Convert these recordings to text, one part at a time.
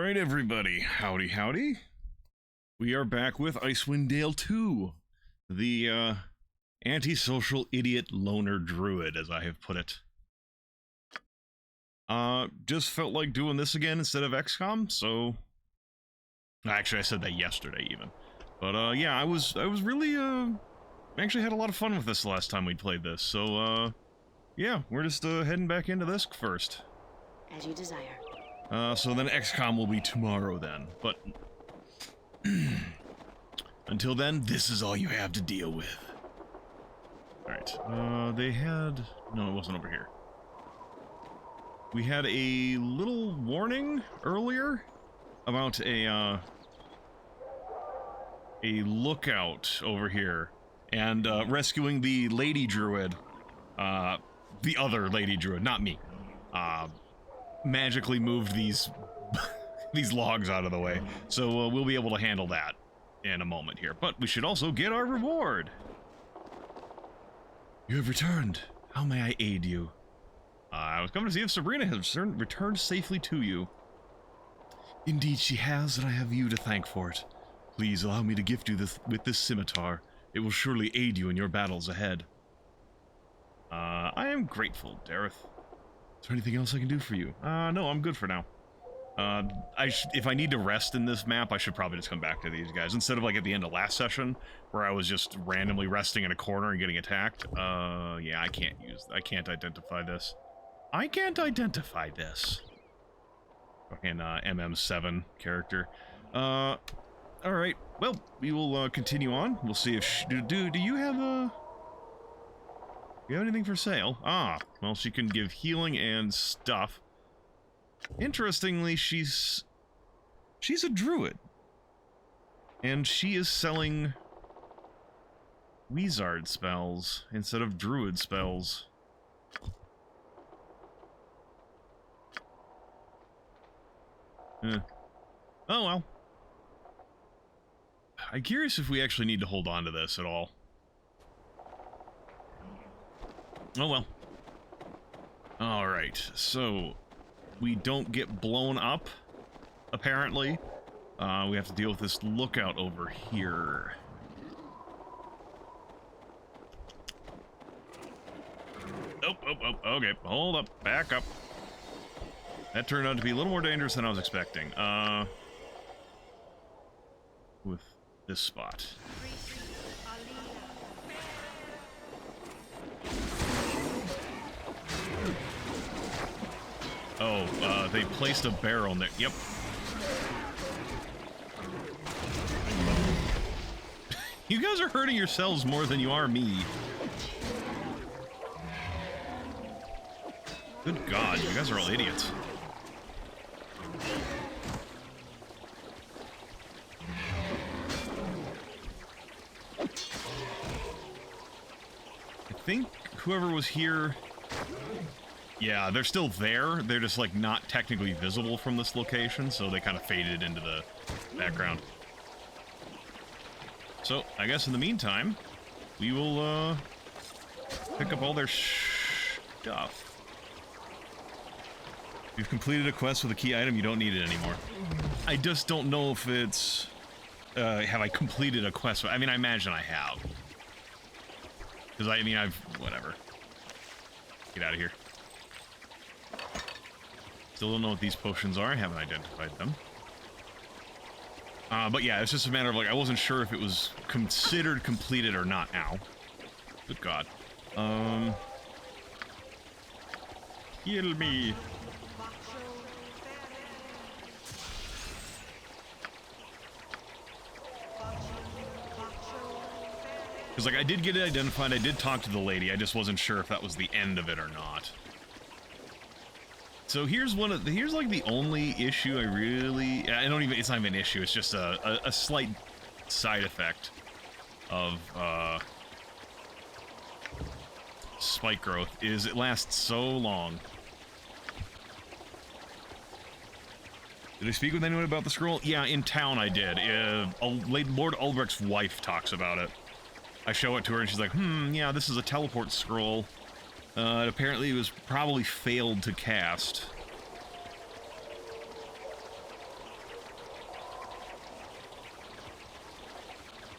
Alright everybody, howdy howdy. We are back with Icewind Dale 2, the antisocial idiot loner druid, as I have put it. Just felt like doing this again instead of XCOM, so... Actually, I said that yesterday even. But yeah, I was really, actually had a lot of fun with this the last time we played this, so yeah, we're just heading back into this first. As you desire. So then XCOM will be tomorrow then, but until then, this is all you have to deal with. Alright, they had... No, it wasn't over here. We had a little warning earlier about a lookout over here, and rescuing the lady druid, the other lady druid, not me, magically moved these these logs out of the way, so we'll be able to handle that in a moment here. But we should also get our reward. You have returned. How may I aid you? I was coming to see if Sabrina has returned safely to you. Indeed she has, and I have you to thank for it. Please allow me to gift you with this scimitar. It will surely aid you in your battles ahead. I am grateful, Dareth. Is there anything else I can do for you? No, I'm good for now. If I need to rest in this map, I should probably just come back to these guys. Instead of like at the end of last session, where I was just randomly resting in a corner and getting attacked. Yeah, I can't identify this. I can't identify this. Fucking, MM7 character. Alright, well, we will, continue on. We'll see if do you have, you have anything for sale? Ah, well, she can give healing and stuff. Interestingly, she's a druid. And she is selling wizard spells instead of druid spells. Oh well. I'm curious if we actually need to hold on to this at all. Oh well. Alright, so we don't get blown up, apparently. We have to deal with this lookout over here. Oh, okay, hold up, back up. That turned out to be a little more dangerous than I was expecting. With this spot. Oh, they placed a barrel in there. Yep. You guys are hurting yourselves more than you are me. Good God, you guys are all idiots. I think whoever was here... Yeah, they're still there. They're just, like, not technically visible from this location, so they kind of faded into the background. So, I guess in the meantime, we will, pick up all their stuff. You've completed a quest with a key item, you don't need it anymore. I just don't know if it's... have I completed a quest? I mean, I imagine I have. Because, I mean, whatever. Get out of here. Still don't know what these potions are. I haven't identified them. But yeah, it's just a matter of, like, I wasn't sure if it was considered completed or not. Ow. Good God. Heal me. Because, like, I did get it identified, I did talk to the lady, I just wasn't sure if that was the end of it or not. So here's here's like the only issue it's not even an issue, it's just a slight side effect of, spike growth, is it lasts so long. Did I speak with anyone about the scroll? Yeah, in town I did. Lord Ulbricht's wife talks about it. I show it to her and she's like, yeah, this is a teleport scroll. Apparently it was probably failed to cast.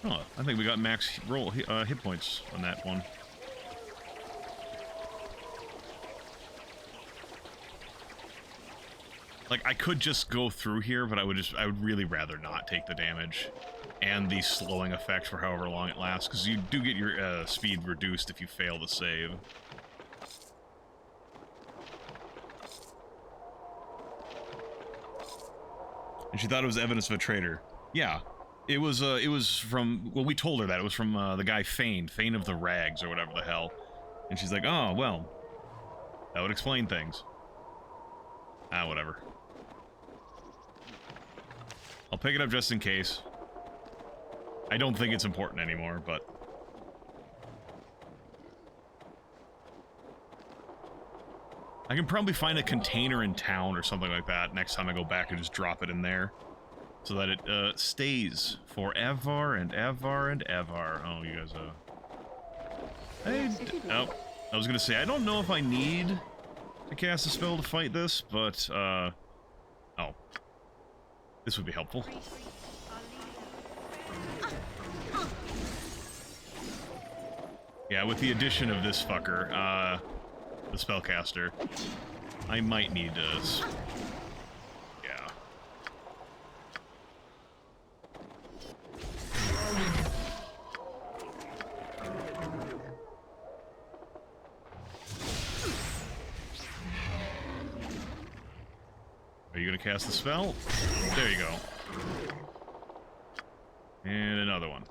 Oh, I think we got max roll hit points on that one. Like, I could just go through here, but I would really rather not take the damage and the slowing effect for however long it lasts, because you do get your speed reduced if you fail to save. And she thought it was evidence of a traitor. Yeah, it was from, well, we told her that. It was from the guy Fane of the Rags, or whatever the hell. And she's like, oh, well, that would explain things. Ah, whatever. I'll pick it up just in case. I don't think it's important anymore, but... I can probably find a container in town or something like that next time I go back and just drop it in there. So that it stays forever and ever and ever. Oh, you guys, oh, I was gonna say, I don't know if I need to cast a spell to fight this, but, oh. This would be helpful. Yeah, with the addition of this fucker, the spellcaster, I might need to... Yeah. Are you gonna cast the spell? There you go. And another one.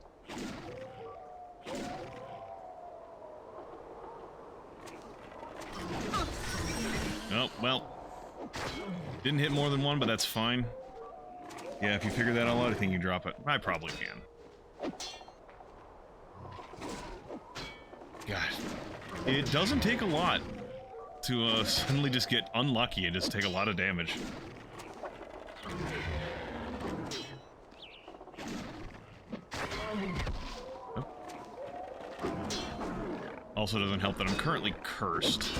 Oh, well. Didn't hit more than one, but that's fine. Yeah, if you figure that all out, I think you drop it. I probably can. God. It doesn't take a lot to suddenly just get unlucky and just take a lot of damage. Oh. Also doesn't help that I'm currently cursed.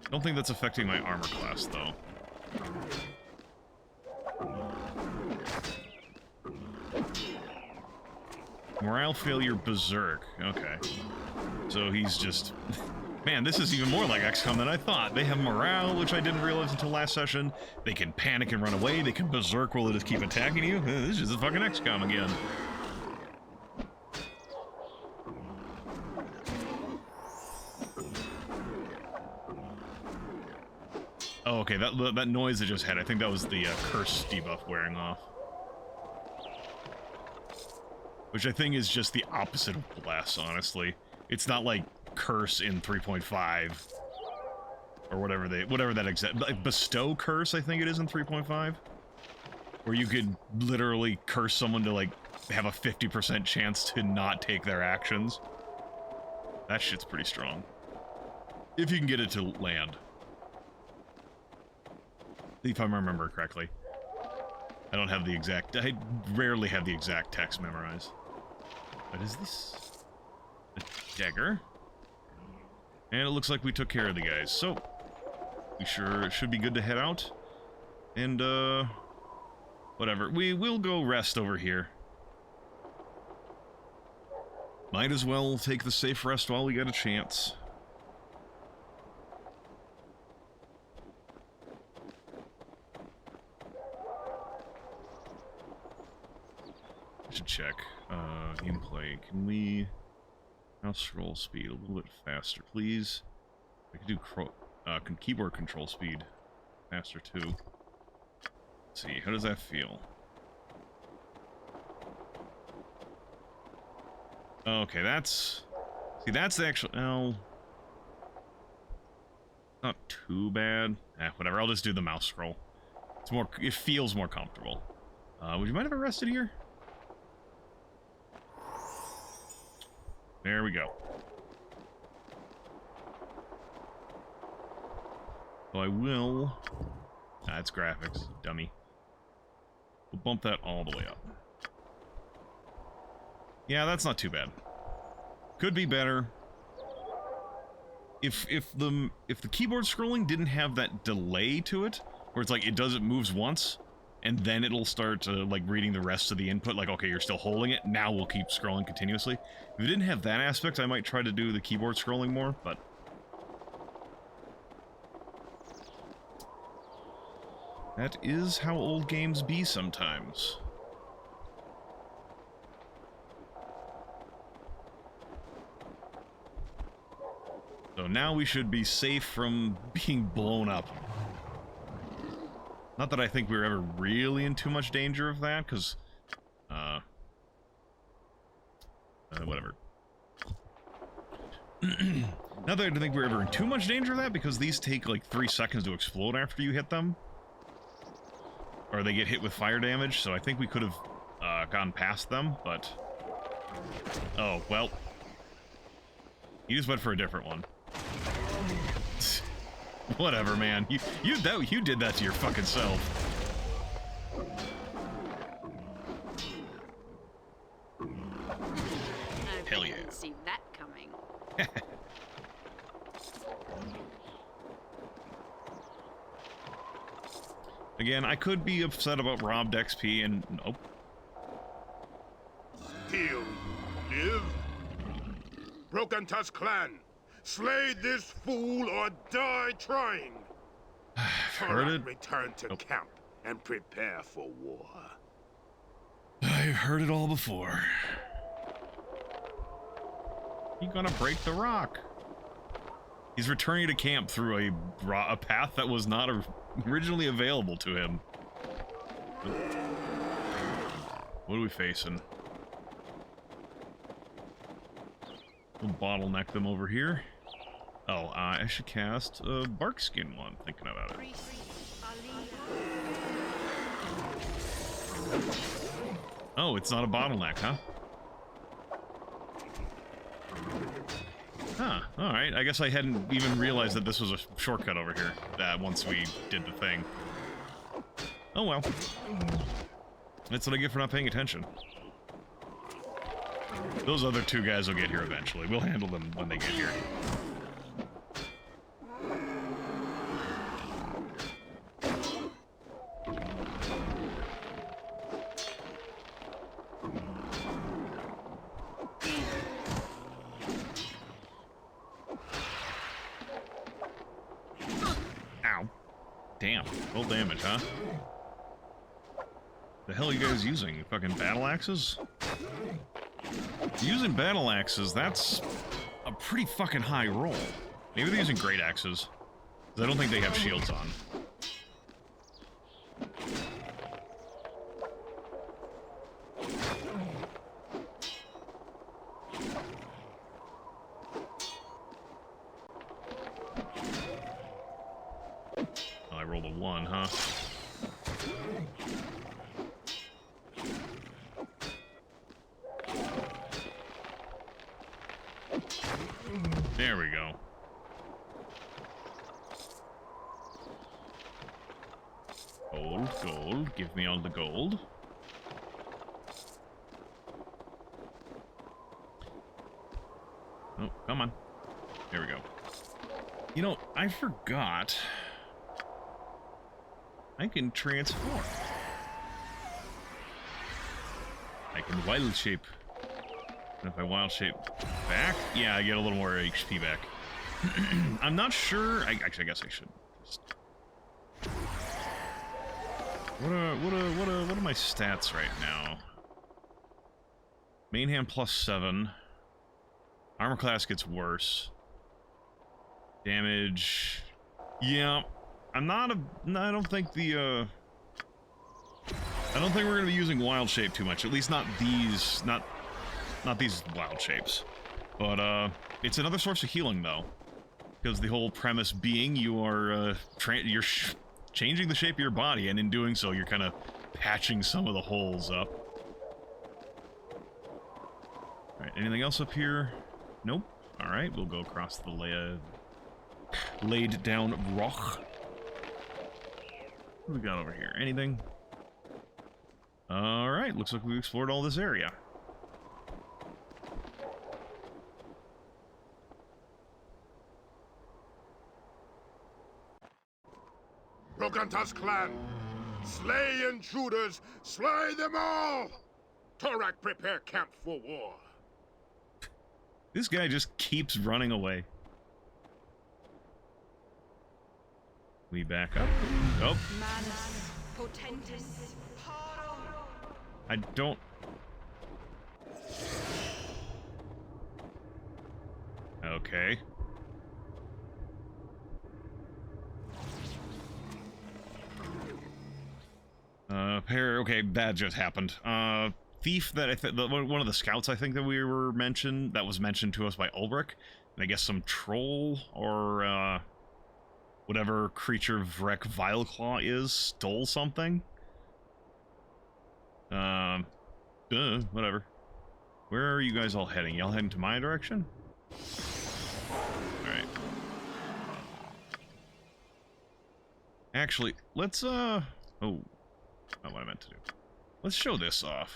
I don't think that's affecting my armor class, though. Morale failure berserk. Okay. So he's just... Man, this is even more like XCOM than I thought. They have morale, which I didn't realize until last session. They can panic and run away. They can berserk while they just keep attacking you. This is a fucking XCOM again. Oh, okay, that noise I just had, I think that was the curse debuff wearing off. Which I think is just the opposite of bless, honestly. It's not like curse in 3.5 or whatever that exact, like bestow curse, I think it is in 3.5, where you could literally curse someone to like have a 50% chance to not take their actions. That shit's pretty strong if you can get it to land, if I remember correctly. I don't have the exact, I rarely have the exact text memorized. What is this? A dagger. And it looks like we took care of the guys, so we sure should be good to head out. And, whatever. We will go rest over here. Might as well take the safe rest while we get a chance. I should check. Gameplay. Can we... mouse roll speed a little bit faster, please? We could do keyboard control speed faster, too. Let's see, how does that feel? Okay, that's... See, that's the actual... Oh... Not too bad. Whatever, I'll just do the mouse scroll. It's more... It feels more comfortable. Would you mind if I rested here? There we go. So I will... That's graphics, dummy. We'll bump that all the way up. Yeah, that's not too bad. Could be better. If the keyboard scrolling didn't have that delay to it, where it's like it moves once, and then it'll start like reading the rest of the input, like, okay, you're still holding it, now we'll keep scrolling continuously. If it didn't have that aspect, I might try to do the keyboard scrolling more, but... that is how old games be sometimes. So now we should be safe from being blown up. Not that I think we were ever really in too much danger of that, because... whatever. Not that I think we were ever in too much danger of that, because these take like 3 seconds to explode after you hit them. Or they get hit with fire damage, so I think we could have gone past them, but... oh, well. You just went for a different one. Whatever, man. You did that to your fucking self. Hell yeah. Didn't see that coming. Again, I could be upset about robbed XP and nope. Heal, live. Broken Tusk clan, slay this fool or die trying. Heard it. Return to camp and prepare for war. I've heard it all before. He's gonna break the rock. He's returning to camp through a path that was not originally available to him. What are we facing? We'll bottleneck them over here. Oh, I should cast a bark skin one, thinking about it. Oh, it's not a bottleneck, huh? Huh, alright. I guess I hadn't even realized that this was a shortcut over here, once we did the thing. Oh well. That's what I get for not paying attention. Those other 2 guys will get here eventually. We'll handle them when they get here. Ow. Damn. Full damage, huh? The hell are you guys using? Fucking battle axes? Using battle axes, that's a pretty fucking high roll. Maybe they're using great axes. I don't think they have shields on. Oh, I rolled a 1, huh? There we go. Gold, gold. Give me all the gold. Oh, come on. There we go. You know, I forgot. I can transform. I can wild shape. And if I wild shape back, yeah, I get a little more HP back. I'm not sure. Actually, I guess I should. What are my stats right now? Main hand +7. Armor class gets worse. Damage. Yeah, I'm not a. I don't think the. I don't think we're gonna be using wild shape too much. At least not these. Not these wild shapes. But it's another source of healing though, because the whole premise being you are you're changing the shape of your body, and in doing so, you're kind of patching some of the holes up. All right, anything else up here? Nope. All right, we'll go across the laid down rock. What do we got over here? Anything? All right, looks like we've explored all this area. Broken Tusk clan, Slay intruders! Slay them all! Torak, prepare camp for war. This guy just keeps running away. We back up. Oh. I don't... Okay. Okay, that just happened. Thief that I think one of the scouts I think that we were mentioned, that was mentioned to us by Ulrich, and I guess some troll or whatever creature Vrek Vileclaw is stole something. Whatever. Where are you guys all heading? Y'all heading to my direction? Alright. Actually, let's, oh. Not what I meant to do. Let's show this off.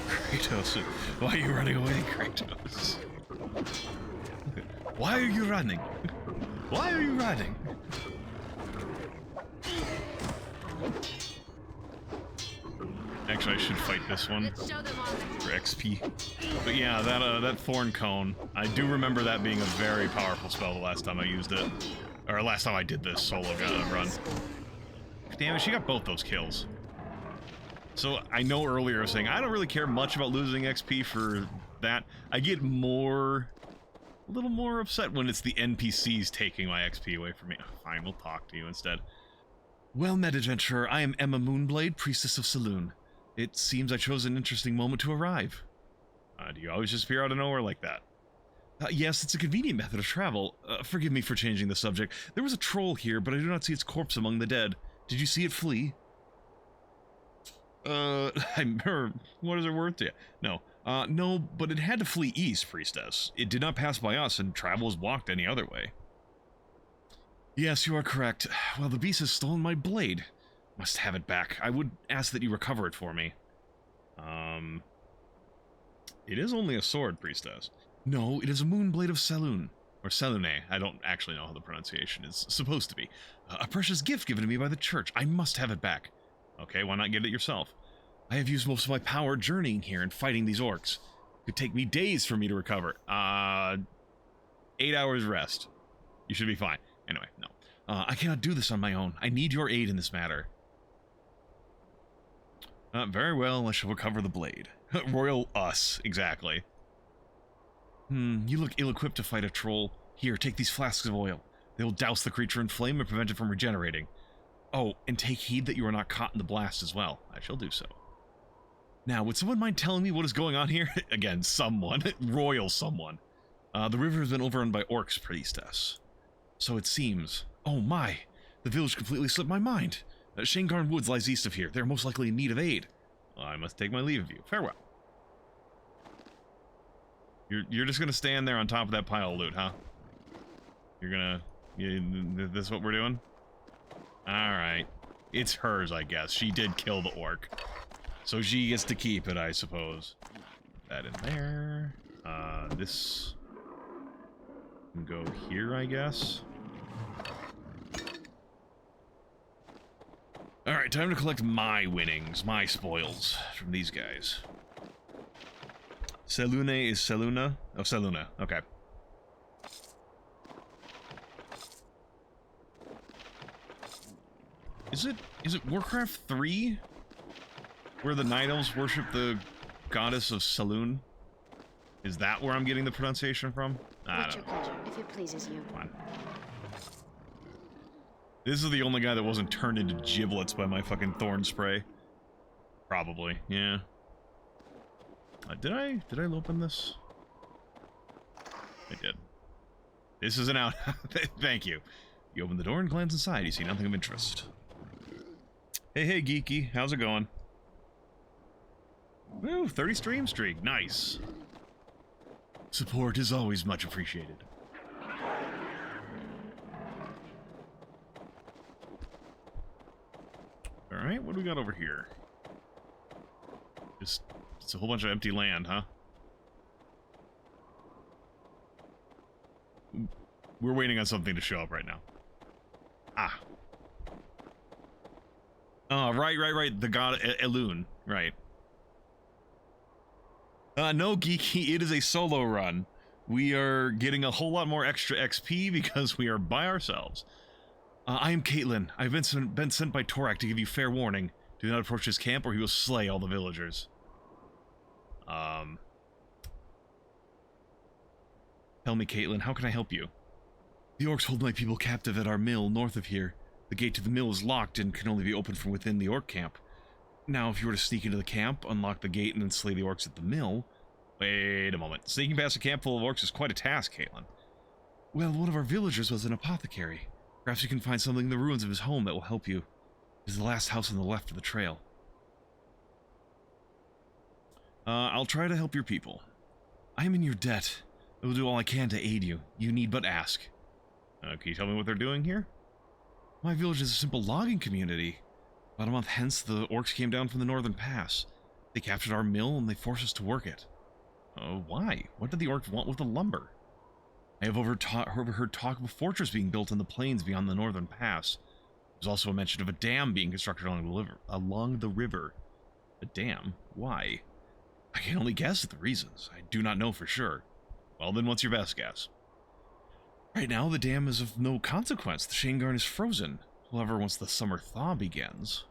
Kratos, why are you running away, Kratos? Why are you running? Why are you running? Actually, I should fight this one for XP. But yeah, that Thorn Cone, I do remember that being a very powerful spell the last time I used it. Or last time I did this solo run. Damn it, she got both those kills. So I know earlier I was saying I don't really care much about losing XP for that. I get a little more upset when it's the NPCs taking my XP away from me. Oh, fine, we'll talk to you instead. Well met, adventurer. I am Emma Moonblade, priestess of Saloon. It seems I chose an interesting moment to arrive. Do you always just appear out of nowhere like that? Yes, it's a convenient method of travel. Forgive me for changing the subject. There was a troll here, but I do not see its corpse among the dead. Did you see it flee? What is it worth to you? No. No, but it had to flee east, priestess. It did not pass by us, and travel is blocked any other way. Yes, you are correct. Well, the beast has stolen my blade. Must have it back. I would ask that you recover it for me. It is only a sword, priestess. No, it is a moonblade of Saloon. Or Salune. I don't actually know how the pronunciation is supposed to be. A precious gift given to me by the church. I must have it back. Okay, why not get it yourself? I have used most of my power journeying here and fighting these orcs. It could take me days for me to recover. 8 hours rest. You should be fine. Anyway, no. I cannot do this on my own. I need your aid in this matter. Very well, I shall recover the blade. Royal us, exactly. You look ill-equipped to fight a troll. Here, take these flasks of oil. They will douse the creature in flame and prevent it from regenerating. Oh, and take heed that you are not caught in the blast as well. I shall do so. Now, would someone mind telling me what is going on here? Again, someone. Royal someone. The river has been overrun by orcs, priestess. So it seems. Oh my! The village completely slipped my mind. Shangarn Woods lies east of here. They are most likely in need of aid. Well, I must take my leave of you. Farewell. You're just gonna stand there on top of that pile of loot, huh? You're gonna... this is what we're doing? Alright. It's hers, I guess. She did kill the orc. So she gets to keep it, I suppose. Put that in there. This... can go here, I guess. Alright, time to collect my winnings, my spoils from these guys. Selune is Seluna? Oh, Seluna. Okay. Is it Warcraft 3? Where the Night Elves worship the goddess of Saloon? Is that where I'm getting the pronunciation from? I don't know. Pleasure, if it pleases you. Come on. This is the only guy that wasn't turned into giblets by my fucking thorn spray. Probably, yeah. Did I open this? I did. This is an out. Thank you. You open the door and glance inside. You see nothing of interest. Hey, Geeky. How's it going? Woo, 30 stream streak. Nice. Support is always much appreciated. Alright, what do we got over here? Just, it's a whole bunch of empty land, huh? We're waiting on something to show up right now. Ah. Oh, right. The god Elune. Right. No, Geeky, it is a solo run. We are getting a whole lot more extra XP because we are by ourselves. I am Caitlin. I've been sent by Torak to give you fair warning. Do not approach his camp or he will slay all the villagers. Tell me, Caitlin, how can I help you? The orcs hold my people captive at our mill north of here. The gate to the mill is locked and can only be opened from within the orc camp. Now, if you were to sneak into the camp, unlock the gate, and then slay the orcs at the mill... Wait a moment. Sneaking past a camp full of orcs is quite a task, Caitlin. Well, one of our villagers was an apothecary. Perhaps you can find something in the ruins of his home that will help you. It is the last house on the left of the trail. I'll try to help your people. I am in your debt. I will do all I can to aid you. You need but ask. Can you tell me what they're doing here? My village is a simple logging community. About a month hence, the orcs came down from the northern pass. They captured our mill and they forced us to work it. Why? What did the orcs want with the lumber? I have overheard talk of a fortress being built in the plains beyond the northern pass. There's also a mention of a dam being constructed along the river. A dam? Why? I can only guess at the reasons. I do not know for sure. Well, then what's your best guess? Right now, the dam is of no consequence. The Shangarn is frozen. However, once the summer thaw begins,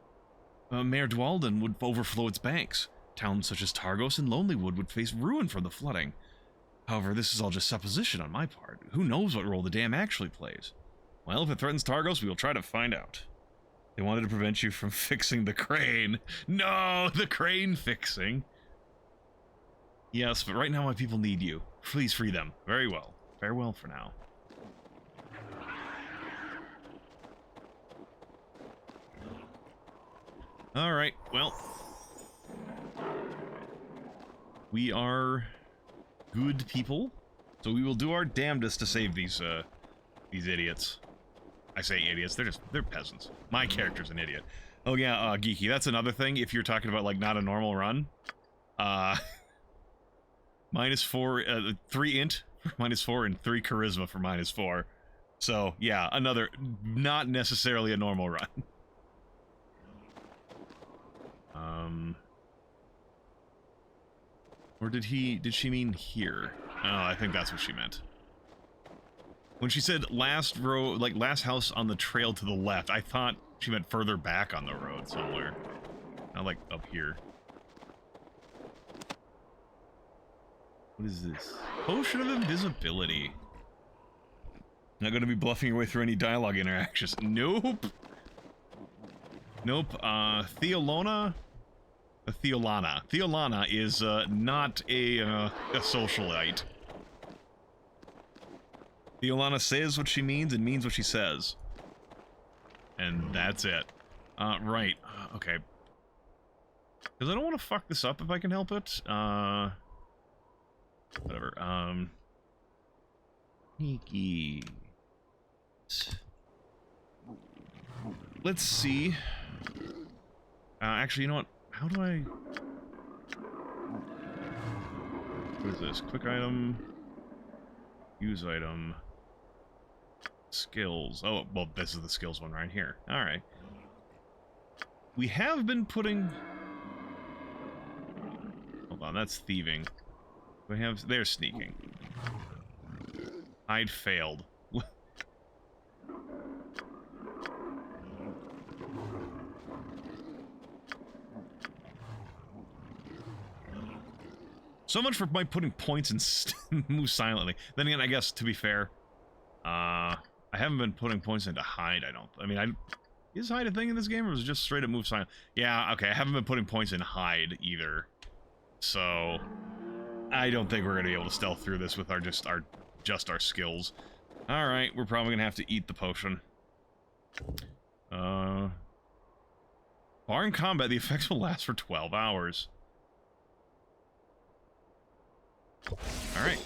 Mare Dwalden would overflow its banks. Towns such as Targos and Lonelywood would face ruin from the flooding. However, this is all just supposition on my part. Who knows what role the dam actually plays? Well, if it threatens Targos, we will try to find out. They wanted to prevent you from fixing the crane. No, the crane fixing. Yes, but right now my people need you. Please free them. Very well. Farewell for now. Alright, well. We are good people, so we will do our damnedest to save these idiots. I say idiots, they're peasants. My character's an idiot. Oh yeah, Geeky, that's another thing, if you're talking about, like, not a normal run. -4, 3 int for -4, and 3 charisma for -4. So, yeah, another, not necessarily a normal run. Or did she mean here? Oh, I think that's what she meant. When she said last row, like last house on the trail to the left, I thought she meant further back on the road somewhere. Not like up here. What is this? Potion of invisibility. Not gonna be bluffing your way through any dialogue interactions. Nope. Nope. Theolana? Theolana. Theolana is, not a socialite. Theolana says what she means and means what she says. And that's it. Right. Okay. Because I don't want to fuck this up if I can help it. Whatever. Sneaky. Let's see. Actually, you know what? How do I... What is this? Quick item. Use item. Skills. Oh, well, this is the skills one right here. Alright. We have been putting... Hold on, that's thieving. We have... There's sneaking. Hide failed. So much for my putting points in move silently. Then again, I guess, to be fair, I haven't been putting points into hide, is hide a thing in this game, or is it just straight up move silent? Yeah, okay, I haven't been putting points in hide, either. So, I don't think we're gonna be able to stealth through this with just our skills. Alright, we're probably gonna have to eat the potion. Bar in combat, the effects will last for 12 hours. Alright.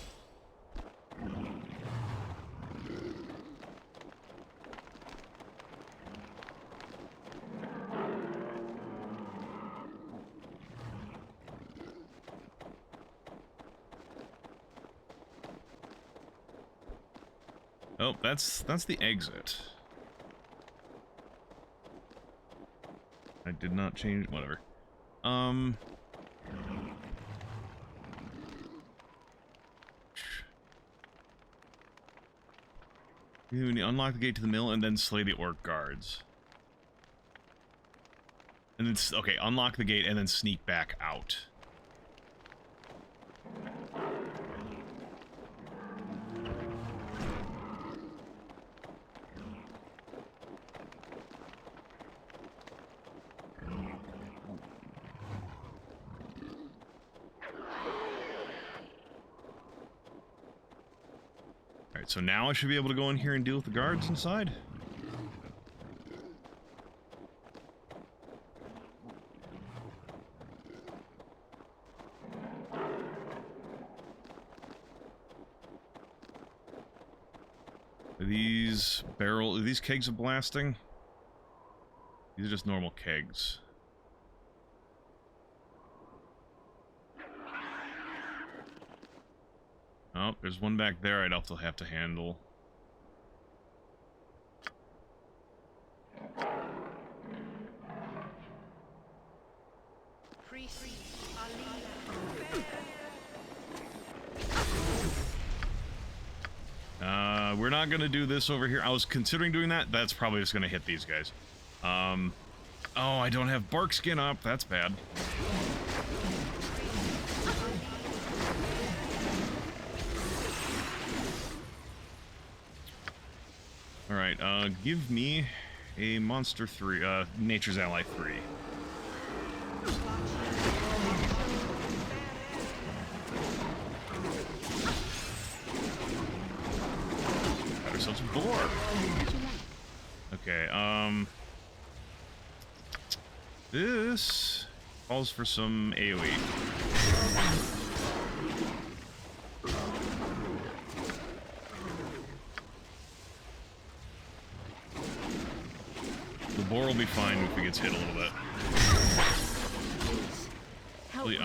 Oh, that's the exit. I did not change, whatever. You unlock the gate to the mill and then slay the orc guards. And then, okay, unlock the gate and then sneak back out. Alright, so now I should be able to go in here and deal with the guards inside. Are these kegs of blasting? These are just normal kegs. Oh, there's one back there I'd also have to handle. We're not gonna do this over here. I was considering doing that. That's probably just gonna hit these guys. Oh, I don't have bark skin up. That's bad. Alright, give me a monster 3, Nature's Ally 3. Got ourselves a boar. Okay, this calls for some AoE. The boar will be fine if he gets hit a little bit. Really,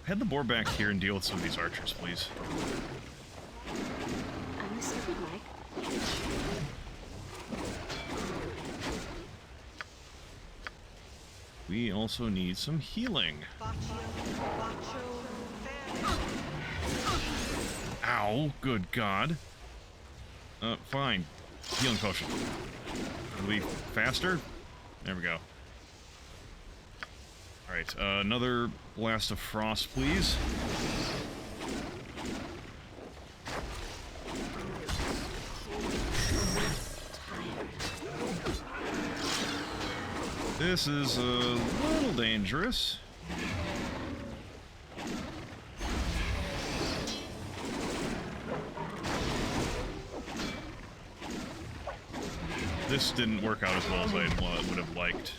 head the boar back here and deal with some of these archers, please. We also need some healing. Ow, good God. Fine. Healing potion. Will be faster? There we go. Alright, another blast of frost, please. This is a little dangerous. This didn't work out as well as I would have liked.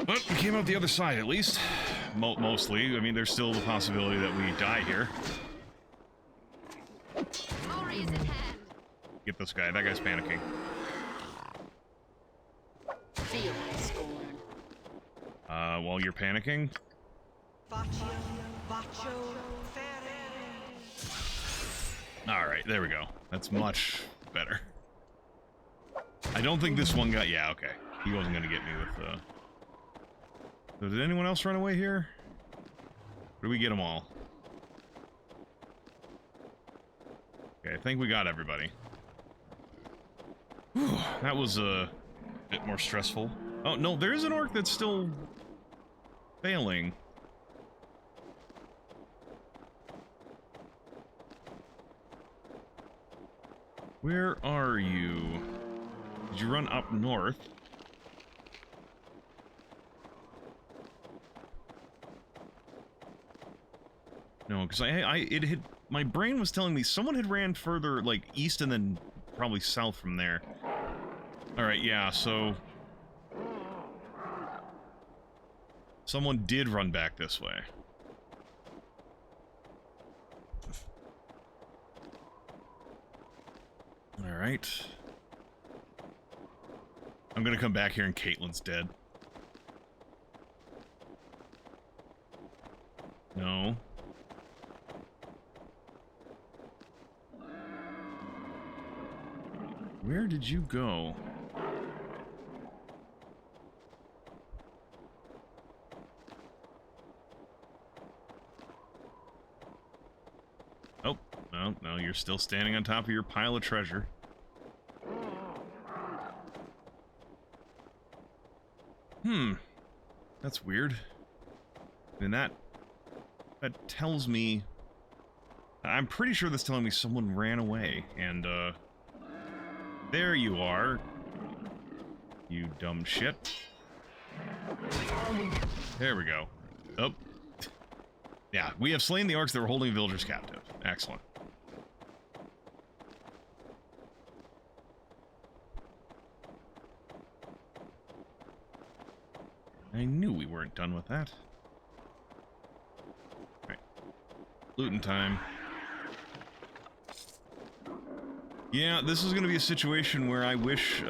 But we came out the other side, at least. Mostly. I mean, there's still the possibility that we die here. Get this guy. That guy's panicking. Feel my scorn. While you're panicking? Alright, there we go. That's much better. I don't think this one got... Yeah, okay. He wasn't gonna get me with, So did anyone else run away here? Or did we get them all? Okay, I think we got everybody. Whew, that was a bit more stressful. Oh, no, there is an orc that's still failing. Where are you? Did you run up north? No, because it had, my brain was telling me someone had ran further, like, east and then probably south from there. Alright, yeah, so... someone did run back this way. Alright. I'm gonna come back here and Caitlyn's dead. No. Where did you go? Oh, no, you're still standing on top of your pile of treasure. That's weird. I mean, that tells me... I'm pretty sure that's telling me someone ran away, and, there you are. You dumb shit. There we go. Oh. Yeah, we have slain the orcs that were holding villagers captive. Excellent. I knew we weren't done with that. Alright. Looting time. Yeah, this is gonna be a situation where I wish,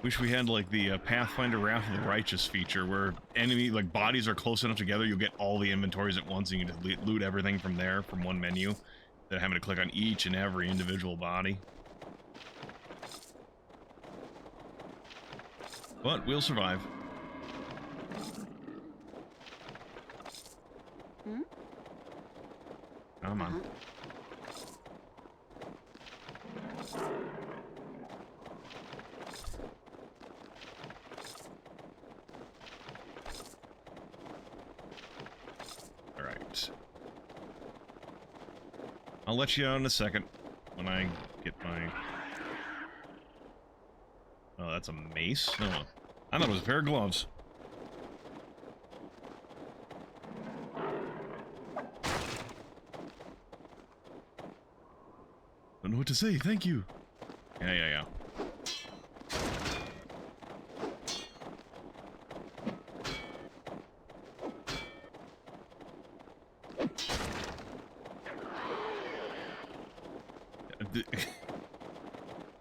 wish we had, like, the Pathfinder Wrath of the Righteous feature, where enemy, like, bodies are close enough together, you'll get all the inventories at once, and you can just loot everything from there, from one menu, instead of having to click on each and every individual body. But we'll survive. Hmm? Come on. Alright. I'll let you out in a second when I get my... Oh, that's a mace? Oh, I thought it was a pair of gloves. Don't know what to say, thank you. Yeah.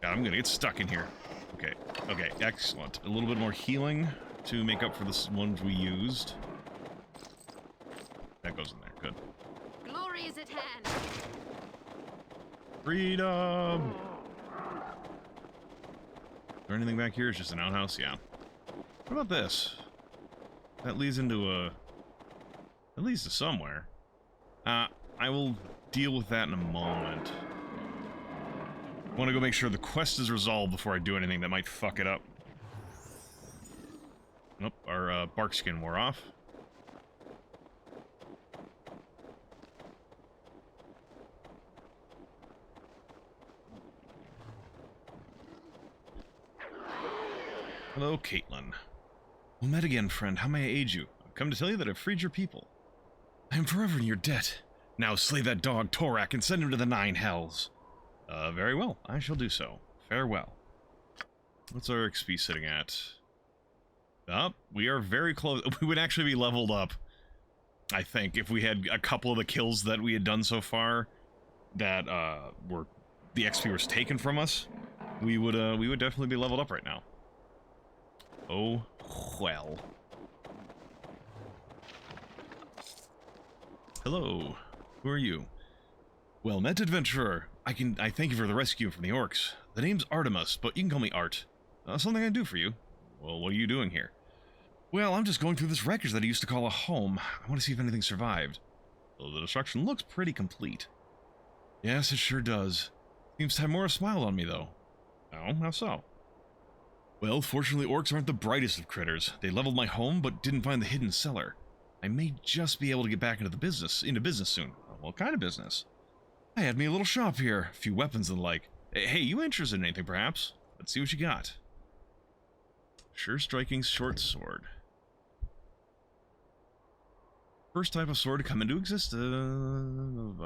God, I'm gonna get stuck in here. Okay, excellent. A little bit more healing to make up for the ones we used. That goes in there, good. Glory is at hand. Freedom! Is there anything back here? It's just an outhouse? Yeah. What about this? That leads into a... That leads to somewhere. I will deal with that in a moment. I want to go make sure the quest is resolved before I do anything that might fuck it up. Nope, our bark skin wore off. Hello, Caitlyn. Well met again, friend. How may I aid you? I've come to tell you that I've freed your people. I am forever in your debt. Now slay that dog, Torak, and send him to the 9 hells. Very well. I shall do so. Farewell. What's our XP sitting at? We are very close. We would actually be leveled up, I think, if we had a couple of the kills that we had done so far that, were... the XP was taken from us. We would definitely be leveled up right now. Oh, well. Hello. Who are you? Well met, adventurer. I thank you for the rescue from the orcs. The name's Artemis, but you can call me Art. Something I can do for you. Well, what are you doing here? Well, I'm just going through this wreckage that I used to call a home. I want to see if anything survived. Well, the destruction looks pretty complete. Yes, it sure does. Seems to have more smile on me, though. Oh, how so? Well, fortunately, orcs aren't the brightest of critters. They leveled my home, but didn't find the hidden cellar. I may just be able to get back into business soon. What kind of business? I had me a little shop here, a few weapons and the like. Hey, you interested in anything, perhaps? Let's see what you got. Sure striking short sword. First type of sword to come into existence.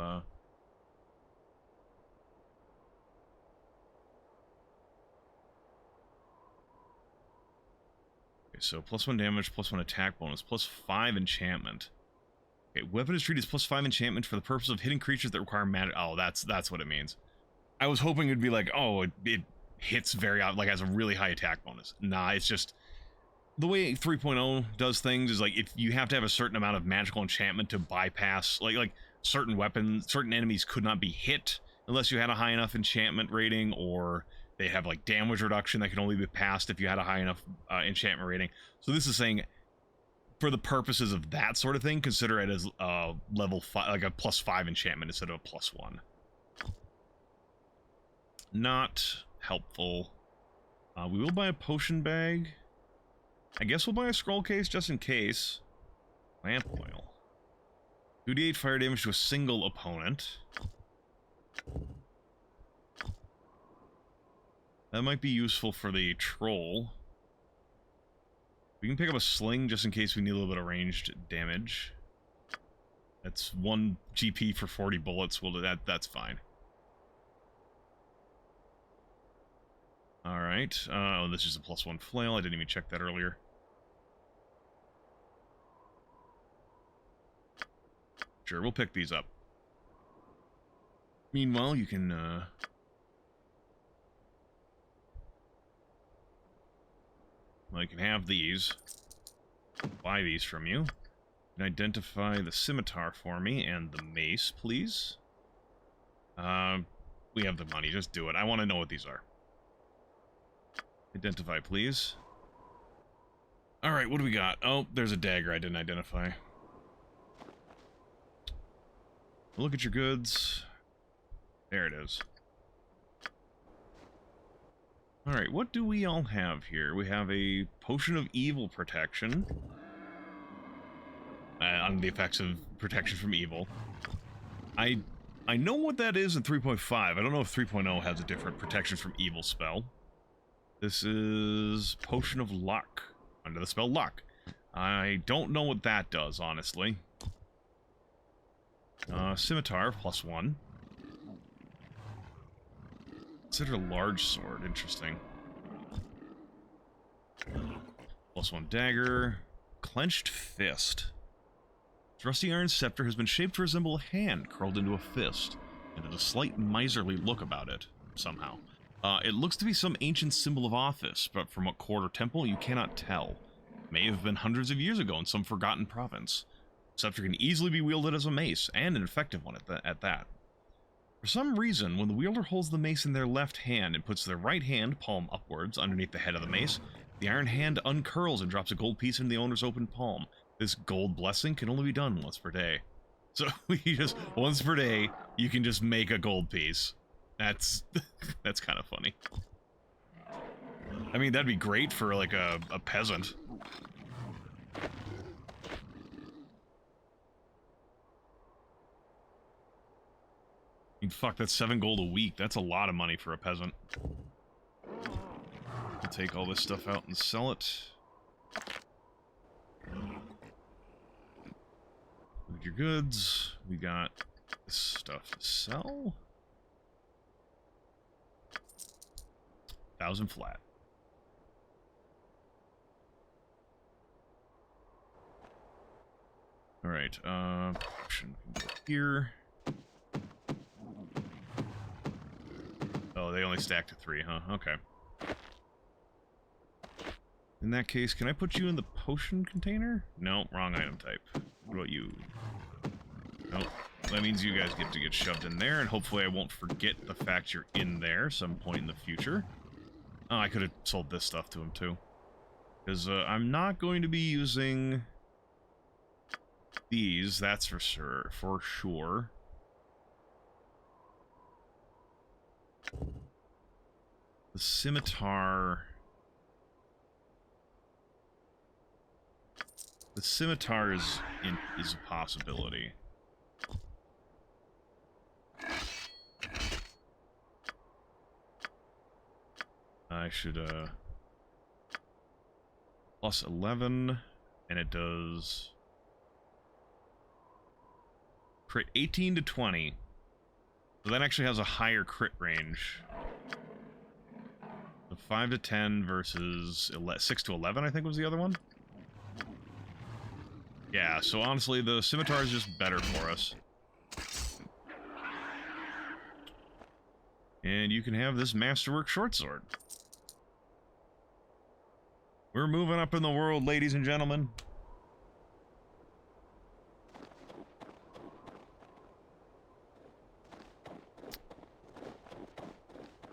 Okay, so +1 damage, +1 attack bonus, +5 enchantment. Okay, weapon is treated as +5 enchantment for the purpose of hitting creatures that require mana. Oh, that's what it means. I was hoping it'd be like, oh, it hits very out, like has a really high attack bonus. Nah, it's just the way 3.0 does things is like if you have to have a certain amount of magical enchantment to bypass, like certain weapons, certain enemies could not be hit unless you had a high enough enchantment rating, or they have like damage reduction that can only be passed if you had a high enough enchantment rating. So this is saying, for the purposes of that sort of thing, consider it as level 5, like a +5 enchantment instead of a +1. Not helpful. We will buy a potion bag. I guess we'll buy a scroll case just in case. Lamp oil. 2d8 fire damage to a single opponent. That might be useful for the troll. We can pick up a sling just in case we need a little bit of ranged damage. That's 1 GP for 40 bullets. We'll do that. That's fine. Alright. Oh, this is a +1 flail. I didn't even check that earlier. Sure, we'll pick these up. Meanwhile, you can, well, you can have these. Buy these from you. You can identify the scimitar for me and the mace, please. We have the money. Just do it. I want to know what these are. Identify, please. Alright, what do we got? Oh, there's a dagger I didn't identify. Look at your goods. There it is. Alright, what do we all have here? We have a potion of evil protection. On the effects of protection from evil. I know what that is in 3.5. I don't know if 3.0 has a different protection from evil spell. This is Potion of Luck, under the spell Luck. I don't know what that does, honestly. Scimitar, +1. Consider a large sword, interesting. +1 dagger. Clenched fist. Its rusty iron scepter has been shaped to resemble a hand curled into a fist, and has a slight miserly look about it, somehow. It looks to be some ancient symbol of office, but from what court or temple, you cannot tell. It may have been hundreds of years ago in some forgotten province. The scepter can easily be wielded as a mace, and an effective one at that. For some reason, when the wielder holds the mace in their left hand and puts their right hand, palm upwards, underneath the head of the mace, the iron hand uncurls and drops a gold piece into the owner's open palm. This gold blessing can only be done once per day. So, you just, once per day, you can just make a gold piece. That's kind of funny. I mean, that'd be great for, like, a peasant. I mean, fuck, that's 7 gold a week. That's a lot of money for a peasant. We'll take all this stuff out and sell it. Look at your goods. We got this stuff to sell. 1,000 flat. Alright, option can go here. Oh, they only stack to 3, huh? Okay. In that case, can I put you in the potion container? No, wrong item type. What about you? Nope. That means you guys get to get shoved in there, and hopefully I won't forget the fact you're in there some point in the future. Oh, I could have sold this stuff to him, too. Because I'm not going to be using these, that's for sure. For sure. The scimitar... The scimitar is a possibility. I should, plus 11, and it does... Crit 18 to 20. So that actually has a higher crit range. So 5 to 10 versus 6 to 11, I think was the other one. Yeah, so honestly, the scimitar is just better for us. And you can have this masterwork short sword. We're moving up in the world, ladies and gentlemen.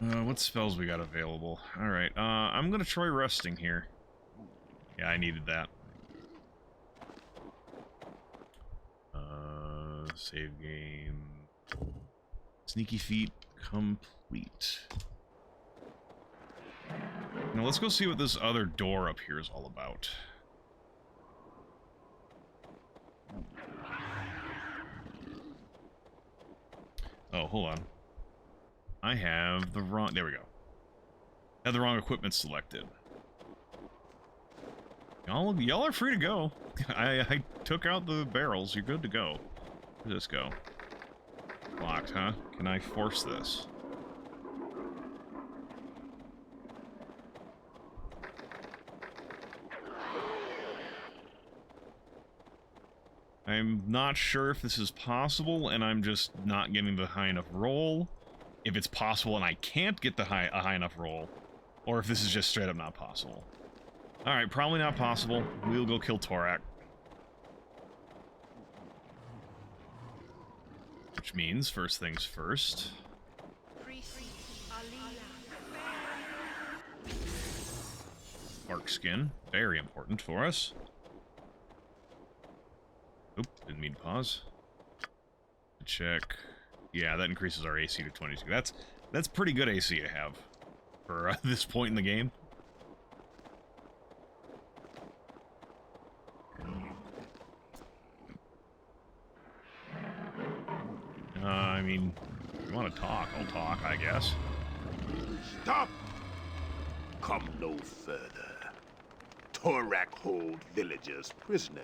What spells we got available? Alright, I'm gonna try resting here. Yeah, I needed that. Save game. Sneaky feet complete. Now let's go see what this other door up here is all about. Oh, hold on. I have the wrong... There we go. I have the wrong equipment selected. Y'all are free to go. I took out the barrels. You're good to go. Where'd this go? Locked, huh? Can I force this? I'm not sure if this is possible, and I'm just not getting the high enough roll. If it's possible and I can't get a high enough roll, or if this is just straight up not possible. Alright, probably not possible. We'll go kill Torak. Which means, first things first. Bark skin, very important for us. Oop, didn't mean to pause. Check. Yeah, that increases our AC to 22. That's pretty good AC to have for this point in the game. I mean, if you want to talk, I'll talk, I guess. Stop! Come no further. Torak hold villagers prisoner.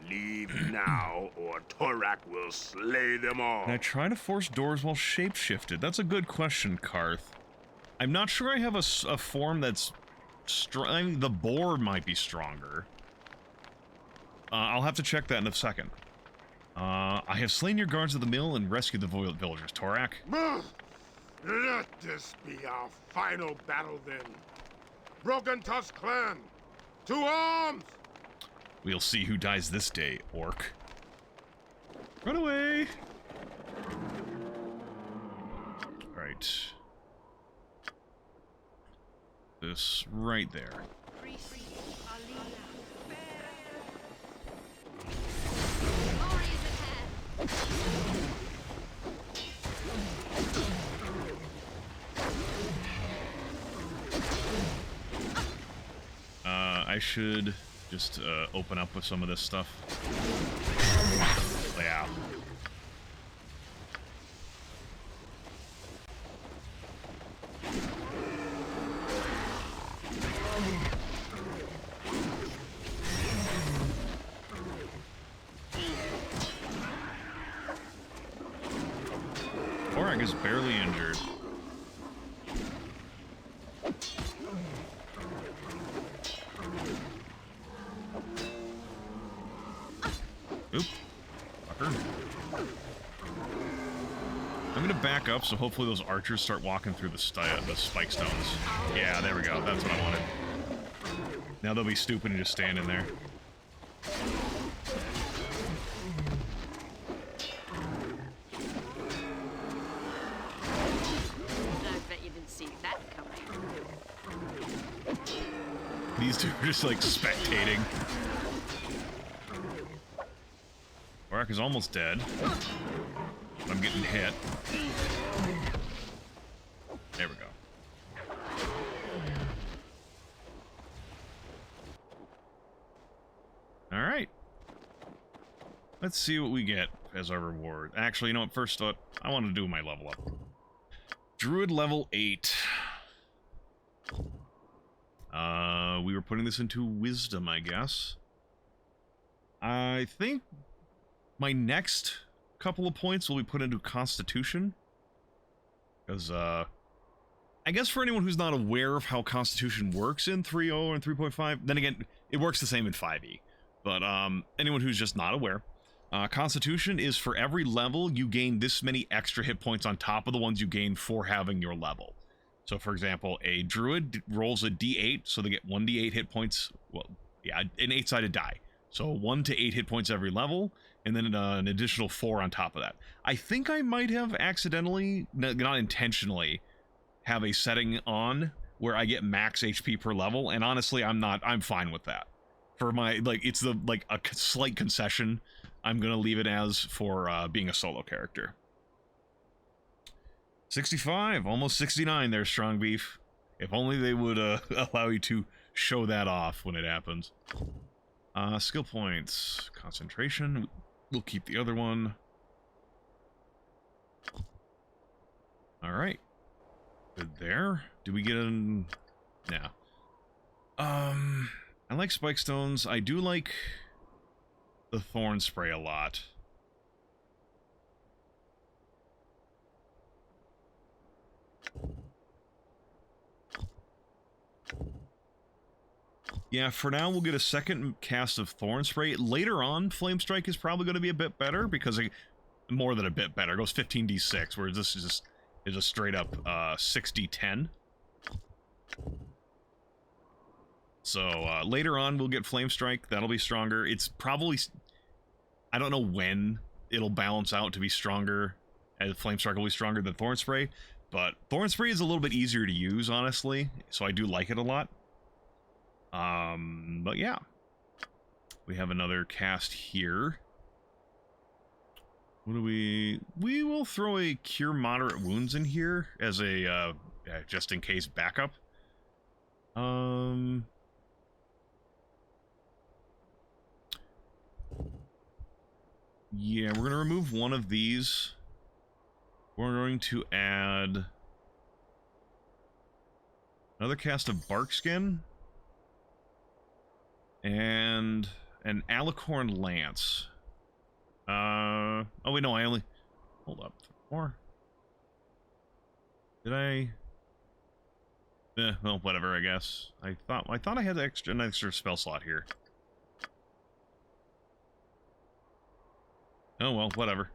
Leave now, or Torak will slay them all. Can I try to force doors while shapeshifted? That's a good question, Karth. I'm not sure I have a form that's strong. I mean, the boar might be stronger. I'll have to check that in a second. I have slain your guards at the mill and rescued the villagers. Torak? Let this be our final battle, then. Broken Tusk clan, to arms! We'll see who dies this day, orc. Run away! Alright. This right there. I should just open up with some of this stuff. Yeah. Torak is barely injured. Oop. Fucker. I'm gonna back up, so hopefully those archers start walking through the spike stones. Yeah, there we go. That's what I wanted. Now they'll be stupid and just standing there. I bet you didn't see that coming. These two are just like spectating. Torak is almost dead. I'm getting hit. There we go. Alright. Let's see what we get as our reward. Actually, you know what? First up, I want to do my level up. Druid level 8. We were putting this into wisdom, I guess. I think my next couple of points will be put into Constitution. Because, I guess for anyone who's not aware of how Constitution works in 3.0 and 3.5, then again, it works the same in 5e. But anyone who's just not aware, Constitution is for every level you gain this many extra hit points on top of the ones you gain for having your level. So for example, a druid rolls a d8, so they get 1d8 hit points. Well, yeah, an 8-sided die. So 1 to 8 hit points every level, and then an additional 4 on top of that. I think I might have accidentally, not intentionally, have a setting on where I get max HP per level, and honestly, I'm fine with that. For my, like, it's the, like, a slight concession I'm gonna leave it as for being a solo character. 65, almost 69 there, Strong Beef. If only they would allow you to show that off when it happens. Skill points, concentration, we'll keep the other one. Alright. Good there. Do we get an... No. I like spike stones. I do like the thorn spray a lot. Yeah, for now we'll get a second cast of thorn spray. Later on, flame strike is probably going to be a bit better because more than a bit better. It goes 15d6, whereas this is a straight up 6d10. So later on we'll get flame strike. That'll be stronger. It's probably, I don't know when it'll balance out to be stronger, as flame strike will be stronger than thorn spray, but thorn spray is a little bit easier to use, honestly, so I do like it a lot. But yeah, we have another cast here. What do we will throw a cure moderate wounds in here as a just in case backup. Yeah, we're gonna remove one of these. We're going to add another cast of bark skin and an alicorn lance. Oh wait, no, I only... Hold up. Or... Did I... well, whatever, I guess. I thought I had an extra spell slot here. Oh well, whatever.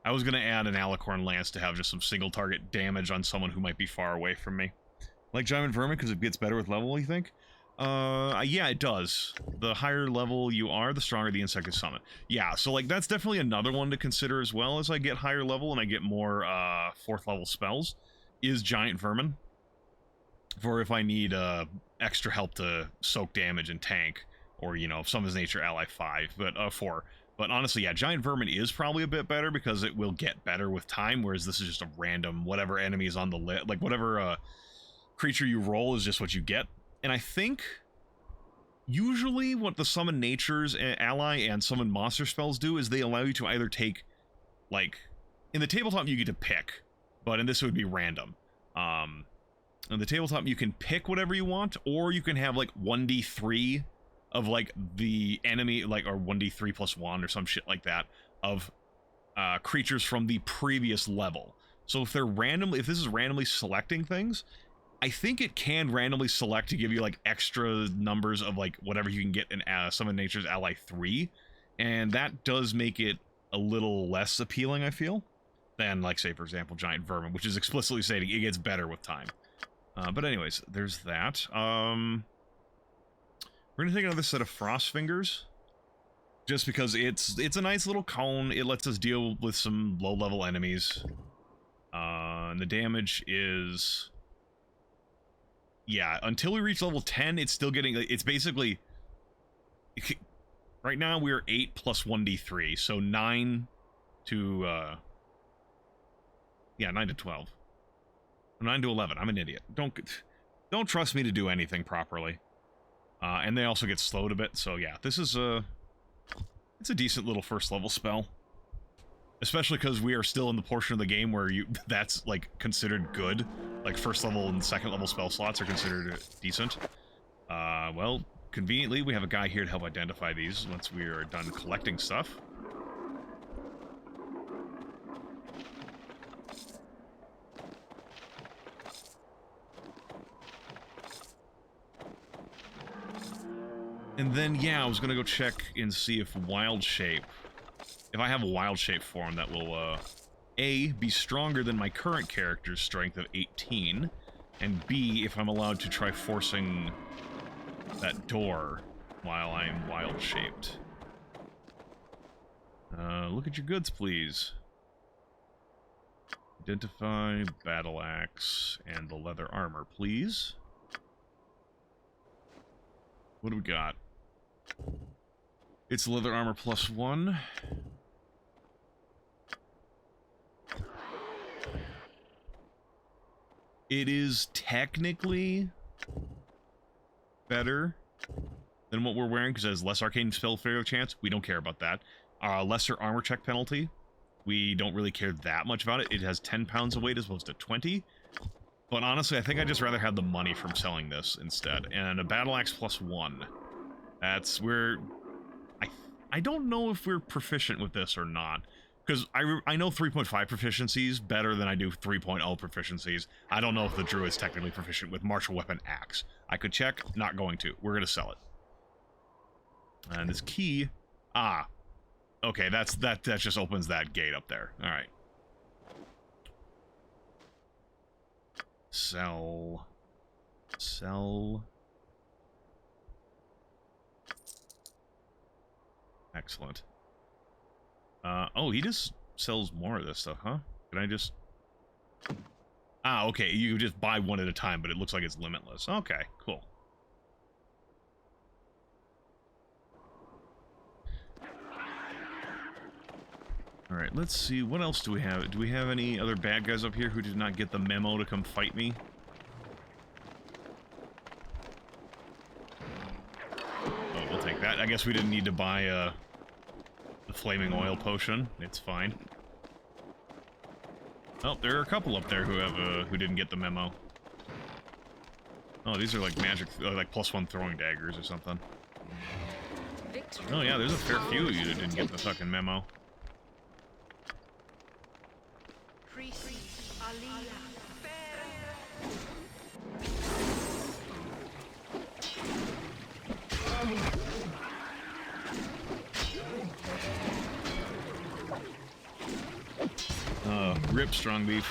I was gonna add an alicorn lance to have just some single target damage on someone who might be far away from me. Like giant vermin because it gets better with level, you think? Yeah, it does. The higher level you are, the stronger the insect is summoned. Yeah, so like that's definitely another one to consider as well as I get higher level and I get more 4th level spells, is giant vermin. For if I need extra help to soak damage and tank, or you know, Summon's Nature Ally 5, but 4. But honestly, yeah, giant vermin is probably a bit better because it will get better with time, whereas this is just a random whatever enemy is on the list, like whatever creature you roll is just what you get. And I think usually what the Summon Nature's Ally and Summon Monster spells do is they allow you to either take, like, in the tabletop you get to pick, but in this it would be random. In the tabletop you can pick whatever you want, or you can have like 1d3 of like the enemy, like, or 1d3 plus 1 or some shit like that, of creatures from the previous level. So if they're randomly, if this is randomly selecting things, I think it can randomly select to give you like extra numbers of like whatever you can get in Summon Nature's Ally 3, and that does make it a little less appealing, I feel, than like, say, for example, Giant Vermin, which is explicitly stating it gets better with time. But anyways, there's that. We're gonna take another set of Frost Fingers, just because it's a nice little cone. It lets us deal with some low-level enemies. And the damage is... Yeah, until we reach level 10, it's still getting... It's basically... Right now, we're 8 plus 1d3, so 9 to... Yeah, 9 to 12. 9 to 11. I'm an idiot. Don't trust me to do anything properly. And they also get slowed a bit, so yeah, this is it's a decent little first level spell. Especially because we are still in the portion of the game where that's like considered good. Like first level and second level spell slots are considered decent. Well, conveniently we have a guy here to help identify these once we are done collecting stuff. And then, yeah, I was gonna go check and see if wild shape... If I have a wild shape form that will, A, be stronger than my current character's strength of 18, and B, if I'm allowed to try forcing that door while I'm wild shaped. Look at your goods, please. Identify, battle axe, and the leather armor, please. What do we got? It's leather armor +1. It is technically better than what we're wearing because it has less arcane spell failure chance. We don't care about that. Lesser armor check penalty. We don't really care that much about it. It has 10 pounds of weight as opposed to 20. But honestly, I think I'd just rather have the money from selling this instead. And a battle axe +1. That's where... I don't know if we're proficient with this or not. Because I know 3.5 proficiencies better than I do 3.0 proficiencies. I don't know if the druid's technically proficient with martial weapon axe. I could check, not going to. We're going to sell it. And this key... Ah. Okay, that just opens that gate up there. Alright. Sell. Sell. Excellent. Oh, he just sells more of this stuff, huh? Can I just... Ah, okay, you just buy one at a time, but it looks like it's limitless. Okay, cool. Alright, let's see, what else do we have? Do we have any other bad guys up here who did not get the memo to come fight me? Oh, we'll take that. I guess we didn't need to buy, the flaming oil potion. It's fine. Oh, there are a couple up there who have, who didn't get the memo. Oh, these are like magic, like +1 throwing daggers or something. Oh yeah, there's a fair few of you that didn't get the fucking memo. Rip strong beef.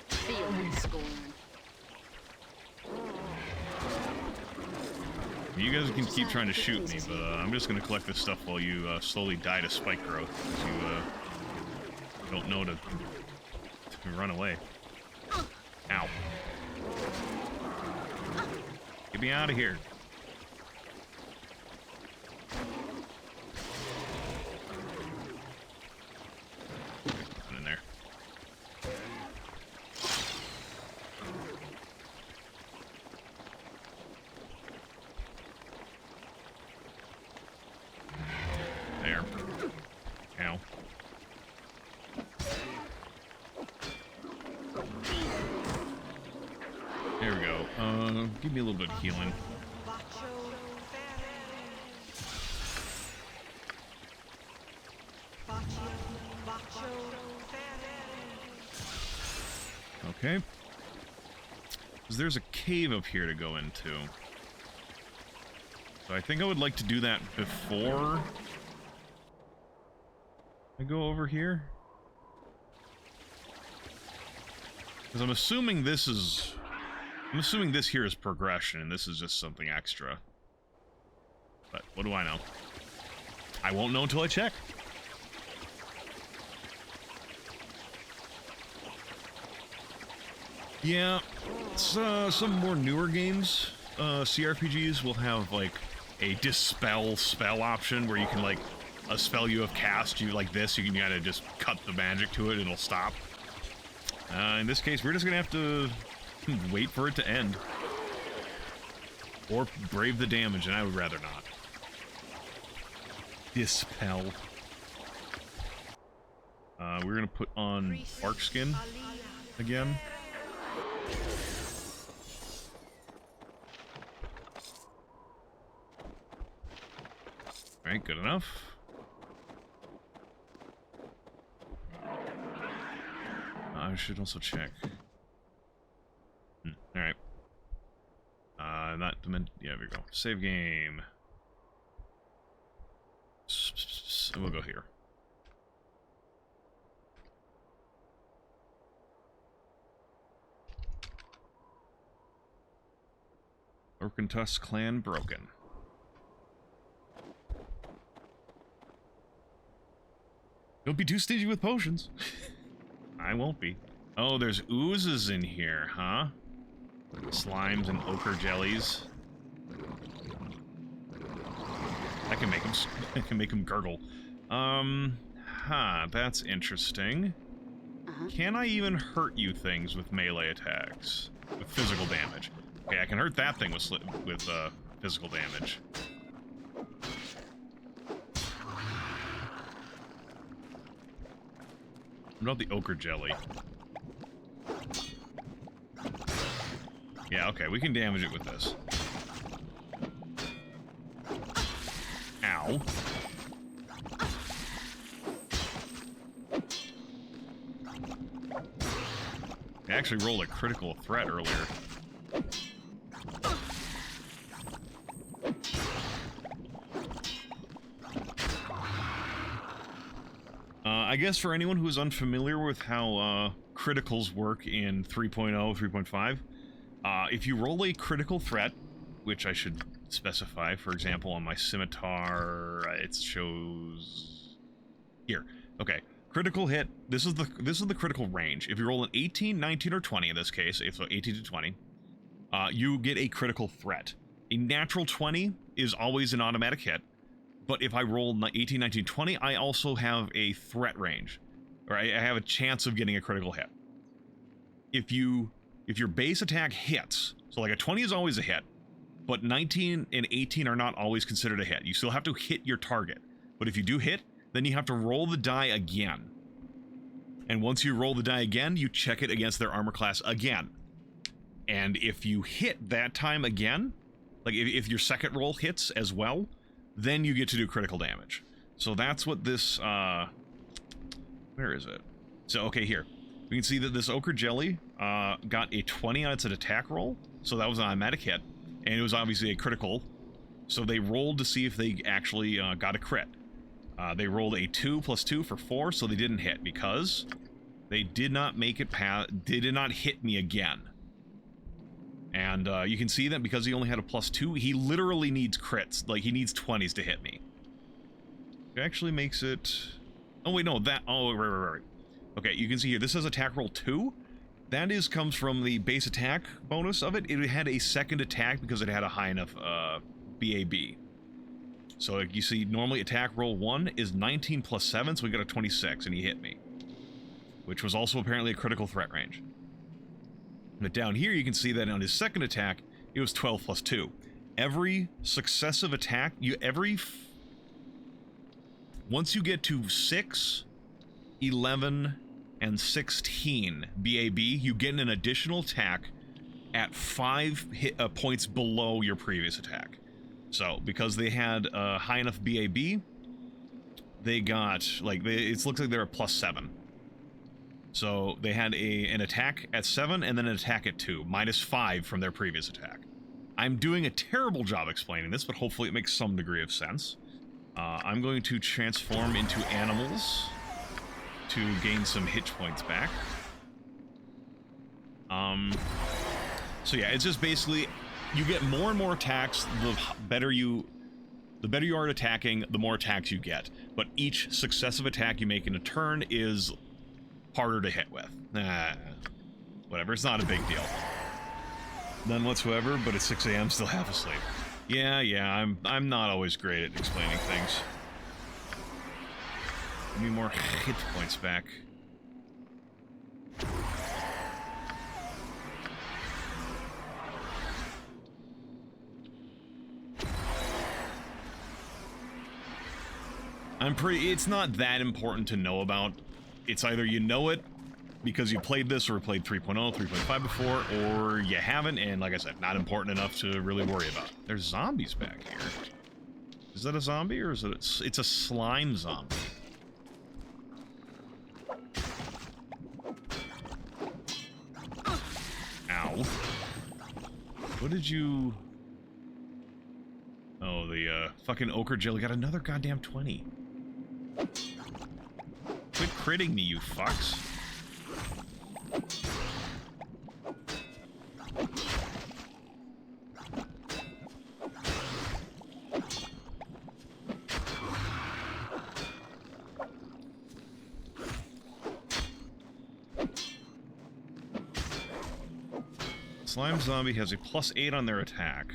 Feel the scorn. You guys can keep trying to shoot me, but I'm just gonna collect this stuff while you slowly die to spike growth, because you don't know to run away. Ow. Get me out of here. In there. There. Ow. There we go. Give me a little bit of healing. Okay. Because there's a cave up here to go into. So I think I would like to do that before I go over here. Because I'm assuming this is... I'm assuming this here is progression, and this is just something extra. But what do I know? I won't know until I check. Yeah, some more newer games, CRPGs will have, like, a dispel spell option where you can, like, a spell you have cast, you like this, you can kind of just cut the magic to it and it'll stop. In this case, we're just gonna have to wait for it to end. Or brave the damage, and I would rather not. Dispel. We're gonna put on bark skin again. Alright, good enough. I should also check. Alright. Yeah, there we go. Save game. We'll go here. Orcantus clan broken. Don't be too stingy with potions. I won't be. Oh, there's oozes in here, huh? Slimes and ochre jellies. I can make them. I can make them gurgle. That's interesting. Can I even hurt you things with melee attacks? With physical damage? Okay, I can hurt that thing with physical damage. What about the ochre jelly? Yeah, okay, we can damage it with this. Ow. I actually rolled a critical threat earlier. I guess for anyone who is unfamiliar with how criticals work in 3.0, 3.5, if you roll a critical threat, which I should specify, for example, on my scimitar, it shows here. Okay, critical hit. This is the critical range. If you roll an 18, 19, or 20 in this case, so 18 to 20, you get a critical threat. A natural 20 is always an automatic hit. But if I roll 18, 19, 20, I also have a threat range. Or I have a chance of getting a critical hit. If your base attack hits, so like a 20 is always a hit, but 19 and 18 are not always considered a hit. You still have to hit your target. But if you do hit, then you have to roll the die again. And once you roll the die again, you check it against their armor class again. And if you hit that time again, like if your second roll hits as well, then you get to do critical damage. So that's what this, where is it? So, okay, here. We can see that this ochre jelly got a 20 on its attack roll, so that was an automatic hit, and it was obviously a critical, so they rolled to see if they actually got a crit. They rolled a 2 plus 2 for 4, so they didn't hit, because they did not make it past, they did not hit me again. And you can see that because he only had a plus 2, he literally needs crits. Like, he needs 20s to hit me. It actually makes it... Oh, wait, no, that... Oh, right. Okay, you can see here, this says attack roll 2. That comes from the base attack bonus of it. It had a second attack because it had a high enough BAB. So, like, you see, normally attack roll 1 is 19 plus 7, so we got a 26, and he hit me. Which was also apparently a critical threat range. But down here, you can see that on his second attack, it was 12 plus 2. Every successive attack, once you get to 6, 11, and 16 BAB, you get an additional attack at 5 points below your previous attack. So, because they had a high enough BAB, they got, like, it looks like they're a plus 7. So they had an attack at 7 and then an attack at 2, minus 5 from their previous attack. I'm doing a terrible job explaining this, but hopefully it makes some degree of sense. I'm going to transform into animals to gain some hit points back. So yeah, it's just basically, you get more and more attacks, the better you are at attacking, the more attacks you get. But each successive attack you make in a turn is harder to hit with. Whatever, it's not a big deal. None whatsoever, but at 6 a.m. still half asleep. Yeah, I'm not always great at explaining things. Give me more hit points back. It's not that important to know about. It's either you know it because you played this or played 3.0, 3.5 before, or you haven't, and like I said, not important enough to really worry about. There's zombies back here. Is that a zombie or is it it's a slime zombie? Ow. What did you... Oh, the fucking ochre jelly got another goddamn 20. Quit critting me, you fucks. Slime zombie has a +8 on their attack.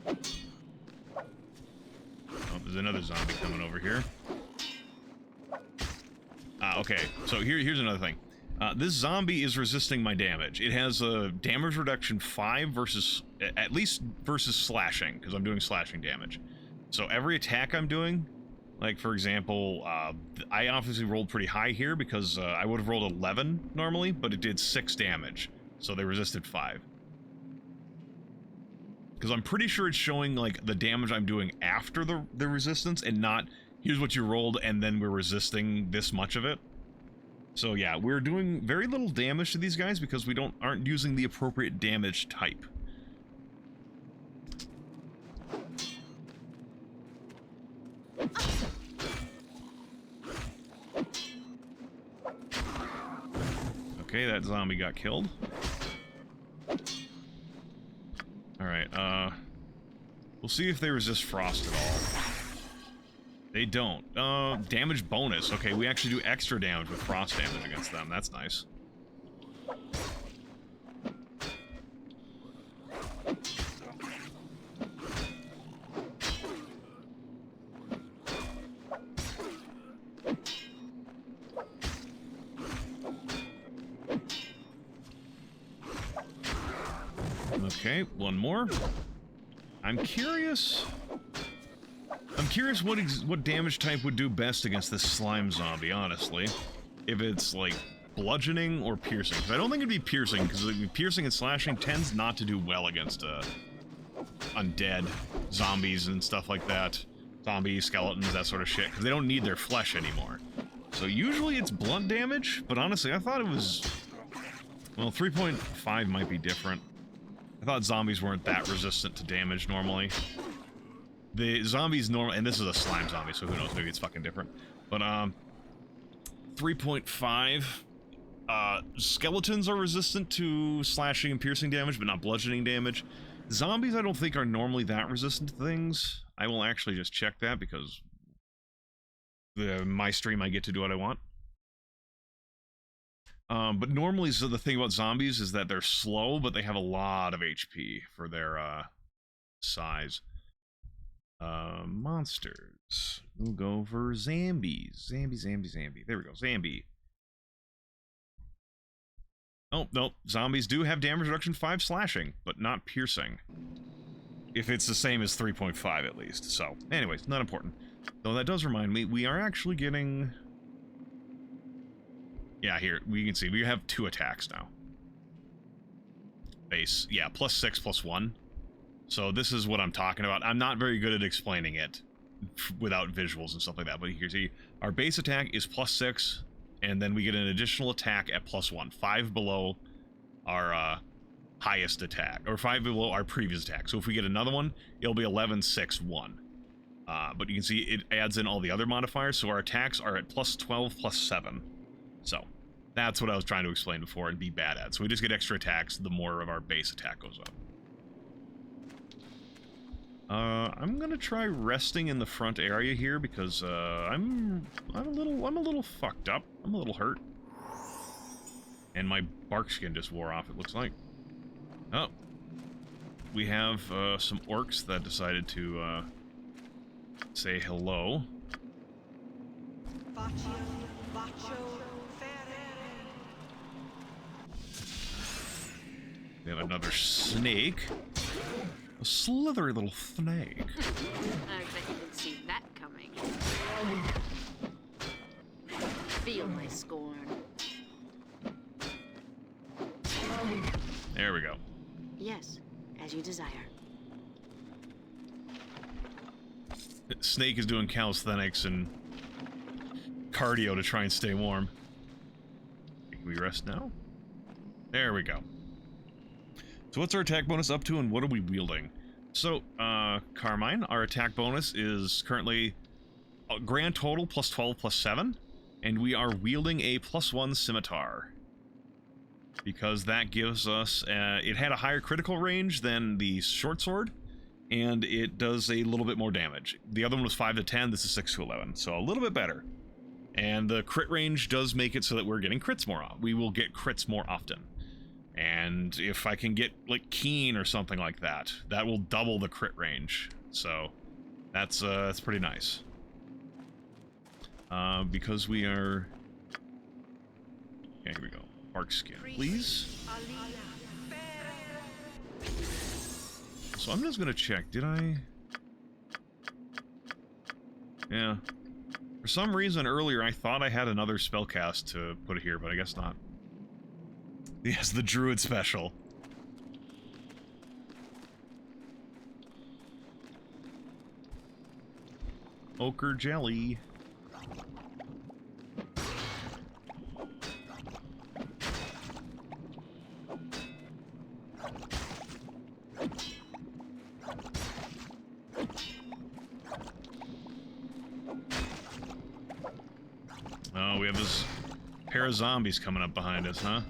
Oh, there's another zombie coming over here. Okay, so here's another thing. This zombie is resisting my damage. It has a damage reduction 5 versus, at least versus slashing, because I'm doing slashing damage. So every attack I'm doing, like for example, I obviously rolled pretty high here because I would have rolled 11 normally, but it did 6 damage. So they resisted 5. Because I'm pretty sure it's showing like the damage I'm doing after the resistance and not, here's what you rolled and then we're resisting this much of it. So yeah, we're doing very little damage to these guys because we aren't using the appropriate damage type. Okay, that zombie got killed. Alright, we'll see if they resist frost at all. They don't. Damage bonus. Okay, we actually do extra damage with frost damage against them. That's nice. Okay, one more. I'm curious what damage type would do best against this slime zombie, honestly. If it's, like, bludgeoning or piercing. Because I don't think it'd be piercing, because piercing and slashing tends not to do well against, undead zombies and stuff like that. Zombies, skeletons, that sort of shit, because they don't need their flesh anymore. So usually it's blunt damage, but honestly, I thought it was... Well, 3.5 might be different. I thought zombies weren't that resistant to damage normally. The zombies normally, and this is a slime zombie, so who knows, maybe it's fucking different. But, 3.5, skeletons are resistant to slashing and piercing damage, but not bludgeoning damage. Zombies, I don't think, are normally that resistant to things. I will actually just check that, because my stream, I get to do what I want. But normally, so the thing about zombies is that they're slow, but they have a lot of HP for their, size. Monsters. We'll go for zombies. Zambi. There we go, Zambi. Oh, no, zombies do have damage reduction 5 slashing, but not piercing. If it's the same as 3.5 at least, so. Anyways, not important. Though that does remind me, we are actually getting... Yeah, here, we can see, we have 2 attacks now. Base, yeah, +6, +1. So this is what I'm talking about. I'm not very good at explaining it without visuals and stuff like that, but you can see our base attack is +6, and then we get an additional attack at +1. 5 below our highest attack, or 5 below our previous attack. So if we get another one, it'll be 11, 6, 1. But you can see it adds in all the other modifiers, so our attacks are at +12, +7. So that's what I was trying to explain before and be bad at. So we just get extra attacks the more of our base attack goes up. I'm gonna try resting in the front area here because I'm a little fucked up. I'm a little hurt. And my bark skin just wore off, it looks like. Oh. We have some orcs that decided to say hello. We have another snake. A slithery little snake. I bet you didn't see that coming. Feel my scorn. There we go. Yes, as you desire. Snake is doing calisthenics and cardio to try and stay warm. Can we rest now? There we go. So what's our attack bonus up to, and what are we wielding? So, Carmine, our attack bonus is currently a grand total plus 12 plus 7, and we are wielding a +1 scimitar. Because that gives us, it had a higher critical range than the short sword, and it does a little bit more damage. The other one was 5 to 10, this is 6 to 11, so a little bit better. And the crit range does make it so that we're getting crits more often. We will get crits more often. And if I can get, like, Keen or something like that, that will double the crit range. So, that's pretty nice. Because we are... Okay, here we go. Bark skin, please. So I'm just gonna check, did I... Yeah. For some reason earlier I thought I had another spellcast to put here, but I guess not. Yes, the druid special. Ochre jelly. Oh, we have this pair of zombies coming up behind us, huh?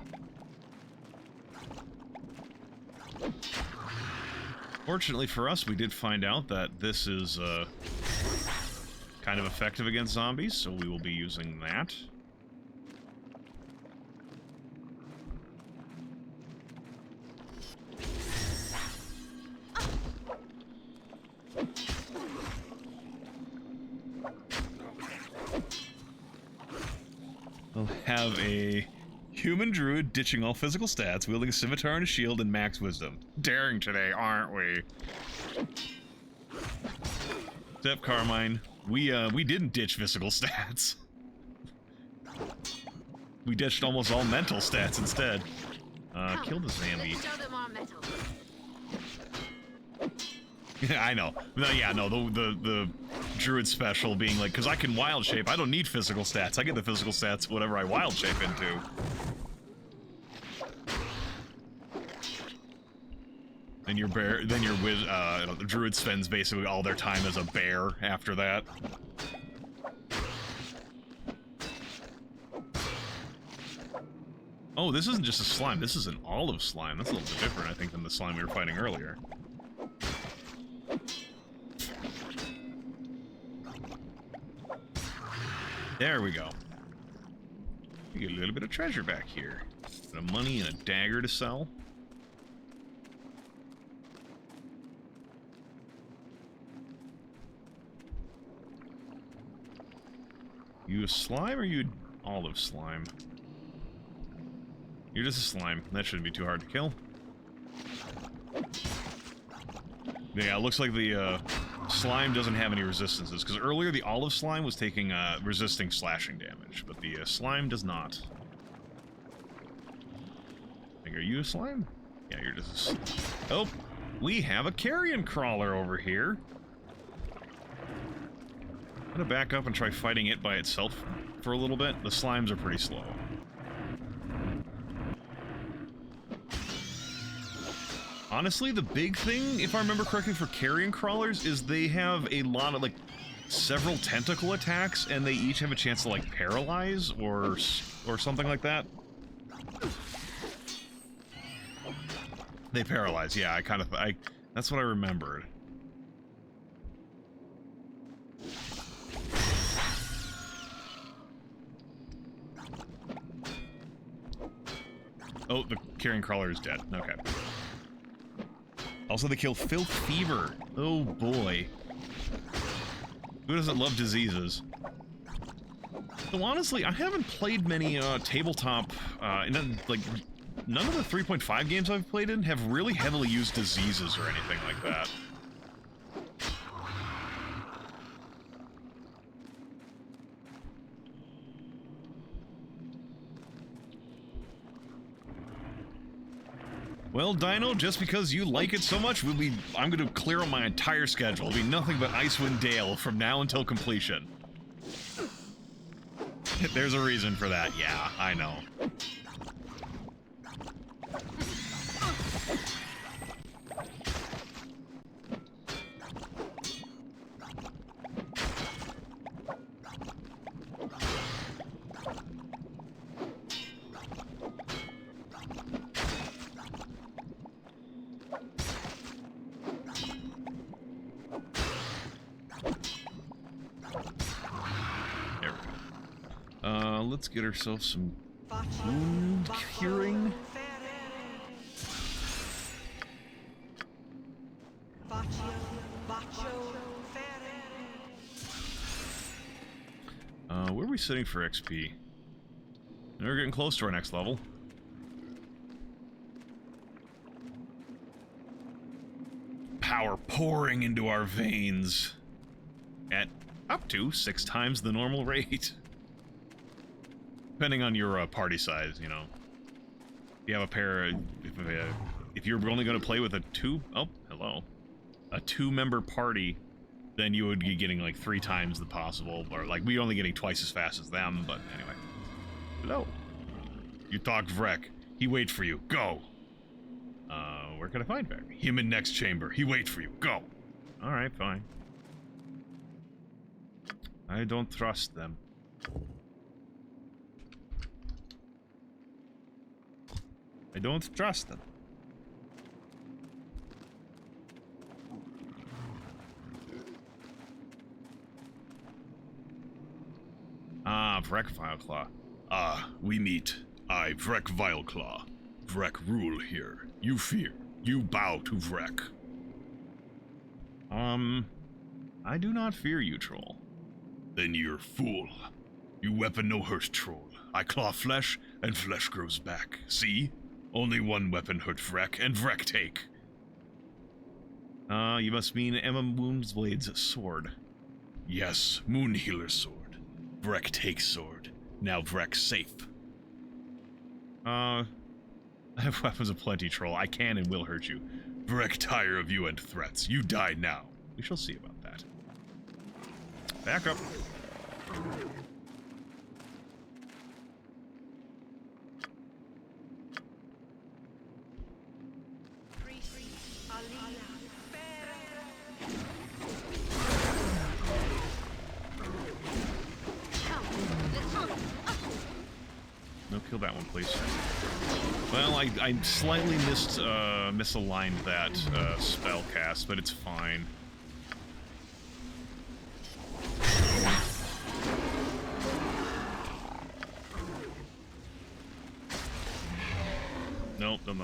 Fortunately for us, we did find out that this is kind of effective against zombies, so we will be using that. We'll have a human druid ditching all physical stats, wielding a scimitar and a shield and max wisdom. Daring today, aren't we? Except Carmine, we didn't ditch physical stats. We ditched almost all mental stats instead. Kill the zombie. Show them our metal. I know. No, yeah, no, the druid special being like, because I can wild shape, I don't need physical stats. I get the physical stats whatever I wild shape into. Then your bear, then your the druid spends basically all their time as a bear after that. Oh, this isn't just a slime, this is an olive slime. That's a little bit different, I think, than the slime we were fighting earlier. There we go. We get a little bit of treasure back here. Bit of money and a dagger to sell. You a slime or you an olive slime? You're just a slime. That shouldn't be too hard to kill. Yeah, it looks like the slime doesn't have any resistances, because earlier the olive slime was taking resisting slashing damage, but the slime does not. Are you a slime? Yeah, you're just a slime. Oh, we have a carrion crawler over here. I'm gonna back up and try fighting it by itself for a little bit. The slimes are pretty slow. Honestly, the big thing, if I remember correctly, for carrion crawlers is they have a lot of, like, several tentacle attacks, and they each have a chance to, like, paralyze or something like that. They paralyze, yeah, that's what I remembered. Oh, the carrion crawler is dead. Okay. Also, they kill Filth Fever. Oh boy. Who doesn't love diseases? So honestly, I haven't played many tabletop, like, none of the 3.5 games I've played in have really heavily used diseases or anything like that. Well, Dino, just because you like it so much, I'm going to clear up my entire schedule. It'll be nothing but Icewind Dale from now until completion. There's a reason for that. Yeah, I know. Let's get ourselves some wound curing. Where are we sitting for XP? We're getting close to our next level. Power pouring into our veins at up to 6 times the normal rate. Depending on your party size, you know. If you have a pair, if you're only going to play with a 2-member party, then you would be getting like 3 times the possible, or like we're only getting twice as fast as them. But anyway, hello. You talk Vrek. He wait for you. Go. Where can I find Vrek? Human next chamber. He wait for you. Go. All right, fine. I don't trust them. I don't trust them. Ah, Vrek Vileclaw. Ah, we meet. I, Vrek Vileclaw. Vrek rule here. You fear. You bow to Vrek. I do not fear you, troll. Then you're fool. You weapon no hurt, troll. I claw flesh, and flesh grows back. See? Only one weapon hurt Vrek, and Vrek take. You must mean Emma Moonsblade's sword. Yes, Moon Healer's sword. Vrek takes sword. Now Vrek safe. I have weapons aplenty, troll. I can and will hurt you. Vrek tire of you and threats. You die now. We shall see about that. Back up. No, kill that one, please. Well, I slightly misaligned that spell cast, but it's fine. Nope, no.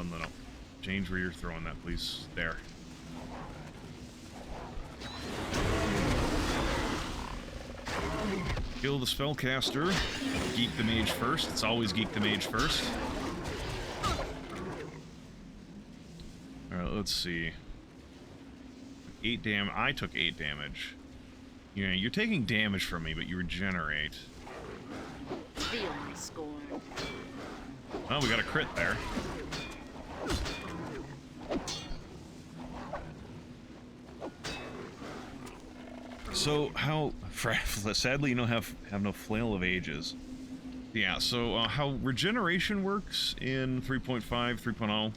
Change where you're throwing that, please. There. Kill the spellcaster. Geek the mage first. It's always geek the mage first. Alright, let's see. 8 damage. I took 8 damage. You know, you're taking damage from me, but you regenerate. Feel my scorn. Oh, we got a crit there. So, how... Sadly, you don't have no Flail of Ages. Yeah, so how regeneration works in 3.5, 3.0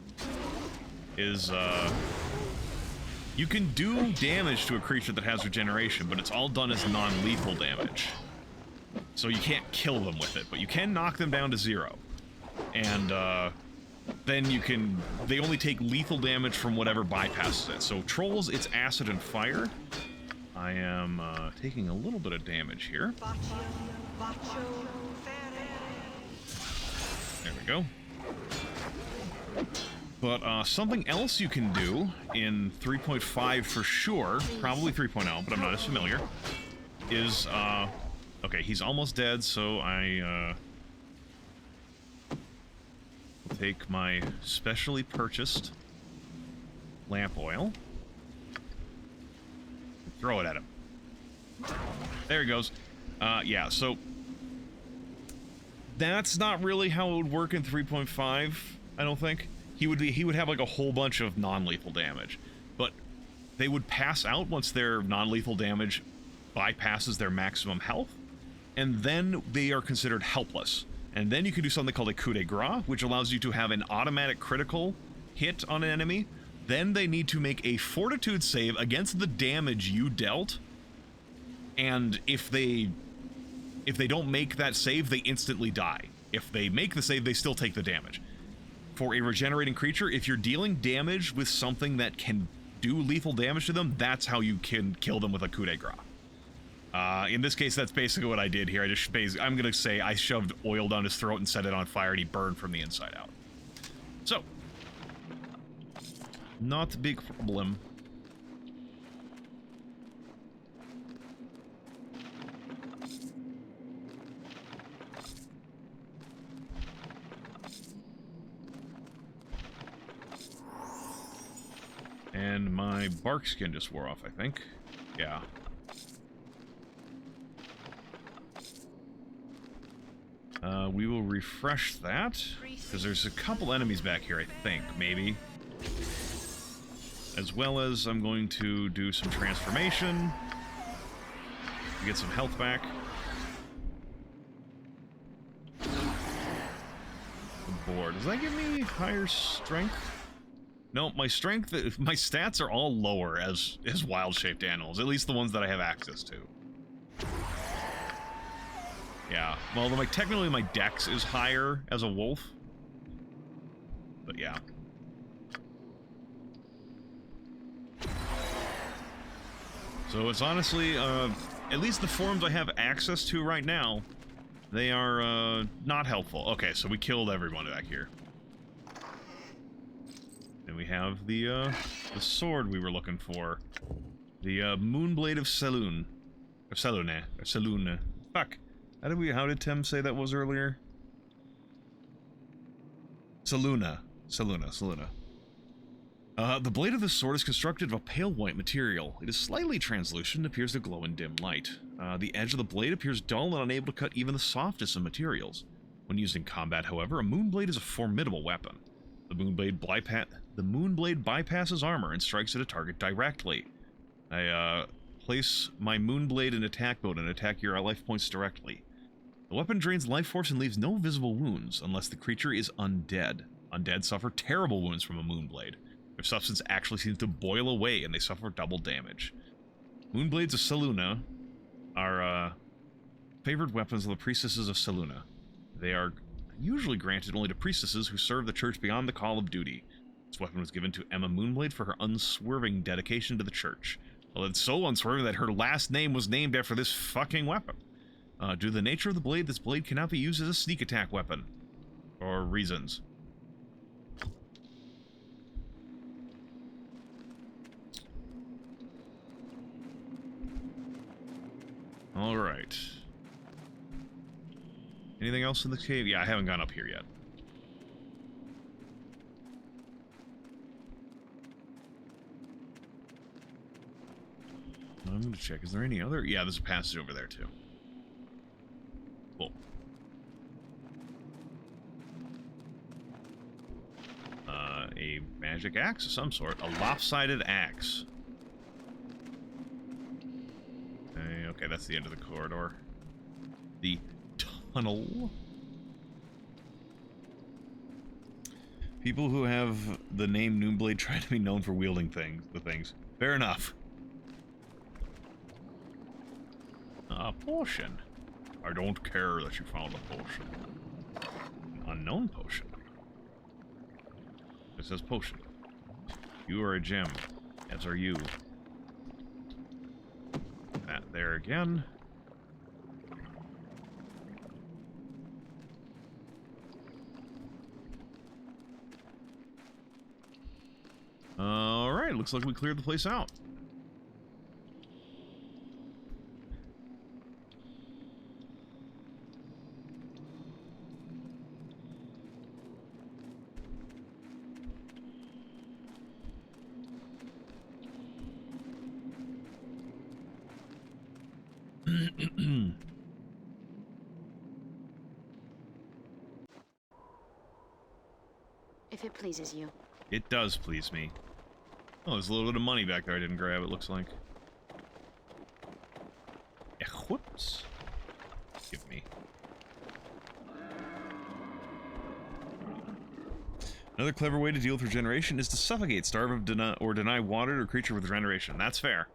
is, you can do damage to a creature that has regeneration, but it's all done as non-lethal damage. So you can't kill them with it, but you can knock them down to 0. And, then you can... They only take lethal damage from whatever bypasses it. So trolls, it's acid and fire. I am taking a little bit of damage here. There we go. But something else you can do in 3.5 for sure, probably 3.0, but I'm not as familiar, is, okay, he's almost dead, so I take my specially purchased lamp oil. Throw it at him. There he goes. Yeah, so that's not really how it would work in 3.5, I don't think. He would have like a whole bunch of non-lethal damage, but they would pass out once their non-lethal damage bypasses their maximum health. and then they are considered helpless. And then you can do something called a coup de grace, which allows you to have an automatic critical hit on an enemy. Then they need to make a fortitude save against the damage you dealt. And if they don't make that save, they instantly die. If they make the save, they still take the damage. For a regenerating creature, if you're dealing damage with something that can do lethal damage to them, that's how you can kill them with a coup de grace. In this case, that's basically what I did here. I'm going to say I shoved oil down his throat and set it on fire, and he burned from the inside out. So, not a big problem. And my bark skin just wore off, I think. Yeah. We will refresh that, because there's a couple enemies back here, I think, maybe. As well as I'm going to do some transformation to get some health back. The board. Does that give me higher strength? No, my stats are all lower as wild-shaped animals, at least the ones that I have access to. Yeah, well, technically my dex is higher as a wolf. But yeah. So it's honestly, at least the forms I have access to right now, they are, not helpful. Okay, so we killed everyone back here. And we have the sword we were looking for. The, Moonblade of Saloon. Or Salune. Or Saloon. Fuck. How did Tim say that was earlier? Saluna. Saluna. The blade of the sword is constructed of a pale white material. It is slightly translucent and appears to glow in dim light. The edge of the blade appears dull and unable to cut even the softest of materials. When used in combat, however, a moonblade is a formidable weapon. The moonblade bypasses armor and strikes at a target directly. I place my moonblade in attack mode and attack your life points directly. The weapon drains life force and leaves no visible wounds unless the creature is undead. Undead suffer terrible wounds from a moonblade. Their substance actually seems to boil away and they suffer double damage. Moonblades of Saluna are favored weapons of the priestesses of Saluna. They are usually granted only to priestesses who serve the church beyond the call of duty. This weapon was given to Emma Moonblade for her unswerving dedication to the church. Well, it's so unswerving that her last name was named after this fucking weapon. Due to the nature of the blade, this blade cannot be used as a sneak attack weapon. For reasons. Alright. Anything else in the cave? Yeah, I haven't gone up here yet. I'm gonna check. Is there any other? Yeah, there's a passage over there too. Cool. A magic axe of some sort. A lopsided axe. Okay, that's the end of the corridor. The tunnel. People who have the name Noonblade try to be known for wielding the things. Fair enough. A potion. I don't care that you found a potion. An unknown potion. It says potion. You are a gem, as are you. That there again. Alright, looks like we cleared the place out. If it pleases you. It does please me. Oh, there's a little bit of money back there I didn't grab, it looks like. Whoops. give me. Another clever way to deal with regeneration is to suffocate, starve, or deny water to a creature with regeneration. That's fair.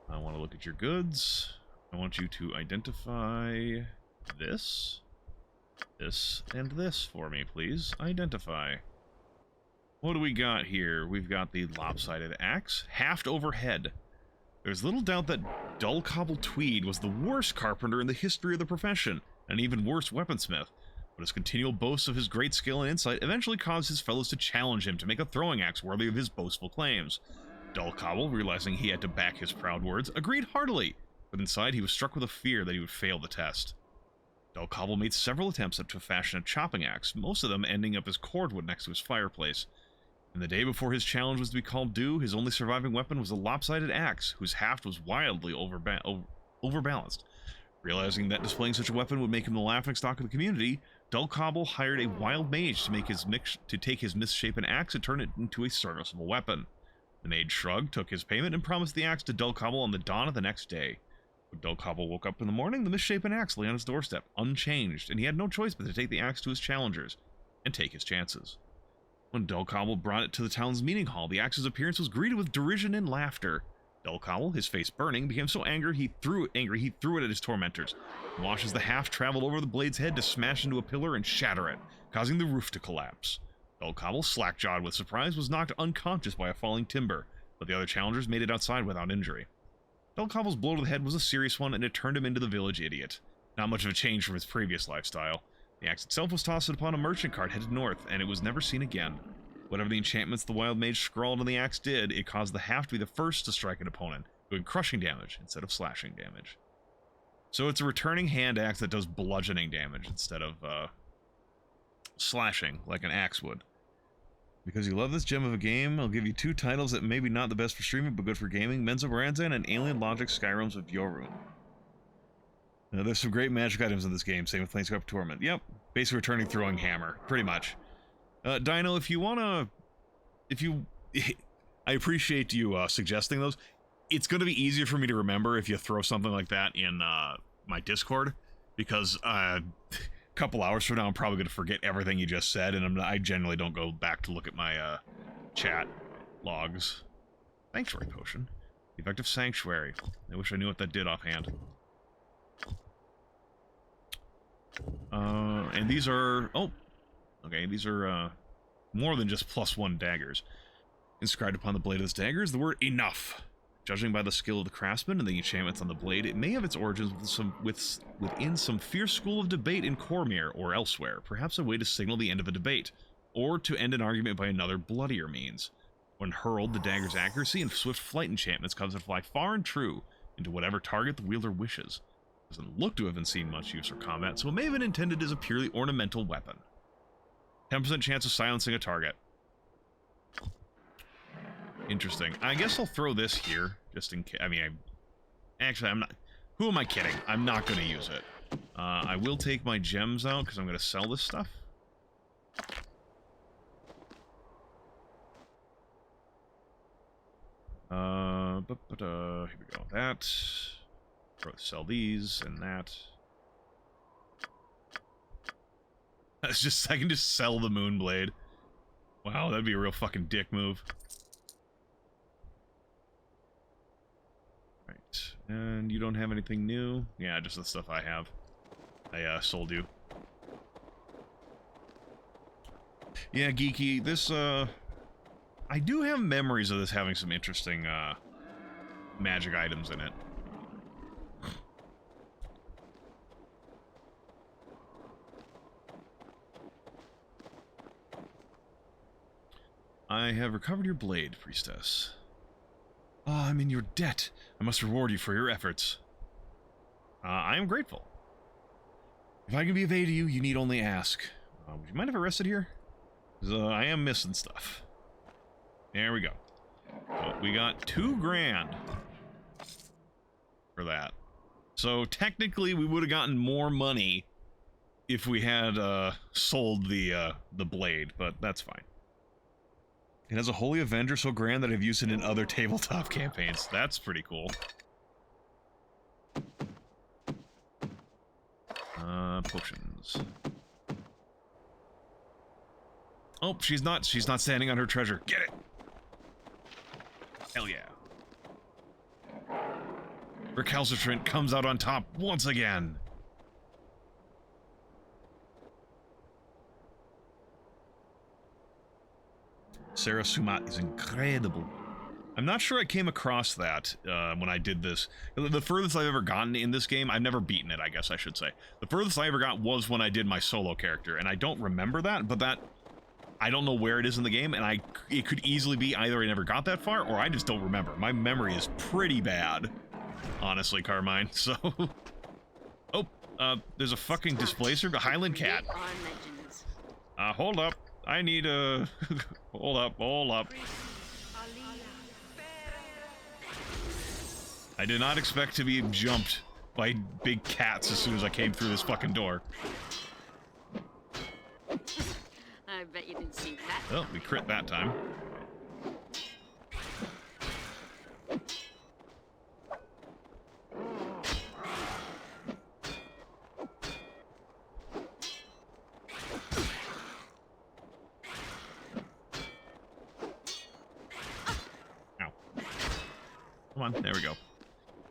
I want to look at your goods. I want you to identify this, and this for me, please. Identify. What do we got here? We've got the lopsided axe, haft overhead. There's little doubt that Dull Cobble Tweed was the worst carpenter in the history of the profession, and an even worse weaponsmith. But his continual boasts of his great skill and insight eventually caused his fellows to challenge him to make a throwing axe worthy of his boastful claims. Dull Cobble, realizing he had to back his proud words, agreed heartily, but inside he was struck with a fear that he would fail the test. Dull Cobble made several attempts to fashion a chopping axe, most of them ending up as cordwood next to his fireplace. And the day before his challenge was to be called due, his only surviving weapon was a lopsided axe, whose haft was wildly overbalanced. Realizing that displaying such a weapon would make him the laughingstock of the community, Dull Cobble hired a wild mage to take his misshapen axe and turn it into a serviceable weapon. The mage shrugged, took his payment, and promised the axe to Dull Cobble on the dawn of the next day. When Dull Cobble woke up in the morning, the misshapen axe lay on his doorstep, unchanged, and he had no choice but to take the axe to his challengers and take his chances. When Dull Cobble brought it to the town's meeting hall, the axe's appearance was greeted with derision and laughter. Dull Cobble, his face burning, became so angry he threw it at his tormentors. And watched as the haft traveled over the blade's head to smash into a pillar and shatter it, causing the roof to collapse. Dull Cobble, slack-jawed with surprise, was knocked unconscious by a falling timber, but the other challengers made it outside without injury. Dull Cobble's blow to the head was a serious one, and it turned him into the village idiot. Not much of a change from his previous lifestyle. The axe itself was tossed upon a merchant cart headed north, and it was never seen again. Whatever the enchantments the wild mage scrawled on the axe did, it caused the haft to be the first to strike an opponent, doing crushing damage instead of slashing damage. So it's a returning hand axe that does bludgeoning damage instead of slashing like an axe would. Because you love this gem of a game, I'll give you 2 titles that maybe not the best for streaming, but good for gaming: Menzo Branzan and Alien Logic Skyrims of Yorun. Now, there's some great magic items in this game, same with Planescape Torment. Yep, basically returning throwing hammer, pretty much. Dino, if you wanna... I appreciate you suggesting those. It's gonna be easier for me to remember if you throw something like that in my Discord, because couple hours from now, I'm probably going to forget everything you just said, and I generally don't go back to look at my chat logs. Sanctuary Potion. Effective Sanctuary. I wish I knew what that did offhand. And these are... Oh! Okay, these are more than just +1 daggers. Inscribed upon the blade of this dagger is the word enough. Judging by the skill of the craftsman and the enchantments on the blade, it may have its origins within some fierce school of debate in Cormyr or elsewhere, perhaps a way to signal the end of a debate, or to end an argument by another bloodier means. When hurled, the dagger's accuracy and swift flight enchantments cause it to fly far and true into whatever target the wielder wishes. It doesn't look to have been seen much use for combat, so it may have been intended as a purely ornamental weapon. 10% chance of silencing a target. Interesting. I guess I'll throw this here, just in case. I mean, actually, I'm not... Who am I kidding? I'm not going to use it. I will take my gems out, because I'm going to sell this stuff. Here we go. That. Sell these, and that. That's just... I can just sell the Moonblade. Wow, that'd be a real fucking dick move. And you don't have anything new? Yeah, just the stuff I have. I sold you. Yeah, Geeky, this, I do have memories of this having some interesting, magic items in it. I have recovered your blade, priestess. Ah, I'm in your debt. I must reward you for your efforts. I am grateful. If I can be of aid to you, you need only ask. Would you mind if I rested here? 'Cause, I am missing stuff. There we go. So we got $2 grand for that. So technically, we would have gotten more money if we had sold the blade, but that's fine. It has a Holy Avenger so grand that I've used it in other tabletop campaigns. That's pretty cool. Potions. Oh, she's not standing on her treasure. Get it! Hell yeah. Recalcitrant comes out on top once again. Sarah Sumat is incredible. I'm not sure I came across that when I did this. The furthest I've ever gotten in this game, I've never beaten it, I guess I should say. The furthest I ever got was when I did my solo character, and I don't remember that, but that... I don't know where it is in the game, and it could easily be either I never got that far, or I just don't remember. My memory is pretty bad, honestly, Carmine, so... Oh, there's a fucking displacer, a Highland cat. Hold up. I need a... hold up. I did not expect to be jumped by big cats as soon as I came through this fucking door. I bet you didn't see that. Well, we crit that time. Ow. Come on, there we go.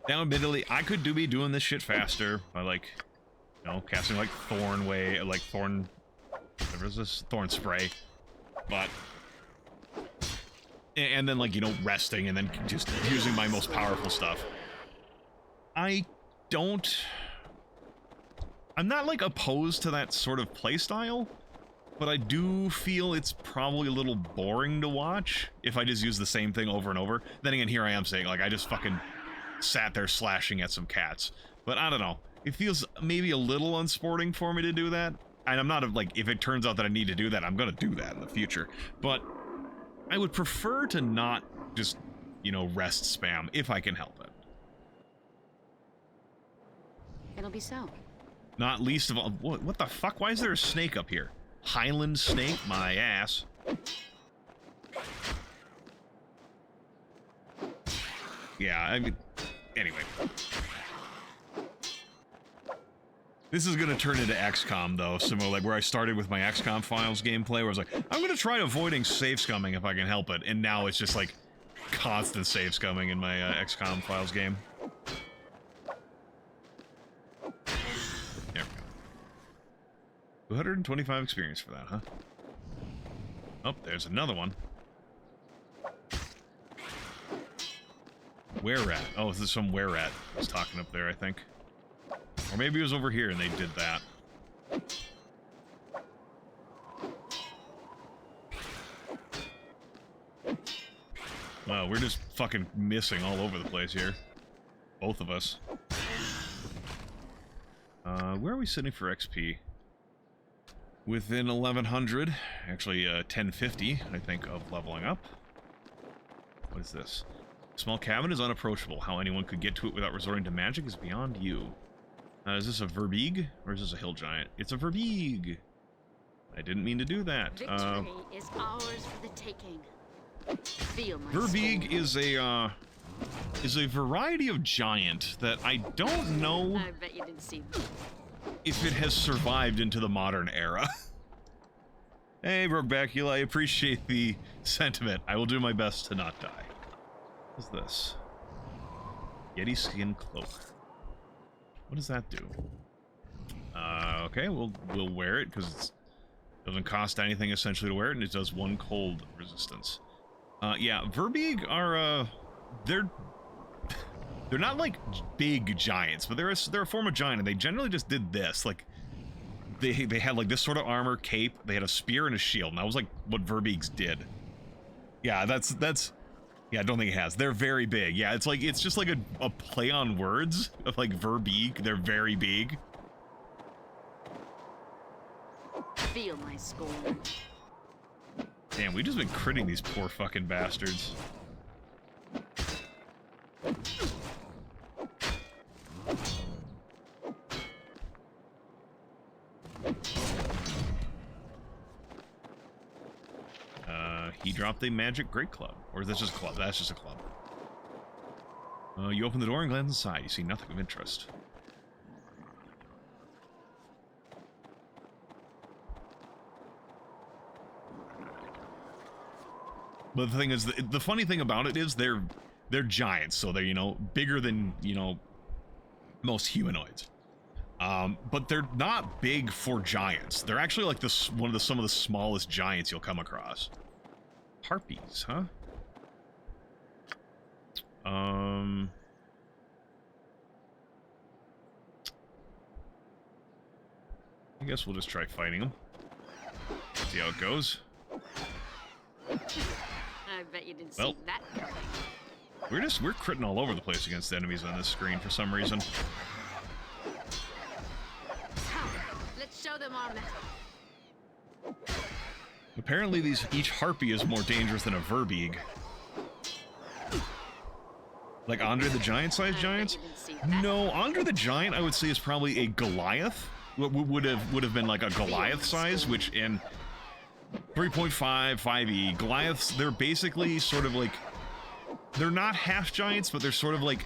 Now, admittedly, I could be doing this shit faster by, like, you know, casting, like, whatever is this? Thorn Spray. But... And then, like, you know, resting and then just using my most powerful stuff. I'm not, like, opposed to that sort of playstyle, but I do feel it's probably a little boring to watch if I just use the same thing over and over. Then again, here I am saying, like, I just fucking sat there slashing at some cats. But I don't know. It feels maybe a little unsporting for me to do that. And I'm not, like, if it turns out that I need to do that, I'm gonna do that in the future. But I would prefer to not just, you know, rest spam if I can help it. It'll be so. Not least of all, what the fuck? Why is there a snake up here? Highland snake? My ass. Yeah, I mean, anyway. This is gonna turn into XCOM, though, similar like where I started with my XCOM Files gameplay, where I was like, I'm gonna try avoiding save scumming if I can help it, and now it's just like constant save scumming in my XCOM Files game. There we go. 225 experience for that, huh? Oh, there's another one. Were-rat. Oh, this is some were-rat I was talking up there, I think. Or maybe it was over here and they did that. Wow, we're just fucking missing all over the place here. Both of us. Where are we sitting for XP? Within 1100. Actually, 1050, I think, of leveling up. What is this? Small cabin is unapproachable. How anyone could get to it without resorting to magic is beyond you. Is this a Verbeeg, or is this a hill giant? It's a Verbeeg! I didn't mean to do that. Victory is ours for the taking. Feel my Verbeeg is a variety of giant that I don't know I bet you didn't see that. if it has survived into the modern era. Hey, Brokeback, I appreciate the sentiment. I will do my best to not die. What's this? Yeti skin cloak. What does that do? Okay, we'll wear it because it doesn't cost anything essentially to wear it, and it does 1 cold resistance. Yeah, Verbeeg are they're not like big giants, but they're a form of giant, and they generally just did this. Like they had like this sort of armor, cape. They had a spear and a shield, and that was like what Verbeegs did. Yeah, that's. Yeah, I don't think it has. They're very big. Yeah, it's just like a play on words of like Verbeeg. They're very big. Feel my scorn. Damn, we just been critting these poor fucking bastards. He dropped a magic great club. Or is that just a club? That's just a club. You open the door and glance inside. You see nothing of interest. But the thing is, the funny thing about it is they're giants, so they're, you know, bigger than, you know, most humanoids. But they're not big for giants. They're actually like some of the smallest giants you'll come across. Harpies, huh? I guess we'll just try fighting them. See how it goes. I bet you didn't see that coming. We're critting all over the place against enemies on this screen for some reason. Let's show them our mettle. Apparently each harpy is more dangerous than a verbeeg. Like Andre the Giant-sized giants? No, Andre the Giant I would say is probably a Goliath. Would have been like a Goliath size, which in 3.5, 5e, Goliaths, they're basically sort of like, they're not half giants, but they're sort of like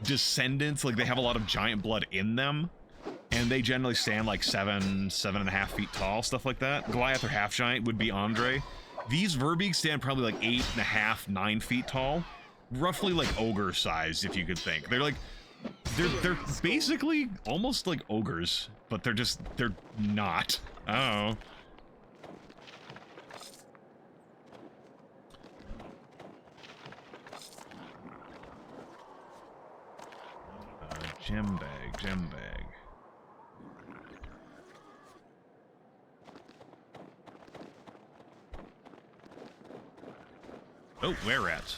descendants, like they have a lot of giant blood in them, and they generally stand like 7.5 feet tall, stuff like that. Goliath or half giant would be Andre. These verbeegs stand probably like 8.5, 9 feet tall, roughly like ogre size, if you could think. They're like, they're basically almost like ogres, but they're not. Oh. Gem bag. Oh, where at?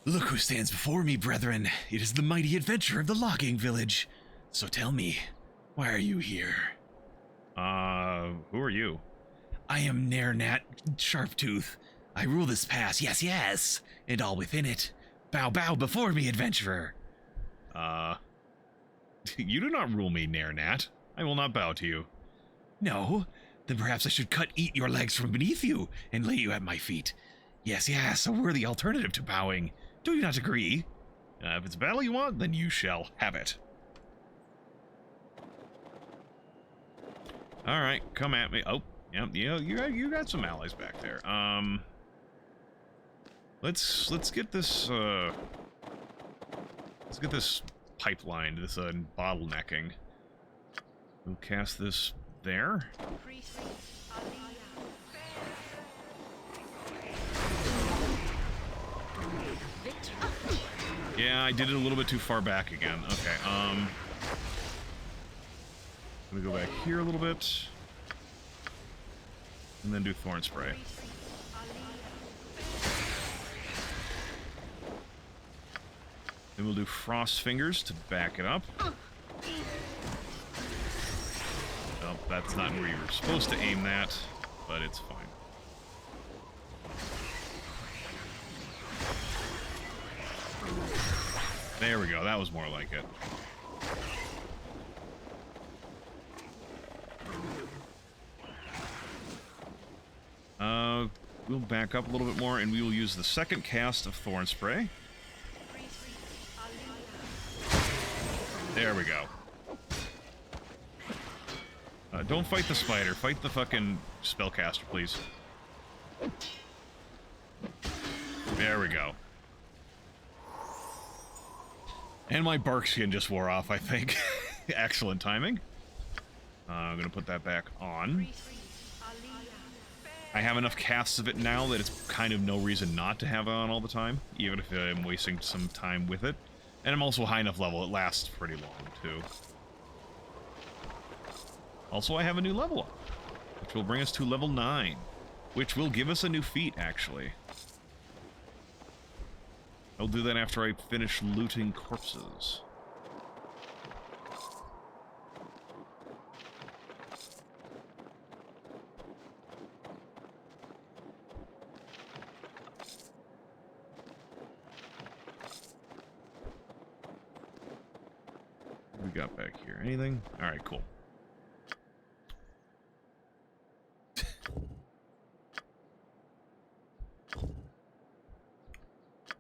Look who stands before me, brethren. It is the mighty adventurer of the logging village. So tell me, why are you here? Who are you? I am Nairnat Sharptooth. I rule this pass, yes, and all within it. Bow before me, adventurer. You do not rule me, Nairnat. I will not bow to you. No? Then perhaps I should eat your legs from beneath you and lay you at my feet. Yes, a worthy alternative to bowing. Do you not agree? If it's battle you want, then you shall have it. Alright, come at me. Oh, yeah, you got some allies back there. Let's get this, let's get this pipeline, this, bottlenecking. We'll cast this there. Yeah, I did it a little bit too far back again. Okay, I'm gonna go back here a little bit. And then do Thorn Spray. Then we'll do Frost Fingers to back it up. Oh, that's not where you were supposed to aim that, but it's fine. There we go, that was more like it. We'll back up a little bit more, and we will use the second cast of Thorn Spray. There we go. Don't fight the spider, fight the fucking spellcaster, please. There we go. And my bark skin just wore off, I think. Excellent timing. I'm gonna put that back on. I have enough casts of it now that it's kind of no reason not to have it on all the time, even if I'm wasting some time with it. And I'm also high enough level, it lasts pretty long, too. Also, I have a new level up, which will bring us to level 9, which will give us a new feat, actually. I'll do that after I finish looting corpses. What we got back here? Anything? Alright, cool.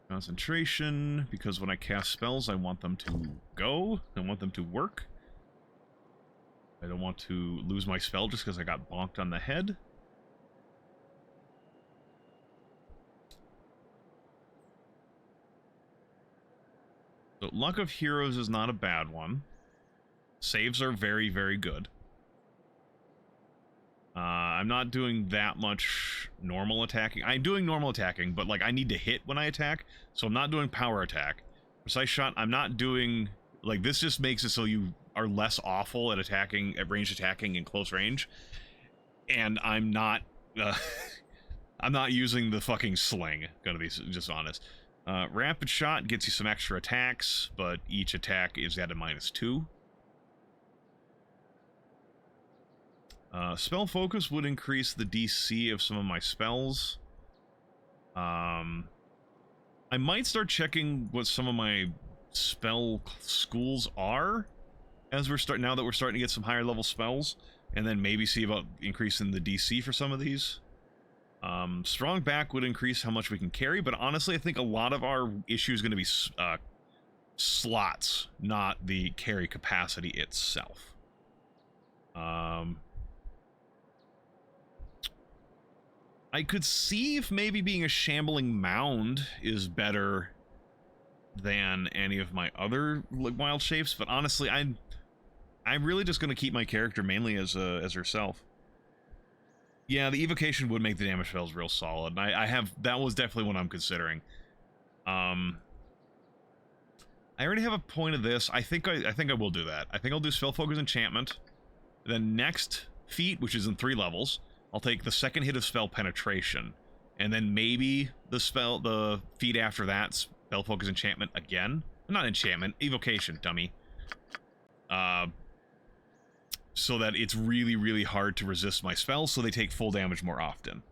Concentration, because when I cast spells, I want them to go. I want them to work. I don't want to lose my spell just because I got bonked on the head. So Luck of Heroes is not a bad one. Saves are very, very good. I'm not doing that much normal attacking. I'm doing normal attacking, but like I need to hit when I attack, so I'm not doing power attack. Precise shot, I'm not doing, like, this just makes it so you are less awful at attacking, at ranged attacking in close range. And I'm not, I'm not using the fucking sling, gonna be just honest. Rapid shot gets you some extra attacks, but each attack is at a -2. Spell focus would increase the DC of some of my spells. I might start checking what some of my spell schools are as now that we're starting to get some higher level spells, and then maybe see about increasing the DC for some of these. Strong back would increase how much we can carry, but honestly, I think a lot of our issue is going to be slots, not the carry capacity itself. I could see if maybe being a shambling mound is better than any of my other like wild shapes, but honestly, I'm really just going to keep my character mainly as herself. Yeah, the evocation would make the damage spells real solid. That was definitely what I'm considering. I already have a point of this. I think I will do that. I think I'll do spell focus enchantment. Then next feat, which is in 3 levels, I'll take the second hit of spell penetration, and then maybe the feat after that, spell focus enchantment again. Not enchantment, evocation, dummy. So that it's really, really hard to resist my spells, so they take full damage more often.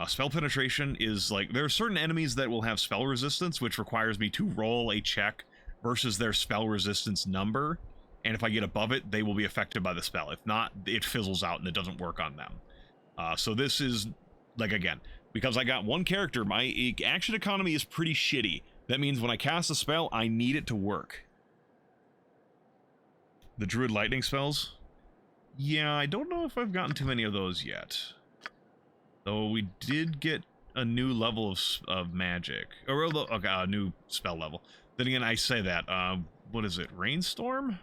Spell penetration is like, there are certain enemies that will have spell resistance, which requires me to roll a check versus their spell resistance number, and if I get above it, they will be affected by the spell. If not, it fizzles out and it doesn't work on them. So this is, like, again, because I got one character, my action economy is pretty shitty. That means when I cast a spell, I need it to work. The Druid lightning spells? Yeah, I don't know if I've gotten too many of those yet. Though we did get a new level of magic. Or a new spell level. Then again, I say that. What is it? Rainstorm?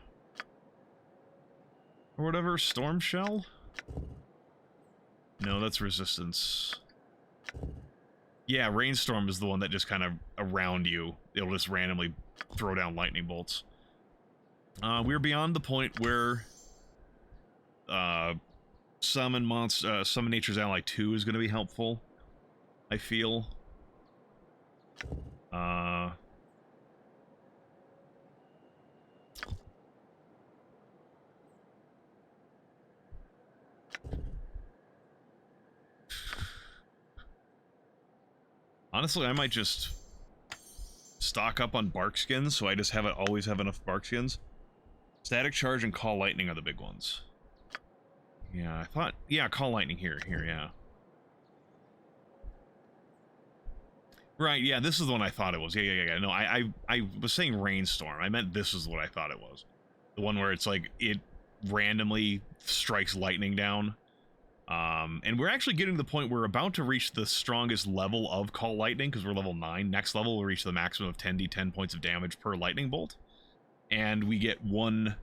Or whatever? Storm Shell? No, that's resistance. Yeah, Rainstorm is the one that just kind of around you. It'll just randomly throw down lightning bolts. We're beyond the point where Summon Nature's Ally 2 is going to be helpful, I feel. Honestly, I might just stock up on bark skins, so I just always have enough bark skins. Static Charge and Call Lightning are the big ones. Yeah, I thought... Yeah, Call Lightning here, yeah. Right, yeah, this is the one I thought it was. Yeah. No, I was saying Rainstorm. I meant this is what I thought it was. The one where it's like, it randomly strikes lightning down. And we're actually getting to the point where we're about to reach the strongest level of Call Lightning, because we're level 9. Next level, we'll reach the maximum of 10d10 points of damage per lightning bolt. And we get one...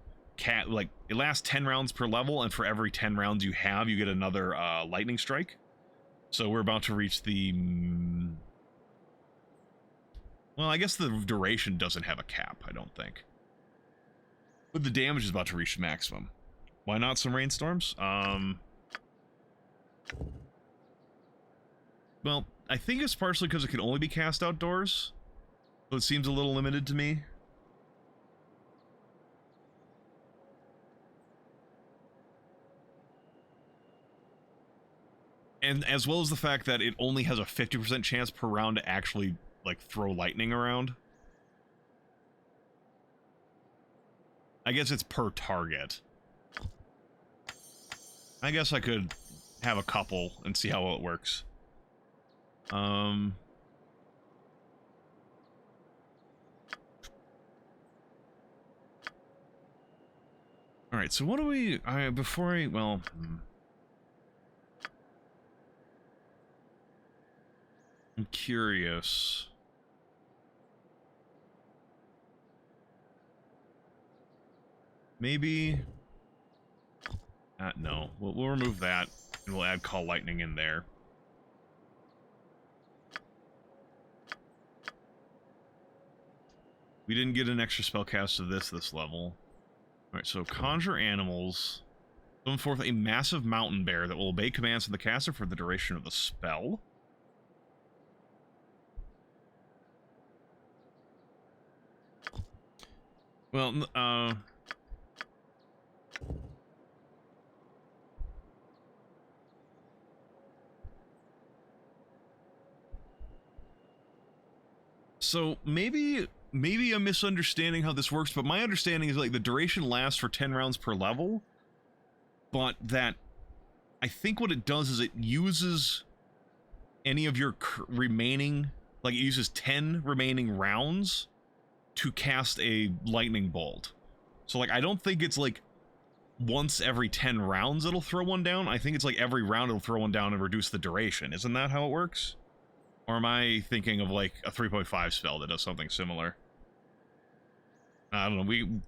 like, it lasts 10 rounds per level, and for every 10 rounds you have, you get another lightning strike. So we're about to reach the... well, I guess the duration doesn't have a cap, I don't think. But the damage is about to reach maximum. Why not some rainstorms? Well, I think it's partially because it can only be cast outdoors. So it seems a little limited to me. And as well as the fact that it only has a 50% chance per round to actually, like, throw lightning around. I guess it's per target. I guess I could have a couple and see how well it works. Alright, so what do we... well... I'm curious. Maybe... no. We'll remove that, and we'll add Call Lightning in there. We didn't get an extra spell cast to this level. Alright, so Conjure Animals. Summon forth a massive mountain bear that will obey commands from the caster for the duration of the spell. Well, so maybe I'm misunderstanding how this works, but my understanding is like the duration lasts for 10 rounds per level, but that I think what it does is it uses any of your remaining, like it uses 10 remaining rounds to cast a lightning bolt. So like I don't think it's like once every 10 rounds it'll throw one down. I think it's like every round it'll throw one down and reduce the duration. Isn't that how it works? Or am I thinking of like a 3.5 spell that does something similar? I don't know.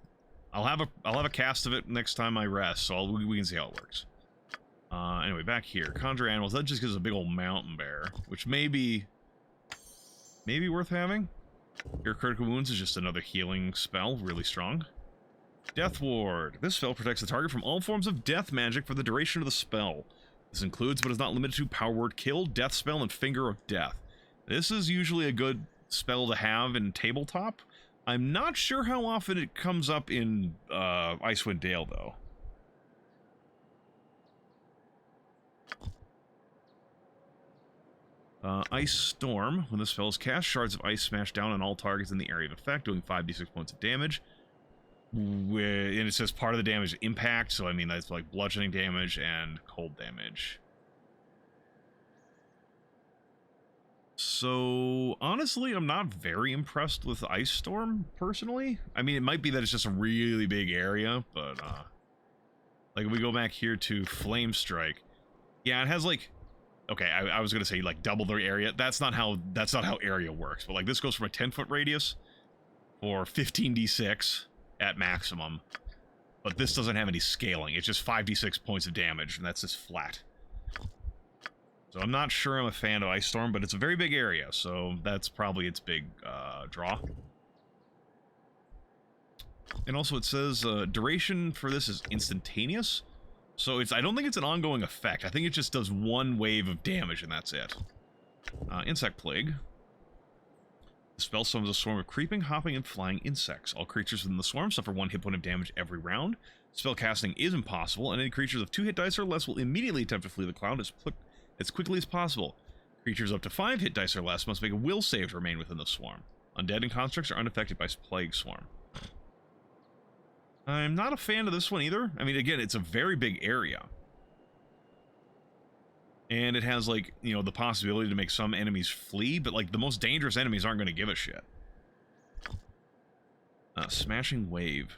I'll have a cast of it next time I rest, so we can see how it works. Anyway, back here, Conjure Animals. That just gives a big old mountain bear, which may be worth having. Your Critical Wounds is just another healing spell, really strong. Death Ward. This spell protects the target from all forms of death magic for the duration of the spell. This includes, but is not limited to, Power Word Kill, Death Spell, and Finger of Death. This is usually a good spell to have in tabletop. I'm not sure how often it comes up in Icewind Dale, though. Ice Storm. When this spell is cast, shards of ice smash down on all targets in the area of effect, doing 5d6 points of damage. And it says part of the damage impact, so I mean that's like bludgeoning damage and cold damage. So, honestly, I'm not very impressed with Ice Storm, personally. I mean, it might be that it's just a really big area, but, like, if we go back here to Flame Strike, yeah, it has, like, okay, I was gonna say, like, double the area. That's not how area works, but, like, this goes from a 10-foot radius for 15d6 at maximum, but this doesn't have any scaling. It's just 5d6 points of damage, and that's just flat. So I'm not sure I'm a fan of Ice Storm, but it's a very big area, so that's probably its big draw. And also it says duration for this is instantaneous, so I don't think it's an ongoing effect. I think it just does one wave of damage and that's it. Insect Plague. The spell summons a swarm of creeping, hopping, and flying insects. All creatures within the swarm suffer 1 hit point of damage every round. Spell casting is impossible, and any creatures of 2 hit dice or less will immediately attempt to flee the cloud as quickly as possible. Creatures up to 5 hit dice or less must make a will save to remain within the swarm. Undead and constructs are unaffected by Plague Swarm. I'm not a fan of this one either. I mean, again, it's a very big area. And it has, like, you know, the possibility to make some enemies flee, but, like, the most dangerous enemies aren't going to give a shit. Smashing Wave.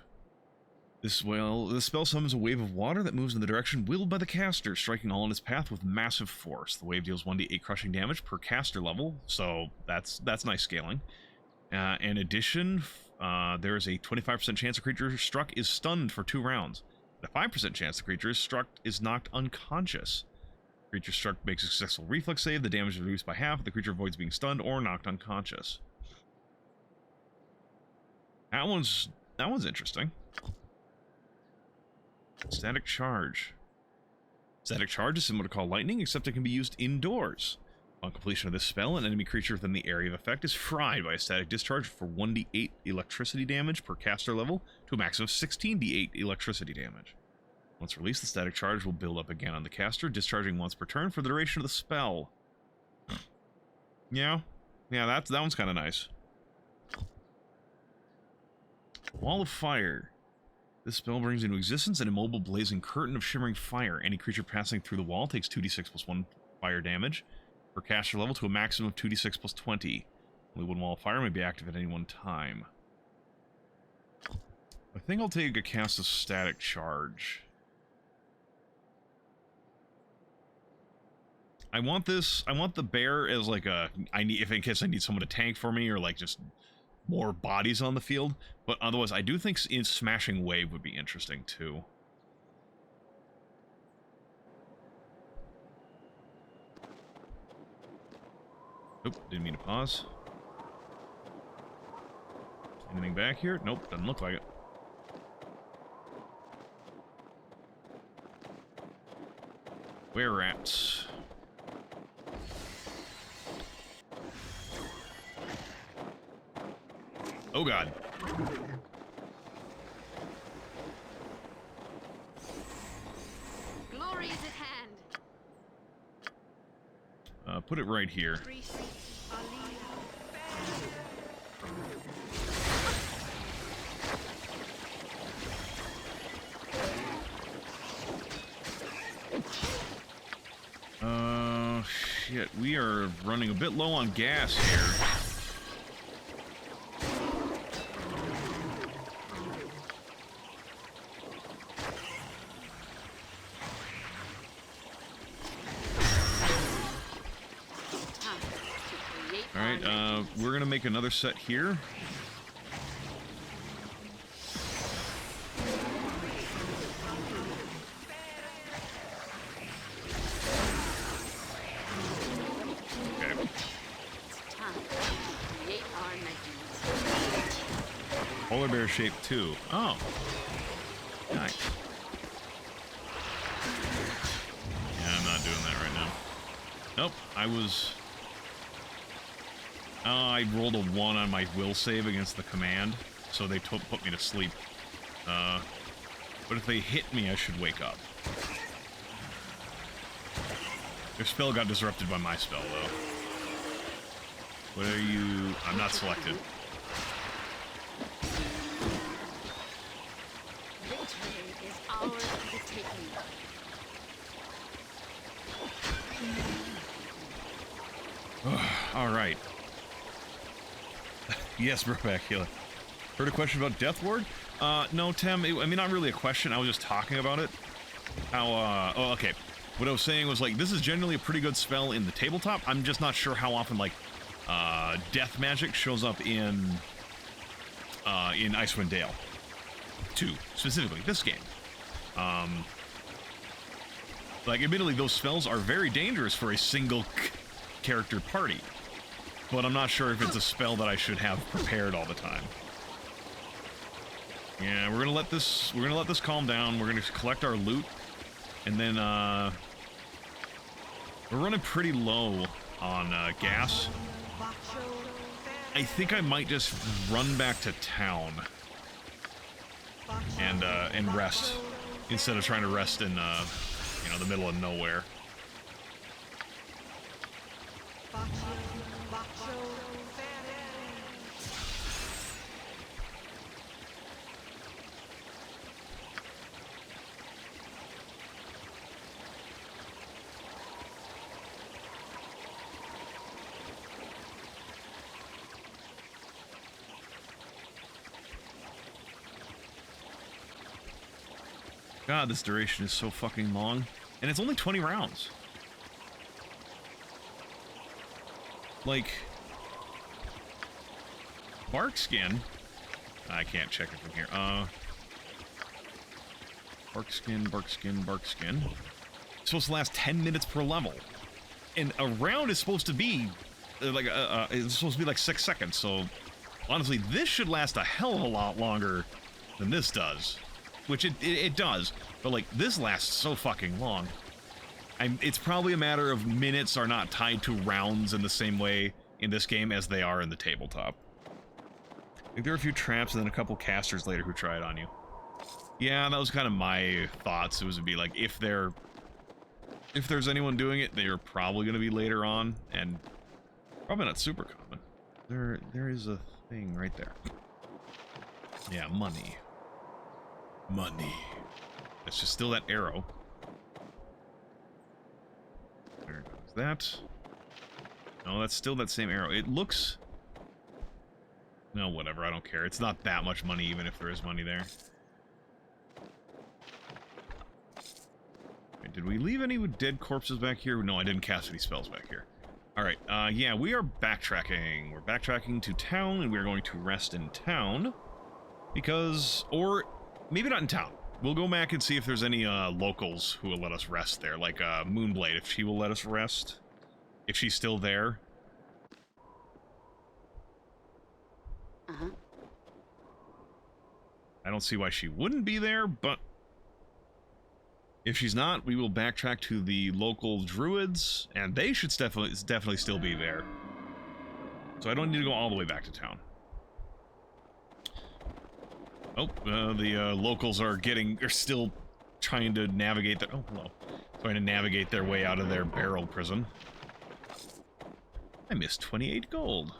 This spell summons a wave of water that moves in the direction willed by the caster, striking all in its path with massive force. The wave deals 1d8 crushing damage per caster level, so that's nice scaling. In addition, there is a 25% chance a creature struck is stunned for 2 rounds. A 5% chance the creature is knocked unconscious. Creature struck makes a successful reflex save. The damage is reduced by half. The creature avoids being stunned or knocked unconscious. That one's interesting. Static Charge. Static Charge is similar to Call Lightning, except it can be used indoors. On completion of this spell, an enemy creature within the area of effect is fried by a static discharge for 1d8 electricity damage per caster level to a maximum of 16d8 electricity damage. Once released, the static charge will build up again on the caster, discharging once per turn for the duration of the spell. Yeah, that one's kind of nice. Wall of Fire. This spell brings into existence an immobile blazing curtain of shimmering fire. Any creature passing through the wall takes 2d6 plus 1 fire damage per caster level to a maximum of 2d6 plus 20. Only 1 wall of fire may be active at any one time. I think I'll take a cast of Static Charge. I want the bear as like if in case I need someone to tank for me, or like just more bodies on the field. But otherwise, I do think in Smashing Wave would be interesting too. Oop, didn't mean to pause. Anything back here? Nope, doesn't look like it. Where rats? Oh god. Glory is at hand. Put it right here. Shit, we are running a bit low on gas here. Alright, we're gonna make another set here. Polar bear shape too. Oh. Nice. Yeah, I'm not doing that right now. Nope, I was... I rolled a 1 on my will save against the command, so they put me to sleep. But if they hit me, I should wake up. Their spell got disrupted by my spell, though. What are you... I'm not selected. Victory is ours for the taking. Alright. Yes, Brookback. Heard a question about Death Ward? No, Tim, I mean, not really a question, I was just talking about it. How, oh, okay. What I was saying was, like, this is generally a pretty good spell in the tabletop. I'm just not sure how often, like, death magic shows up in Icewind Dale 2, specifically, this game. Like, admittedly, those spells are very dangerous for a single character party, but I'm not sure if it's a spell that I should have prepared all the time. Yeah, we're gonna let this calm down. We're gonna collect our loot, and then we're running pretty low on gas. I think I might just run back to town and rest instead of trying to rest in you know, the middle of nowhere. God, this duration is so fucking long. And it's only 20 rounds. Like... Bark skin? I can't check it from here. Bark skin, bark skin, bark skin. It's supposed to last 10 minutes per level. And a round is supposed to be... it's supposed to be like 6 seconds, so... Honestly, this should last a hell of a lot longer than this does. Which it does, but like this lasts so fucking long. It's probably a matter of minutes are not tied to rounds in the same way in this game as they are in the tabletop. I think there are a few traps and then a couple casters later who try it on you. Yeah, that was kind of my thoughts. It was to be like if there's anyone doing it, they're probably going to be later on and probably not super common. There is a thing right there. Yeah, money. Money. It's just still that arrow. There goes that. No, that's still that same arrow. It looks... No, whatever, I don't care. It's not that much money, even if there is money there. Wait, did we leave any dead corpses back here? No, I didn't cast any spells back here. Alright, yeah, we are backtracking. We're backtracking to town, and we're going to rest in town. Because, or, maybe not in town. We'll go back and see if there's any, locals who will let us rest there. Like, Moonblade, if she will let us rest. If she's still there. Uh-huh. I don't see why she wouldn't be there, but... if she's not, we will backtrack to the local druids, and they should definitely still be there. So I don't need to go all the way back to town. Oh, the locals are still trying to navigate their, oh, hello. Trying to navigate their way out of their barrel prison. I missed 28 gold.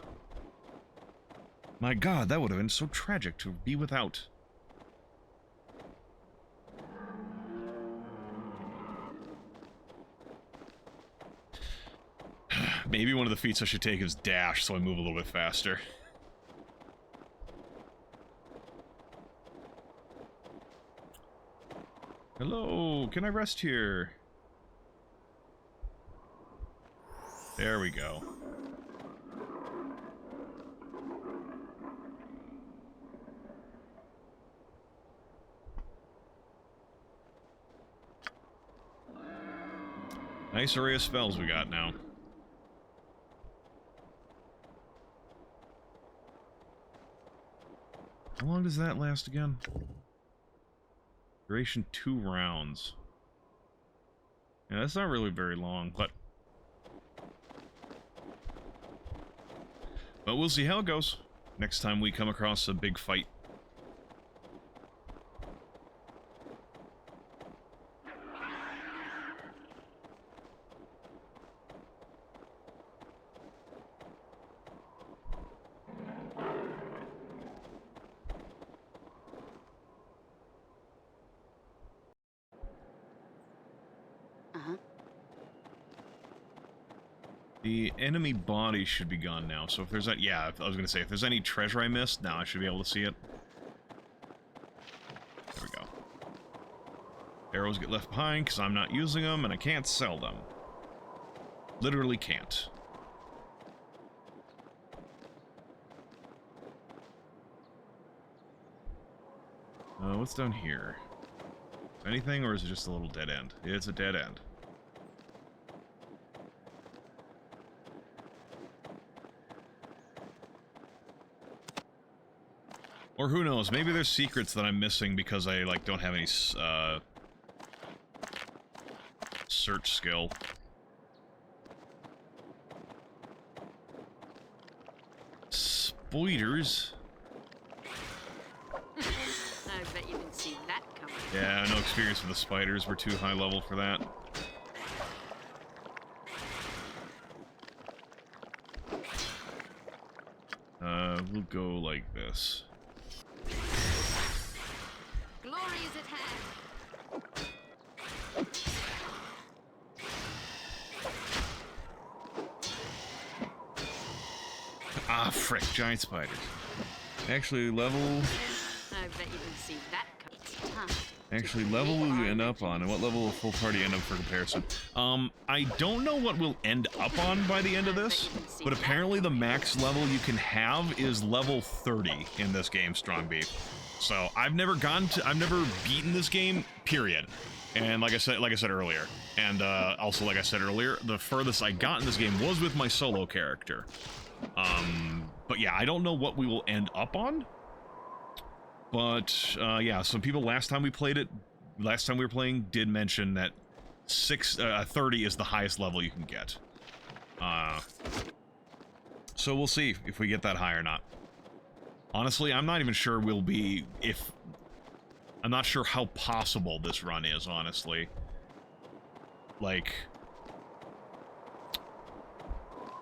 My god, that would have been so tragic to be without. Maybe one of the feats I should take is dash, so I move a little bit faster. Hello, can I rest here? There we go. Nice array of spells we got now. How long does that last again? Duration 2 rounds. Yeah, that's not really very long, but we'll see how it goes next time we come across a big fight. The enemy body should be gone now, so if there's that, yeah, I was gonna say, if there's any treasure I missed, now I should be able to see it. There we go. Arrows get left behind because I'm not using them, and I can't sell them. Literally can't. What's down here? Is there anything, or is it just a little dead end? It's a dead end. Or who knows, maybe there's secrets that I'm missing because I, like, don't have any, search skill. Spoilers. I bet you didn't see that coming. Yeah, no experience with the spiders. We're too high level for that. We'll go like this. Glory is at hand. Ah, frick, giant spiders. Actually, level... I bet you didn't see that coming. It's time. Actually, level will you end up on, and what level will full party end up for comparison? I don't know what we'll end up on by the end of this, but apparently the max level you can have is level 30 in this game, Strong Beef. So I've never beaten this game, period. And like I said earlier, and also like I said earlier, the furthest I got in this game was with my solo character. But yeah, I don't know what we will end up on. But, yeah, some people last time we were playing, did mention that 30 is the highest level you can get. So we'll see if we get that high or not. Honestly, I'm not even sure I'm not sure how possible this run is, honestly. Like,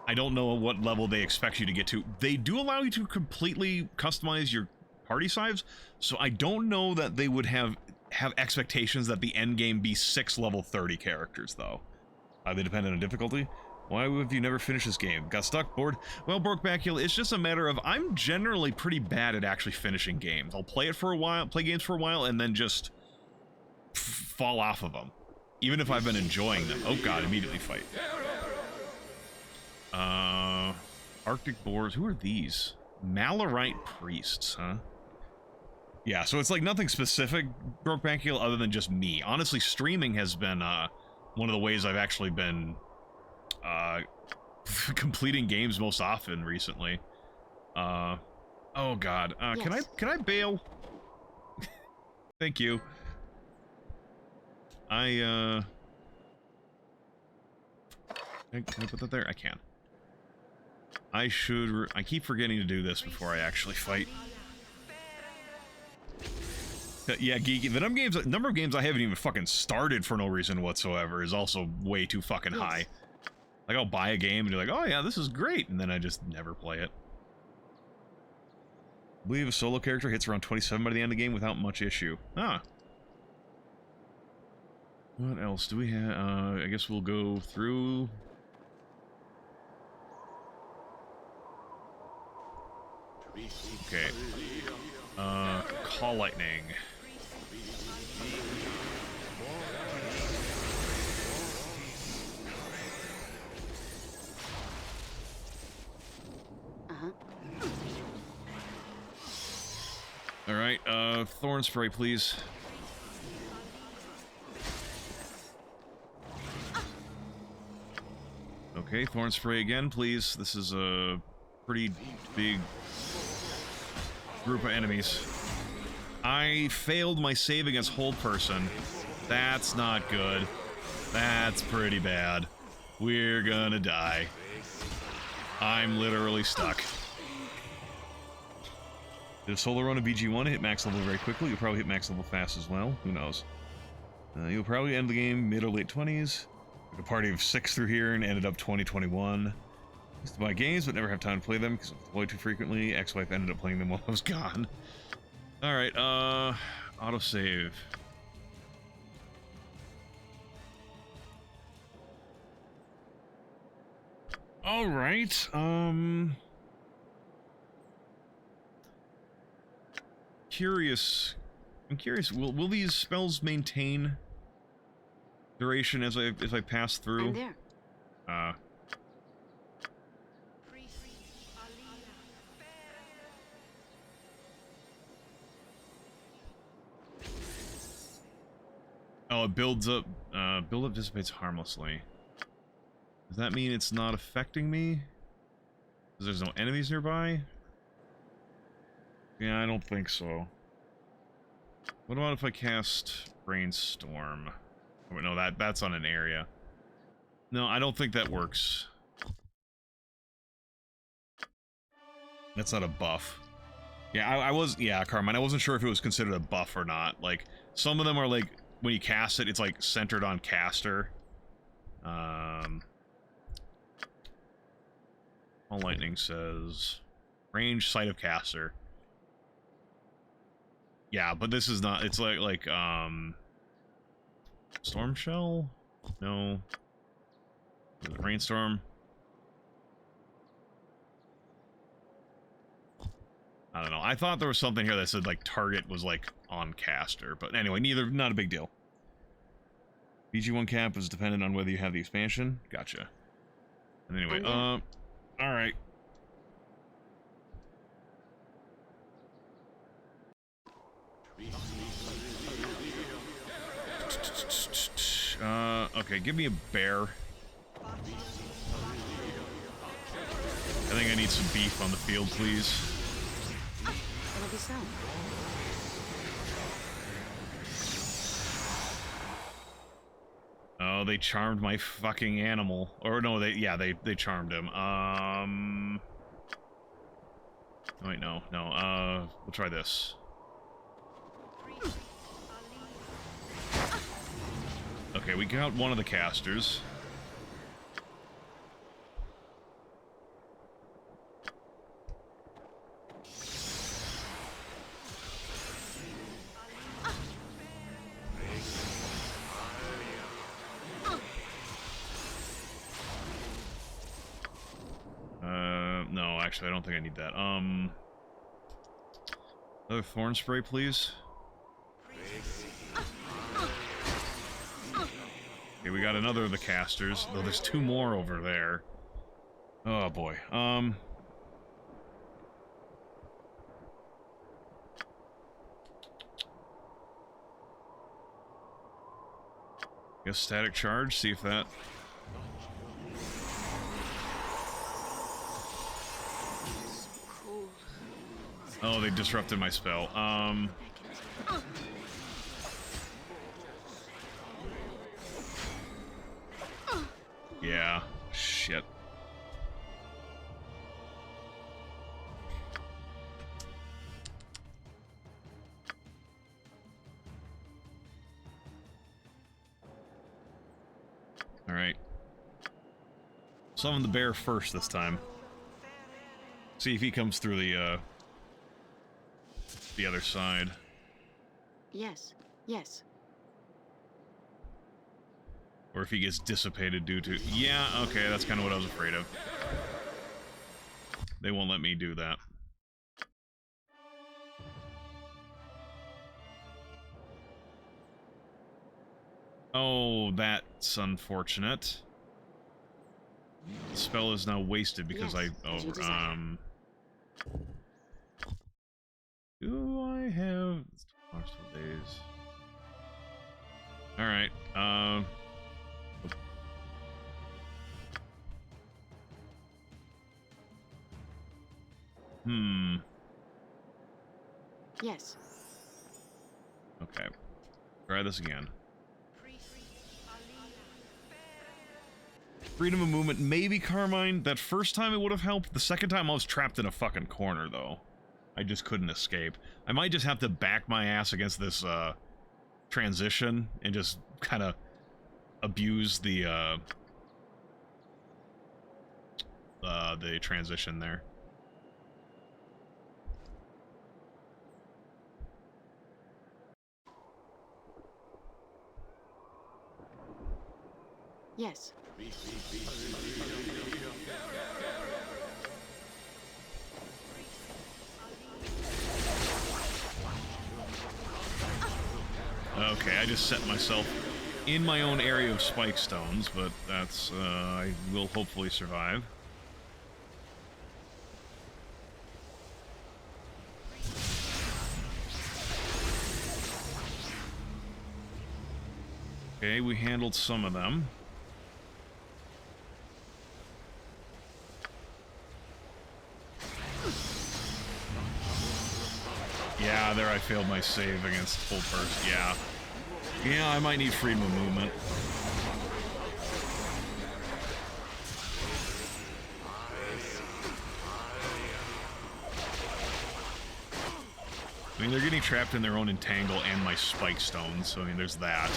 I don't know what level they expect you to get to. They do allow you to completely customize your party size, so I don't know that they would have expectations that the end game be 6 level 30 characters, though. Are they dependent on difficulty? Why have you never finished this game? Got stuck? Bored? Well, Borkback, it's just a matter of I'm generally pretty bad at actually finishing games. I'll play games for a while, and then just fall off of them. Even if I've been enjoying them. Oh god, immediately fight. Arctic boars. Who are these? Malorite priests, huh? Yeah, so it's like nothing specific, Brokeback Heel, other than just me. Honestly, streaming has been one of the ways I've actually been completing games most often recently. Oh god. Yes. Can I bail? Thank you. Can I put that there? I can. I keep forgetting to do this before I actually fight. Yeah, geeky. The number of games I haven't even fucking started for no reason whatsoever is also way too fucking high. Like, I'll buy a game and be like, oh yeah, this is great, and then I just never play it. I believe a solo character hits around 27 by the end of the game without much issue. Ah. What else do we have? I guess we'll go through... Okay. Call Lightning. Alright, Thorn Spray, please. Okay, Thorn Spray again, please. This is a pretty big group of enemies. I failed my save against Hold Person. That's not good. That's pretty bad. We're gonna die. I'm literally stuck. Did a solo run of BG1 hit max level very quickly? You'll probably hit max level fast as well. Who knows? You'll probably end the game mid or late 20s. Took a party of 6 through here and ended up 2021. Used to buy games but never have time to play them because I deploy too frequently. Ex-wife ended up playing them while I was gone. Alright, autosave. Alright, curious. I'm curious, will these spells maintain duration as I pass through? I'm there. Oh, it builds up. Build up dissipates harmlessly. Does that mean it's not affecting me? Because there's no enemies nearby? Yeah, I don't think so. What about if I cast Brainstorm? Oh, no, that's on an area. No, I don't think that works. That's not a buff. Yeah, yeah, Carmine, I wasn't sure if it was considered a buff or not. Like, some of them are like, when you cast it, it's like centered on caster. All Lightning says range sight of caster. Yeah, but this is not. It's like Storm Shell? No. Rainstorm? I don't know. I thought there was something here that said like target was like on caster, but anyway, not a big deal. BG1 cap is dependent on whether you have the expansion. Gotcha. And anyway, all right. Okay, give me a bear. I think I need some beef on the field, please. It'll be so. Oh, they charmed my fucking animal. Or no, they charmed him. Wait, no. We'll try this. Okay, we got one of the casters. No, actually, I don't think I need that. Another Thorn Spray, please. Okay, we got another of the casters, though there's two more over there. Oh boy. Guess static charge, see if that... Cool. Oh, they disrupted my spell. Yeah. Shit. Alright. Summon the bear first this time. See if he comes through the other side. Yes, yes. Or if he gets dissipated due to... Yeah, okay, that's kind of what I was afraid of. They won't let me do that. Oh, that's unfortunate. The spell is now wasted because Yes, as you desire. Do I have... Possible days. Alright, Yes. Okay. Try this again. Freedom of movement, maybe Carmine. That first time it would have helped. The second time I was trapped in a fucking corner, though. I just couldn't escape. I might just have to back my ass against this, transition and just kind of abuse the transition there. Yes. Okay, I just set myself in my own area of spike stones, but that's, I will hopefully survive. Okay, we handled some of them. Yeah, there I failed my save against full burst. Yeah. Yeah, I might need freedom of movement. I mean, they're getting trapped in their own entangle and my spike stones, so I mean, there's that.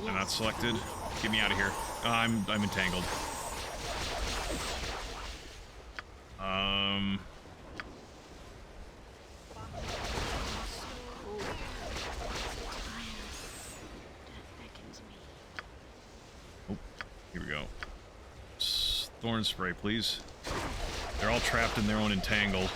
I'm not selected. Get me out of here. I'm entangled. Oh, here we go. Thorn spray, please. They're all trapped in their own entangle.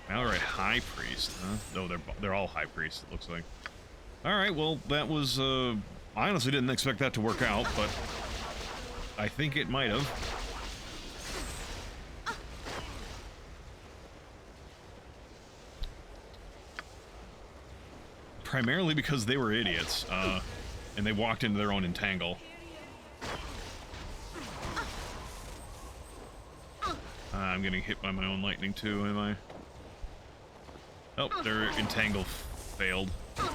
Alright, High Priest, huh? No, they're all High Priest, it looks like. Alright, well, that was, I honestly didn't expect that to work out, but I think it might have. Primarily because they were idiots, and they walked into their own entangle. I'm getting hit by my own lightning too, am I? Oh, their entangle failed. I'm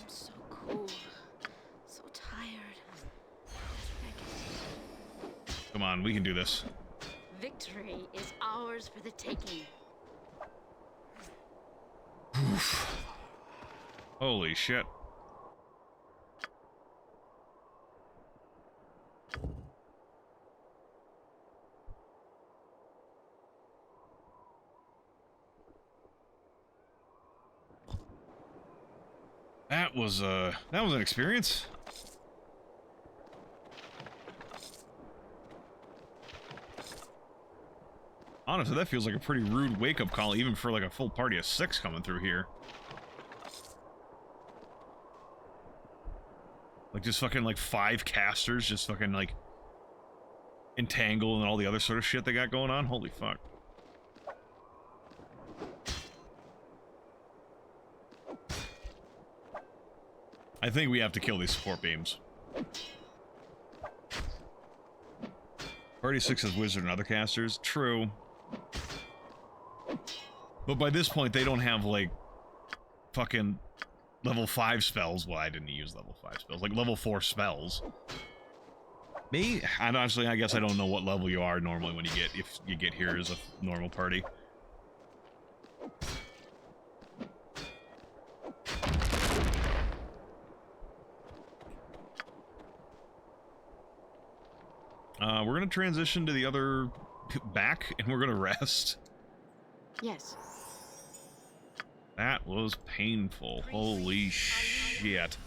so cold. So tired. Come on, we can do this. Victory is ours for the taking. Oof. Holy shit. That was an experience. Honestly, that feels like a pretty rude wake-up call, even for like a full party of 6 coming through here. Like, just fucking, like, 5 casters, just fucking, like, entangle and all the other sort of shit they got going on. Holy fuck. I think we have to kill these support beams. Party 6 has wizard and other casters. True. But by this point, they don't have, like, fucking level 5 spells. Well, I didn't use level 5 spells. Like, level 4 spells. Me? And honestly, I guess I don't know what level you are normally when if you get here as a normal party. We're gonna transition to the other back, and we're gonna rest. Yes. That was painful. Holy shit.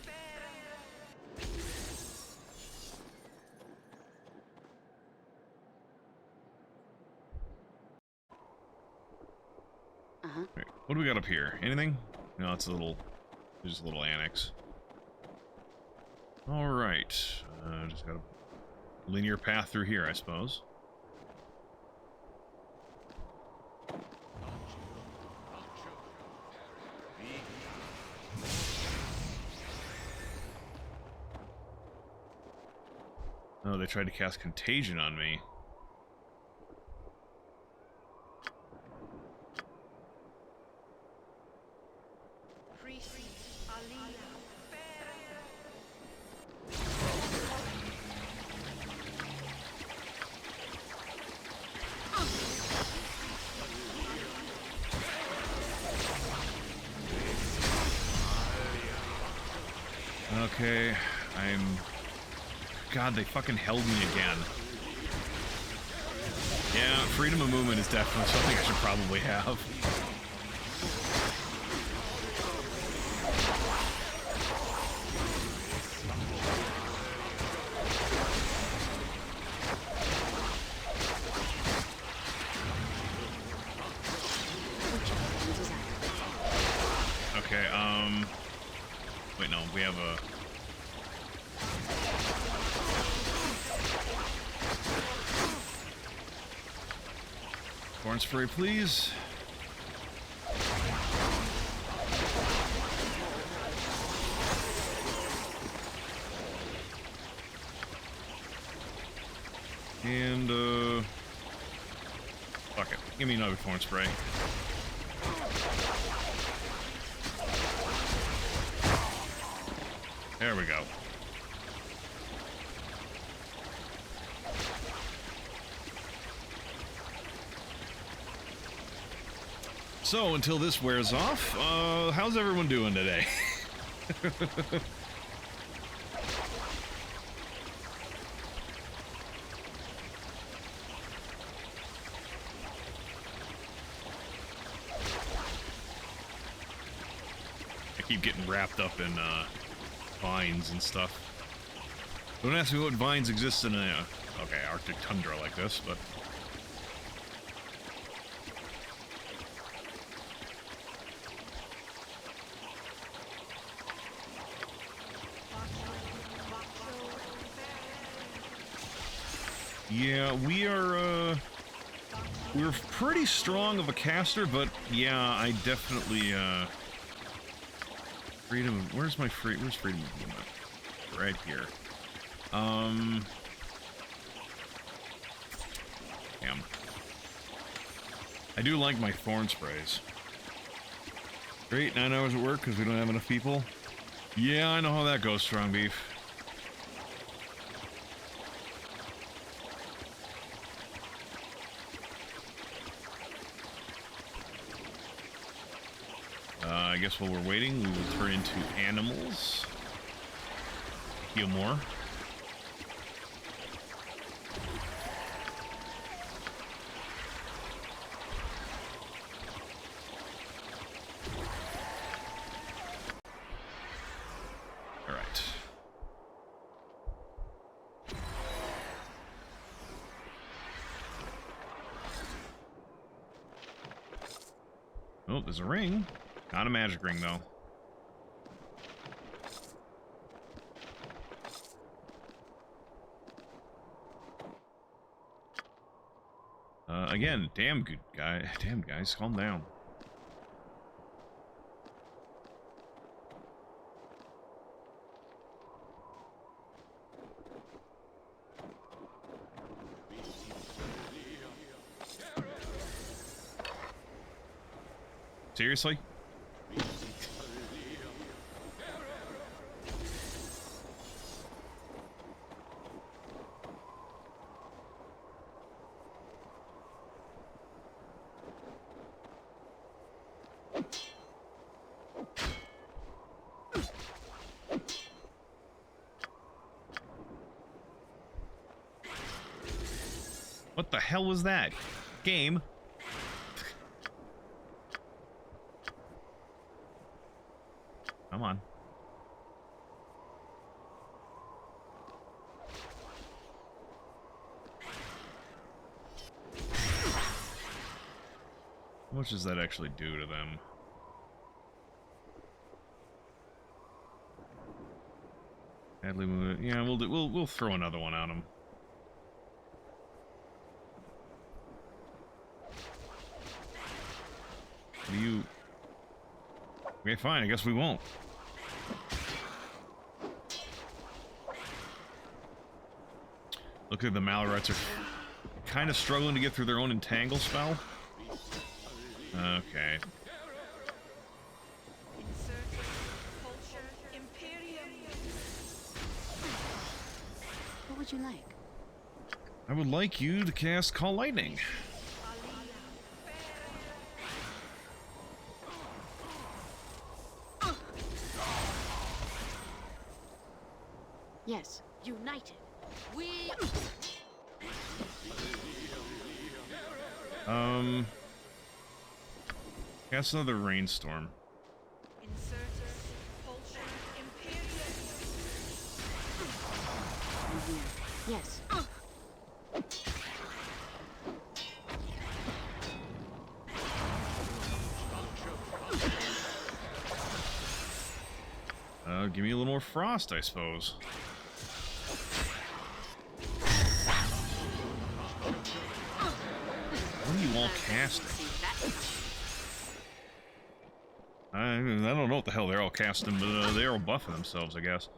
Uh-huh. Right, what do we got up here? Anything? No, it's a little... just a little annex. Alright. Just got a linear path through here, I suppose. Oh, they tried to cast Contagion on me. Okay, God, they fucking held me again. Yeah, freedom of movement is definitely something I should probably have. Okay, wait, no, we have a... Corn spray, please. And, fuck it. Give me another thorn spray. There we go. So, until this wears off, how's everyone doing today? I keep getting wrapped up in, vines and stuff. Don't ask me what vines exist in a, okay, Arctic tundra like this, but... Yeah, we're pretty strong of a caster, but yeah, I definitely, freedom, where's freedom of movement? Right here. Damn. I do like my thorn sprays. Great, 9 hours at work because we don't have enough people. Yeah, I know how that goes, strong beef. I guess while we're waiting, we will turn into animals. Heal more. Oh, there's a ring. Not a magic ring, though. Again, damn good guy. Damn guys, calm down. Seriously? What the hell was that? Game? Come on. How much does that actually do to them? Badly moved. Yeah, we'll throw another one on them. What do you? Okay, fine. I guess we won't. Look at the Malorites are kind of struggling to get through their own entangle spell. Okay. What would you like? I would like you to cast Call Lightning. Yes, united. We Cast another rainstorm. yes. Give me a little more frost, I suppose. What are you all casting? I don't know what the hell they're all casting, but they're all buffing themselves, I guess.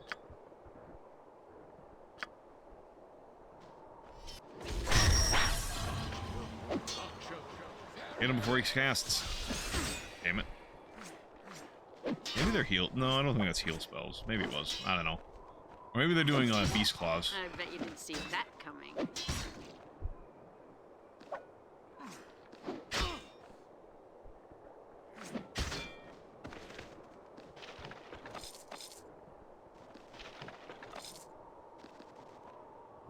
Get him before he casts. Damn it. Maybe they're healed. No, I don't think that's heal spells. Maybe it was. I don't know. Or maybe they're doing Beast Claws. I bet you didn't see that coming.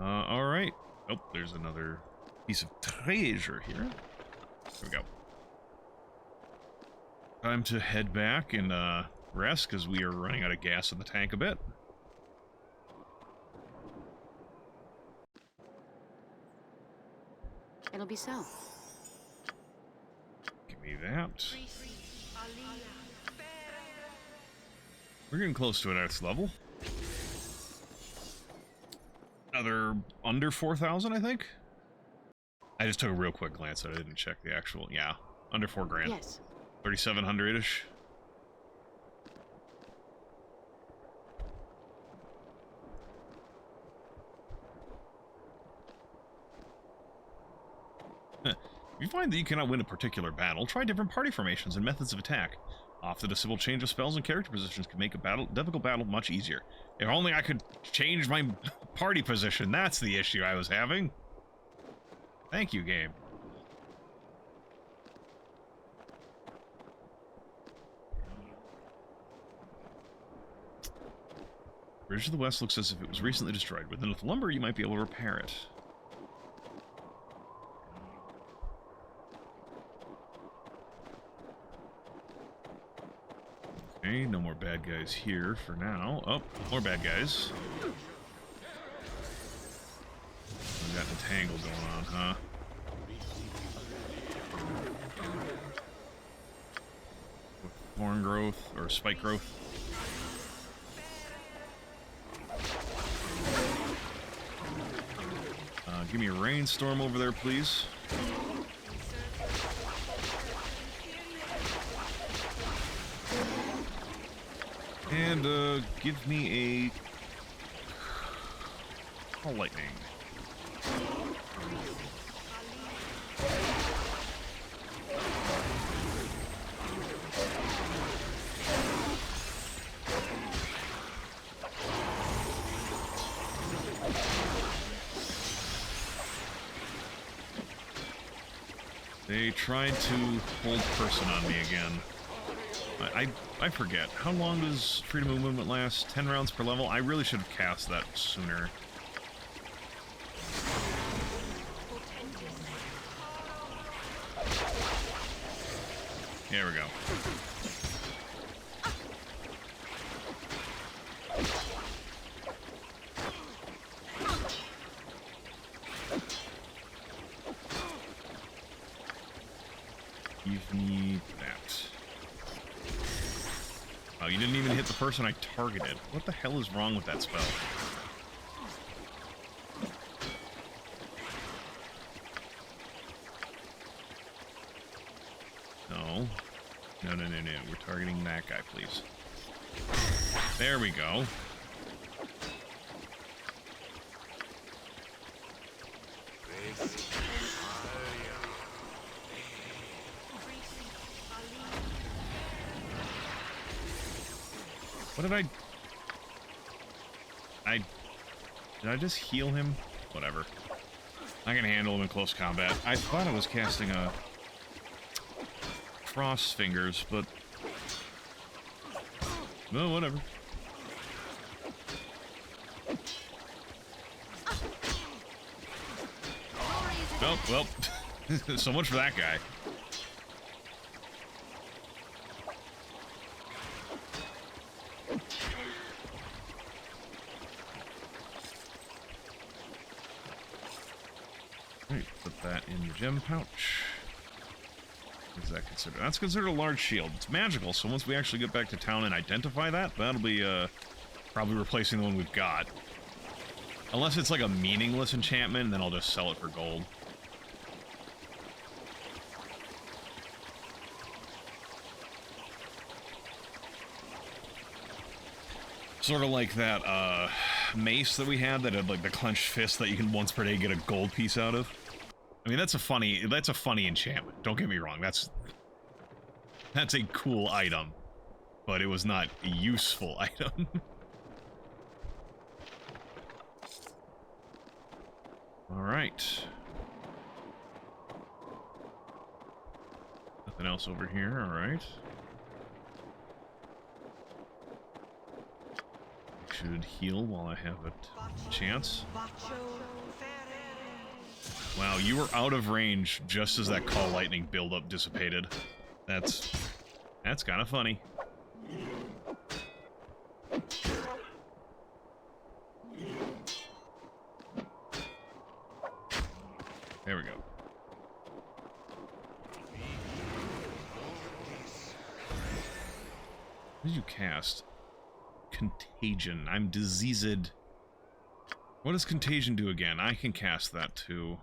Alright. Oh, there's another piece of treasure here. There we go. Time to head back and rest, because we are running out of gas in the tank a bit. It'll be so. Give me that. We're getting close to an Earth's level. Another under 4,000, I think? I just took a real quick glance at it. I didn't check the actual... Yeah, under 4 grand. Yes. 3,700-ish. If you find that you cannot win a particular battle, try different party formations and methods of attack. Often a simple change of spells and character positions can make a difficult battle much easier. If only I could change my party position. That's the issue I was having. Thank you, game. Bridge to the west looks as if it was recently destroyed. With enough lumber, you might be able to repair it. Okay, no more bad guys here for now. Oh, more bad guys. We've got entangle going on, huh? thorn growth, or spike growth. Give me a rainstorm over there, please. And, give me a... call lightning. They tried to hold person on me again. I forget. How long does Freedom of Movement last? 10 rounds per level? I really should have cast that sooner. There we go. Give me that. Oh, you didn't even hit the person I targeted. What the hell is wrong with that spell? No. No, no, no, no. We're targeting that guy, please. There we go. What did Did I just heal him? Whatever. I can handle him in close combat. I thought I was casting a cross fingers, but no, whatever. Oh, well, so much for that guy. Alright, put that in your gem pouch. What is that considered? That's considered a large shield. It's magical, so once we actually get back to town and identify that, that'll be, probably replacing the one we've got. Unless it's like a meaningless enchantment, then I'll just sell it for gold. Sort of like that, mace that we had that had, like, the clenched fist that you can once per day get a gold piece out of. I mean, that's a funny enchantment. Don't get me wrong, that's a cool item. But it was not a useful item. Alright. Nothing else over here, alright. Should heal while I have a chance. Wow, you were out of range just as that call lightning buildup dissipated. That's kind of funny. There we go. What did you cast? Contagion. I'm diseased. What does Contagion do again? I can cast that too.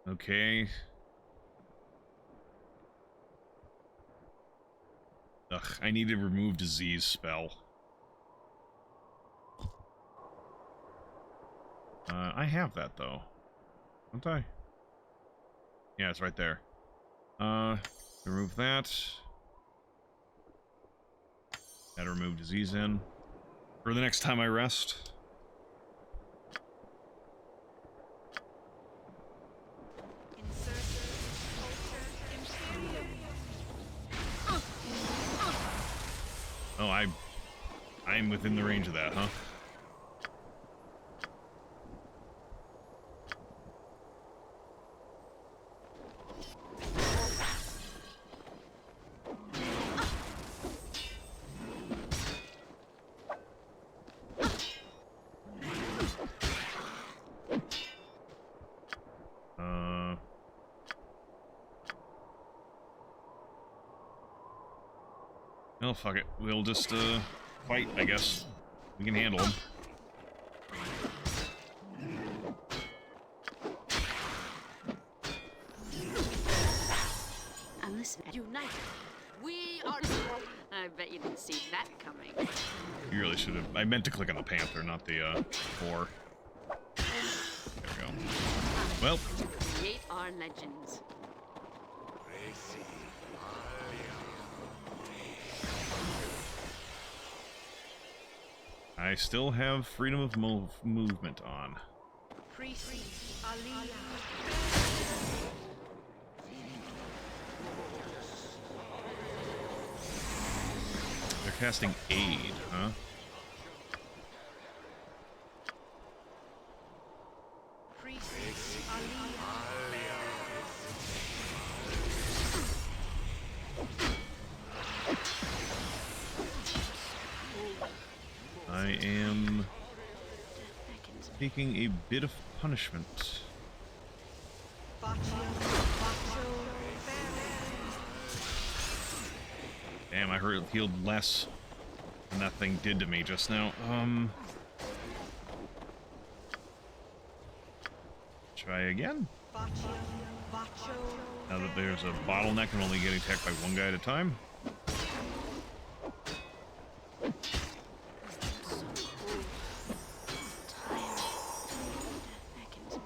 Okay. Ugh, I need to remove disease spell. I have that though. Don't I? Yeah, it's right there. Remove that. Gotta remove disease in. For the next time I rest. Oh, I'm within the range of that, huh? Well, fuck it. We'll just, fight, I guess. We can handle him. And listen, united. We are. I bet you didn't see that coming. You really should have. I meant to click on the panther, not the, boar. There we go. Well. Create our legends. I still have freedom of movement on. They're casting aid, huh? I am taking a bit of punishment. Damn, I healed less than that thing did to me just now. Try again. Now that there's a bottleneck and only getting attacked by one guy at a time.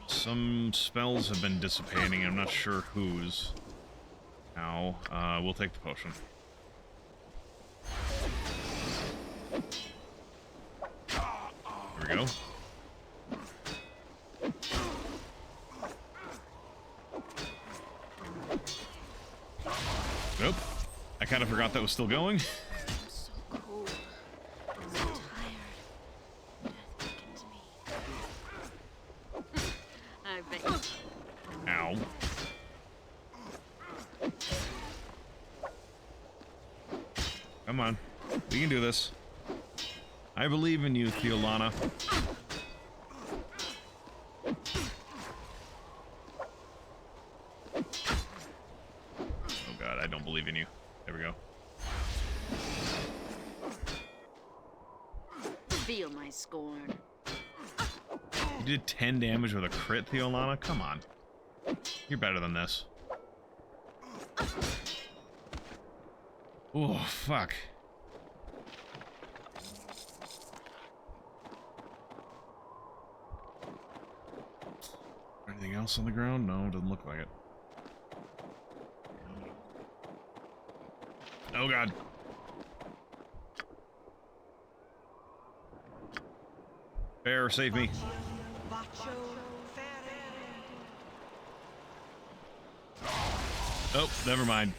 Some spells have been dissipating. I'm not sure whose. Now, we'll take the potion. There we go. Nope. I kind of forgot that was still going. I'm so cold. I'm so tired. Death beckons me. I bet you. Ow. Come on. We can do this. I believe in you, Theolana. Oh god, I don't believe in you. There we go. Feel my scorn. You did 10 damage with a crit, Theolana? Come on. You're better than this. Oh, fuck. Anything else on the ground? No, doesn't look like it. Oh god. Bear, save me. Oh, never mind.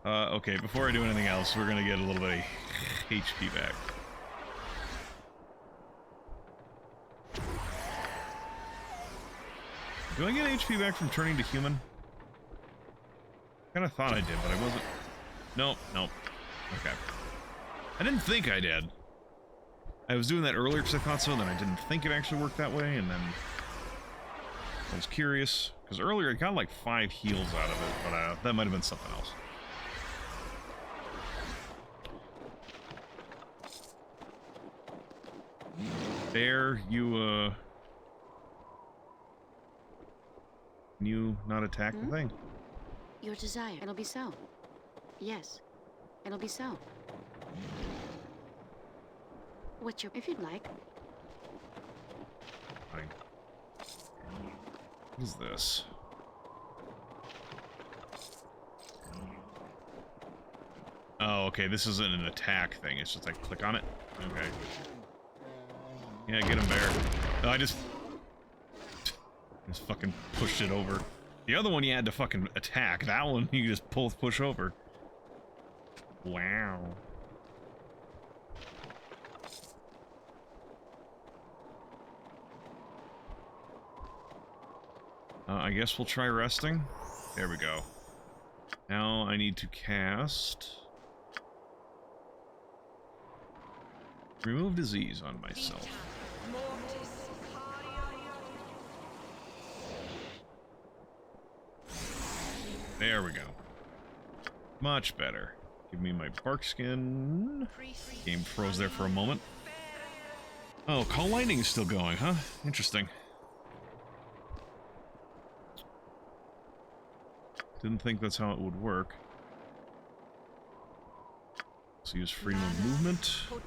Okay, before I do anything else, we're gonna get a little bit of HP back. Do I get HP back from turning to human? Kinda thought I did, but I wasn't. Nope, nope. Okay. I didn't think I did. I was doing that earlier because I thought so, then I didn't think it actually worked that way, and then I was curious, because earlier I got like 5 heals out of it, but that might have been something else. There, you, can you not attack the thing? Your desire. It'll be so. Yes. It'll be so. What's your... if you'd like. Fine. What is this? Oh, okay, this isn't an attack thing, it's just like click on it. Okay. Yeah, get him, Bear. No, I just fucking pushed it over. The other one you had to fucking attack. That one you just push over. Wow. I guess we'll try resting. There we go. Now I need to cast... remove disease on myself. There we go. Much better. Give me my bark skin. Game froze there for a moment. Oh, Call Lightning is still going, huh? Interesting. Didn't think that's how it would work. So use freedom of movement. What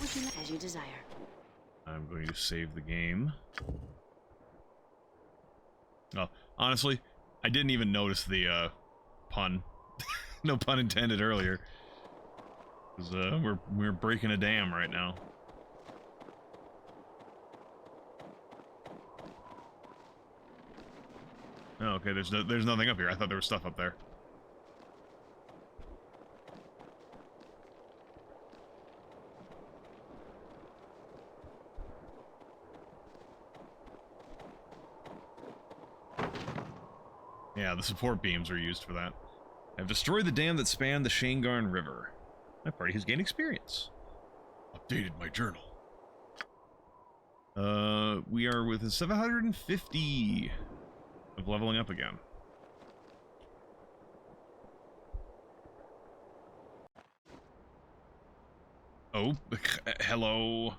would you like as you desire? I'm going to save the game. Oh, honestly, I didn't even notice the pun. No pun intended earlier. Because we're breaking a dam right now. Oh, okay, there's nothing up here. I thought there was stuff up there. Yeah, the support beams are used for that. I've destroyed the dam that spanned the Shangarn River. My party has gained experience. Updated my journal. We are within 750 of leveling up again. Oh, hello.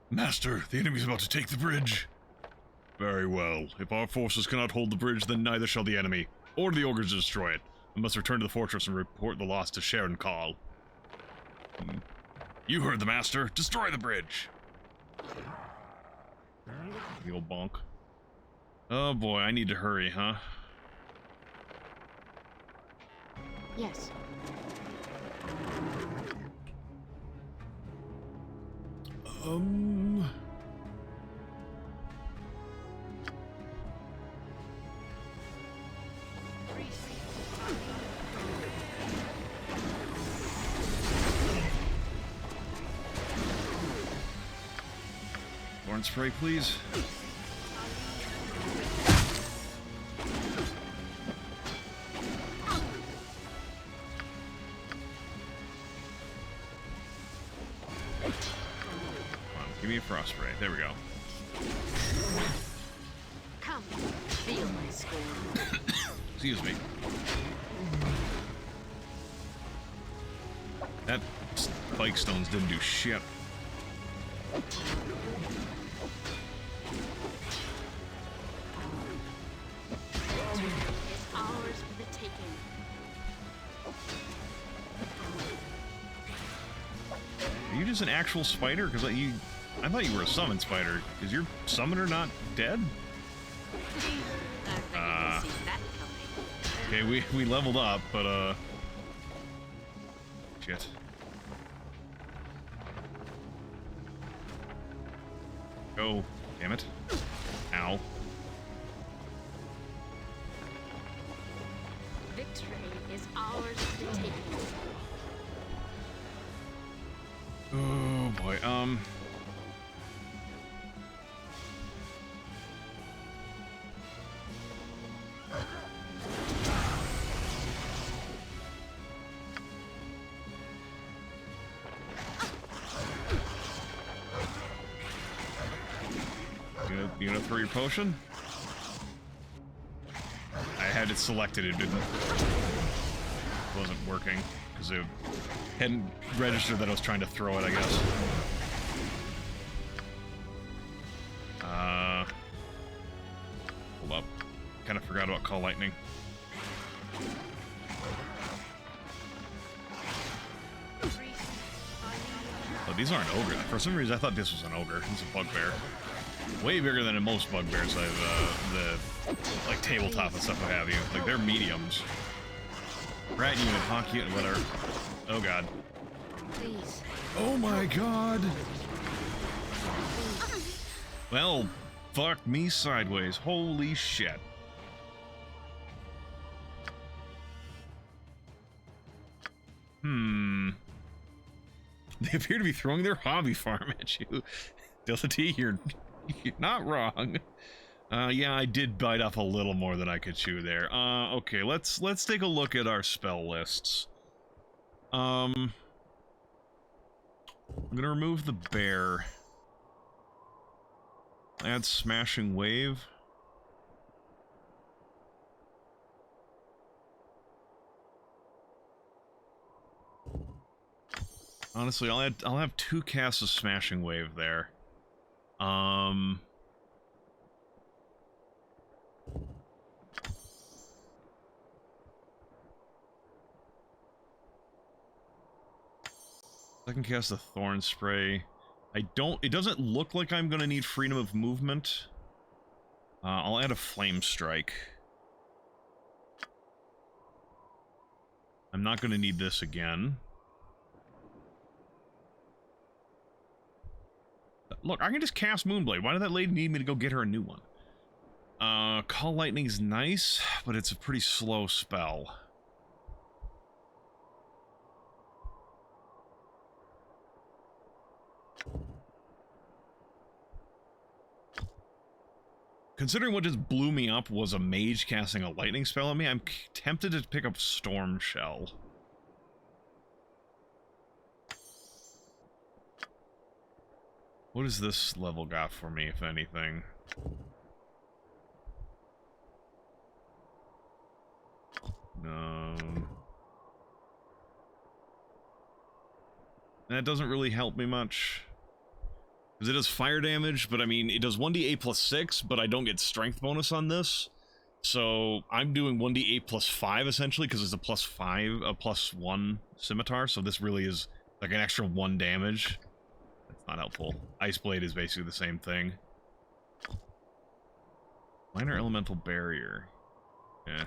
Master, the enemy's about to take the bridge. Very well. If our forces cannot hold the bridge, then neither shall the enemy. Order the ogres to destroy it. I must return to the fortress and report the loss to Sharon Call. You heard the master. Destroy the bridge. The old bonk. Oh boy, I need to hurry, huh? Yes. Thorn spray, please. Give me a frost spray. There we go. Come, feel my scorn. Excuse me. That spike stones didn't do shit. Is ours for the taking. Are you just an actual spider? Because I thought you were a summon spider. Is your summoner not dead? I reckon you see that coming. Okay, we leveled up, but shit. Go, damn it. Ow. Victory is ours for the taking. Oh boy, You gonna throw your potion? I had it selected, it wasn't working, because it hadn't registered that I was trying to throw it, I guess. Hold up. Kind of forgot about Call Lightning. Oh, these aren't ogres. For some reason, I thought this was an ogre. It's a bugbear. Way bigger than in most bugbears I've, like, tabletop and stuff, what have you. Like, they're mediums. Rat unit, hawk unit, whatever. Oh, God. Please. Oh, my God! Well, fuck me sideways. Holy shit. They appear to be throwing their hobby farm at you. Delta T, you're not wrong. Yeah, I did bite off a little more than I could chew there. Okay, let's take a look at our spell lists. I'm gonna remove the bear. Add smashing wave. Honestly, I'll have 2 casts of smashing wave there. I can cast a thorn spray. It doesn't look like I'm gonna need freedom of movement. I'll add a flame strike. I'm not gonna need this again. Look, I can just cast Moonblade. Why did that lady need me to go get her a new one? Call Lightning's nice, but it's a pretty slow spell. Considering what just blew me up was a mage casting a lightning spell on me, I'm tempted to pick up Storm Shell. What does this level got for me, if anything? No. That doesn't really help me much. Because it does fire damage, but I mean, it does 1d8 plus 6, but I don't get strength bonus on this. So I'm doing 1d8 plus 5, essentially, because it's a plus 1 scimitar, so this really is like an extra 1 damage. That's not helpful. Ice Blade is basically the same thing. Minor Elemental Barrier. Yeah.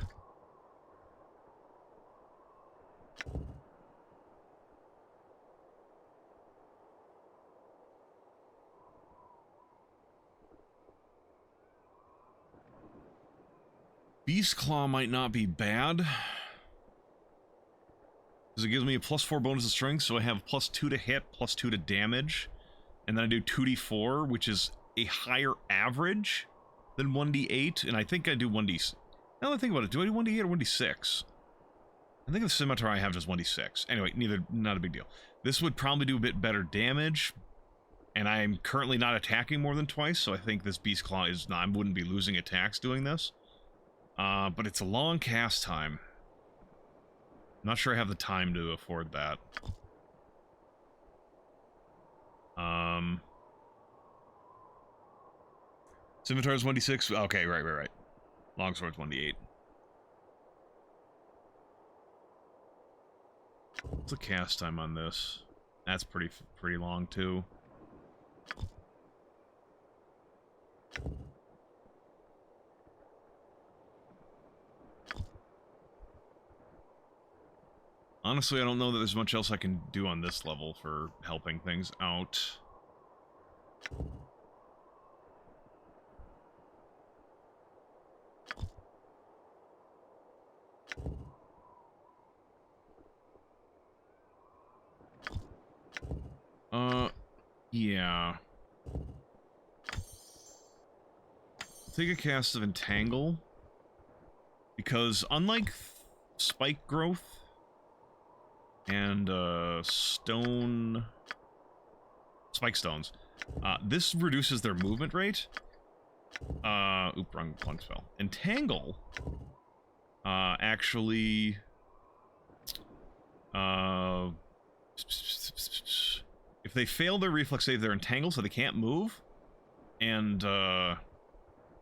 Beast Claw might not be bad. Because it gives me a +4 bonus to strength, so I have +2 to hit, +2 to damage. And then I do 2d4, which is a higher average than 1d8. And I think I do 1d... Now that I think about it, do I do 1d8 or 1d6? I think the scimitar I have just 1d6. Anyway, not a big deal. This would probably do a bit better damage. And I'm currently not attacking more than twice, so I think this Beast Claw is not... I wouldn't be losing attacks doing this. But it's a long cast time. I'm not sure I have the time to afford that. Scimitar's 1d6. Okay, right. Longsword's 1d8. What's the cast time on this? That's pretty long too. Honestly, I don't know that there's much else I can do on this level for helping things out. Yeah. Take a cast of Entangle. Because unlike Spike Growth and Spike Stones, this reduces their movement rate. Wrong spell. Entangle actually if they fail their reflex save, they're entangled, so they can't move. And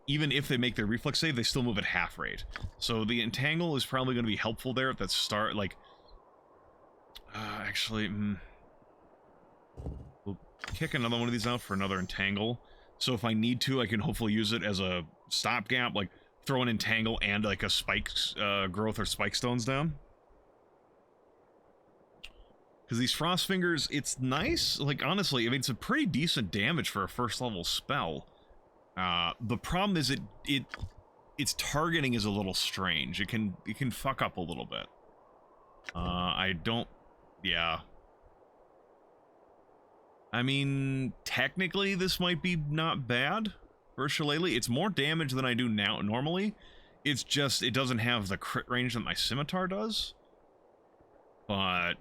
even if they make their reflex save, they still move at half rate. So the entangle is probably going to be helpful there at that start. Like, actually, we'll kick another one of these out for another entangle. So if I need to, I can hopefully use it as a stopgap, like throw an entangle and like a spike growth or spike stones down. Because these Frost Fingers, it's nice. Like, honestly, I mean, it's a pretty decent damage for a first level spell. The problem is its targeting is a little strange. It can fuck up a little bit. Yeah. I mean, technically, this might be not bad for a Shillelagh. It's more damage than I do now normally. It's just, it doesn't have the crit range that my Scimitar does. But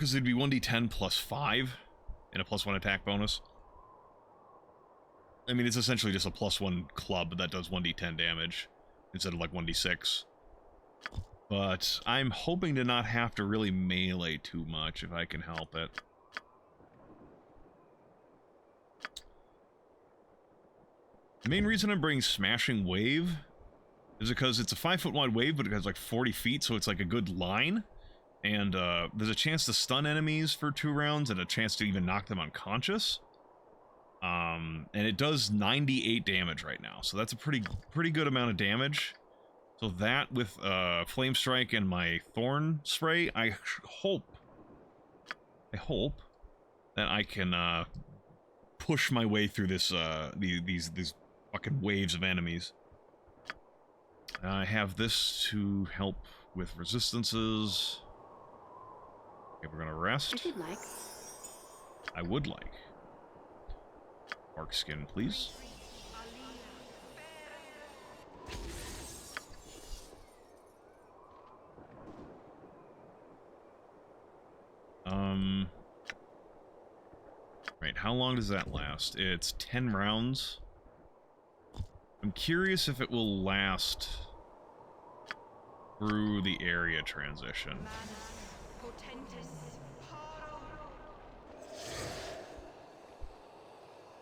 Because it'd be 1d10 plus 5 and a +1 attack bonus. I mean, it's essentially just a +1 club that does 1d10 damage instead of like 1d6. But I'm hoping to not have to really melee too much if I can help it. The main reason I'm bringing Smashing Wave is because it's a 5-foot wide wave, but it has like 40 feet, so it's like a good line. And there's a chance to stun enemies for 2 rounds and a chance to even knock them unconscious. And it does 98 damage right now, so that's a pretty good amount of damage. So that with Flame Strike and my Thorn Spray, I hope that I can push my way through this these fucking waves of enemies. I have this to help with resistances. Okay, we're gonna rest. If you'd like. I would like. Bark skin, please. Right, how long does that last? It's 10 rounds. I'm curious if it will last through the area transition.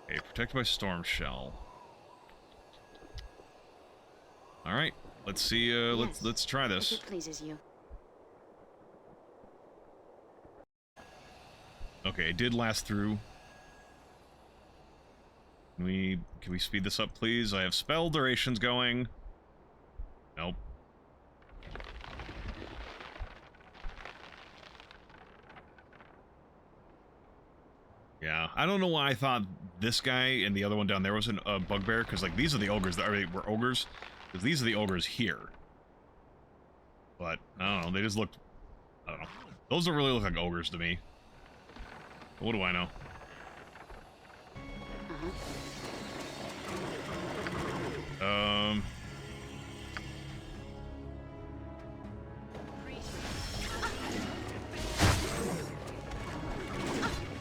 Okay, protected by Storm Shell. All right, let's see. Yes, let's try this. if it pleases you. Okay, it did last through. Can we speed this up, please? I have spell durations going. Nope. Yeah, I don't know why I thought this guy and the other one down there was a bugbear, because like these are the ogres that were ogres, because these are the ogres here. But I don't know, they just looked. I don't know. Those don't really look like ogres to me. But what do I know?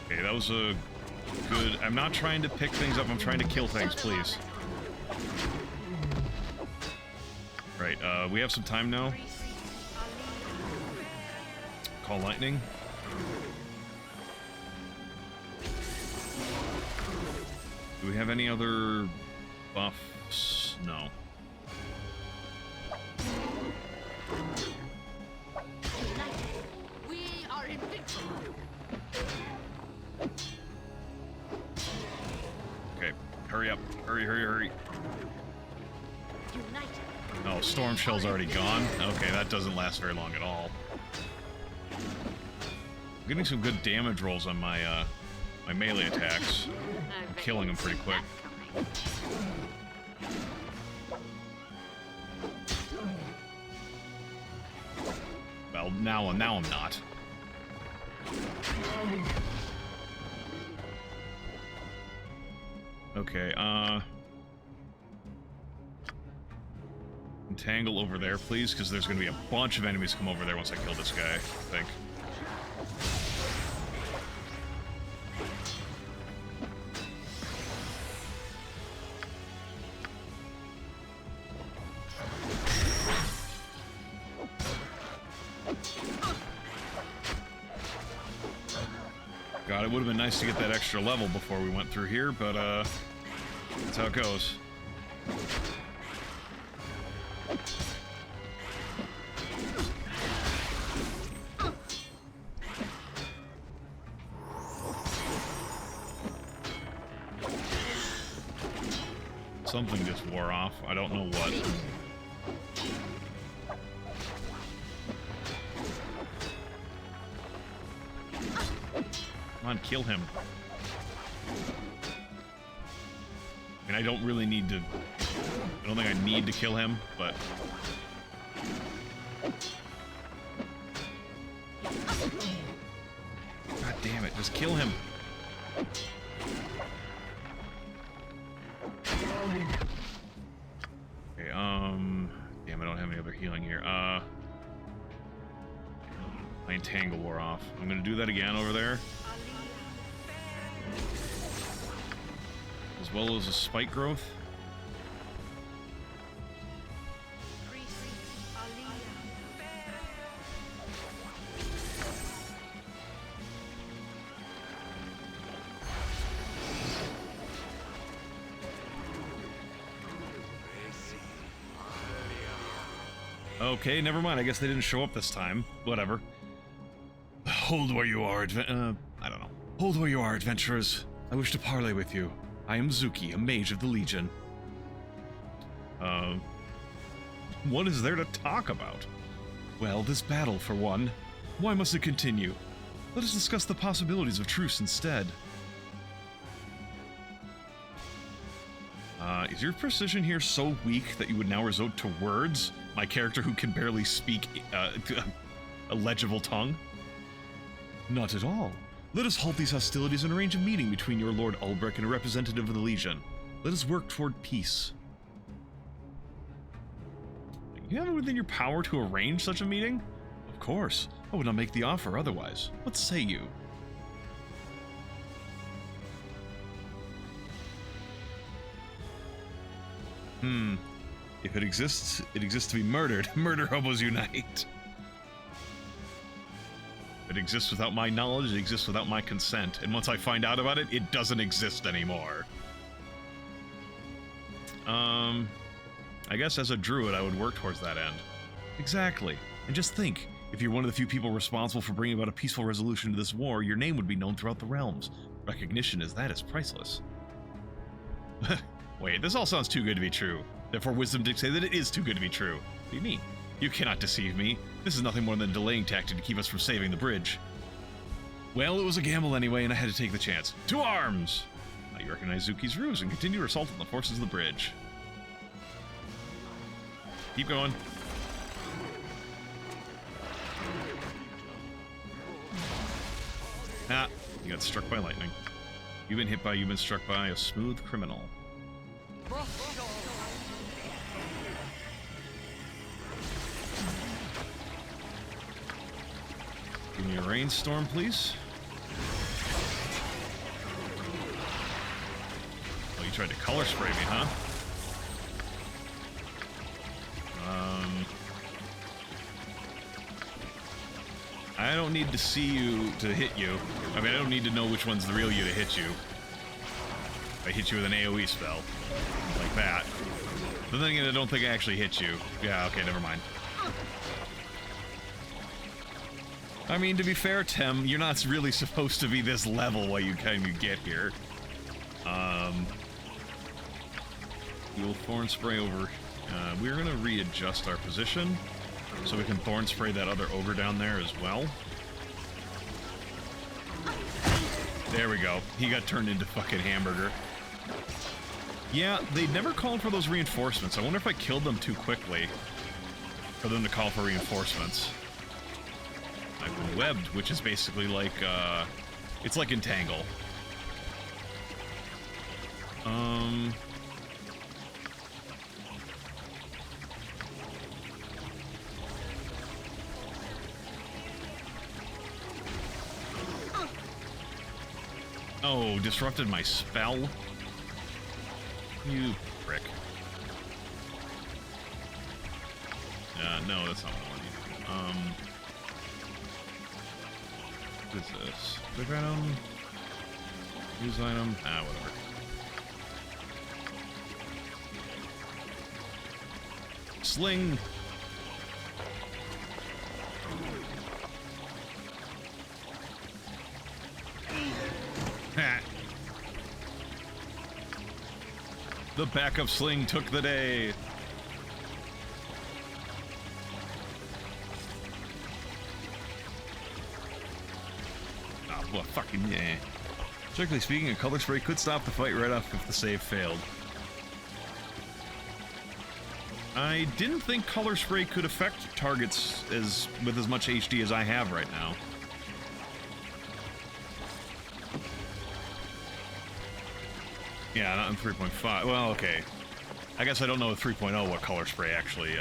Okay, that was a good... I'm not trying to pick things up, I'm trying to kill things, please. Right, we have some time now. Call lightning. Do we have any other buffs? No. We are invincible. Okay, hurry up. Hurry, hurry, hurry. United. Oh, Storm Shell's already gone? Okay, that doesn't last very long at all. I'm getting some good damage rolls on my, my melee attacks. I'm killing them pretty quick. Well, now I'm not. Okay, entangle over there, please, because there's going to be a bunch of enemies come over there once I kill this guy, I think. God, it would have been nice to get that extra level before we went through here, but, that's how it goes. Something just wore off. I don't know what. Come on, kill him. I mean, I don't really need to... I don't think I need to kill him, but... God damn it, just kill him. Okay, damn, I don't have any other healing here. I My entangle wore off. I'm gonna do that again over there. As well as a spike growth. Okay, never mind. I guess they didn't show up this time. Whatever. Hold where you are, I don't know. Hold where you are, adventurers. I wish to parley with you. I am Zuki, a mage of the Legion. What is there to talk about? Well, this battle, for one. Why must it continue? Let us discuss the possibilities of truce instead. Is your precision here so weak that you would now resort to words? My character who can barely speak a legible tongue? Not at all. Let us halt these hostilities and arrange a meeting between your Lord Ulbrich and a representative of the Legion. Let us work toward peace. You have it within your power to arrange such a meeting? Of course. I would not make the offer otherwise. What say you? If it exists to be murdered. Murder hobos unite. If it exists without my knowledge, it exists without my consent. And once I find out about it, it doesn't exist anymore. I guess as a druid, I would work towards that end. Exactly. And just think, if you're one of the few people responsible for bringing about a peaceful resolution to this war, your name would be known throughout the realms. Recognition as that is priceless. Wait, this all sounds too good to be true. Therefore, wisdom dictates that it is too good to be true. What do you mean? You cannot deceive me. This is nothing more than a delaying tactic to keep us from saving the bridge. Well, it was a gamble anyway, and I had to take the chance. To arms! Now you recognize Zuki's ruse and continue to assault on the forces of the bridge. Keep going. Ah, you got struck by lightning. You've been hit by, you've been struck by a smooth criminal. Give me a rainstorm, please. Oh, you tried to color spray me, huh? I don't need to see you to hit you. I mean, I don't need to know which one's the real you to hit you. If I hit you with an AoE spell. Like that. But then again, I don't think I actually hit you. Yeah, okay, never mind. I mean, to be fair, Tem, you're not really supposed to be this level while you kind of get here. We'll thorn spray over. We're gonna readjust our position so we can thorn spray that other ogre down there as well. There we go. He got turned into fucking hamburger. Yeah, they never called for those reinforcements. I wonder if I killed them too quickly for them to call for reinforcements. I've been webbed, which is basically like, it's like entangle. Oh, disrupted my spell? You prick. No, that's not what I need. What is this? Quick item? Use item? Ah, whatever. Sling! Ha! The backup sling took the day! Well, fucking yeah. Strictly speaking, a color spray could stop the fight right off if the save failed. I didn't think color spray could affect targets with as much HD as I have right now. Yeah, not in 3.5. Well, okay. I guess I don't know with 3.0 what color spray actually,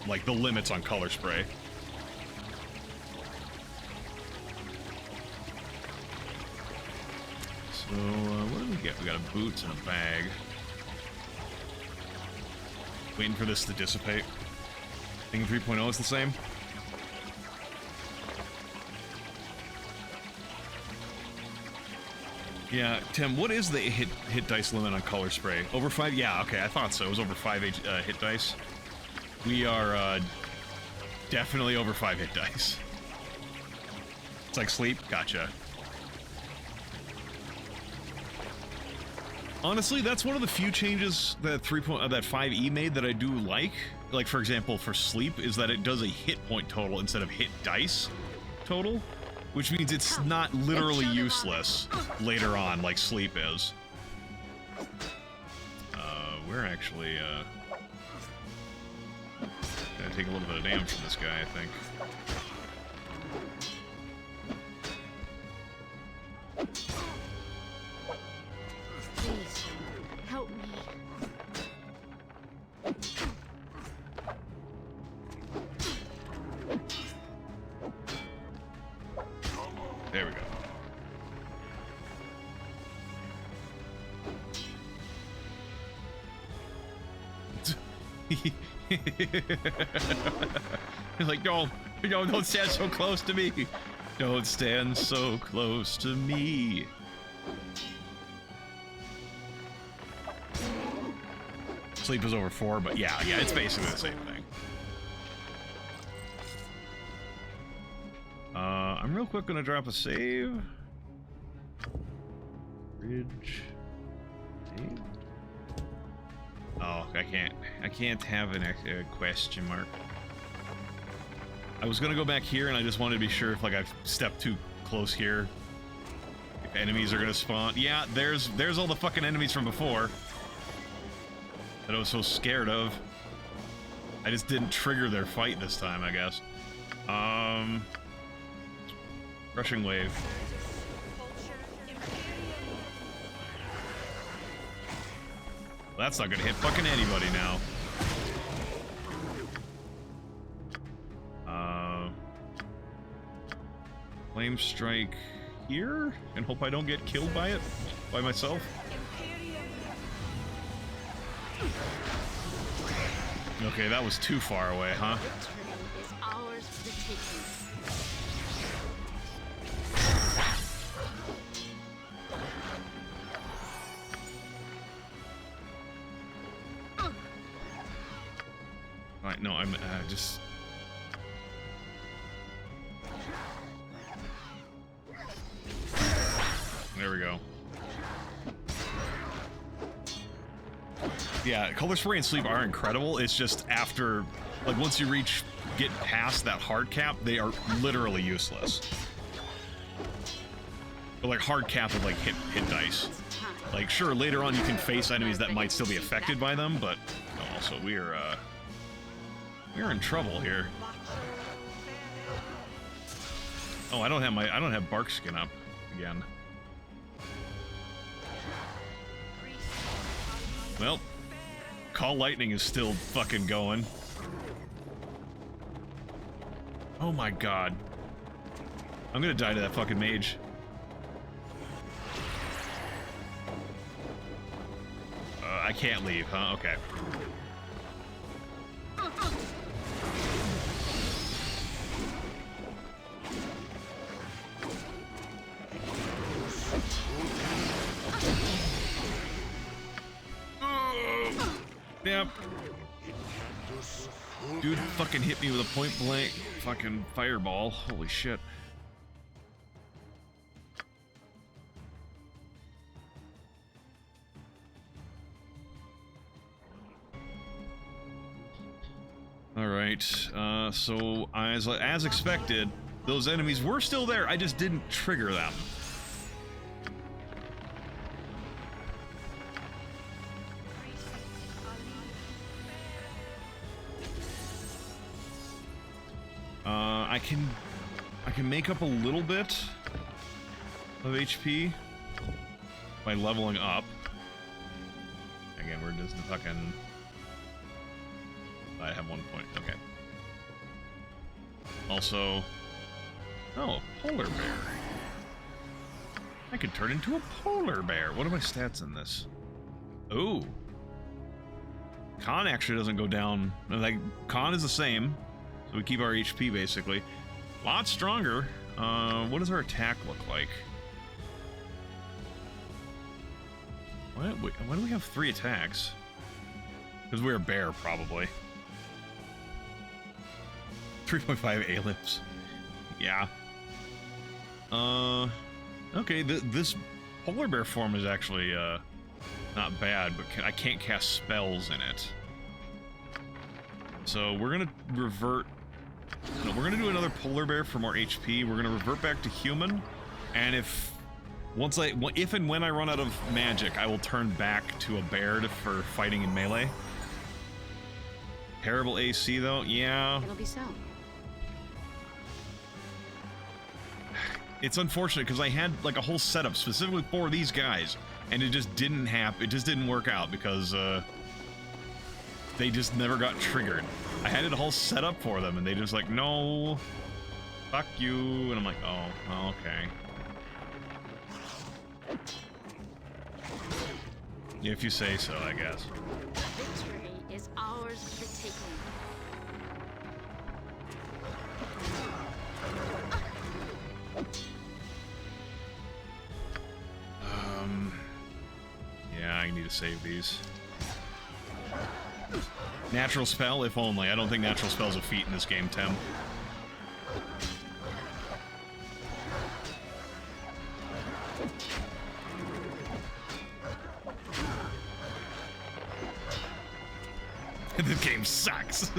like the limits on color spray. So, what do we get? We got a boot and a bag. Waiting for this to dissipate. Thinking 3.0 is the same. Yeah, Tim, what is the hit dice limit on color spray? Over 5? Yeah, okay, I thought so. It was over 5 hit dice. We are definitely over 5 hit dice. It's like sleep? Gotcha. Honestly, that's one of the few changes that that 5e made that I do like. Like, for example, for sleep, is that it does a hit point total instead of hit dice total, which means it's not literally useless later on, like sleep is. We're actually gonna take a little bit of damage from this guy, I think. Please, help me. There we go. He's like, don't stand so close to me. Don't stand so close to me. Sleep is over 4, but yeah, it's basically the same thing. I'm real quick gonna drop a save. Bridge. Save. Oh, I can't have a question mark. I was gonna go back here, and I just wanted to be sure if, like, I've stepped too close here, if enemies are gonna spawn. Yeah, there's all the fucking enemies from before that I was so scared of. I just didn't trigger their fight this time, I guess. Rushing wave. That's not gonna hit fucking anybody now. Flame strike here, and hope I don't get killed by it, by myself. Okay, that was too far away, huh? Is ours for the taking. Alright, no, I'm just... There we go. Yeah, color spray and sleep are incredible. It's just after, like, once you get past that hard cap, they are literally useless. But like hard cap with like hit dice. Like, sure, later on you can face enemies that might still be affected by them, but also we're in trouble here. Oh, I don't have bark skin up again. Well, Call Lightning is still fucking going. Oh my god. I'm gonna die to that fucking mage. I can't leave, huh? Okay. Yep. Dude fucking hit me with a point blank fucking fireball. Holy shit. Alright, so as expected, those enemies were still there, I just didn't trigger them. I can make up a little bit of HP by leveling up. Again, we're just fucking... I have 1 point, okay. Also... Oh, polar bear. I could turn into a polar bear. What are my stats in this? Ooh. Con actually doesn't go down. Like, con is the same. So we keep our HP, basically. A lot stronger. What does our attack look like? Why do we have 3 attacks? Because we're a bear, probably. 3.5 A-lips. Yeah. Okay, this polar bear form is actually, not bad, but I can't cast spells in it. So we're gonna revert... No, we're gonna do another polar bear for more HP. We're gonna revert back to human, and if and when I run out of magic, I will turn back to a bear for fighting in melee. Terrible AC though, yeah. It'll be so. It's unfortunate because I had like a whole setup specifically for these guys, and it just didn't happen. It just didn't work out because they just never got triggered. I had a whole setup for them, and they just like, no, fuck you, and I'm like, oh, okay. Yeah, if you say so, I guess. Victory is ours for the taking. Yeah, I need to save these. Natural spell, if only. I don't think natural spell's a feat in this game, Tim. This game sucks.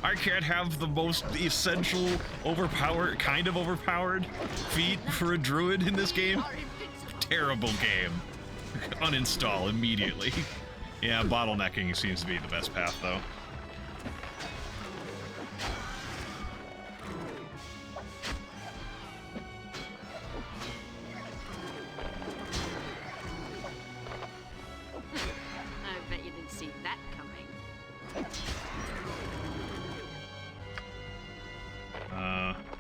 I can't have the most essential, kind of overpowered feat for a druid in this game. Terrible game. Uninstall immediately. Yeah, bottlenecking seems to be the best path, though. I bet you didn't see that coming.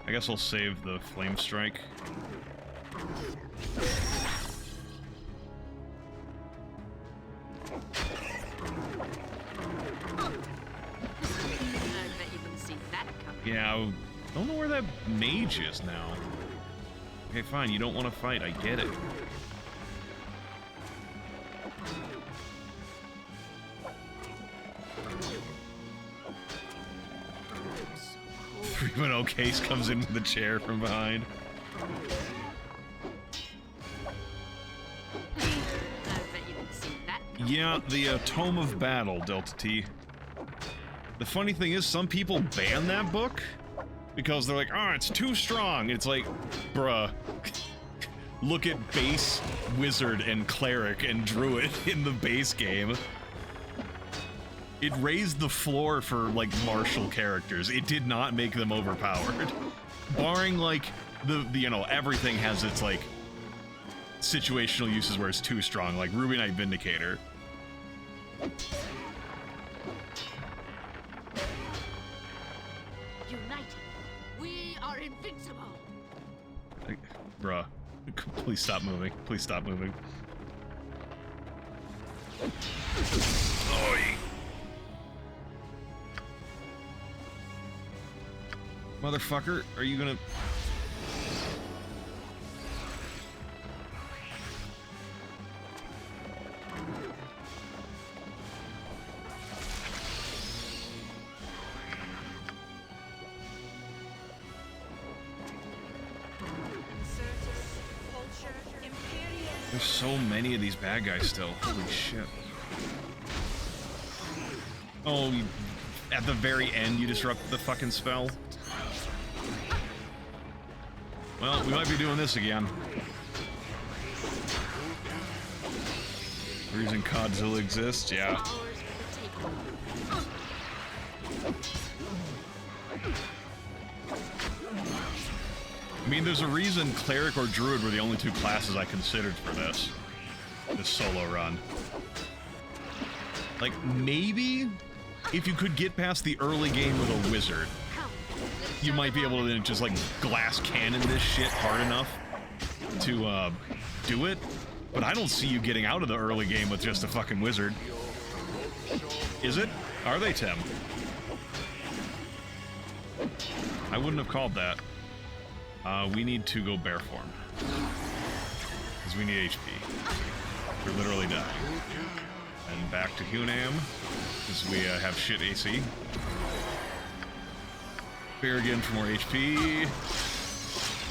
I guess I'll save the flame strike. Yeah, I don't know where that mage is now. Okay, fine, you don't want to fight, I get it. Freeman Case comes in with the chair from behind. I bet you didn't see that coming. Yeah, the Tome of Battle, Delta T. The funny thing is, some people ban that book because they're like, oh, it's too strong. It's like, bruh, look at base wizard and cleric and druid in the base game. It raised the floor for, like, martial characters. It did not make them overpowered. Barring, like, you know, everything has its, like, situational uses where it's too strong, like Ruby Knight Vindicator. United, we are invincible. Like, bruh, please stop moving. Please stop moving. Oi. Motherfucker, are you gonna... There's so many of these bad guys still. Holy shit. Oh, at the very end you disrupt the fucking spell? Well, we might be doing this again. The reason Godzilla exists, yeah. Ours for the taking. I mean, there's a reason Cleric or Druid were the only two classes I considered for this solo run. Like, maybe if you could get past the early game with a Wizard. Come, let's you might be able to then just like glass cannon this shit hard enough to do it, but I don't see you getting out of the early game with just a fucking wizard. Is it? Are they, Tim? I wouldn't have called that. We need to go bear form. Because we need HP. We're literally dying. And back to Hunam, because we have shit AC. Bear again for more HP.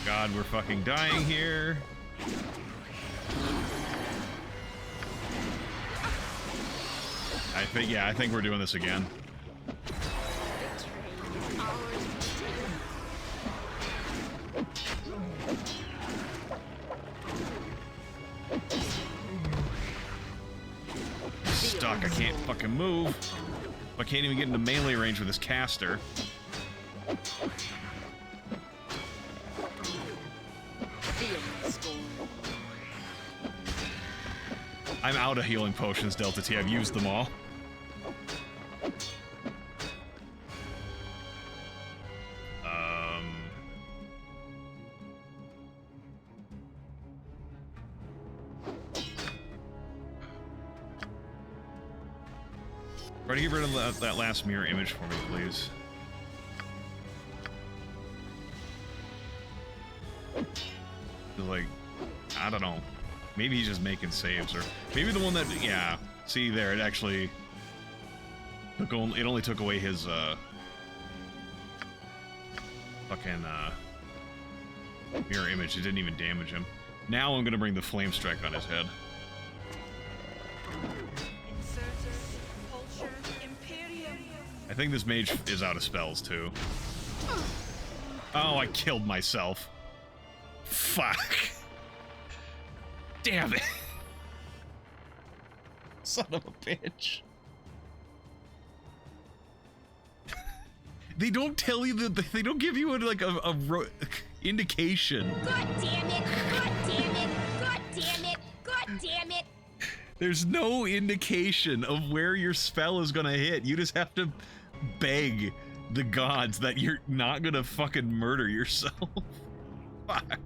God, we're fucking dying here. I think we're doing this again. Stuck, I can't fucking move. I can't even get into melee range with this caster. I'm out of healing potions, Delta T. I've used them all. Try to get rid of that last mirror image for me, please. Like, I don't know. Maybe he's just making saves, or maybe the one that, yeah. See there, it actually took it only took away his fucking mirror image. It didn't even damage him. Now I'm gonna bring the flame strike on his head. I think this mage is out of spells too. Oh, I killed myself. Fuck. Damn it. Son of a bitch. They don't tell you that, they don't give you like a indication. God damn it! God damn it! God damn it! God damn it! There's no indication of where your spell is gonna hit. You just have to beg the gods that you're not gonna fucking murder yourself. Fuck.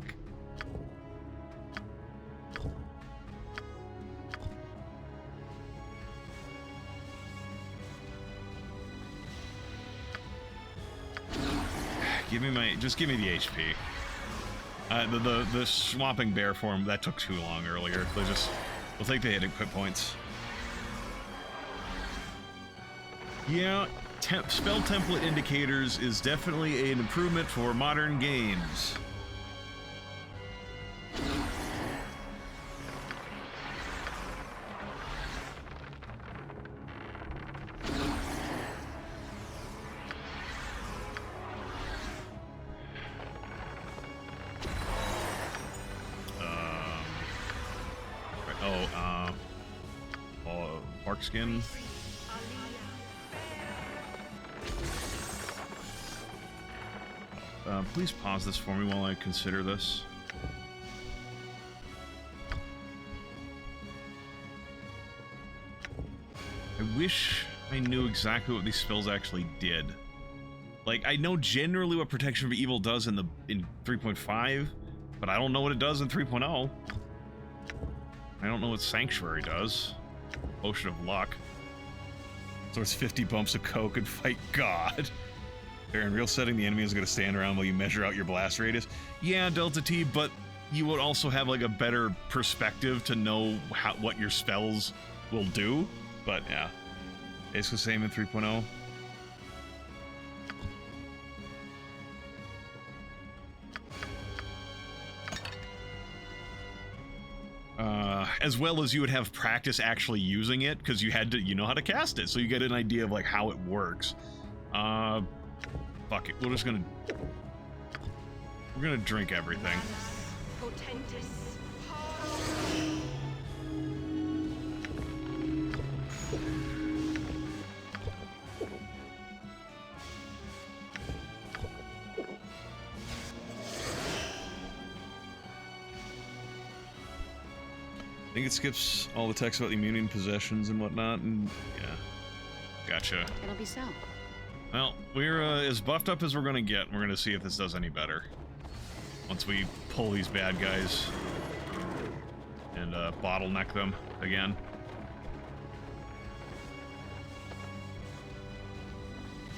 Just give me the HP. The swapping bear form, that took too long earlier. We'll take the hit points. Yeah, spell template indicators is definitely an improvement for modern games. Skin. Please pause this for me while I consider this. I wish I knew exactly what these spells actually did. Like, I know generally what Protection from Evil does in 3.5, but I don't know what it does in 3.0. I don't know what Sanctuary does. Potion of Luck. So it's 50 bumps of coke and fight God. In real setting, the enemy is going to stand around while you measure out your blast radius. Yeah, Delta T, but you would also have like a better perspective to know what your spells will do. But yeah, it's the same in 3.0. As well as you would have practice actually using it, because you know how to cast it, so you get an idea of like how it works. Fuck it, we're gonna drink everything. I think it skips all the text about the immunity and possessions and whatnot, and yeah. Gotcha. It'll be so. Well, we're as buffed up as we're gonna get. We're gonna see if this does any better. Once we pull these bad guys and bottleneck them again.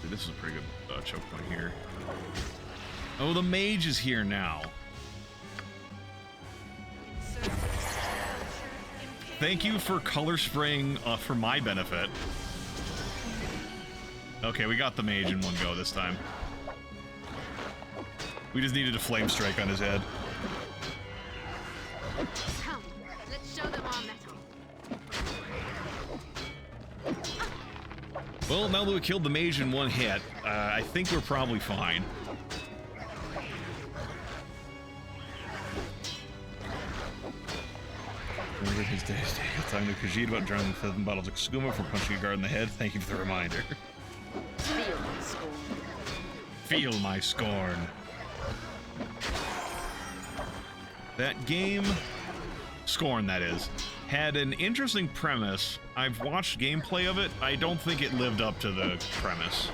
Dude, this is a pretty good choke point here. Oh, the mage is here now. Thank you for color spraying for my benefit. Okay, we got the mage in one go this time. We just needed a flame strike on his head. Come, let's show them our metal. Well, now that we killed the mage in one hit, I think we're probably fine. Remember his days. Time to Khajiit about drowning 7 bottles of skooma for punching a guard in the head. Thank you for the reminder. Feel my scorn. Feel my scorn. That game, Scorn that is, had an interesting premise. I've watched gameplay of it. I don't think it lived up to the premise.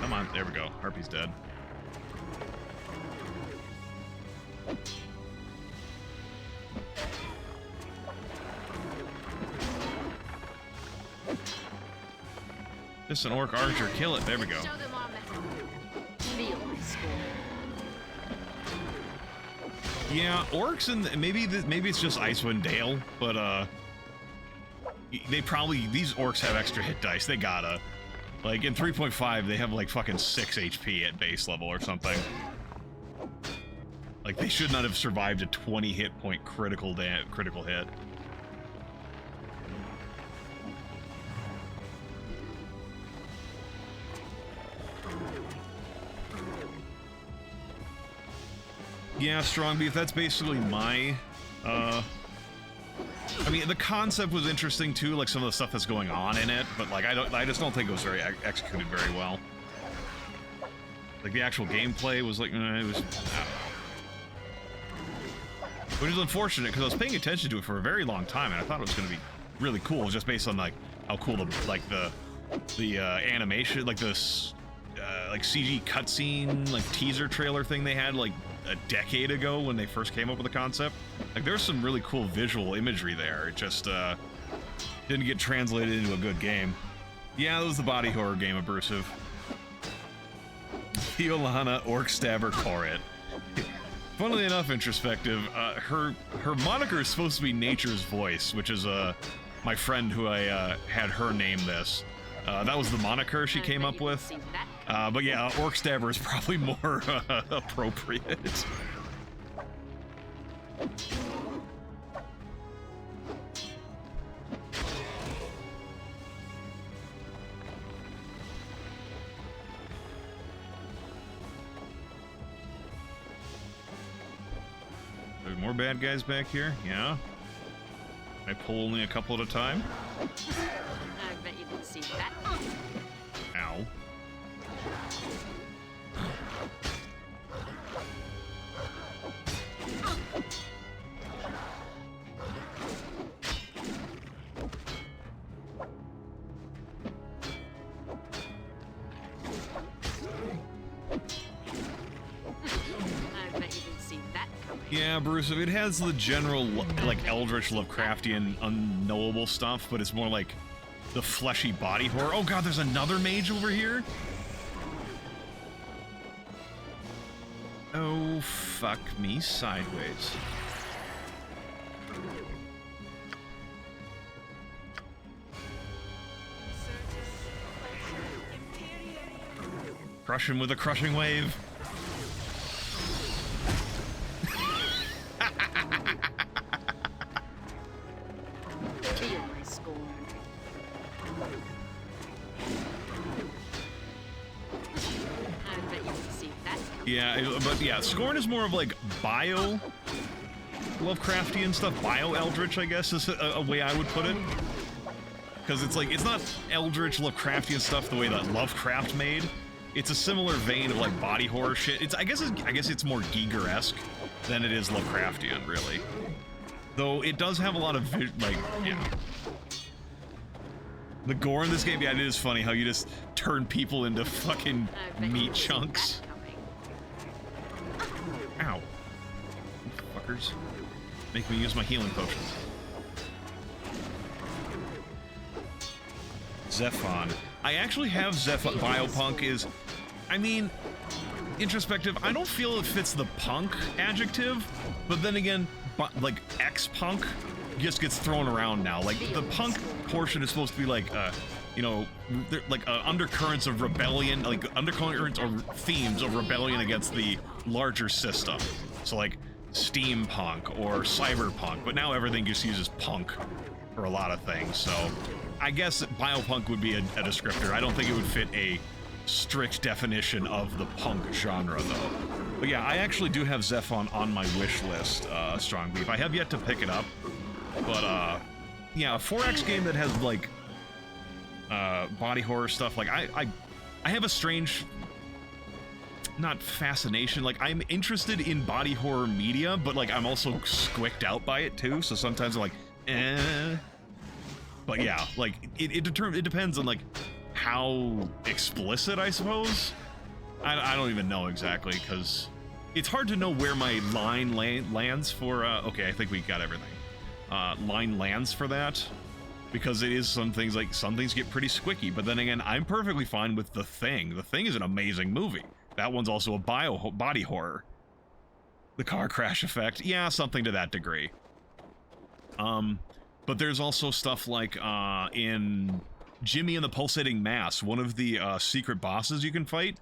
Come on, there we go. Harpy's dead. Just an orc archer, kill it. There we go. Show them our metal. Feel my scorn. Yeah, orcs and maybe it's just Icewind Dale, but they probably, these orcs have extra hit dice. They gotta. Like in 3.5, they have like fucking 6 HP at base level or something. Like they should not have survived a 20 hit point critical hit. Yeah, strong beef. That's basically my. I mean, the concept was interesting too, like some of the stuff that's going on in it, but like I just don't think it was very executed very well. Like the actual gameplay was like, it was, which is unfortunate because I was paying attention to it for a very long time, and I thought it was going to be really cool, just based on like how cool the animation, like this like CG cutscene, like teaser trailer thing they had like a decade ago when they first came up with the concept. Like there's some really cool visual imagery there. It just didn't get translated into a good game. Yeah, that was the body horror game, abrasive. Violana Orc Stabber Corrit. Funnily enough, introspective, her moniker is supposed to be Nature's Voice, which is my friend who I had her name this. That was the moniker she came up with. But yeah, Orc Stabber is probably more appropriate. There's more bad guys back here? Yeah. I pull only a couple at a time? I bet you didn't see that. Ow. I bet you didn't see that coming. Yeah, Bruce, it has the general, like, eldritch, Lovecraftian, unknowable stuff, but it's more like the fleshy body horror. Oh god, there's another mage over here? Oh, fuck me sideways. Crush him with a crushing wave. Feel my scorn. I bet you didn't see that coming. Yeah, but yeah, Scorn is more of like bio Lovecraftian stuff. Bio Eldritch, I guess, is a way I would put it. Because it's like, it's not Eldritch Lovecraftian stuff the way that Lovecraft made. It's a similar vein of like body horror shit. I guess it's more Giger-esque than it is Lovecraftian, really. Though it does have a lot of yeah. The gore in this game, yeah, it is funny how you just turn people into fucking meat chunks. Ow. You fuckers. Make me use my healing potions. Zephon. I actually have Zephon. Biopunk is, I mean, introspective. I don't feel it fits the punk adjective, but then again, like X-punk just gets thrown around now. Like the punk portion is supposed to be like, you know, like undercurrents of rebellion, like undercurrents or themes of rebellion against the larger system. So like steampunk or cyberpunk, but now everything just uses punk for a lot of things. So I guess biopunk would be a descriptor. I don't think it would fit a strict definition of the punk genre, though. But yeah, I actually do have Zephon on my wish list, Strong Beef. I have yet to pick it up, but yeah, a 4X game that has like body horror stuff. Like I have a strange, not fascination. Like I'm interested in body horror media, but like I'm also squicked out by it too. So sometimes I'm like, eh. But yeah, like it depends on like how explicit, I suppose. I don't even know exactly, because it's hard to know where my line lands for, okay, I think we got everything. Line lands for that, because it is some things get pretty squicky, but then again, I'm perfectly fine with The Thing. The Thing is an amazing movie. That one's also a body horror. The car crash effect, yeah, something to that degree. But there's also stuff like, in Jimmy and the Pulsating Mass, one of the secret bosses you can fight,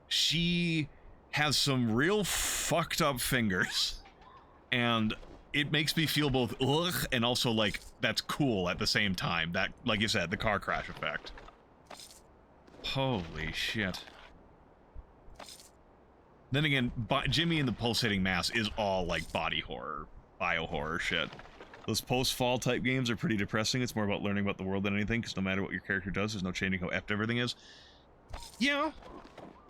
she has some real fucked up fingers, and it makes me feel both ugh and also like that's cool at the same time. That, like you said, the car crash effect. Holy shit. Then again, Jimmy and the Pulsating Mass is all like body horror, bio horror shit. Those post-fall type games are pretty depressing. It's more about learning about the world than anything, because no matter what your character does, there's no changing how effed everything is. Yeah.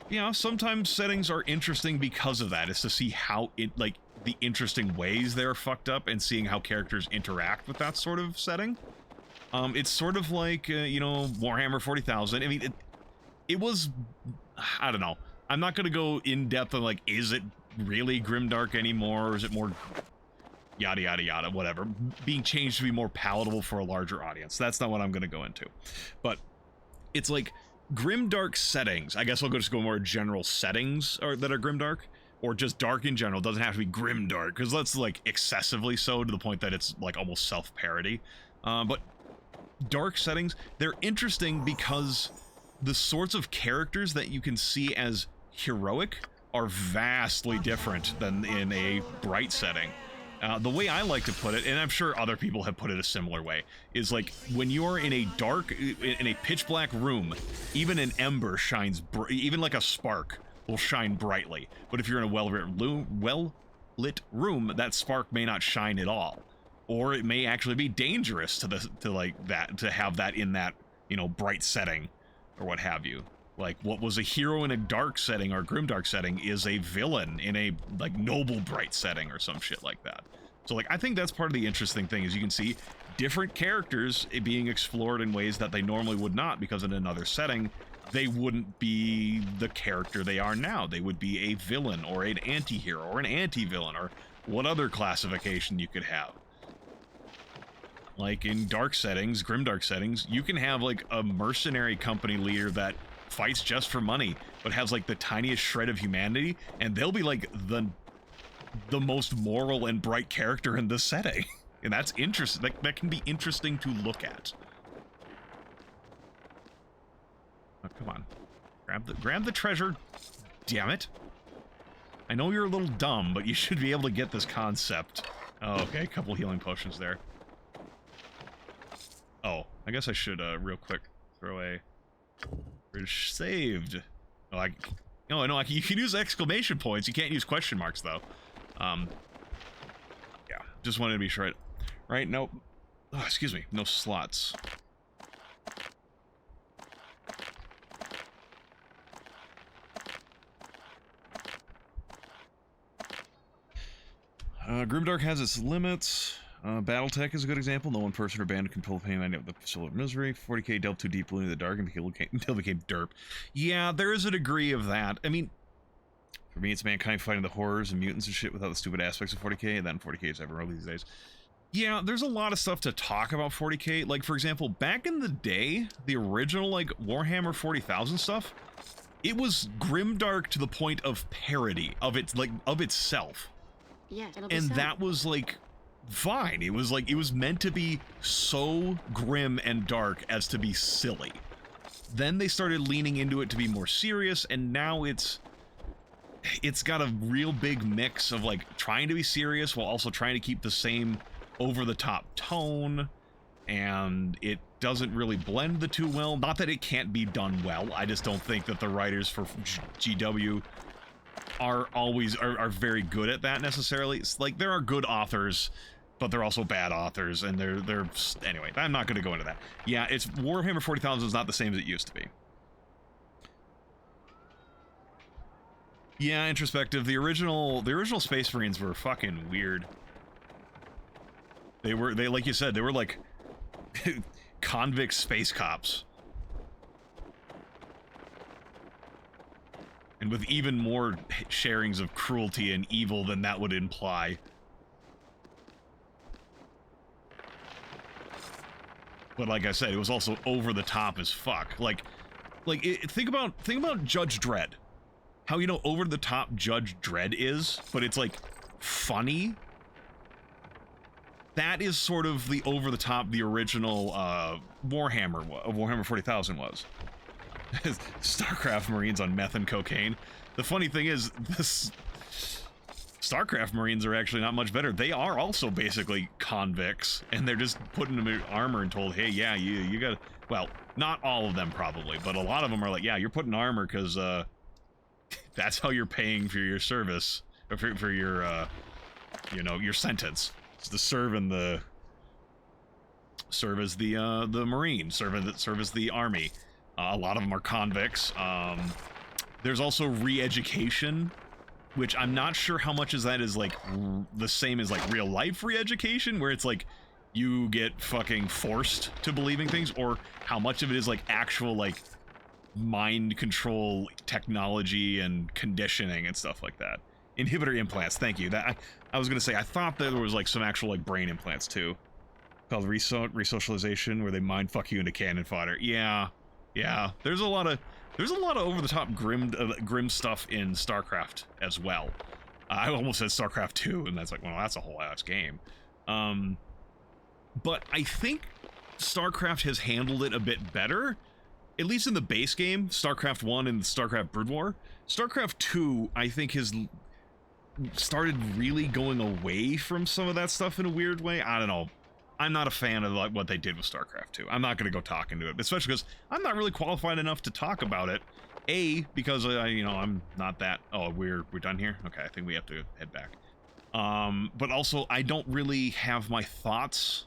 Yeah, sometimes settings are interesting because of that. It's to see how like the interesting ways they're fucked up and seeing how characters interact with that sort of setting. It's sort of like, you know, Warhammer 40,000. I mean, it was, I don't know. I'm not going to go in depth on like, is it really grimdark anymore, or is it more yada yada yada, whatever, being changed to be more palatable for a larger audience. That's not what I'm going to go into. But it's like grimdark settings. I guess I'll just go more general settings that are grimdark, or just dark in general. It doesn't have to be grimdark, because that's like excessively so to the point that it's like almost self-parody. But dark settings, they're interesting because the sorts of characters that you can see as heroic are vastly different than in a bright setting. The way I like to put it, and I'm sure other people have put it a similar way, is like when you're in a pitch black room, even an ember shines, even like a spark will shine brightly. But if you're in a well-lit room, that spark may not shine at all, or it may actually be dangerous to have that in that, you know, bright setting, or what have you. Like, what was a hero in a dark setting or grimdark setting is a villain in a, like, noble bright setting or some shit like that. So, like, I think that's part of the interesting thing, is you can see different characters being explored in ways that they normally would not, because in another setting, they wouldn't be the character they are now. They would be a villain, or an anti-hero, or an anti-villain, or what other classification you could have. Like, in dark settings, grimdark settings, you can have, like, a mercenary company leader that fights just for money, but has like the tiniest shred of humanity, and they'll be like the most moral and bright character in this setting. And that's interesting. That can be interesting to look at. Oh, come on, grab the treasure, damn it. I know you're a little dumb, but you should be able to get this concept. Oh, okay, a couple healing potions there. Oh, I guess I should real quick throw a bridge saved. Oh, no, you can use exclamation points. You can't use question marks, though. Yeah, just wanted to be sure. Right? Nope. Oh, excuse me. No slots. Grimdark has its limits. Battletech is a good example. No one person or band can control the pain of the soul of misery. 40k delved too deeply into the dark until it became derp. Yeah, there is a degree of that. I mean, for me, it's mankind fighting the horrors and mutants and shit without the stupid aspects of 40k, and then 40k is everywhere these days. Yeah, there's a lot of stuff to talk about 40k. Like, for example, back in the day, the original, like, Warhammer 40,000 stuff, it was grimdark to the point of parody of its, like, of itself. Yeah, it'll be And sad. that was, like, fine. It was, like, it was meant to be so grim and dark as to be silly. Then they started leaning into it to be more serious, and now it's got a real big mix of, like, trying to be serious while also trying to keep the same over-the-top tone, and it doesn't really blend the two well. Not that it can't be done well, I just don't think that the writers for GW are always very good at that necessarily. It's like, there are good authors, but they're also bad authors, and they're anyway, I'm not going to go into that. Yeah, it's Warhammer 40,000 is not the same as it used to be. Yeah, introspective. The original Space Marines were fucking weird. They like you said, they were like convict space cops. And with even more sharings of cruelty and evil than that would imply. But like I said, it was also over the top as fuck. Think about Judge Dredd. How, you know, over the top Judge Dredd is, but it's like funny. That is sort of the over-the-top the original Warhammer 40,000 was. StarCraft Marines on meth and cocaine. The funny thing is, this StarCraft Marines are actually not much better. They are also basically convicts, and they're just putting them in armor and told, hey, yeah, you gotta... Well, not all of them probably, but a lot of them are like, yeah, you're putting armor because that's how you're paying for your service, or for your, you know, your sentence. To serve in the as the Marine, serve as the Army. A lot of them are convicts. There's also re-education, which I'm not sure how much of that is like the same as like real life re-education, where it's like you get fucking forced to believing things, or how much of it is like actual like mind control technology and conditioning and stuff like that. Inhibitor implants, thank you. That I was gonna say, I thought there was like some actual like brain implants too, called resocialization, where they mind fuck you into cannon fodder. Yeah. There's a lot of over the top grim stuff in StarCraft as well. I almost said StarCraft 2, and that's like, well, that's a whole ass game. But I think StarCraft has handled it a bit better, at least in the base game, StarCraft 1 and StarCraft Brood War. StarCraft 2, I think, has started really going away from some of that stuff in a weird way. I don't know. I'm not a fan of like what they did with StarCraft 2. I'm not going to go talk into it, especially because I'm not really qualified enough to talk about it. A, because you know, I'm not that. Oh, we're done here. Okay, I think we have to head back. But also, I don't really have my thoughts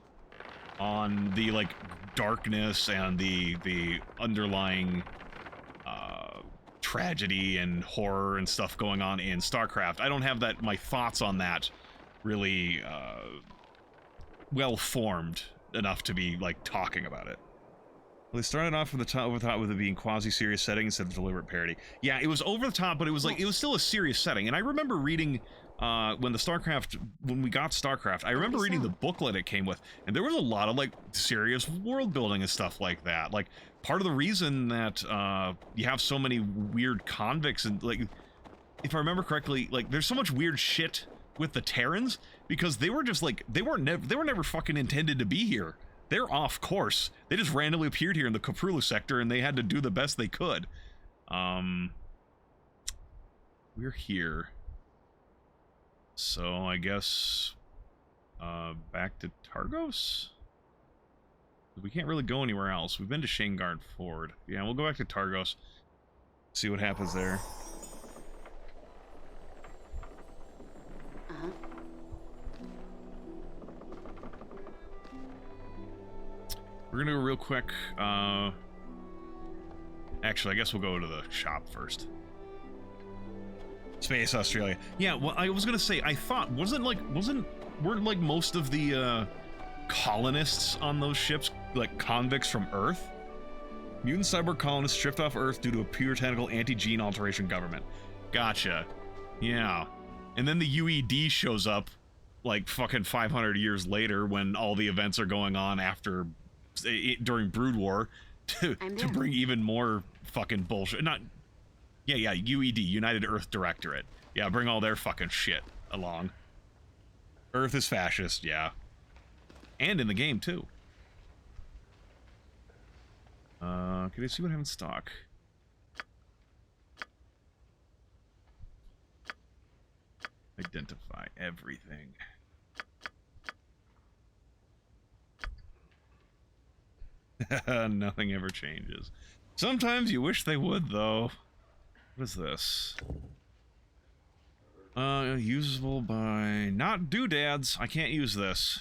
on the like darkness and the underlying tragedy and horror and stuff going on in StarCraft. I don't have my thoughts on that really well formed enough to be like talking about it. Well, they started off from the top with it being quasi-serious setting instead of deliberate parody. Yeah, it was over the top, but it was like, it was still a serious setting. And I remember reading when we got StarCraft, I remember reading the booklet it came with, and there was a lot of like serious world building and stuff like that. Like, part of the reason that you have so many weird convicts, and like, if I remember correctly, like there's so much weird shit with the Terrans because they were just like, they were never fucking intended to be here. They're off course. They just randomly appeared here in the Kaprulu sector, and they had to do the best they could. We're here. So I guess back to Targos? We can't really go anywhere else. We've been to Shanguard Ford. Yeah, we'll go back to Targos. See what happens there. Uh-huh. We're gonna go real quick. Actually, I guess we'll go to the shop first. Space Australia. Yeah, well, I was gonna say, I thought, weren't like most of the, colonists on those ships, like, convicts from Earth? Mutant cyborg colonists shift off Earth due to a puritanical anti-gene alteration government. Gotcha. Yeah. And then the UED shows up, like, fucking 500 years later when all the events are going on after, during Brood War, to bring even more fucking bullshit. Yeah, UED, United Earth Directorate. Yeah, bring all their fucking shit along. Earth is fascist, yeah. And in the game, too. Can I see what I have in stock? Identify everything. Nothing ever changes. Sometimes you wish they would, though. What is this? Usable by... Not doodads. I can't use this.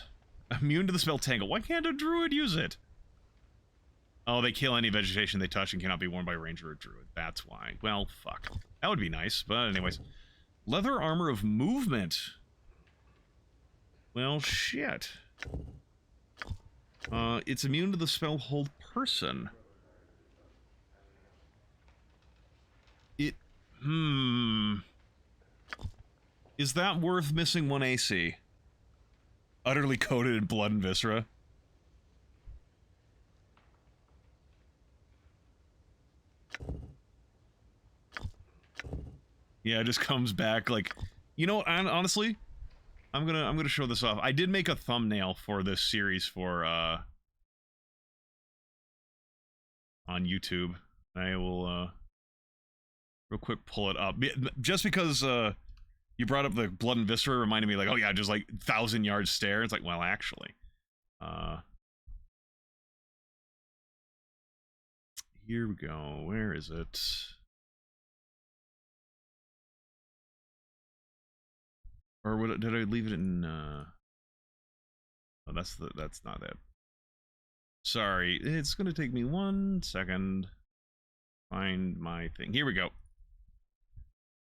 Immune to the spell Tangle. Why can't a druid use it? Oh, they kill any vegetation they touch and cannot be worn by a ranger or druid. That's why. Well, fuck. That would be nice, but anyways. Leather armor of movement. Well, shit. It's immune to the spell Hold Person. Is that worth missing 1 AC? Utterly coated in blood and viscera. Yeah, it just comes back like, you know what? Honestly, I'm gonna show this off. I did make a thumbnail for this series for on YouTube. I will real quick pull it up just because you brought up the blood and viscera, reminded me like, oh yeah, just like 1,000-yard stare. It's like, well, actually, here we go. Where is it? Or did I leave it in, oh, that's not it. Sorry, it's gonna take me 1 second. Find my thing. Here we go.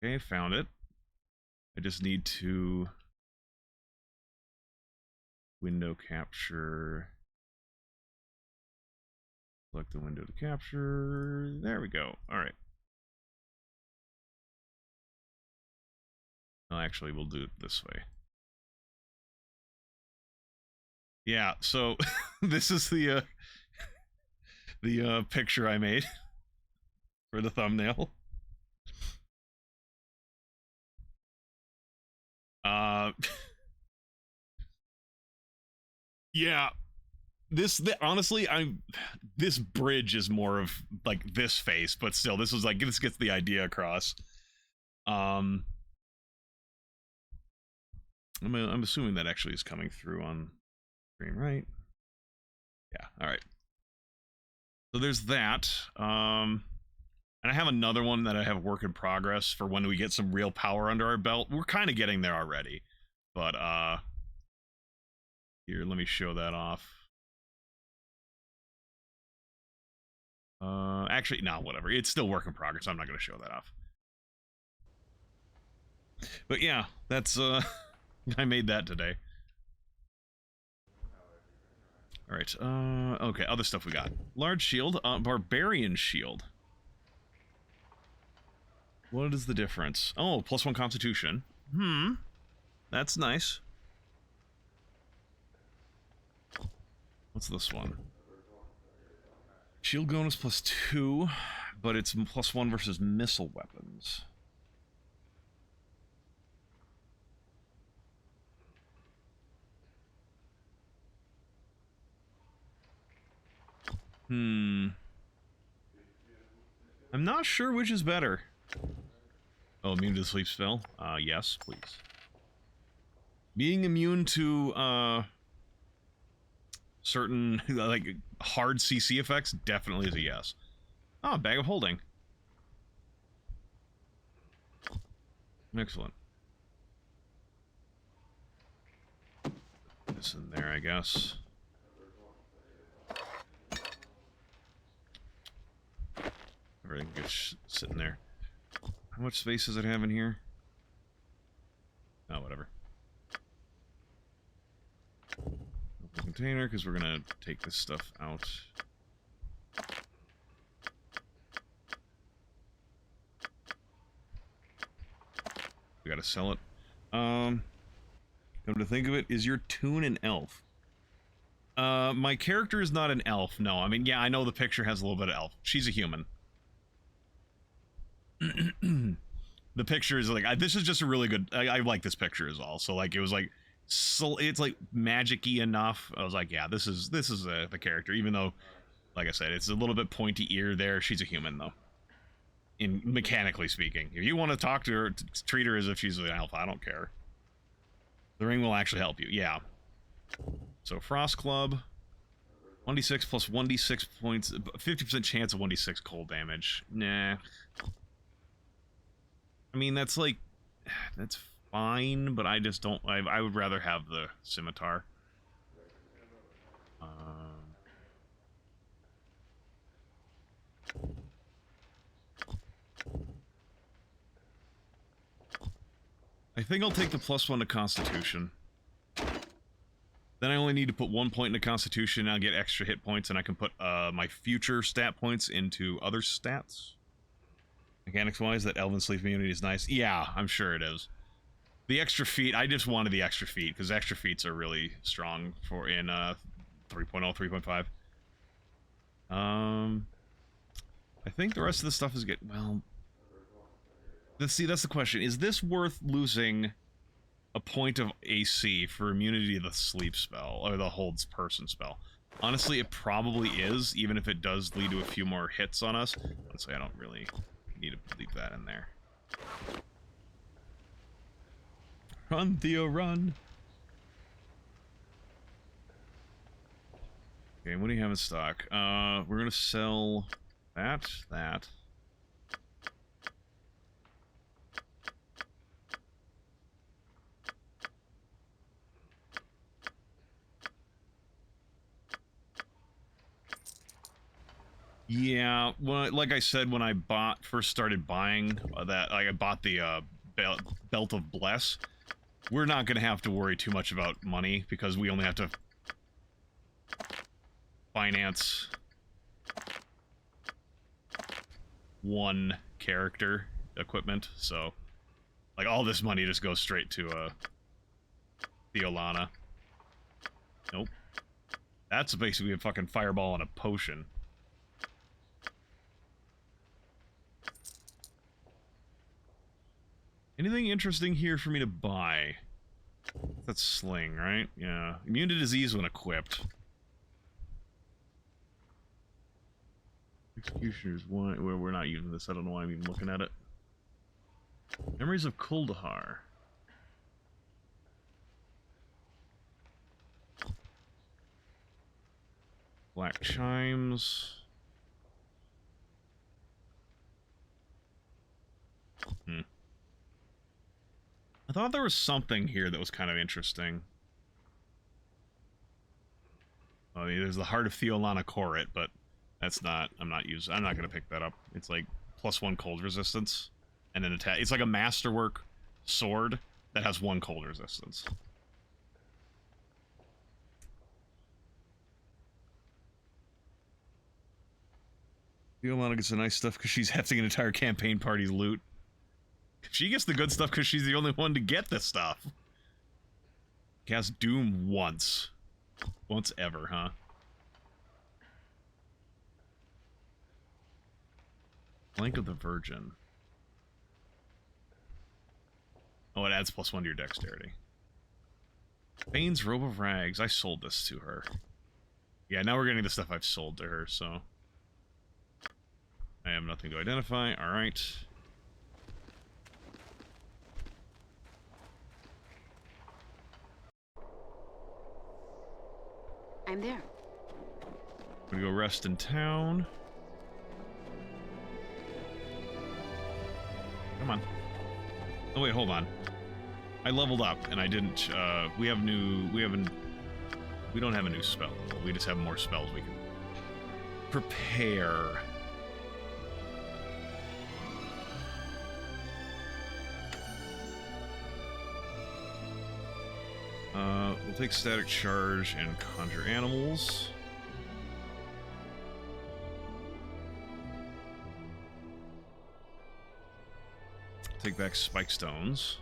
Okay, found it. I just need to window capture. Select the window to capture. There we go. All right. Well, actually, we'll do it this way. Yeah, so this is the picture I made for the thumbnail. Yeah, honestly, this bridge is more of like this face, but still, this gets the idea across. I'm assuming that actually is coming through on screen, right? Yeah, all right. So there's that. And I have another one that I have work in progress for when we get some real power under our belt. We're kind of getting there already. But, here, let me show that off. Actually, no, whatever. It's still work in progress. I'm not going to show that off. But yeah, that's, I made that today. Alright, okay, other stuff we got. Large shield, barbarian shield. What is the difference? Oh, +1 constitution. That's nice. What's this one? Shield bonus +2, but it's +1 versus missile weapons. I'm not sure which is better. Oh, immune to the sleep spell? Yes, please. Being immune to, certain, like, hard CC effects definitely is a yes. Oh, bag of holding. Excellent. Put this in there, I guess. Everything gets sitting there. How much space does it have in here? Oh, whatever. Open container, because we're gonna take this stuff out. We gotta sell it. Come to think of it, is your toon an elf? My character is not an elf, no. I mean, yeah, I know the picture has a little bit of elf. She's a human. The picture is like, this is just a really good, I like this picture as well. So like, it was like, so it's like magic-y enough. I was like, yeah, this is the character, even though, like I said, it's a little bit pointy ear there. She's a human though. In mechanically speaking, if you want to talk to her, treat her as if she's an elf, I don't care. The ring will actually help you. Yeah. So Frost Club, 1d6 plus 1d6 points, 50% chance of 1d6 cold damage. Nah. I mean, that's like, that's fine, but I just don't, I would rather have the scimitar. I think I'll take the +1 to Constitution. Then I only need to put 1 point into Constitution, I'll get extra hit points, and I can put my future stat points into other stats. Mechanics-wise, that Elven Sleep immunity is nice. Yeah, I'm sure it is. The extra feet, I just wanted the extra feet, because extra feats are really strong for in 3.0, 3.5. I think the rest of the stuff is good. Well, let's see, that's the question. Is this worth losing a point of AC for immunity to the sleep spell, or the holds person spell? Honestly, it probably is, even if it does lead to a few more hits on us. Let's say I don't really need to leave that in there. Run, Theo, run! Okay, what do you have in stock? We're gonna sell that. Yeah, well, like I said, when I first started buying that, like I bought the Belt of Bless, we're not going to have to worry too much about money, because we only have to finance one character equipment, so like all this money just goes straight to Theolana. Nope. That's basically a fucking fireball and a potion. Anything interesting here for me to buy? That's sling, right? Yeah. Immune to disease when equipped. Executioner's one. Well, we're not using this. I don't know why I'm even looking at it. Memories of Kuldahar. Black chimes. I thought there was something here that was kind of interesting. Oh, there's the Heart of Theolana Corrit, but that's not, I'm not gonna pick that up. It's like +1 cold resistance, and then attack. It's like a masterwork sword that has 1 cold resistance. Theolana gets the nice stuff because she's hefting an entire campaign party's loot. She gets the good stuff because she's the only one to get this stuff. Cast Doom once. Once ever, huh? Flank of the Virgin. Oh, it adds +1 to your dexterity. Bane's Robe of Rags. I sold this to her. Yeah, now we're getting the stuff I've sold to her, so... I have nothing to identify. Alright. I'm there. I'm gonna go rest in town. Come on. Oh wait, hold on. I leveled up and I didn't, we don't have a new spell. We just have more spells we can prepare. take static charge and conjure animals. Take back spike stones.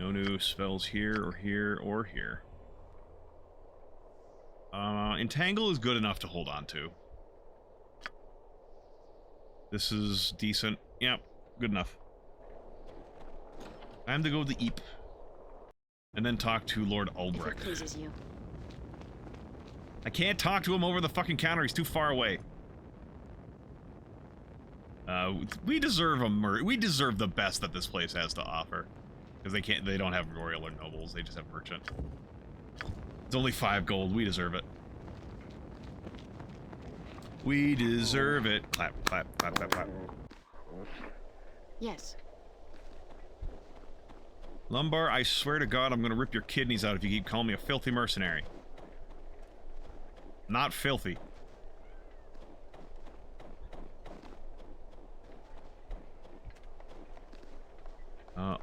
No new spells here or here or here. Entangle is good enough to hold on to. This is decent. Yep, good enough. Time to go to the Eep. And then talk to Lord If Ulbrich. it pleases you. I can't talk to him over the fucking counter, he's too far away. We deserve we deserve the best that this place has to offer. Because they don't have royal or nobles, they just have merchant. It's only 5 gold, we deserve it. We deserve it. Clap, clap, clap, clap, clap. Yes. Lumbar, I swear to God, I'm gonna rip your kidneys out if you keep calling me a filthy mercenary. Not filthy.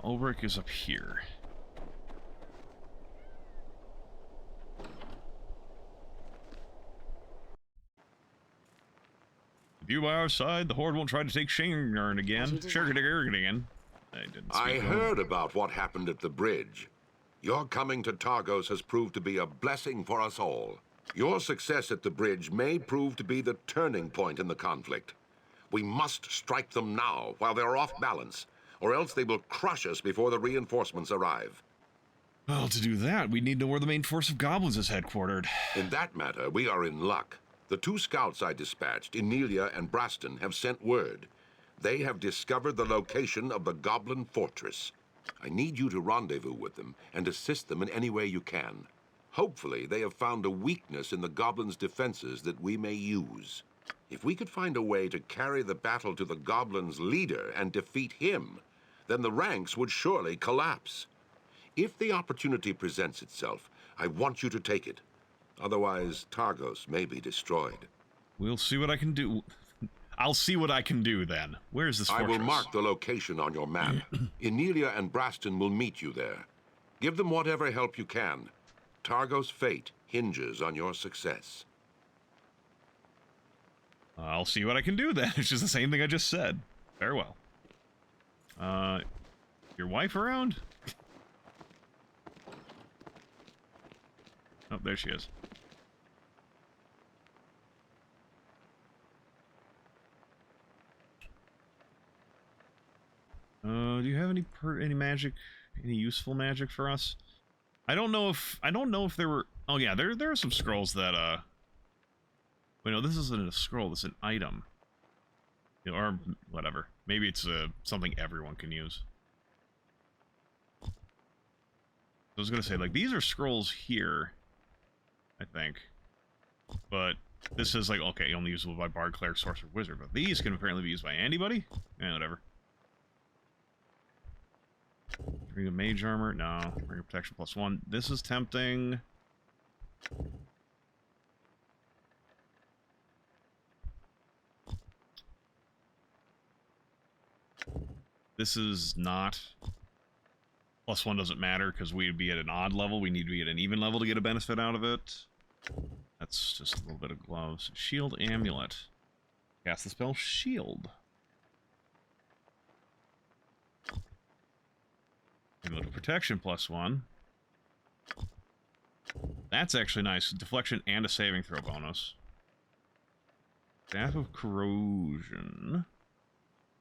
Ulbrich is up here. If you by our side, the Horde won't try to take Shingarn again. Shingarn again. I heard about what happened at the bridge. Your coming to Targos has proved to be a blessing for us all. Your success at the bridge may prove to be the turning point in the conflict. We must strike them now, while they're off balance, or else they will crush us before the reinforcements arrive. Well, to do that, we need to know where the main force of goblins is headquartered. In that matter, we are in luck. The 2 scouts I dispatched, Emilia and Braston, have sent word. They have discovered the location of the Goblin Fortress. I need you to rendezvous with them and assist them in any way you can. Hopefully, they have found a weakness in the Goblins' defenses that we may use. If we could find a way to carry the battle to the Goblins' leader and defeat him, then the ranks would surely collapse. If the opportunity presents itself, I want you to take it. Otherwise, Targos may be destroyed. We'll see what I can do. I'll see what I can do then. Where's this fortress? I will mark the location on your map. Emilia and Braston will meet you there. Give them whatever help you can. Targos' fate hinges on your success. I'll see what I can do then. It's just the same thing I just said. Farewell. Your wife around? Oh, there she is. Do you have any magic, any useful magic for us? I don't know if there were. Oh yeah, there are some scrolls that wait, no, this isn't a scroll. This is an item, you know, or whatever. Maybe it's something everyone can use. I was gonna say, like, these are scrolls here, I think, but this is like, okay, only usable by bard, cleric, sorcerer, wizard. But these can apparently be used by anybody. Yeah, whatever. Bring a mage armor? No. Bring a protection +1. This is tempting. This is not. +1 doesn't matter because we'd be at an odd level. We need to be at an even level to get a benefit out of it. That's just a little bit of gloves. Shield amulet. Cast the spell shield. Amulet protection +1. That's actually nice. Deflection and a saving throw bonus. Staff of corrosion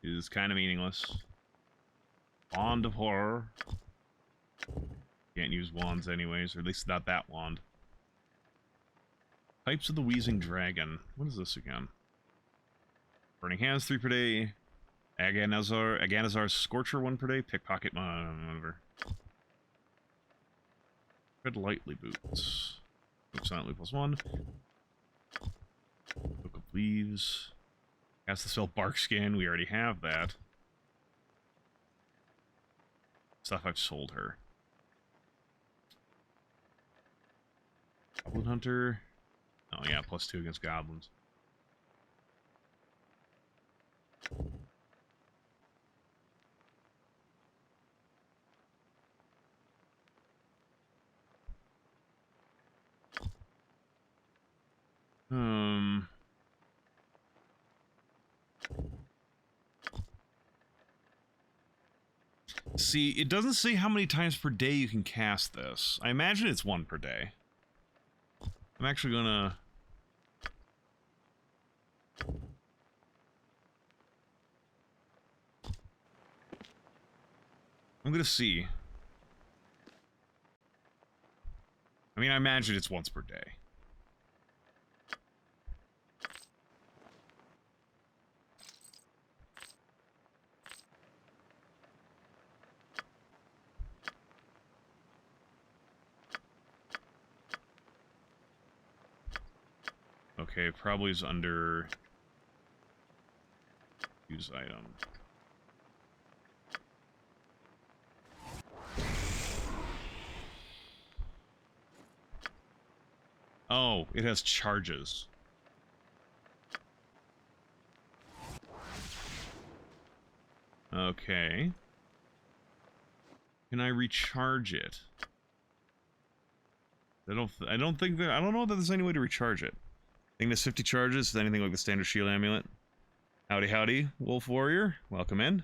is kind of meaningless. Wand of horror. Can't use wands anyways, or at least not that wand. Pipes of the Wheezing Dragon. What is this again? Burning Hands 3 per day. Aganazar's Scorcher 1 per day. Pickpocket, whatever. Tread lightly boots. Move silently +1. Book of Leaves. Cast the spell Bark Skin. We already have that. Stuff I've sold her. Goblin Hunter. Oh yeah, +2 against goblins. See, it doesn't say how many times per day you can cast this. I imagine it's 1 per day. I'm actually gonna... I'm gonna see. I mean, I imagine it's once per day. Okay, probably is under use item. Oh, it has charges. Okay. Can I recharge it? I don't think that, I don't know that there's any way to recharge it. I think there's 50 charges. Is anything like the standard shield amulet? Howdy, howdy, Wolf Warrior. Welcome in.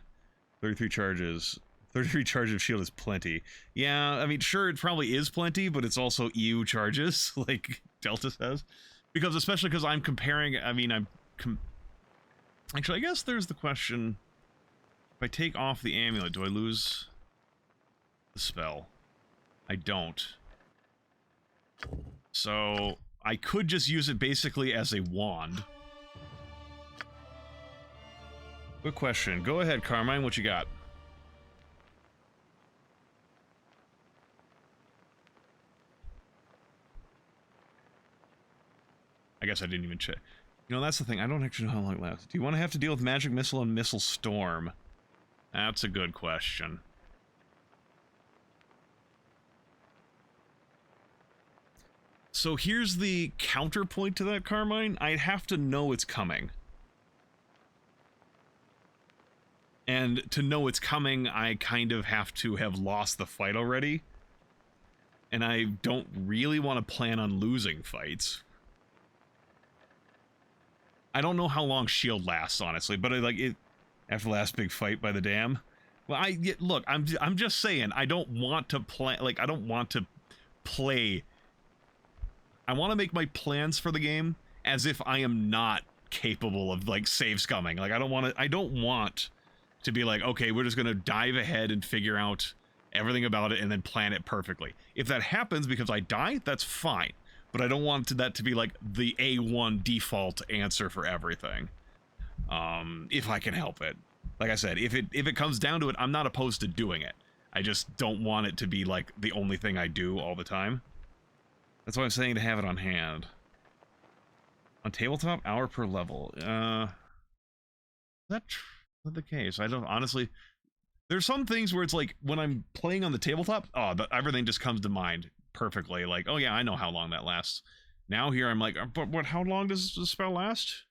33 charges. 33 charges of shield is plenty. Yeah, I mean, sure, it probably is plenty, but it's also EU charges, like Delta says. Because, especially because I'm comparing, I mean, actually, I guess there's the question, if I take off the amulet, do I lose the spell? I don't. So, I could just use it basically as a wand. Good question. Go ahead, Carmine, what you got? I guess I didn't even check. You know, that's the thing. I don't actually know how long it lasts. Do you want to have to deal with Magic Missile and Missile Storm? That's a good question. So here's the counterpoint to that, Carmine. I'd have to know it's coming. And to know it's coming, I kind of have to have lost the fight already. And I don't really want to plan on losing fights. I don't know how long shield lasts, honestly, but after the last big fight by the dam. Well, look, I'm just saying, I don't want to play, like, I don't want to play. I want to make my plans for the game as if I am not capable of, like, save scumming. Like, I don't want to be like, okay, we're just gonna dive ahead and figure out everything about it and then plan it perfectly. If that happens because I die, that's fine. But I don't want that to be like the A1 default answer for everything. If I can help it. Like I said, if it comes down to it, I'm not opposed to doing it. I just don't want it to be like the only thing I do all the time. That's why I'm saying to have it on hand. On tabletop, hour per level. Is that the case? I don't honestly. There's some things where it's like when I'm playing on the tabletop, everything just comes to mind perfectly. Like, oh yeah, I know how long that lasts. Now here I'm like, but what? How long does the spell last?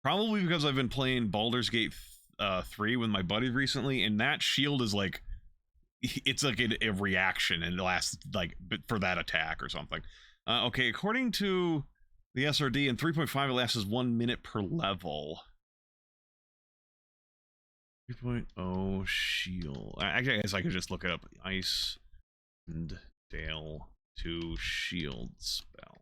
Probably because I've been playing Baldur's Gate 3 with my buddy recently, and that shield is like, it's like a reaction, and it lasts like for that attack or something. Okay, according to the SRD, in 3.5 it lasts 1 minute per level. 3.0 shield. I guess I could just look it up. Icewind Dale 2 shield spell.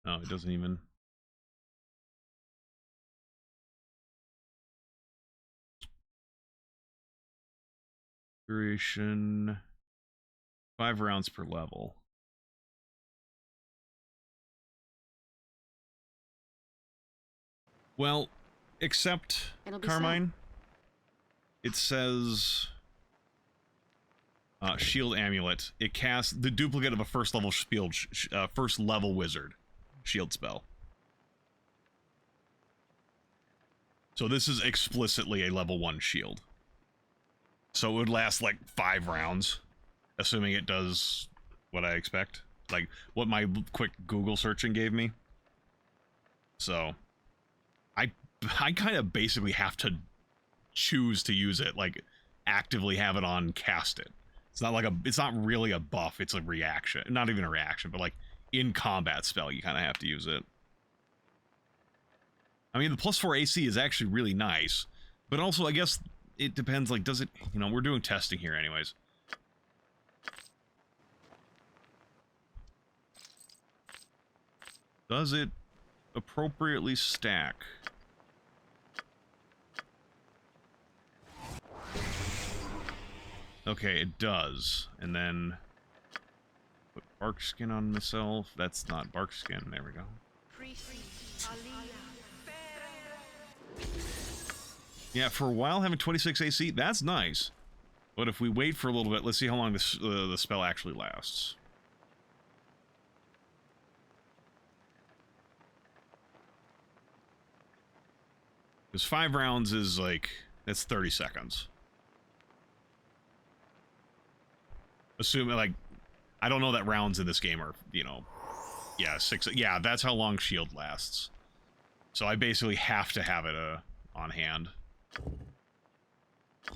Oh, it doesn't even. Duration 5 rounds per level. Well, except Carmine, it says shield amulet. It casts the duplicate of a first level wizard shield spell. So this is explicitly a level 1 shield. So it would last like 5 rounds, assuming it does what I expect. like what my quick Google searching gave me. So I kind of basically have to choose to use it, like actively have it on cast it. It's not like it's not really a buff, it's a reaction. Not even a reaction, but like in combat spell, you kind of have to use it. I mean, the +4 AC is actually really nice, but also I guess it depends, like, does it, you know, we're doing testing here anyways. Does it appropriately stack? Okay, it does. And then put bark skin on myself. That's not bark skin. There we go. Yeah, for a while having 26 AC, that's nice. But if we wait for a little bit, let's see how long this the spell actually lasts. Because 5 rounds is like, that's 30 seconds. Assuming, like, I don't know that rounds in this game are, you know, yeah, 6, yeah, that's how long shield lasts. So I basically have to have it on hand.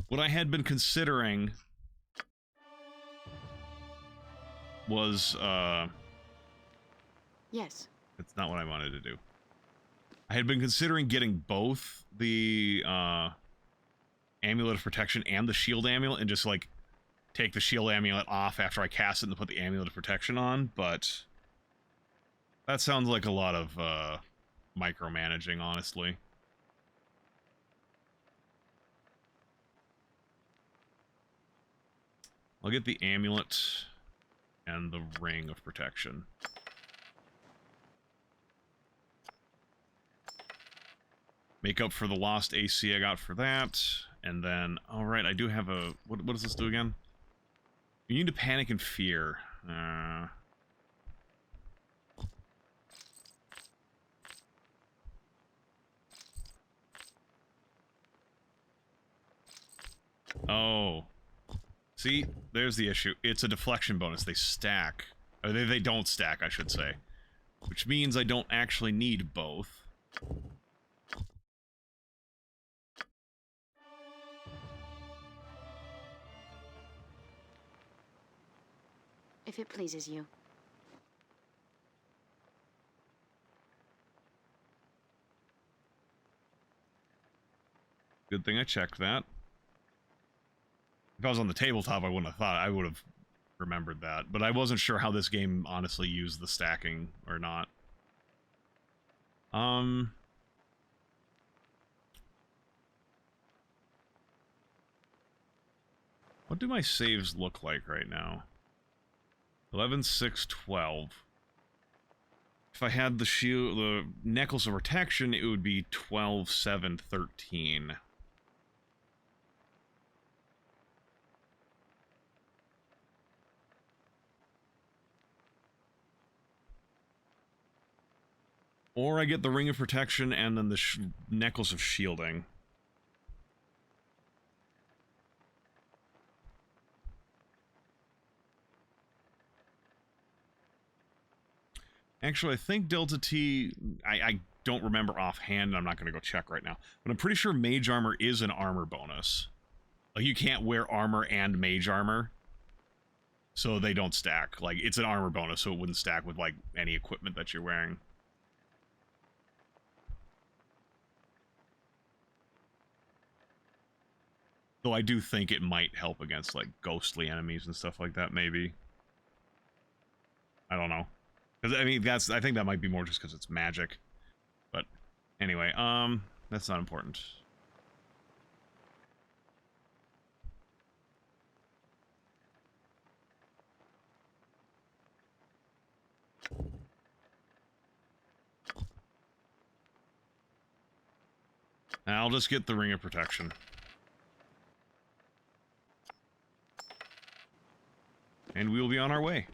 What I had been considering was, Yes. that's not what I wanted to do. I had been considering getting both the, Amulet of Protection and the Shield Amulet and just, like, take the Shield Amulet off after I cast it and put the Amulet of Protection on, but that sounds like a lot of, micromanaging, honestly. I'll get the Amulet and the Ring of Protection. Make up for the lost AC I got for that. And then, alright, I do have a... What does this do again? You need to panic and fear. Oh. See, there's the issue. It's a deflection bonus. They stack. Or they don't stack, I should say. Which means I don't actually need both. If it pleases you. Good thing I checked that. If I was on the tabletop, I wouldn't have thought. I would have remembered that. But I wasn't sure how this game honestly used the stacking or not. What do my saves look like right now? 11, 6, 12. If I had the shield, the necklace of protection, it would be 12, 7, 13. Or I get the Ring of Protection and then the Necklace of Shielding. Actually, I think Delta T... I don't remember offhand, and I'm not going to go check right now. But I'm pretty sure Mage Armor is an armor bonus. Like, you can't wear armor and Mage Armor. So they don't stack. Like, it's an armor bonus, so it wouldn't stack with, like, any equipment that you're wearing. Though I do think it might help against, like, ghostly enemies and stuff like that, maybe. I don't know. Because, I mean, I think that might be more just because it's magic. But, anyway, that's not important. I'll just get the Ring of Protection. And we will be on our way.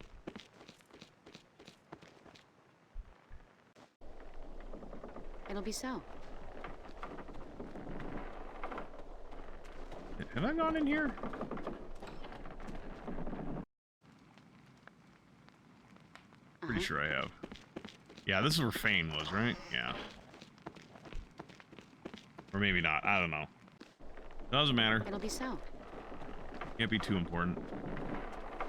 It'll be so. Have I gone in here? sure I have. Yeah, this is where Fane was, right? Yeah. Or maybe not. I don't know. Doesn't matter. It'll be so. Can't be too important.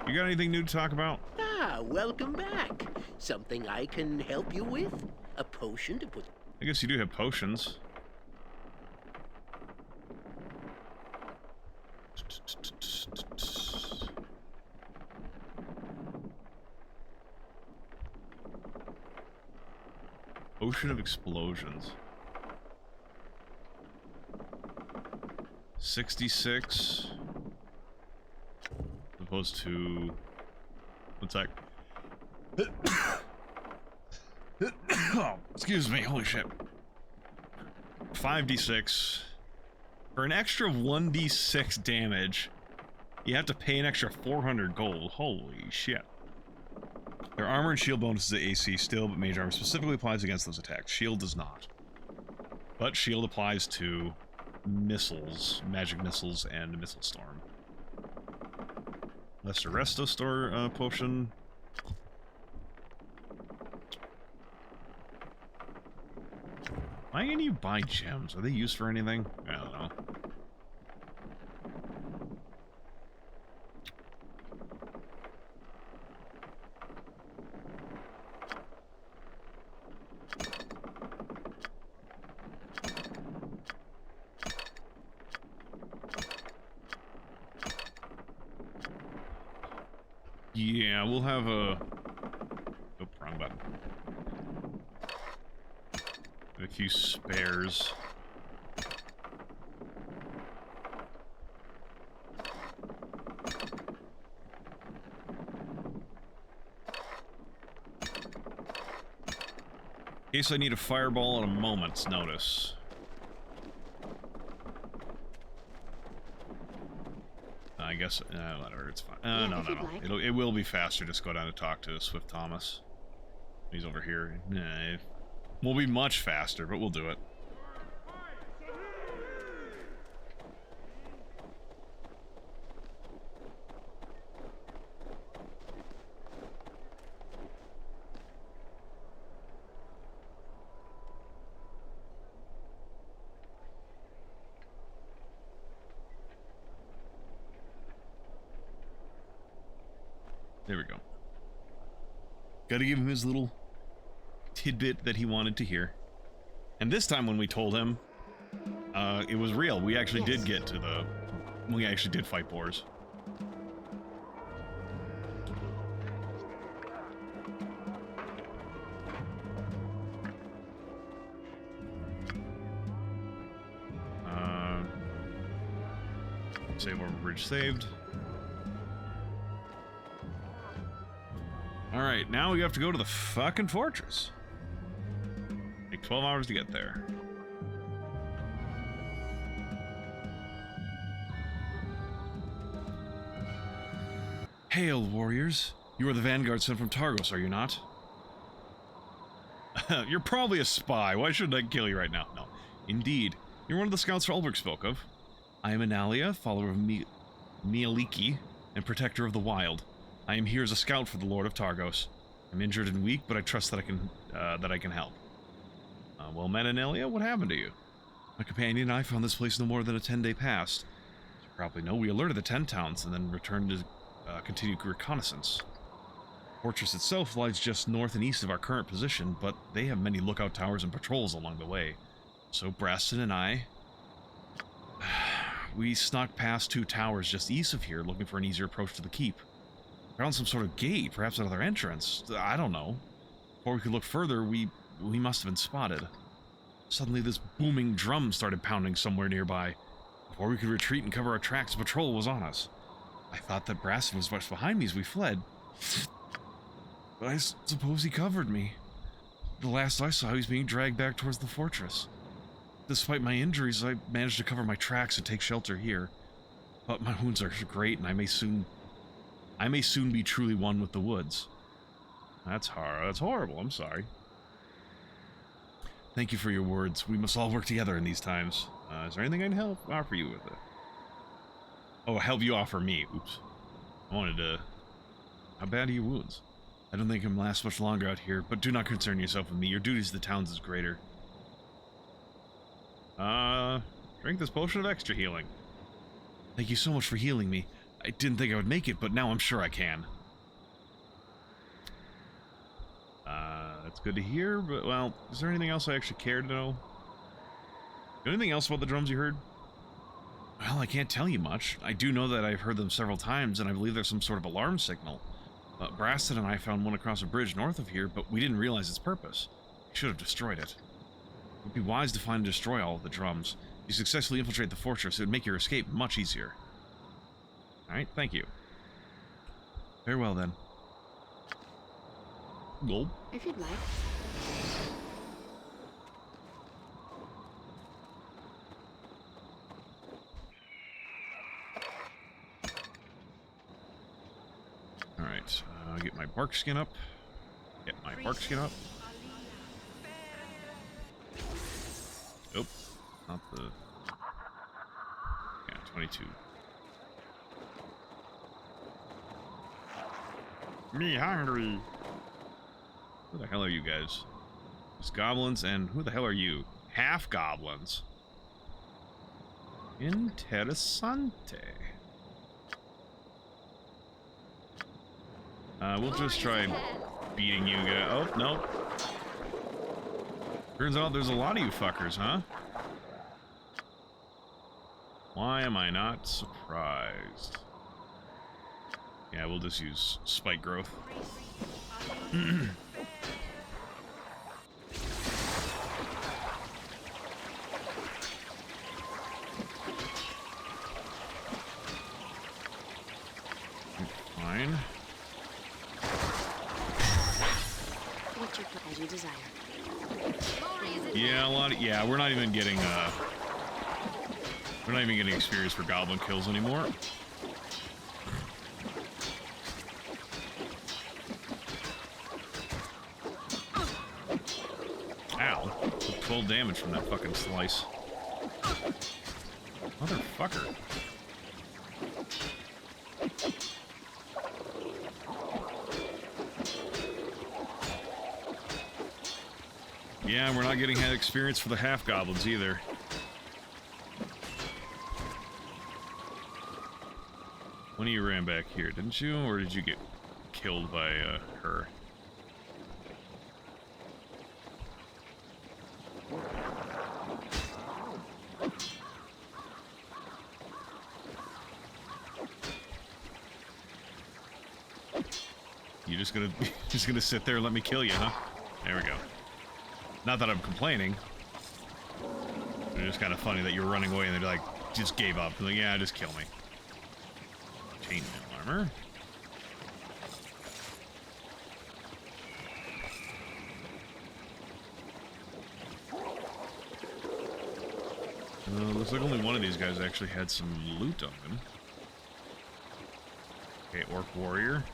You got anything new to talk about? Ah, welcome back. Something I can help you with? A potion to put... I guess you do have potions. Ocean of explosions. 66. As opposed to... One sec. Oh, excuse me, holy shit. 5d6. For an extra 1d6 damage, you have to pay an extra 400 gold. Holy shit. Their armor and shield bonuses at AC still, but mage armor specifically applies against those attacks. Shield does not. But shield applies to missiles, magic missiles, and missile storm. Lesser Resto store potion. Why can you buy gems? Are they used for anything? I don't know. Yeah, we'll have a... Oh, wrong button. A few spares. In case I need a fireball at a moment's notice. I guess, whatever, it's fine. Yeah, No. if you'd like. It will be faster. Just go down and talk to Swift Thomas. He's over here. Nah, it will be much faster, but we'll do it. There we go. Gotta give him his little tidbit that he wanted to hear. And this time when we told him, it was real. We actually did get to the... We actually did fight boars. Save over bridge saved. Alright, now we have to go to the fucking fortress. Take 12 hours to get there. Hail, warriors. You are the vanguard sent from Targos, are you not? You're probably a spy. Why shouldn't I kill you right now? No. Indeed. You're one of the scouts Ulbrich spoke of. I am Analia, follower of Mialiki, and protector of the wild. I am here as a scout for the Lord of Targos. I'm injured and weak, but I trust that I can help. Well met, Analia, what happened to you? My companion and I found this place no more than a 10-day past. As you probably know, we alerted the 10 towns and then returned to continue reconnaissance. The fortress itself lies just north and east of our current position, but they have many lookout towers and patrols along the way. So Braston and I... we snuck past 2 towers just east of here, looking for an easier approach to the keep. Found some sort of gate, perhaps another entrance. I don't know. Before we could look further, we must have been spotted. Suddenly this booming drum started pounding somewhere nearby. Before we could retreat and cover our tracks, a patrol was on us. I thought that Braston was much behind me as we fled. But I suppose he covered me. The last I saw, he was being dragged back towards the fortress. Despite my injuries, I managed to cover my tracks and take shelter here. But my wounds are great, and I may soon be truly one with the woods. That's horrible. I'm sorry. Thank you for your words. We must all work together in these times. Is there anything I can offer you with it? Oh, help you offer me. Oops. I wanted to... How bad are your wounds? I don't think I can last much longer out here, but do not concern yourself with me. Your duties to the towns is greater. Drink this potion of extra healing. Thank you so much for healing me. I didn't think I would make it, but now I'm sure I can. That's good to hear, but, well, is there anything else I actually care to know? Anything else about the drums you heard? Well, I can't tell you much. I do know that I've heard them several times, and I believe there's some sort of alarm signal. Braston and I found one across a bridge north of here, but we didn't realize its purpose. We should have destroyed it. It would be wise to find and destroy all of the drums. If you successfully infiltrate the fortress, it would make your escape much easier. Alright, thank you. Very well, then. Gulp. If you'd like. Alright, get my bark skin up. Get my bark skin up. Nope, not the... Yeah, 22. Me hungry! Who the hell are you guys? It's goblins, and who the hell are you? Half goblins. Interessante. We'll just try beating you guys. Oh, no. Turns out there's a lot of you fuckers, huh? Why am I not surprised? Yeah, we'll just use spike growth. Fine. What's your pleasure desire? Yeah, yeah, we're not even getting experience for goblin kills anymore. Ow. Took 12 damage from that fucking slice. Motherfucker. Yeah, we're not getting head experience for the half goblins either. One of you ran back here, didn't you? Or did you get killed by her? You just gonna sit there and let me kill you, huh? There we go. Not that I'm complaining. It's just kind of funny that you were running away and they like just gave up. Like, yeah, just kill me. Chainmail armor. Looks like only one of these guys actually had some loot on him. Okay, Orc Warrior.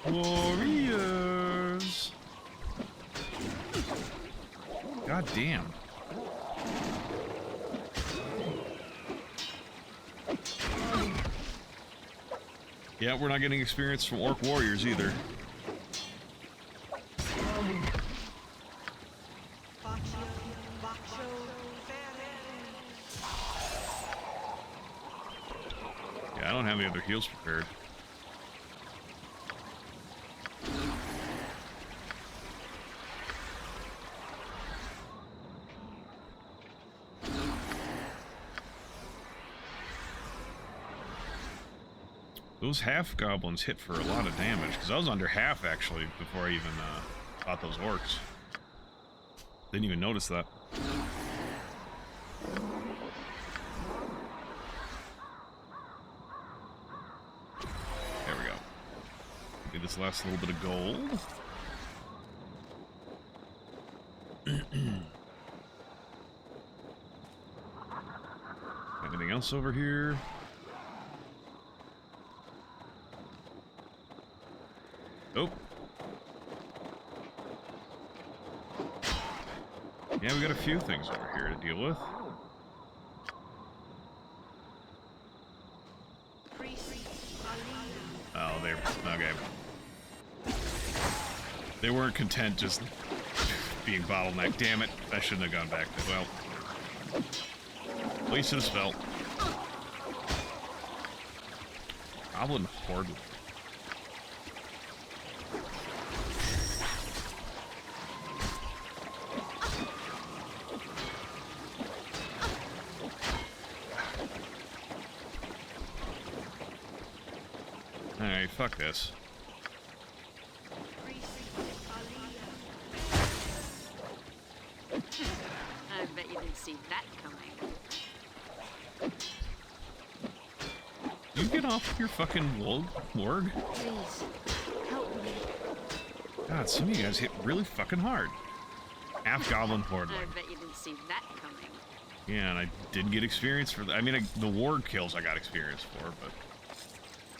Warriors! God damn. Yeah, we're not getting experience from Orc Warriors either. Yeah, I don't have any other heals prepared. Those half goblins hit for a lot of damage, because I was under half actually before I even fought those orcs. Didn't even notice that. There we go. Get this last little bit of gold. Anything else over here? Oh. Yeah, we got a few things over here to deal with. Oh, they're... okay. They weren't content just being bottlenecked. Damn it. I shouldn't have gone back. Well, wasted a spell. Goblin Horde. Alright, fuck this. I bet you didn't see that coming. You get off your fucking warg? Please, help me. God, some of you guys hit really fucking hard. Half Goblin Horde. I bet you didn't see that coming. Yeah, and I did get experience for that. I mean, the warg kills I got experience for, but...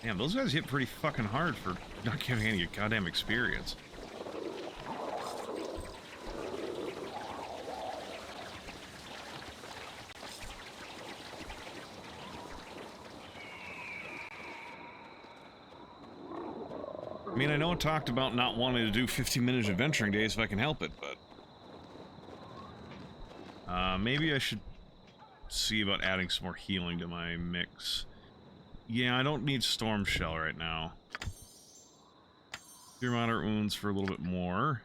Damn, those guys hit pretty fucking hard for not getting any goddamn experience. I mean, I know I talked about not wanting to do 15-minute adventuring days if I can help it, but... maybe I should see about adding some more healing to my mix. Yeah, I don't need Storm Shell right now. Cure moderate wounds for a little bit more.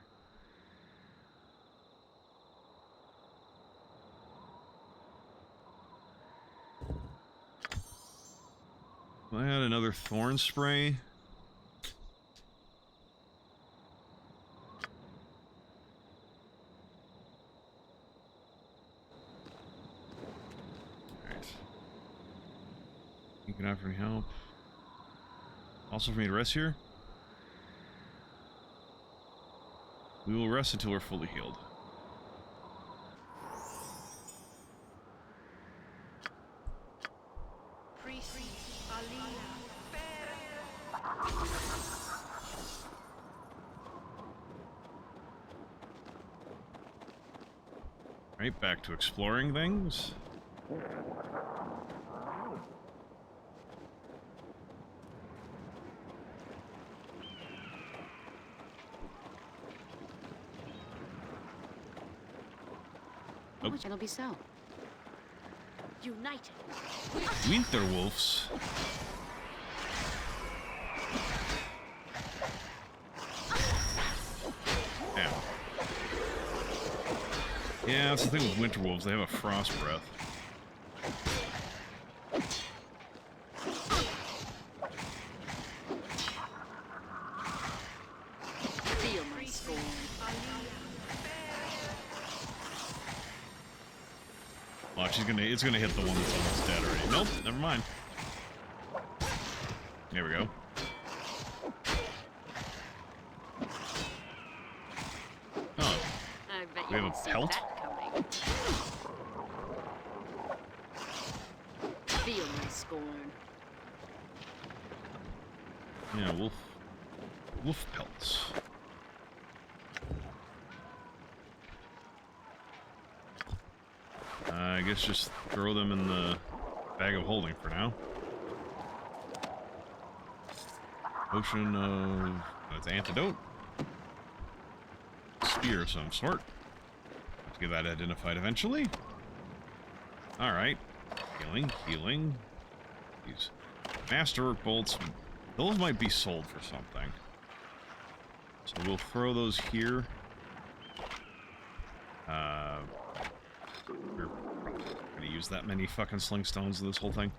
I had another Thorn Spray. You can offer any help. Also for me to rest here? We will rest until we're fully healed. Right, back to exploring things. Oh. It'll be so. United. Winter wolves. Damn. Yeah, that's the thing with winter wolves. They have a frost breath. Feel my scorn. Watch, it's gonna hit the one that's almost dead already. Nope, never mind. There we go. Oh, I bet we you have a didn't see pelt? that coming. Feel my scorn. yeah, wolf pelts. I guess just throw them in the bag of holding for now. Potion of... that's antidote. Spear of some sort. Let's get that identified eventually. Alright. Healing. These masterwork bolts. Those might be sold for something. So we'll throw those here. We're probably not gonna use that many fucking sling stones in this whole thing.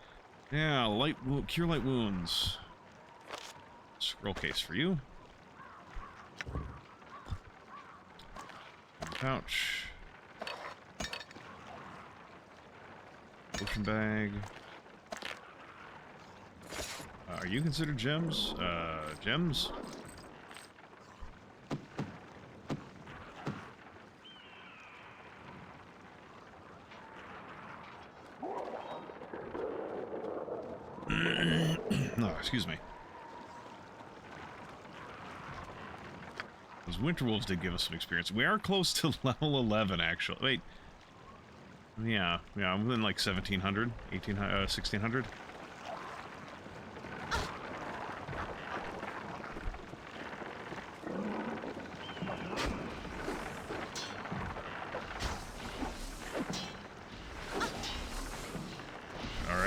Yeah, cure light wounds. Scroll case for you. Pouch. Potion bag. Are you considered gems? Gems? No, excuse me. Those winter wolves did give us some experience. We are close to level 11, actually. Wait. Yeah, I'm within like 1700, 1800, 1600.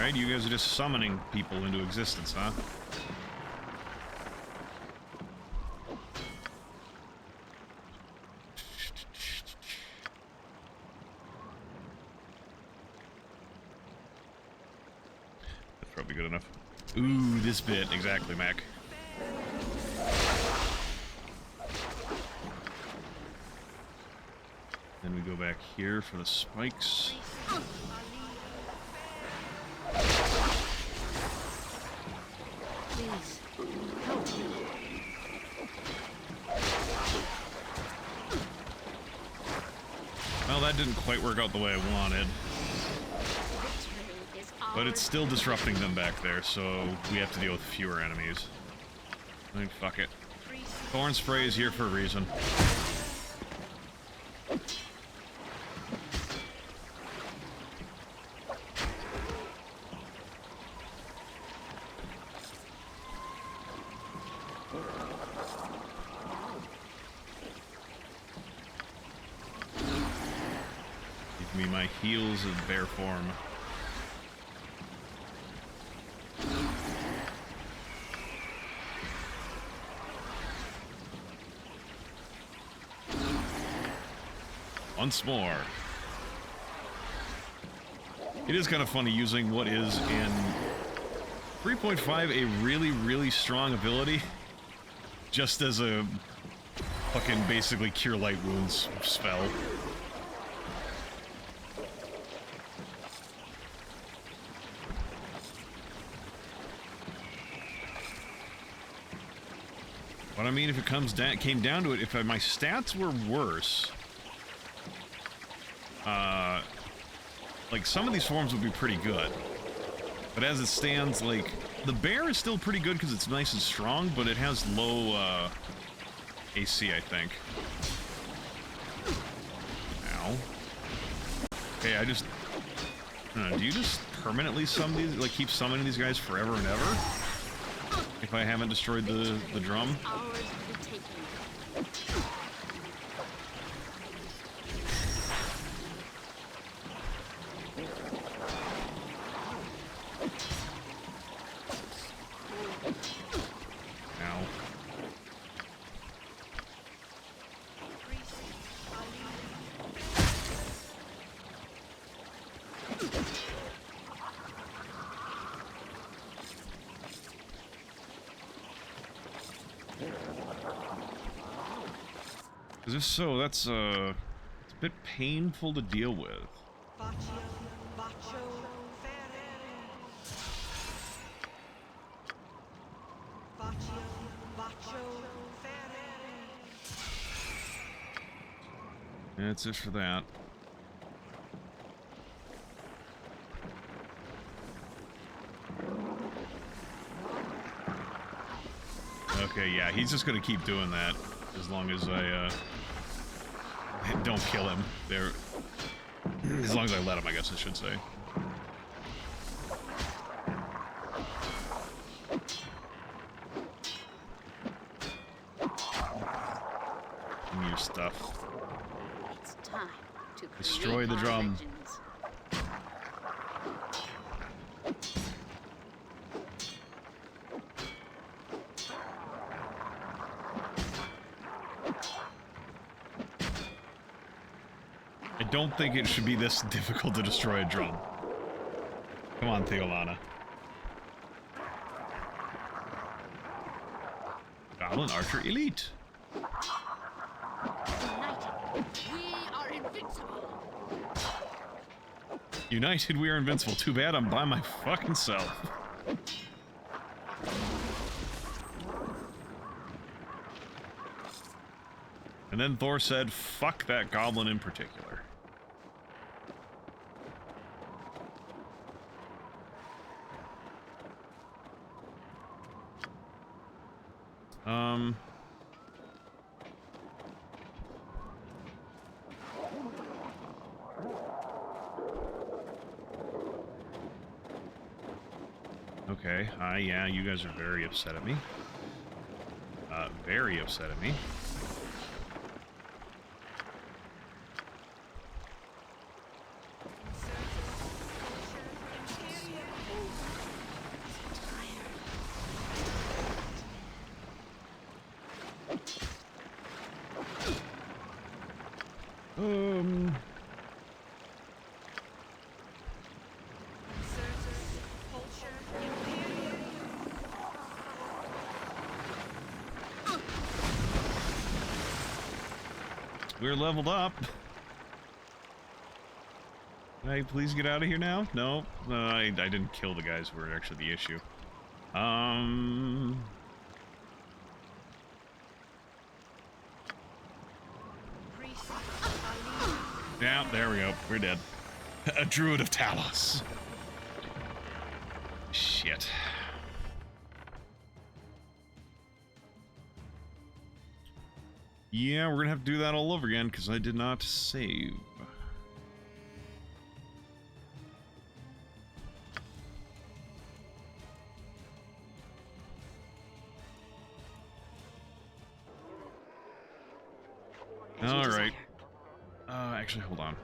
Alright, you guys are just summoning people into existence, huh? That's probably good enough. Ooh, this bit. Exactly, Mac. Then we go back here for the spikes. Please, help me. Well, that didn't quite work out the way I wanted. Victory is But it's still disrupting them back there, so we have to deal with fewer enemies. I mean, fuck it. Thorn Spray is here for a reason. Give me my heals in bear form. Once more. It is kind of funny using what is in 3.5 a really, really strong ability just as a fucking basically cure light wounds spell. But I mean, if it came down to it, if my stats were worse, like, some of these forms would be pretty good. But as it stands, like, the bear is still pretty good because it's nice and strong, but it has low, AC, I think. Ow. Okay, I just... do you just permanently summon these, like, keep summoning these guys forever and ever? If I haven't destroyed the drum? ours for the taking. Ow. Because if so, that's, it's a bit painful to deal with. That's it for that. Okay, yeah, he's just gonna keep doing that as long as I, don't kill him. There, as long as I let him, I guess I should say. Give me your stuff. It's time to Destroy create the our drum. legends. I don't think it should be this difficult to destroy a drum. Come on, Theolana. Goblin Archer Elite. United, we are invincible. United, we are invincible. Too bad I'm by my fucking self. And then Thor said, fuck that goblin in particular. Okay, yeah, you guys are very upset at me. Very upset at me. We're leveled up. Can I please get out of here now? No, I didn't kill the guys who were actually the issue. Yeah, there we go. We're dead. A druid of Talos. Shit. Yeah, we're gonna have to do that all over again because I did not save. All right. Actually, hold on.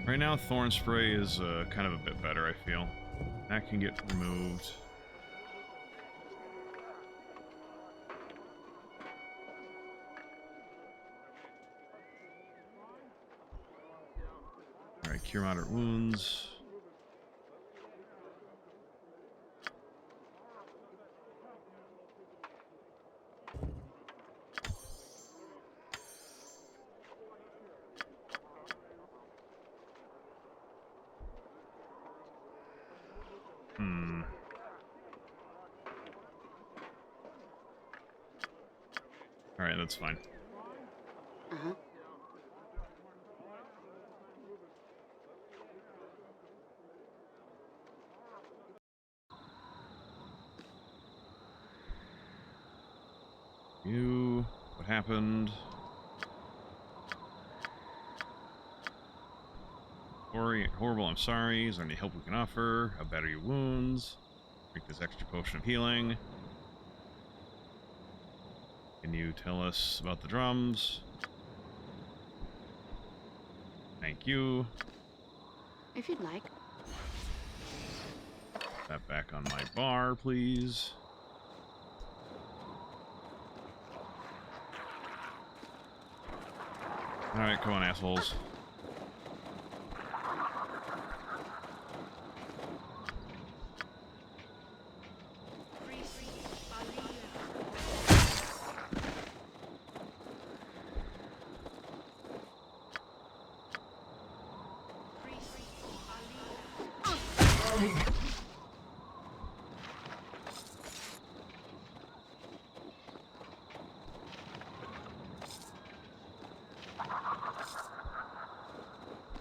Right now, Thorn Spray is kind of a bit better, I feel. That can get removed. Alright, Cure Moderate Wounds. Alright, that's fine. You... What happened? Horrible, I'm sorry. Is there any help we can offer? How bad are your wounds? Drink this extra potion of healing. Can you tell us about the drums? Thank you. If you'd like. Put that back on my bar, please. Alright, come on, assholes.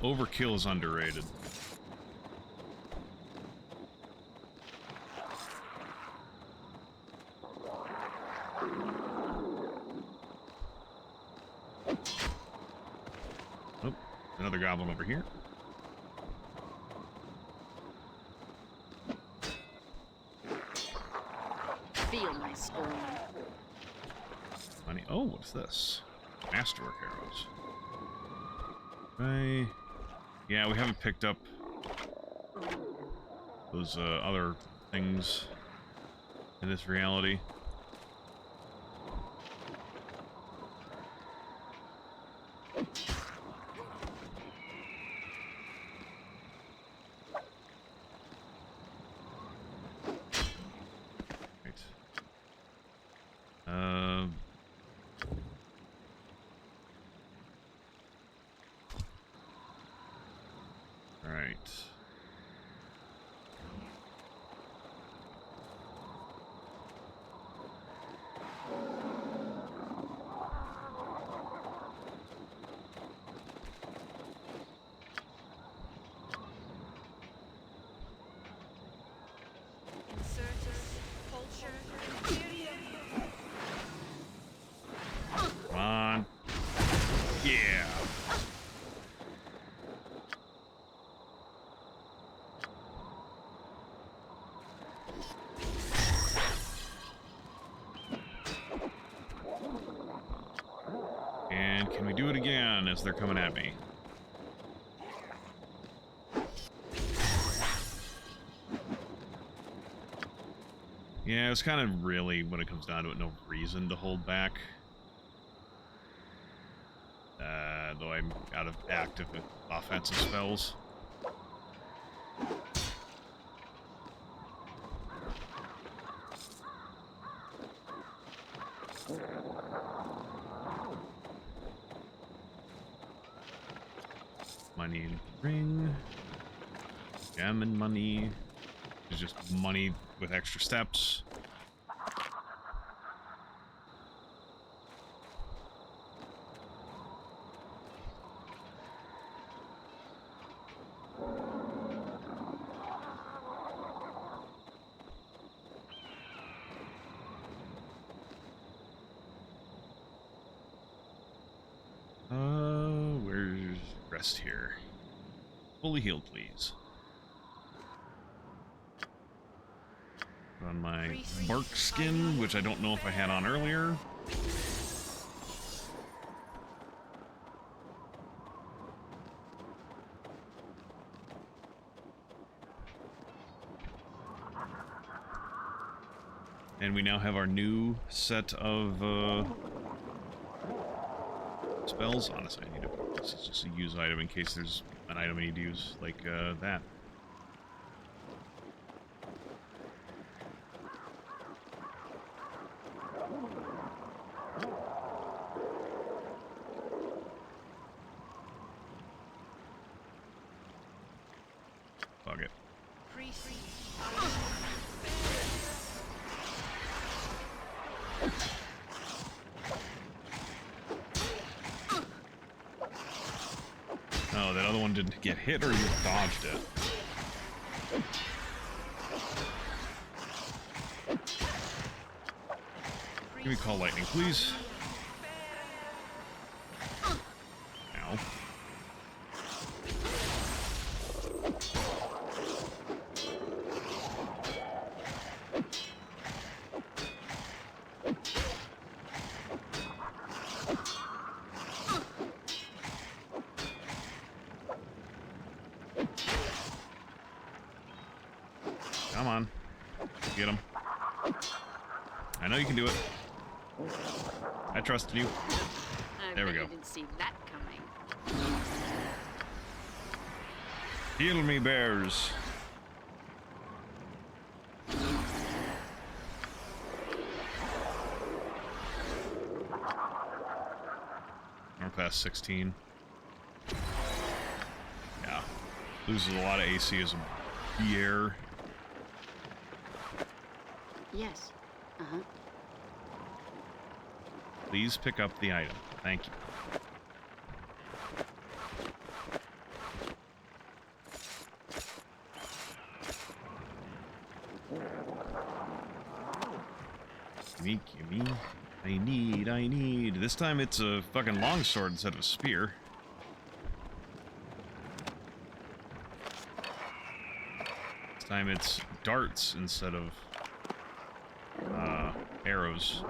Overkill is underrated. Nope. Another goblin over here. Feel my scorn. Money. Oh, what's this? Masterwork arrows. Okay. Yeah, we haven't picked up those other things in this reality. Right. Come on. Yeah. And can we do it again as they're coming at me? Yeah, it's kind of really, when it comes down to it, no reason to hold back. Though I'm out of active offensive spells. Money and ring. Gem and money. It's just money with extra steps. Where's rest here? Fully healed, please. Put on my bark skin, which I don't know if I had on earlier. And we now have our new set of spells. Honestly, I need to. This is just a use item in case there's an item I need to use, like that. Fuck it. Oh, that other one didn't get hit, or you dodged it? Give me call lightning, please. Ow. Come on. Get him. I know you can do it. I trusted you. There we go. Didn't see that coming. Heal me, bears. We're past 16. Yeah. Loses a lot of AC as a year. Yes. Uh-huh. Please pick up the item. Thank you. Gimme. I need. This time it's a fucking longsword instead of a spear. This time it's darts instead of arrows.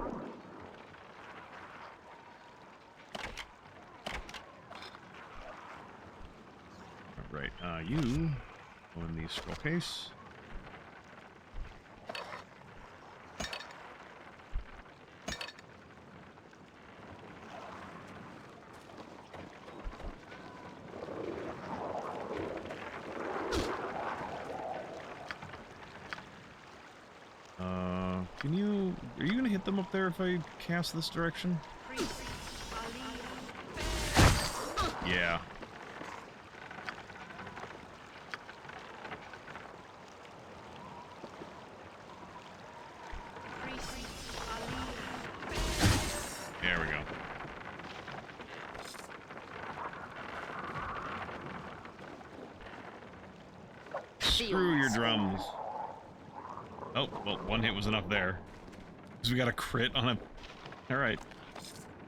Alright, you go in the scroll case. Are you gonna hit them up there if I cast this direction? Yeah. There we go. Screw your drums. Oh, well, one hit was enough there. Because we got a crit on a... Alright.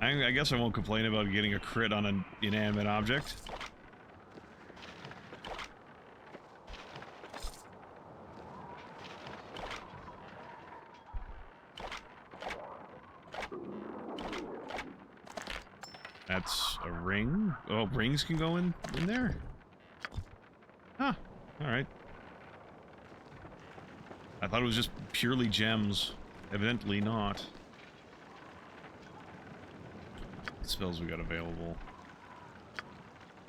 I guess I won't complain about getting a crit on an inanimate object. That's a ring. Oh, rings can go in there? Huh. Alright. I thought it was just purely gems. Evidently not. What spells we got available?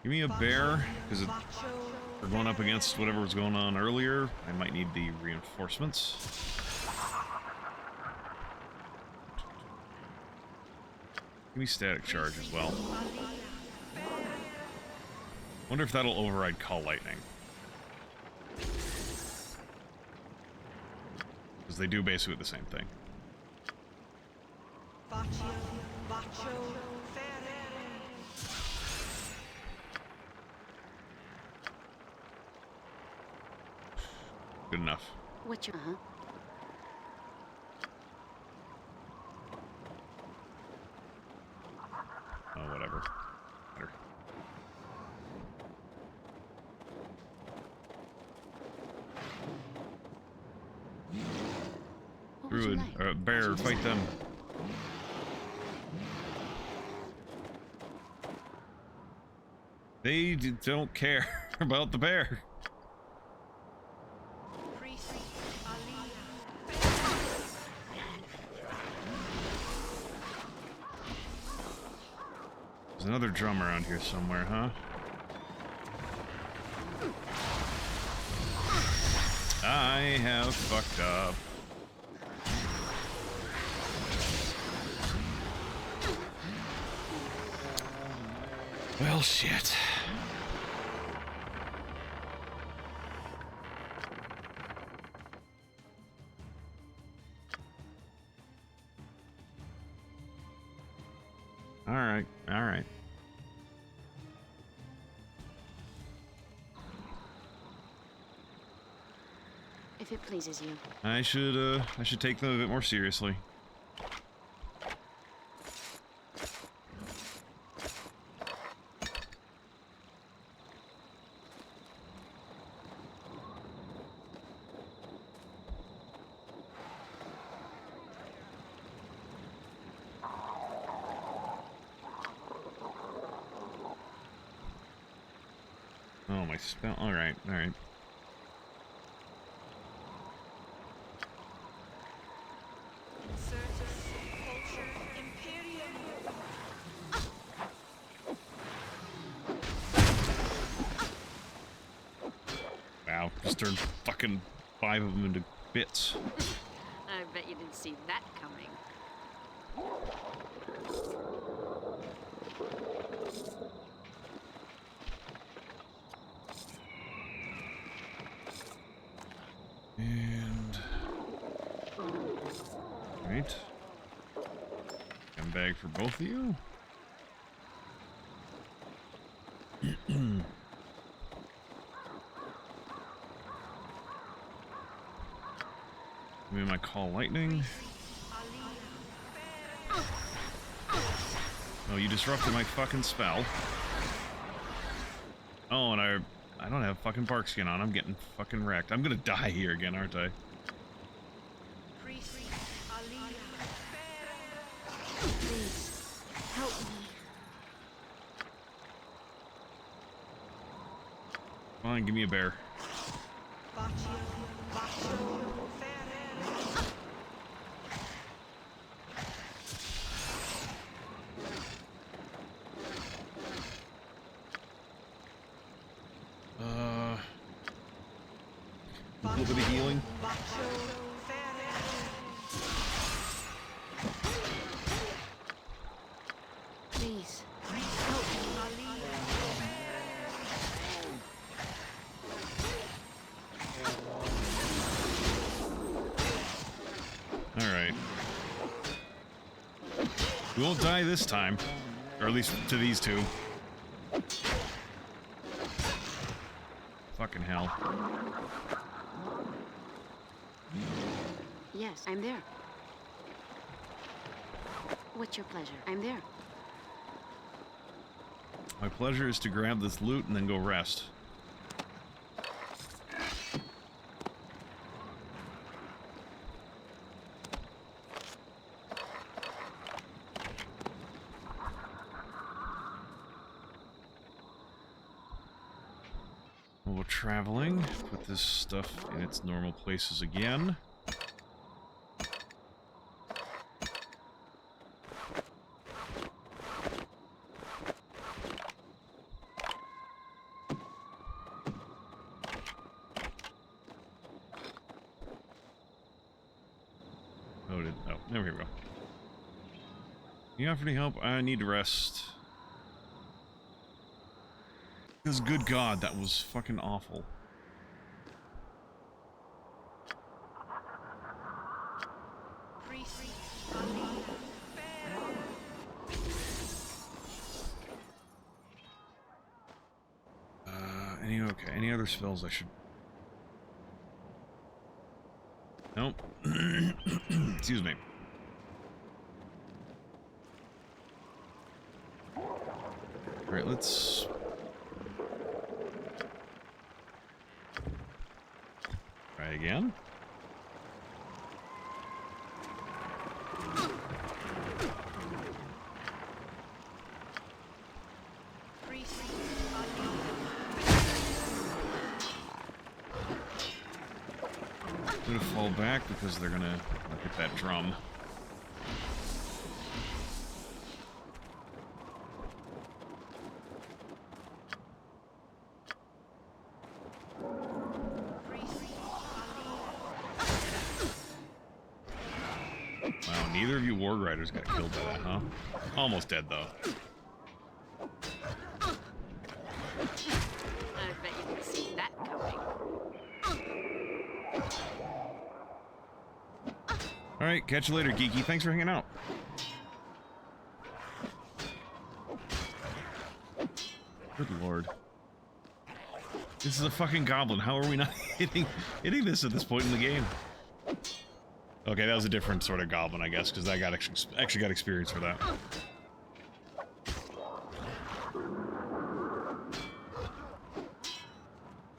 Give me a bear, because we're going up against whatever was going on earlier. I might need the reinforcements. Give me static charge as well. Wonder if that'll override Call Lightning. Because they do basically the same thing. Good enough. What's your Oh, whatever. Better. Druid, bear, fight them. They don't care about the bear. There's another drum around here somewhere, huh? I have fucked up. Well, shit. Alright, alright. If it pleases you. I should take them a bit more seriously. Oh, my spell. Alright, alright. Wow, just turned fucking 5 of them into bits. I bet you didn't see that coming. And... Right. Gun bag for both of you. Give me my Call Lightning. Oh, you disrupted my fucking spell. Oh, and I don't have fucking bark skin on. I'm getting fucking wrecked. I'm gonna die here again, aren't I? Please, help me. Fine, give me a bear. A little bit of healing. Please, help me. Alright. We won't die this time. Or at least to these two. Fucking hell. Yes, I'm there. What's your pleasure? I'm there. My pleasure is to grab this loot and then go rest. While we're traveling, put this stuff in its normal places again. Oh, there we go. You offer any help? I need to rest. Because good God, that was fucking awful. Any other spells I should... Nope. Excuse me. Alright, let's... try again. I'm gonna fall back because they're gonna look at that drum. Wow, neither of you Warg Riders got killed by that, huh? Almost dead, though. I bet you didn't see that coming. Alright, catch you later, Geeky. Thanks for hanging out. Good lord. This is a fucking goblin. How are we not hitting this at this point in the game? Okay, that was a different sort of goblin, I guess, because I got actually got experience for that.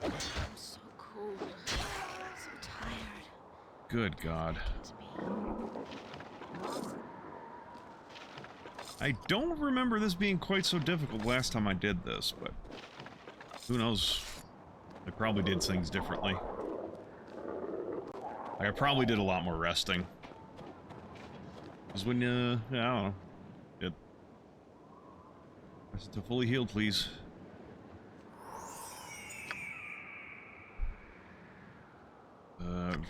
I'm so cold. So tired. Good God. It's me. I don't remember this being quite so difficult last time I did this, but who knows? I probably did things differently. Like, I probably did a lot more resting. Because when yeah, I don't know. Good. Rest to fully healed, please.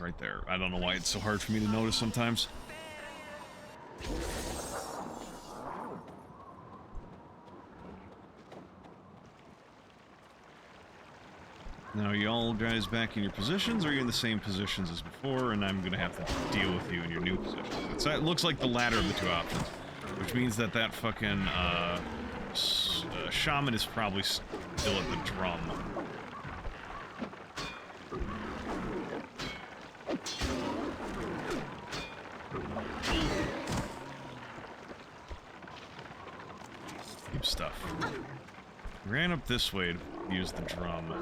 Right there. I don't know why it's so hard for me to notice sometimes. Now, are you all guys back in your positions, or are you in the same positions as before, and I'm gonna have to deal with you in your new positions? It looks like the latter of the two options, which means that that fucking, shaman is probably still at the drum. Keep stuff. Ran up this way to use the drum.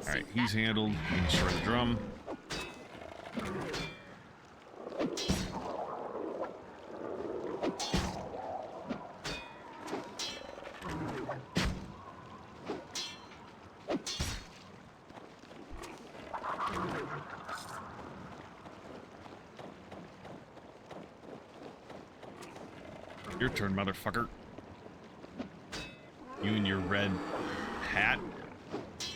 Alright, he's handled. You can destroy the drum. Your turn, motherfucker. You and your red hat?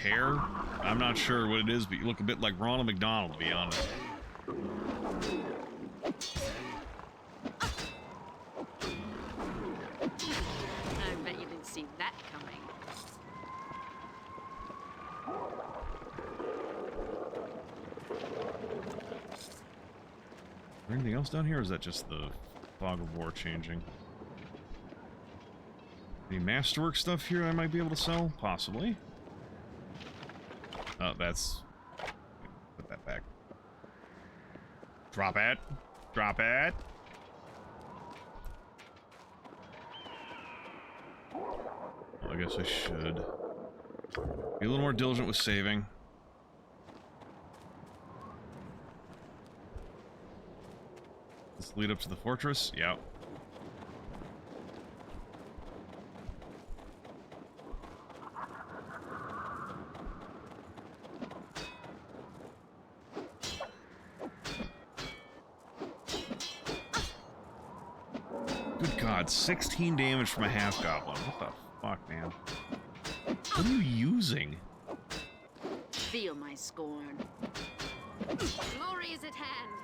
Hair? I'm not sure what it is, but you look a bit like Ronald McDonald, to be honest. I bet you didn't see that coming. Is there anything else down here, or is that just the fog of war changing? Any masterwork stuff here I might be able to sell? Possibly. Oh, that's... put that back. Drop it. Drop it. Well, I guess I should be a little more diligent with saving. Lead up to the fortress? Yep. Good God, 16 damage from a half goblin. What the fuck, man? What are you using? Feel my scorn. Glory is at hand.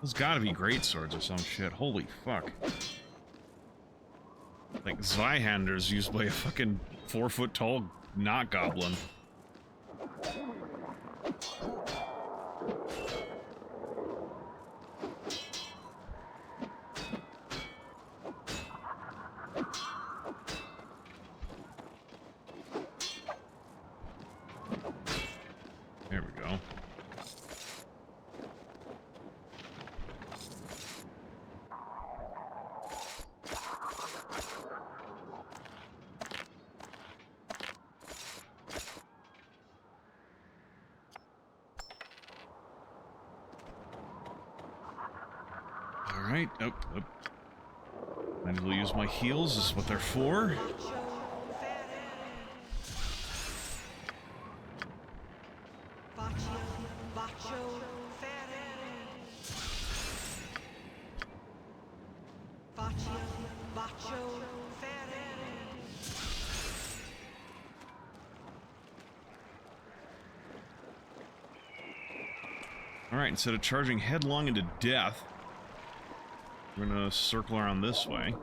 Those gotta be great swords or some shit. Holy fuck. Like Zweihanders used by a fucking 4-foot tall not goblin. There we go. Alright, oh. Might as well use my heals, this is what they're for. Alright, instead of charging headlong into death, we're gonna circle around this way.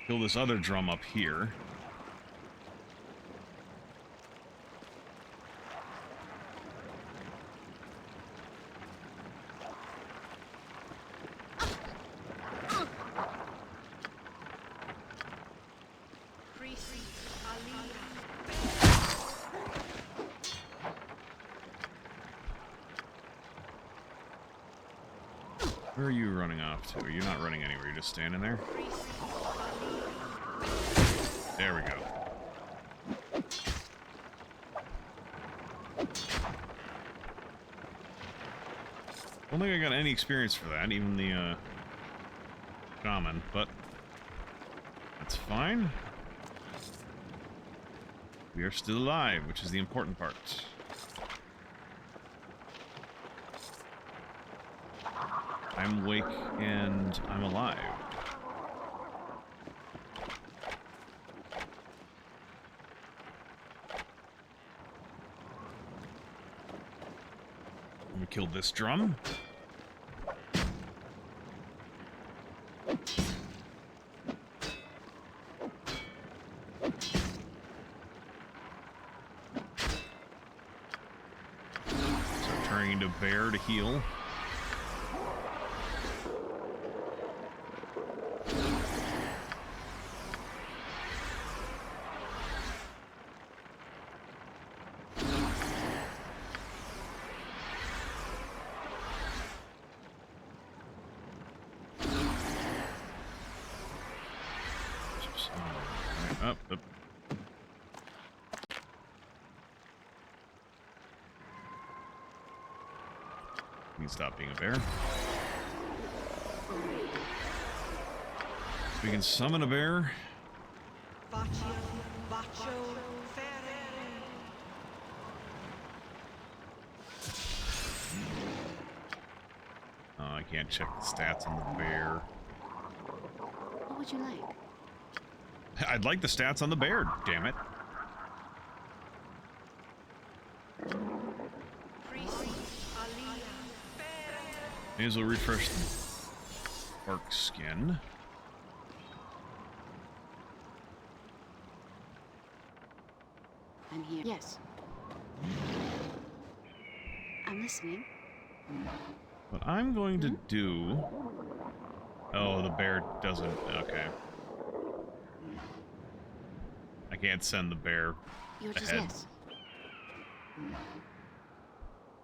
Kill this other drum up here. Where are you running off to? You're not running anywhere, you're just standing there? There we go. Don't think I got any experience for that, even the, shaman, but that's fine. We are still alive, which is the important part. I'm awake and I'm alive. We killed this drum. Start turning into bear to heal. Up. You can stop being a bear. We can summon a bear. Oh, I can't check the stats on the bear. What would you like? I'd like the stats on the bear, damn it. May as well refresh the bark skin. I'm here. Yes. I'm listening. What I'm going to do... Oh, the bear doesn't... Okay. I can't send the bear You're just ahead.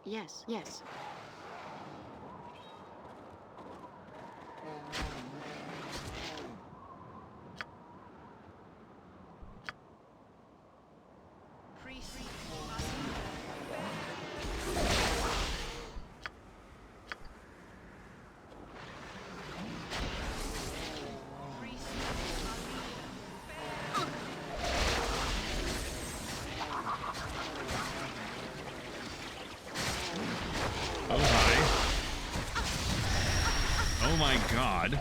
Yes. Yes. Oh hi. Oh my god.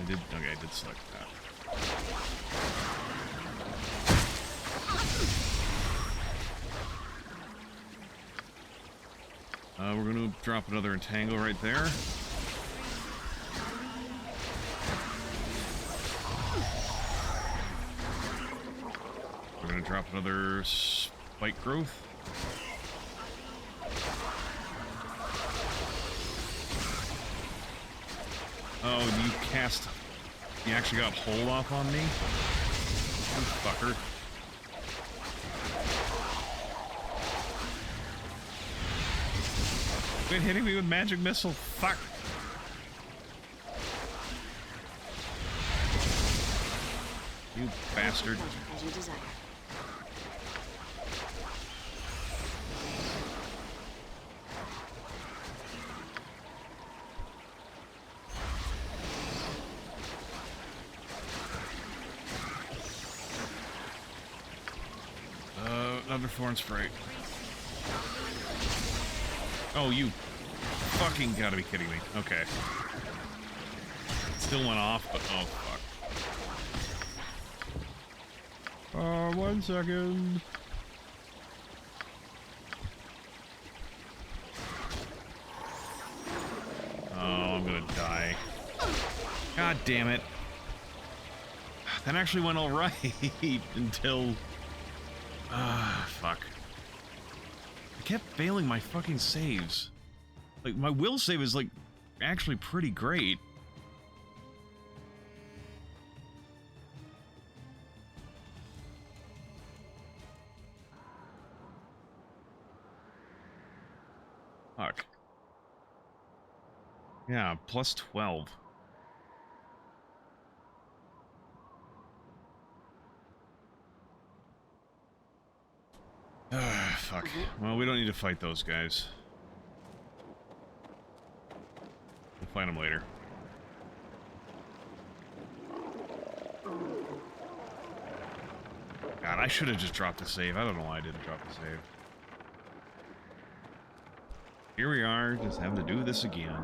Okay, I did select that. We're gonna drop another entangle right there. We're gonna drop another spike growth. Oh, you cast... You actually got hold off on me? You fucker. Quit hitting me with magic missile. Fuck. You bastard. As you desire. Another thorn sprite. Oh, you fucking gotta be kidding me. Okay. Still went off, but oh fuck. 1 second. Oh, I'm gonna die. God damn it. That actually went alright until... fuck. I kept failing my fucking saves. Like, my will save is, like, actually pretty great. Fuck. Yeah, plus 12. Fuck. Well, we don't need to fight those guys. We'll fight them later. God, I should have just dropped a save. I don't know why I didn't drop a save. Here we are, just having to do this again.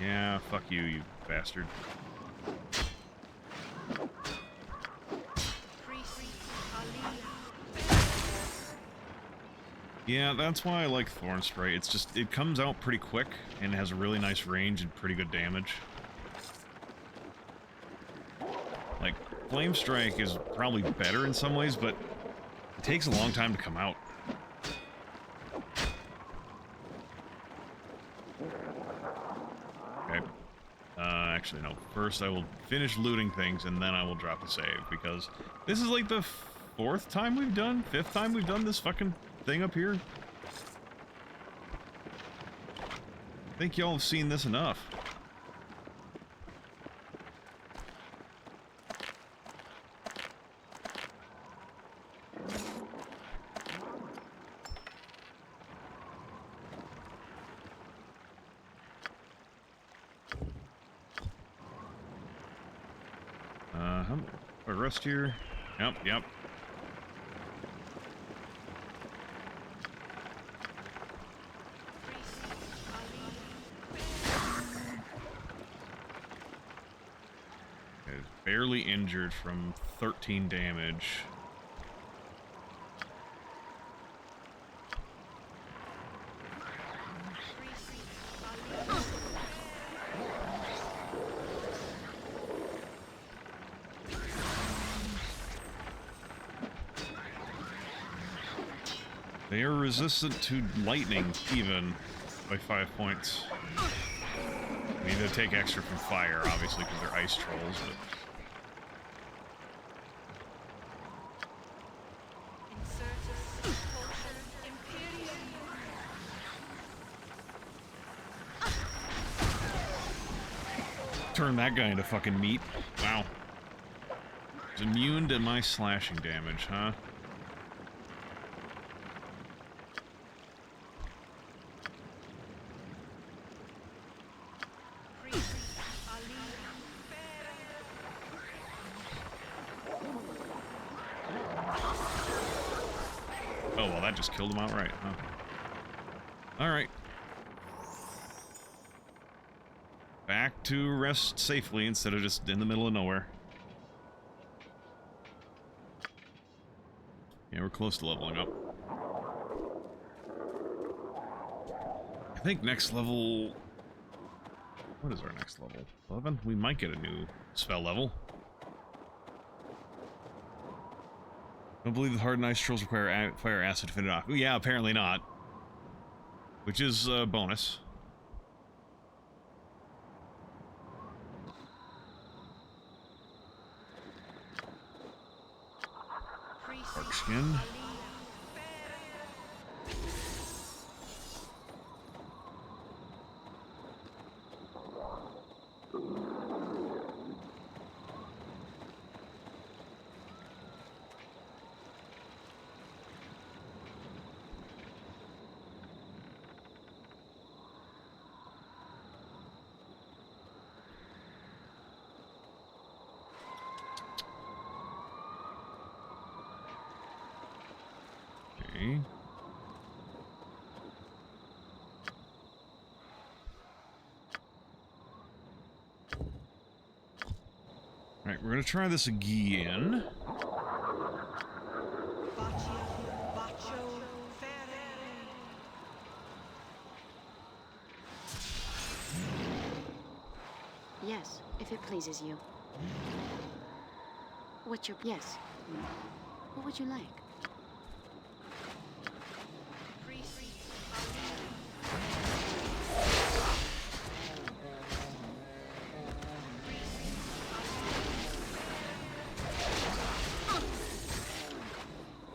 Yeah, fuck you, you bastard. Yeah, that's why I like Thorn Spray. It's just, it comes out pretty quick, and it has a really nice range and pretty good damage. Like, Flame Strike is probably better in some ways, but it takes a long time to come out. Okay. Actually, no. First, I will finish looting things, and then I will drop a save, because this is like the fifth time we've done this fucking thing up here. I think y'all have seen this enough. Rest here. Yep. Barely injured from 13 damage. They are resistant to lightning, even, by 5 points. mean, they take extra from fire, obviously, because they're ice trolls, but... Turn that guy into fucking meat. Wow. He's immune to my slashing damage, huh? Oh, well, that just killed him outright, huh? Alright. Back to rest safely instead of just in the middle of nowhere. Yeah, we're close to leveling up. I think next level... What is our next level? 11? We might get a new spell level. Don't believe the hardened ice trolls require fire acid to finish off. Ooh, yeah, apparently not. Which is a bonus. Dark skin. Okay. Alright, we're gonna try this again. Yes, if it pleases you. What's your... Yes. What would you like?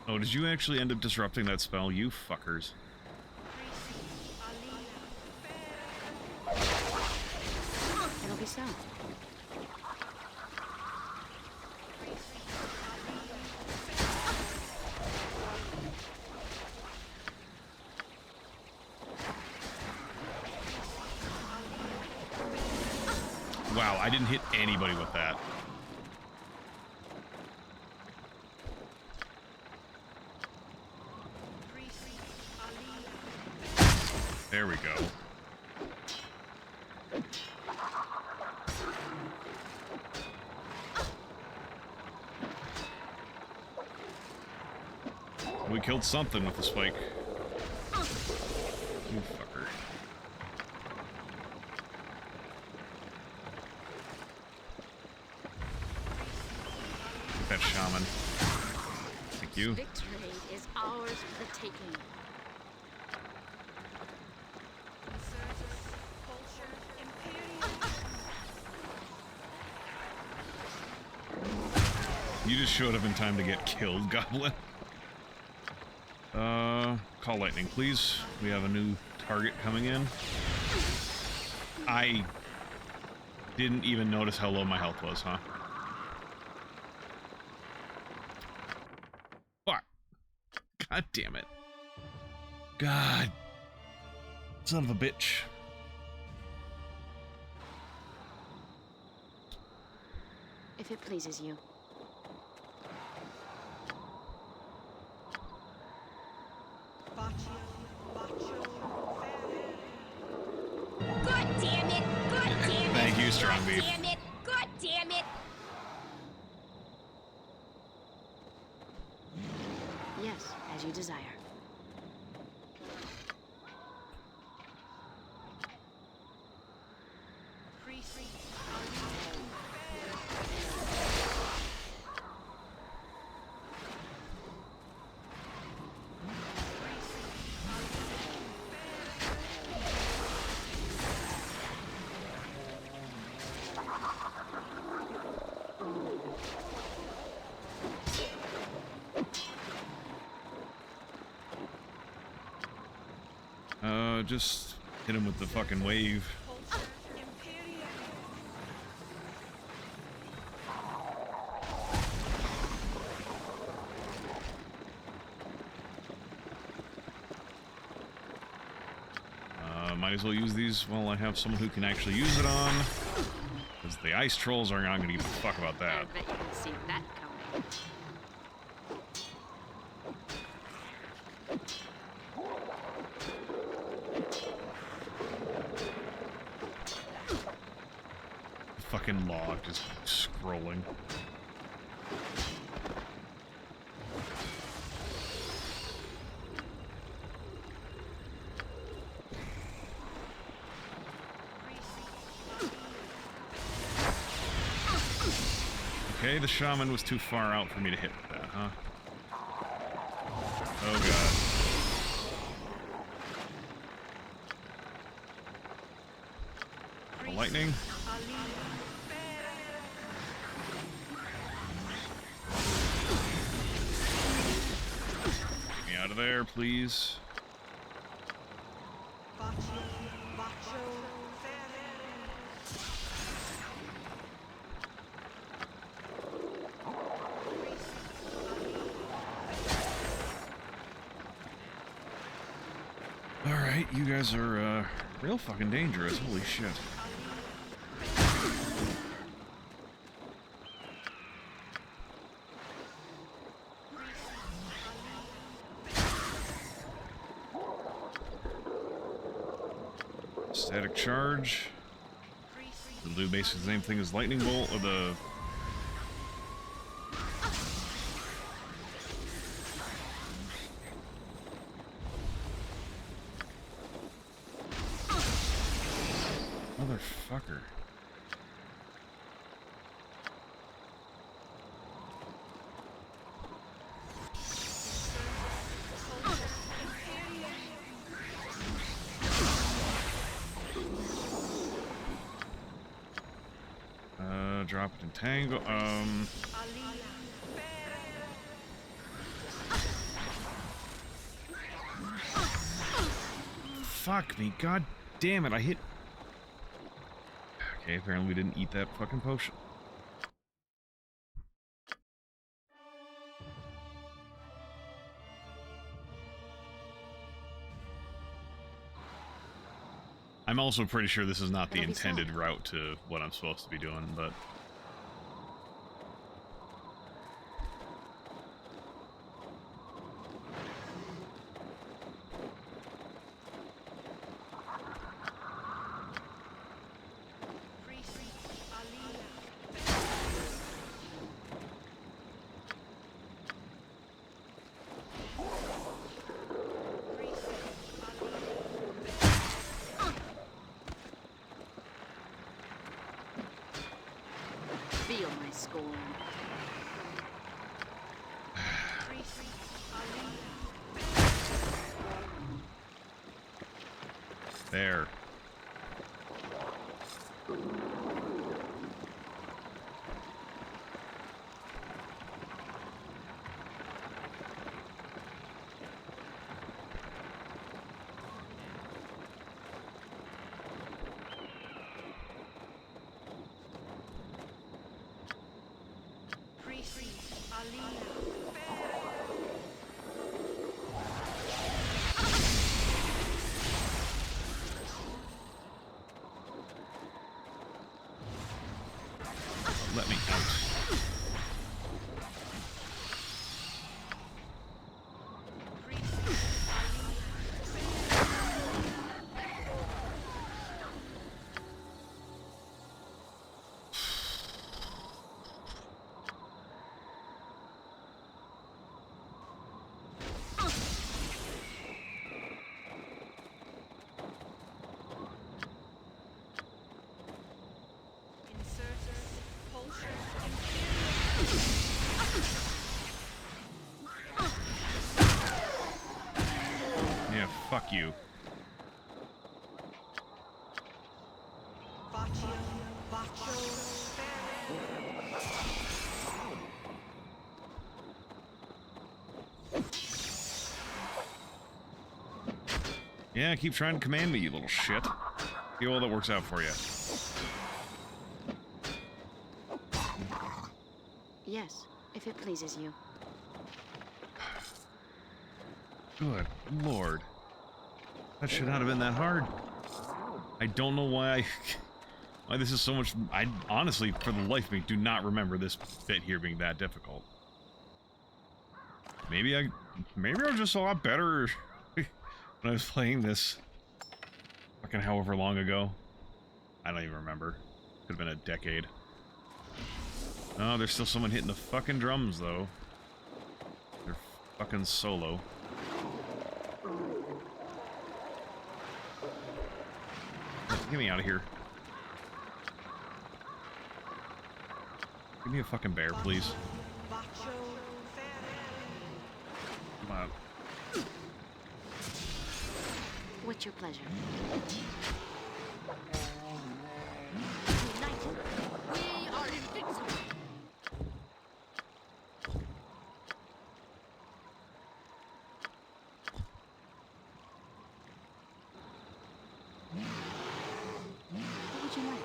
Oh, did you actually end up disrupting that spell, you fuckers? It'll be so. Wow, I didn't hit anybody with that. There we go. We killed something with the spike. You fucker. That shaman. Thank you. Victory is ours for the taking. You just showed up in time to get killed, Goblin. Call lightning, please. We have a new target coming in. I didn't even notice how low my health was, huh? Fuck. God damn it. God. Son of a bitch. If it pleases you. God damn it! God damn it! Thank you, Strong God Beef. damn it! God damn it! Yes, as you desire. Just hit him with the fucking wave. Might as well use these while I have someone who can actually use it on. Because the ice trolls are not going to give a fuck about that. I bet you can see that coming. Fucking log just scrolling. Okay, the shaman was too far out for me to hit with that, huh? Oh god. The lightning. Get me out of there, please. Alright, you guys are, real fucking dangerous. Holy shit. Static charge. It'll do basically the same thing as lightning bolt, or the... Motherfucker. Drop it in tango. Fuck me, god damn it, I hit... Okay, apparently we didn't eat that fucking potion. I'm also pretty sure this is not the intended route to what I'm supposed to be doing, but... Feel my scorn. There. Let me out. Yeah, fuck you. Yeah, keep trying to command me, you little shit. See how that works out for you. Yes, if it pleases you. Good lord. That should not have been that hard. I don't know why why this is so much... I honestly, for the life of me, do not remember this bit here being that difficult. Maybe I was just a lot better when I was playing this fucking however long ago. I don't even remember. Could have been a decade. Oh, there's still someone hitting the fucking drums, though. They're fucking solo. Get me out of here. Give me a fucking bear, please. Come on. What's your pleasure? United, we are invincible. What would you like?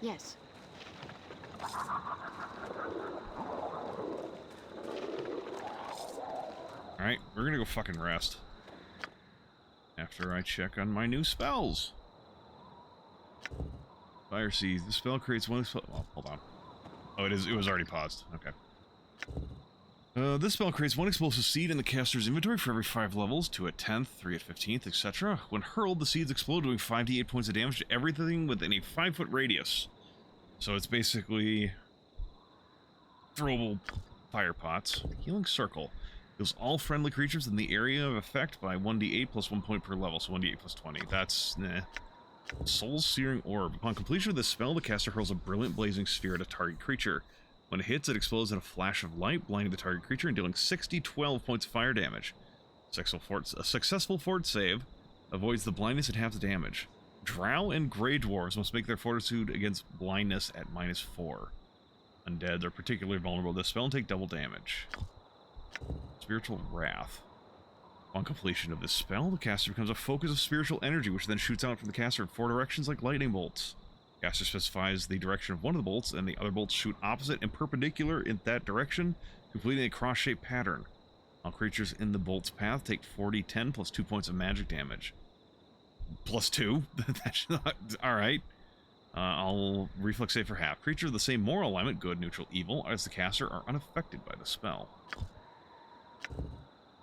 Yes. Alright, we're gonna go fucking rest. After I check on my new spells. Fire Seed. The spell creates one spell... Oh, hold on. Oh, it was already paused. Okay. This spell creates one explosive seed in the caster's inventory for every 5 levels, 2 at 10th, 3 at 15th, etc. When hurled, the seeds explode, doing 5 to 8 points of damage to everything within a 5-foot radius. So it's basically throwable fire pots. Healing Circle. Heals all friendly creatures in the area of effect by 1d8 plus 1 point per level, so 1d8 plus 20. That's, nah. Soul Searing Orb. Upon completion of this spell, the caster hurls a brilliant blazing sphere at a target creature. When it hits, it explodes in a flash of light, blinding the target creature and dealing 12 points of fire damage. A successful fort save avoids the blindness at half the damage. Drow and Grey Dwarves must make their fortitude against blindness at -4. Undeads are particularly vulnerable to this spell and take double damage. Spiritual Wrath. On completion of this spell, the caster becomes a focus of spiritual energy, which then shoots out from the caster in 4 directions like lightning bolts. The caster specifies the direction of one of the bolts, and the other bolts shoot opposite and perpendicular in that direction, completing a cross-shaped pattern. All creatures in the bolt's path take 4d10 plus 2 points of magic damage. Plus 2? That's not... Alright. I'll reflex save for half. Creatures of the same moral alignment, good, neutral, evil, as the caster are unaffected by the spell.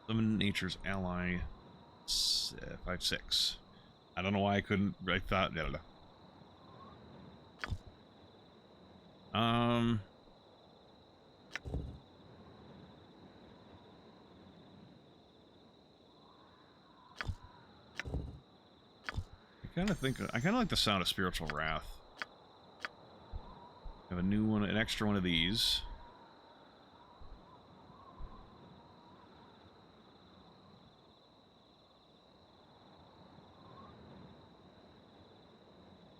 Summon Nature's Ally 5/6. I don't know why I couldn't. I thought. I don't know. I kind of like the sound of Spiritual Wrath. Have a new one, an extra one of these.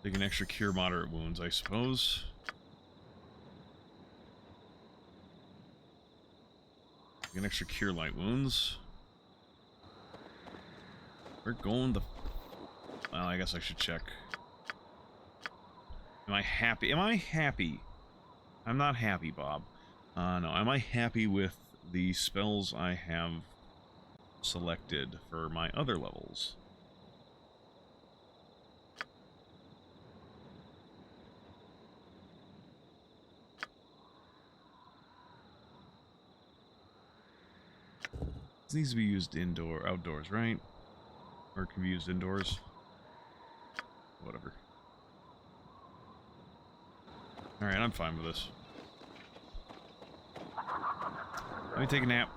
Take an extra cure moderate wounds, I suppose. Take an extra cure light wounds. We're going the... Well, I guess I should check. Am I happy? Am I happy? I'm not happy, Bob. No. Am I happy with the spells I have selected for my other levels? This needs to be used outdoors, right? Or it can be used indoors. Whatever. Alright, I'm fine with this. Let me take a nap.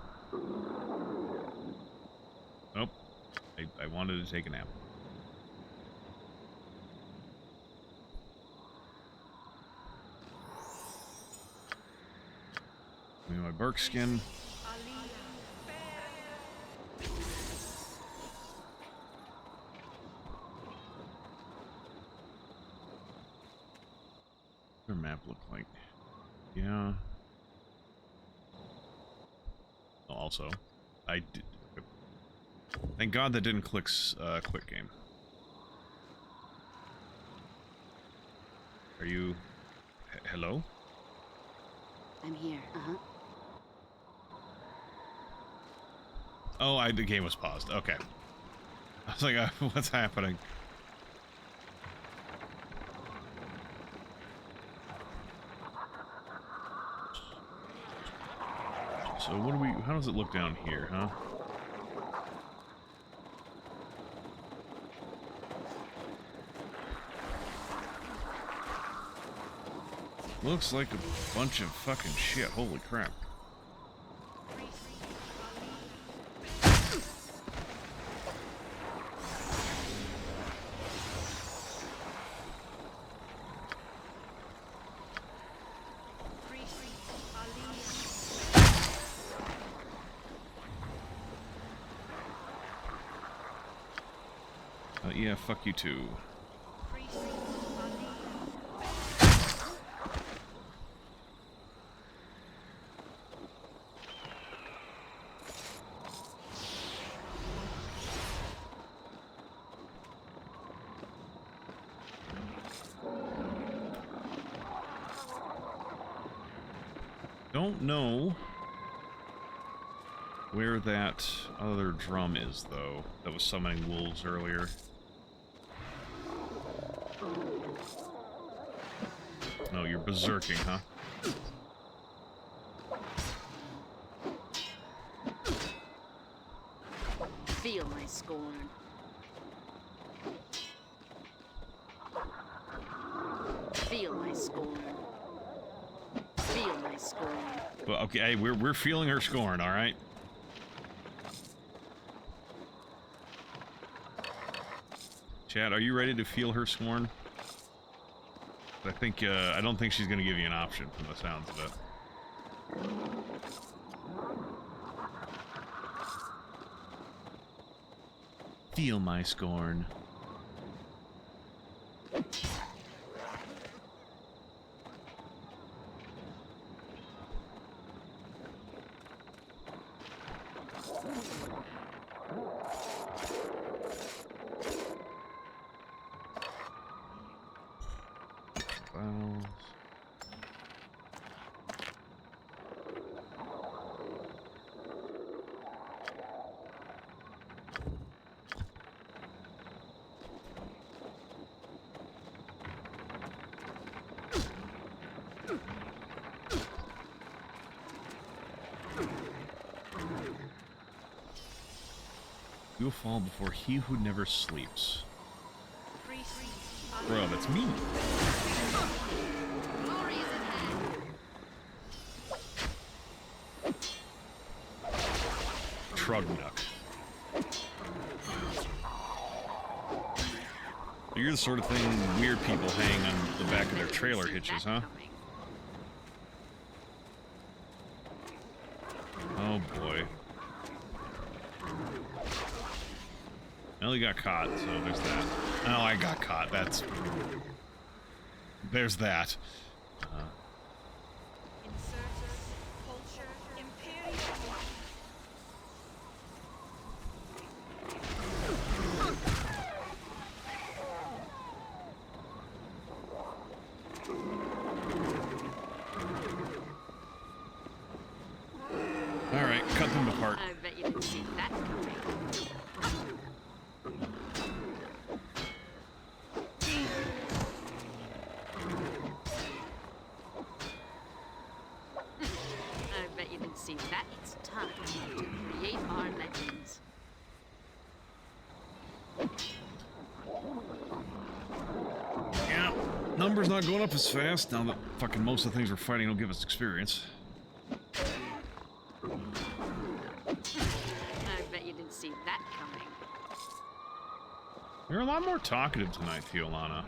Nope. I wanted to take a nap. Give me my bark skin. What does their map look like? Yeah. Oh, also. I did. Thank God that didn't click quit game. Are you... hello? I'm here. Oh, the game was paused. Okay. I was like, what's happening? So what do we... how does it look down here, huh? Looks like a bunch of fucking shit. Holy crap. Yeah, fuck you too. Don't know where that other drum is, though, that was summoning wolves earlier. No, you're berserking, huh? Feel my scorn. Feel my scorn. Feel my scorn. Well, okay, we're feeling her scorn, all right? Chad, are you ready to feel her scorn? I think, I don't think she's gonna give you an option from the sounds of it. Feel my scorn. You'll fall before he who never sleeps. Bro, that's me. Trugnuck. You're the sort of thing weird people hang on the back of their trailer hitches, huh? Oh boy. Well, he got caught, so there's that. Oh, I got caught. That's... there's that. Alright, cut them apart. I bet you didn't see that coming. I bet you didn't see that. It's time to create our legends. Yeah, numbers not going up as fast now that fucking most of the things we're fighting don't give us experience. I bet you didn't see that coming. You're a lot more talkative tonight, Theolana.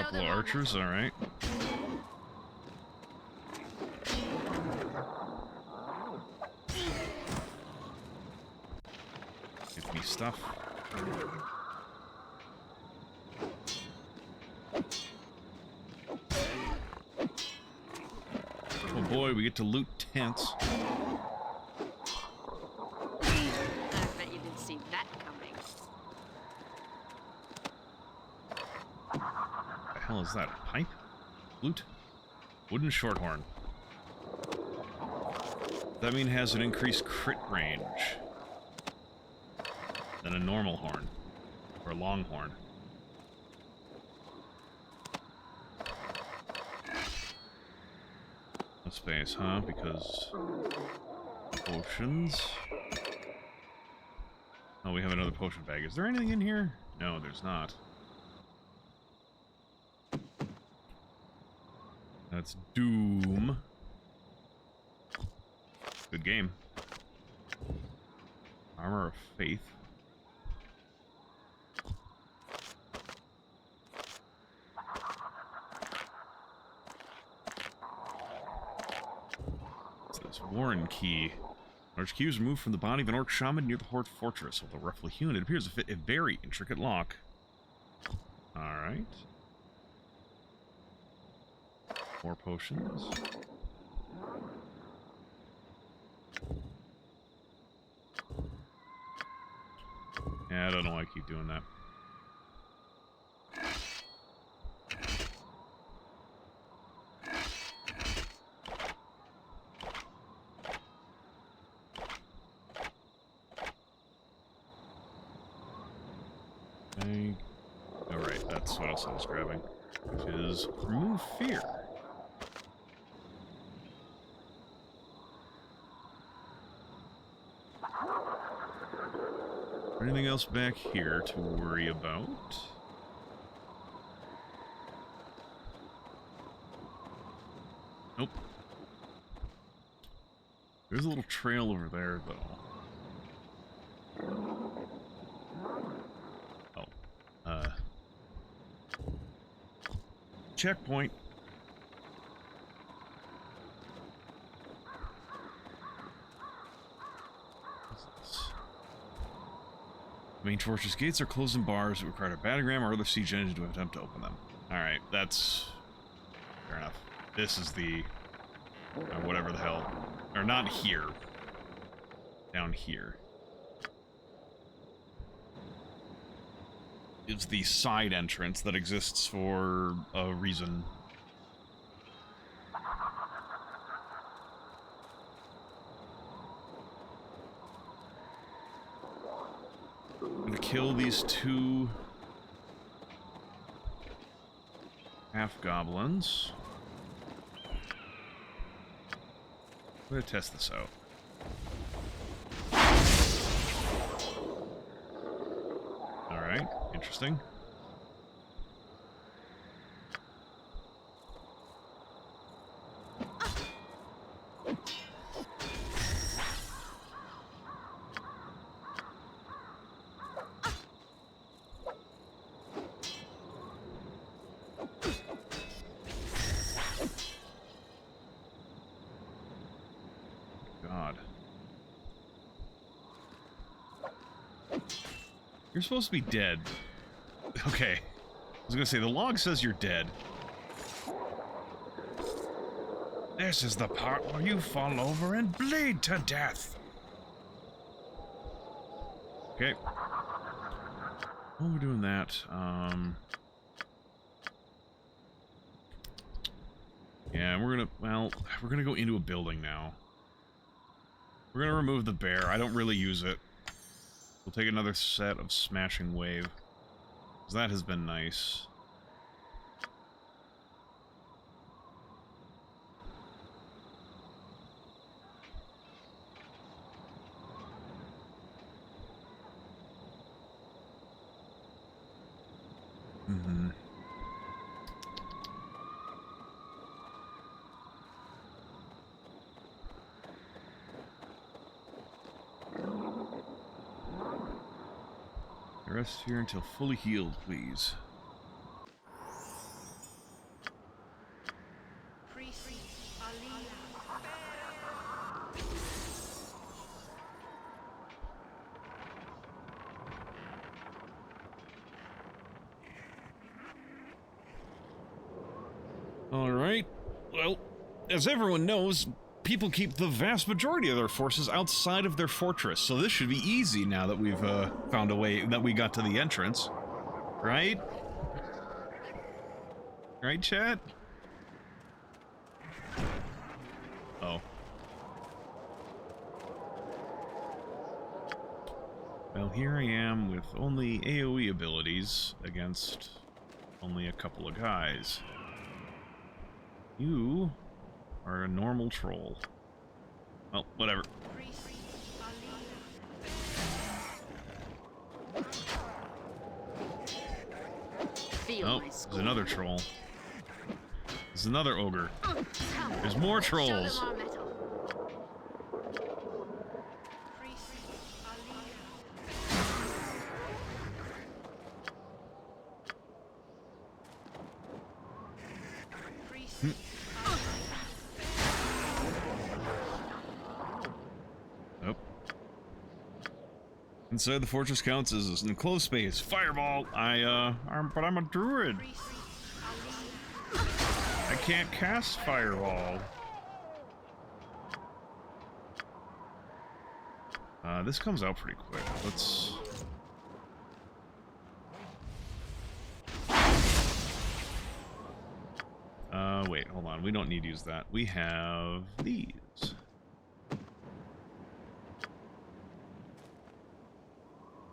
couple of archers, alright. Give me stuff. Oh boy, we get to loot tents. I bet you didn't see that coming. What the hell is that? A pipe? Flute? Wooden shorthorn. That mean it has an increased crit range than a normal horn. Or a long horn. No space, huh? Because potions. Oh, we have another potion bag. Is there anything in here? No, there's not. That's Doom. Good game. Armor of Faith. What's this? Warren Key. Large key was removed from the body of an orc shaman near the Horde Fortress. Although roughly hewn, it appears to fit a very intricate lock. Alright. More potions. Yeah, I don't know why I keep doing that. Okay. Alright, that's what else I was grabbing. Which is remove fear. Anything else back here to worry about? Nope. There's a little trail over there, though. Oh. Checkpoint. Main fortress gates are closed and bars. It require a battlegram or other siege engine to attempt to open them. Alright, that's fair enough. This is the whatever the hell. Or not here. Down here. Is the side entrance that exists for a reason. I'm gonna kill these two half-goblins. I'm gonna test this out. Alright, interesting. You're supposed to be dead. Okay. I was gonna say, the log says you're dead. This is the part where you fall over and bleed to death. Okay. While we're doing that, yeah, we're gonna go into a building now. We're gonna remove the bear. I don't really use it. We'll take another set of Smashing Wave. 'Cause that has been nice. Mm-hmm. Rest here until fully healed, please. Alright. Well, as everyone knows, people keep the vast majority of their forces outside of their fortress, so this should be easy now that we've found a way, that we got to the entrance. Right? Right, chat? Oh. Well, here I am with only AoE abilities against only a couple of guys. You are a normal troll. Well, whatever. Oh, there's another troll. There's another ogre. There's more trolls. Nope. Inside the fortress counts as an enclosed space. Fireball! But I'm a druid. I can't cast fireball. This comes out pretty quick. Let's... wait, hold on. We don't need to use that. We have these.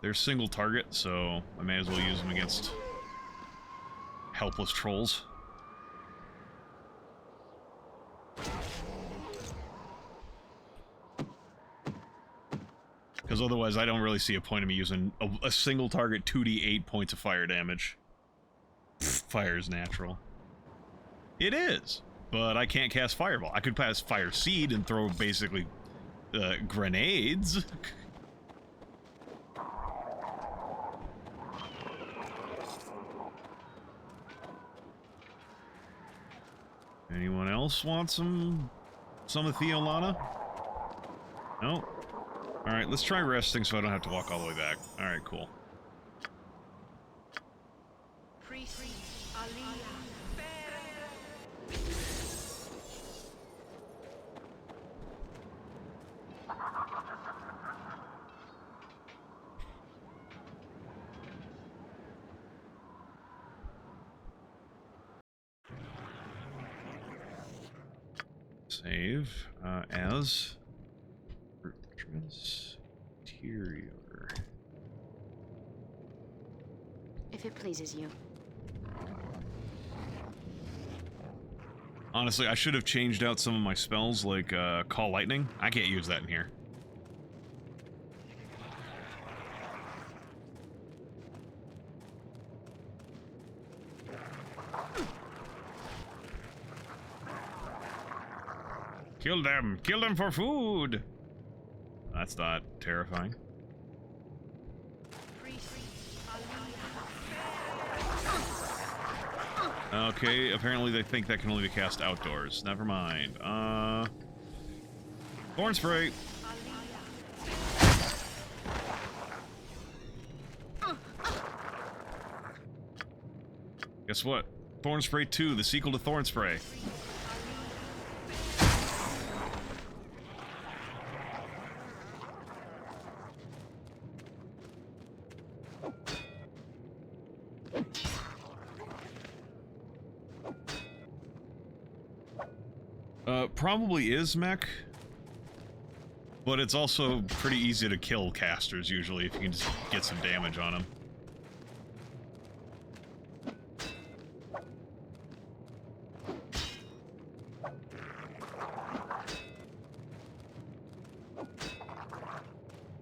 They're single target, so I may as well use them against helpless trolls. Because otherwise I don't really see a point of me using a single target 2d8 points of fire damage. Fire is natural. It is, but I can't cast Fireball. I could pass Fire Seed and throw basically grenades. Anyone else want some of Theolana? No? Alright, let's try resting so I don't have to walk all the way back. Alright, cool. Save as fortress interior. If it pleases you. Honestly, I should have changed out some of my spells, like Call Lightning. I can't use that in here. Kill them! Kill them for food! That's not terrifying. Okay, apparently they think that can only be cast outdoors. Never mind. Thorn Spray! Guess what? Thorn Spray 2, the sequel to Thorn Spray. Probably is mech, but it's also pretty easy to kill casters usually if you can just get some damage on them.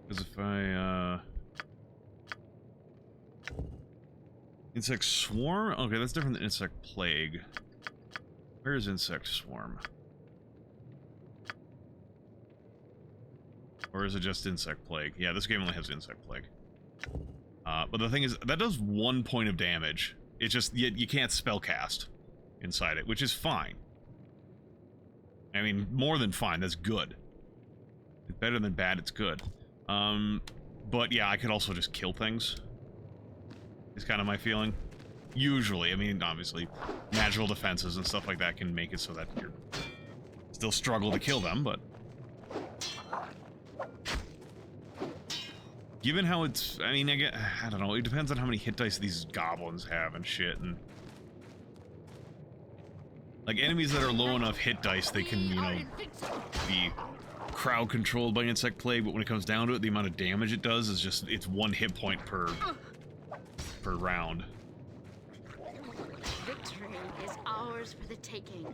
Because if I, Insect Swarm? Okay, that's different than Insect Plague. Where is Insect Swarm? Or is it just Insect Plague? Yeah, this game only has Insect Plague. But the thing is, that does 1 point of damage. It's just, you can't spellcast inside it, which is fine. I mean, more than fine, that's good. It's better than bad, it's good. But yeah, I could also just kill things. Is kind of my feeling. Usually, I mean, obviously, magical defenses and stuff like that can make it so that you still struggle to kill them, but given how it's, I mean, I don't know, it depends on how many hit dice these goblins have and shit, and like enemies that are low enough hit dice, they can, you know, be crowd controlled by insect plague, but when it comes down to it, the amount of damage it does is just, it's 1 hit point per round. Victory is ours for the taking.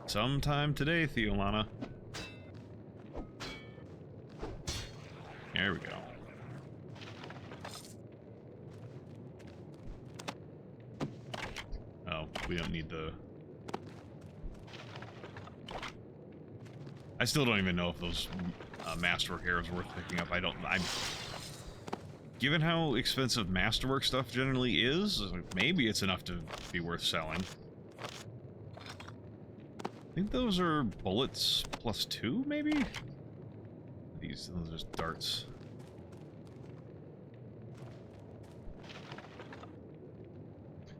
Sometime today, Theolana. There we go. Oh, we don't need the... I still don't even know if those Masterwork arrows are worth picking up. I'm... Given how expensive Masterwork stuff generally is, maybe it's enough to be worth selling. I think those are bullets +2, maybe? Those are just darts.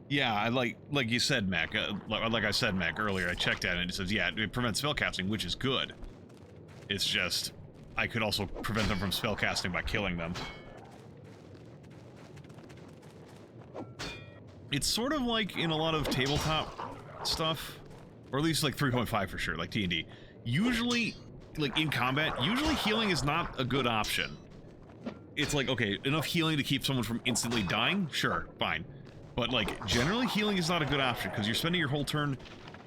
Yeah, I like you said, Mac. Like I said, Mac, earlier, I checked at it and it says, yeah, it prevents spellcasting, which is good. It's just, I could also prevent them from spellcasting by killing them. It's sort of like in a lot of tabletop stuff, or at least like 3.5 for sure, like D&D. Usually, like in combat, usually healing is not a good option. It's like, okay, enough healing to keep someone from instantly dying? Sure, fine. But like, generally healing is not a good option, because you're spending your whole turn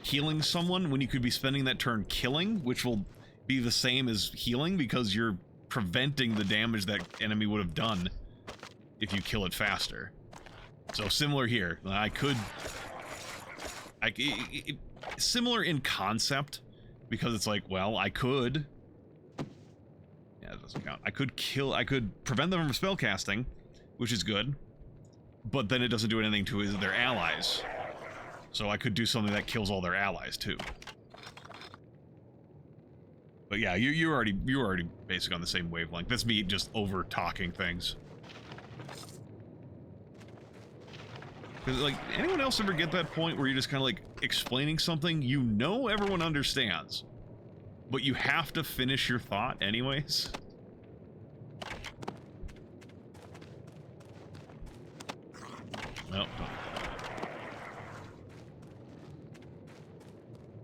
healing someone when you could be spending that turn killing, which will be the same as healing, because you're preventing the damage that enemy would have done if you kill it faster. So similar here. Similar in concept, because it's like, well, I could... Yeah, it doesn't count. I could prevent them from spellcasting, which is good, but then it doesn't do anything to their allies. So I could do something that kills all their allies, too. But yeah, you're already basically on the same wavelength. That's me just over-talking things. Because, like, anyone else ever get that point where you're just kind of, like, explaining something you know everyone understands, but you have to finish your thought anyways? No.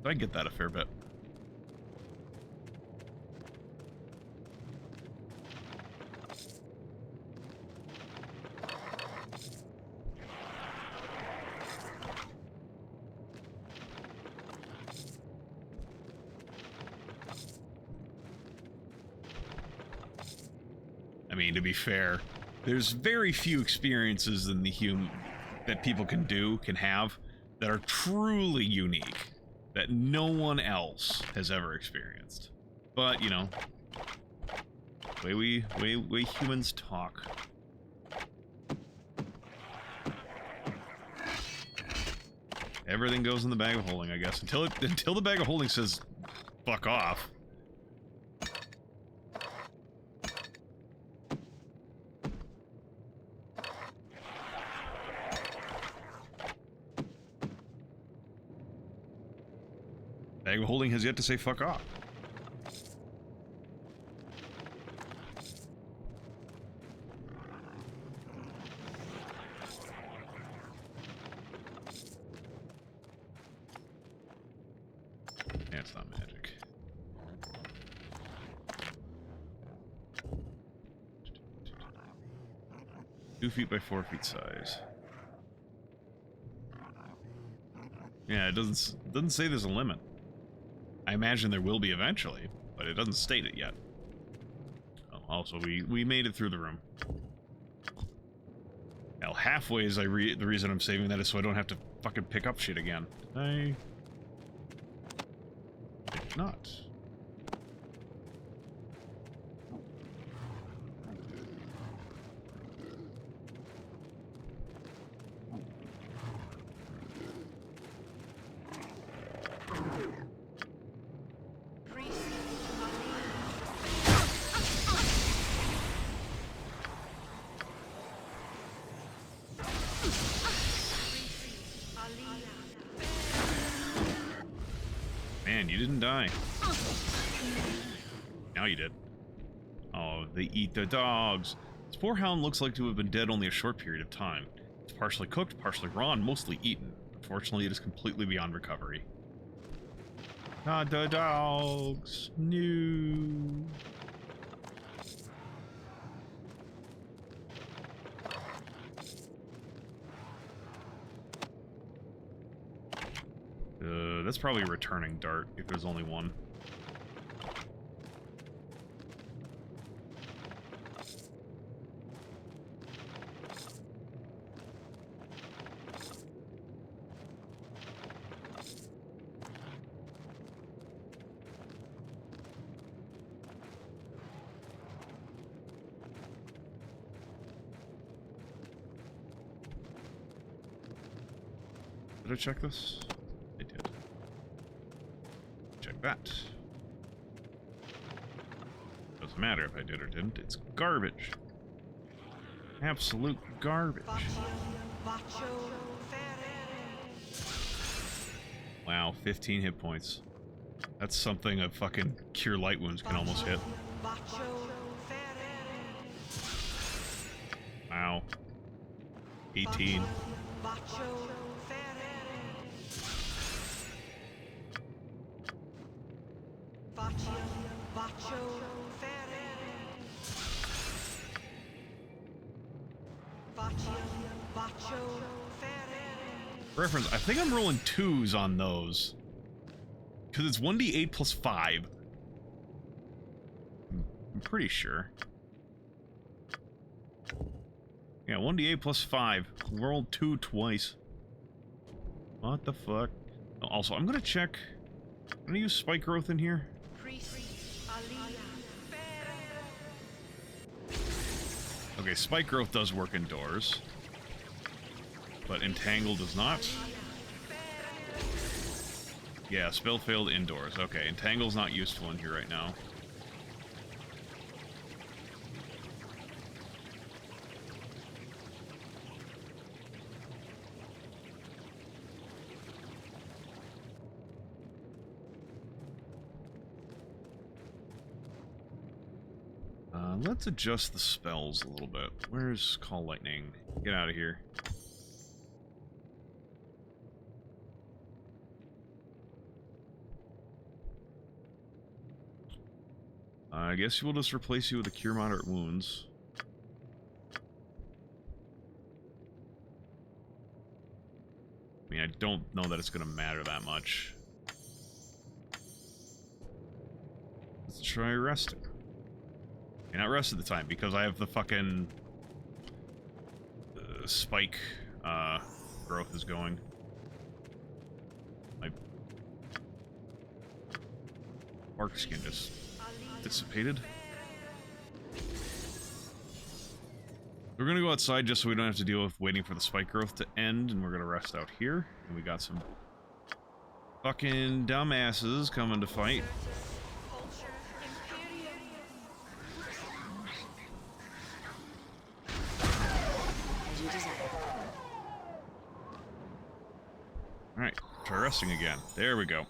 I get that a fair bit. I mean, to be fair, there's very few experiences in the that people can have that are truly unique, that no one else has ever experienced. But, you know, way humans talk. Everything goes in the bag of holding, I guess, until the bag of holding says fuck off. Bag of holding has yet to say fuck off. Yeah, it's not magic. Two feet by 4 feet size. Yeah, it doesn't say there's a limit. I imagine there will be eventually, but it doesn't state it yet. Oh, also, we made it through the room. Hell, halfway is the reason I'm saving that is so I don't have to fucking pick up shit again. I did not. Man, you didn't die. Now you did. Oh, they eat the dogs. This poor hound looks like to have been dead only a short period of time. It's partially cooked, partially raw, and mostly eaten. Unfortunately, it is completely beyond recovery. Not the dogs. No. That's probably a returning dart, if there's only one. Did I check this? I did. Check that. Doesn't matter if I did or didn't. It's garbage. Absolute garbage. Wow, 15 hit points. That's something a fucking Cure Light Wounds can almost hit. Wow. 18. Reference, I think I'm rolling 2s on those. Because it's 1d8 plus 5. I'm pretty sure. Yeah, 1d8 plus 5. Rolled 2 twice. What the fuck? Also, I'm gonna check. I'm gonna use Spike Growth in here. Okay, Spike Growth does work indoors. But Entangle does not. Yeah, spell failed indoors. Okay, Entangle's not useful in here right now. Let's adjust the spells a little bit. Where's Call Lightning? Get out of here. I guess we'll just replace you with a Cure Moderate Wounds. I mean, I don't know that it's going to matter that much. Let's try resting. Okay, not rest at the time, because I have the fucking spike growth is going. My bark skin just dissipated. We're gonna go outside just so we don't have to deal with waiting for the spike growth to end, and we're gonna rest out here. And we got some fucking dumbasses coming to fight. Alright, try resting again. There we go.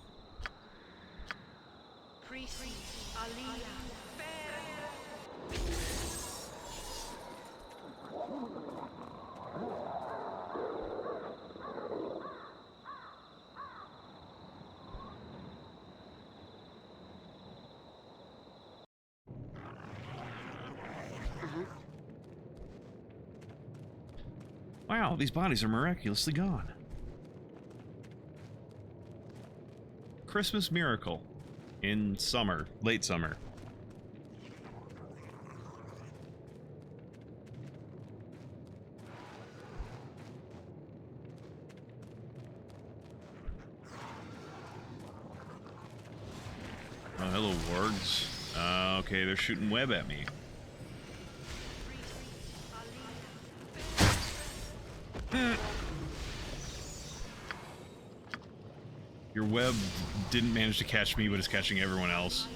Wow, these bodies are miraculously gone. Christmas miracle in summer, late summer. Oh, hello, wargs. Okay, they're shooting web at me. Your web didn't manage to catch me, but it's catching everyone else.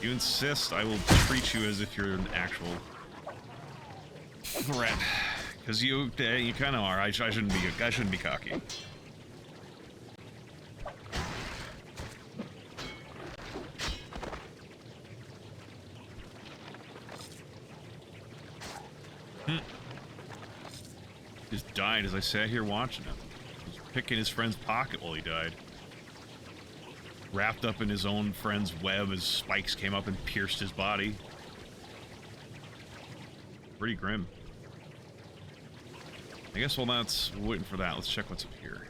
You insist, I will treat you as if you're an actual threat. Because you kind of are. I shouldn't be cocky. Just died as I sat here watching him. He was picking his friend's pocket while he died. Wrapped up in his own friend's web as spikes came up and pierced his body. Pretty grim. I guess while that's waiting for that, let's check what's up here.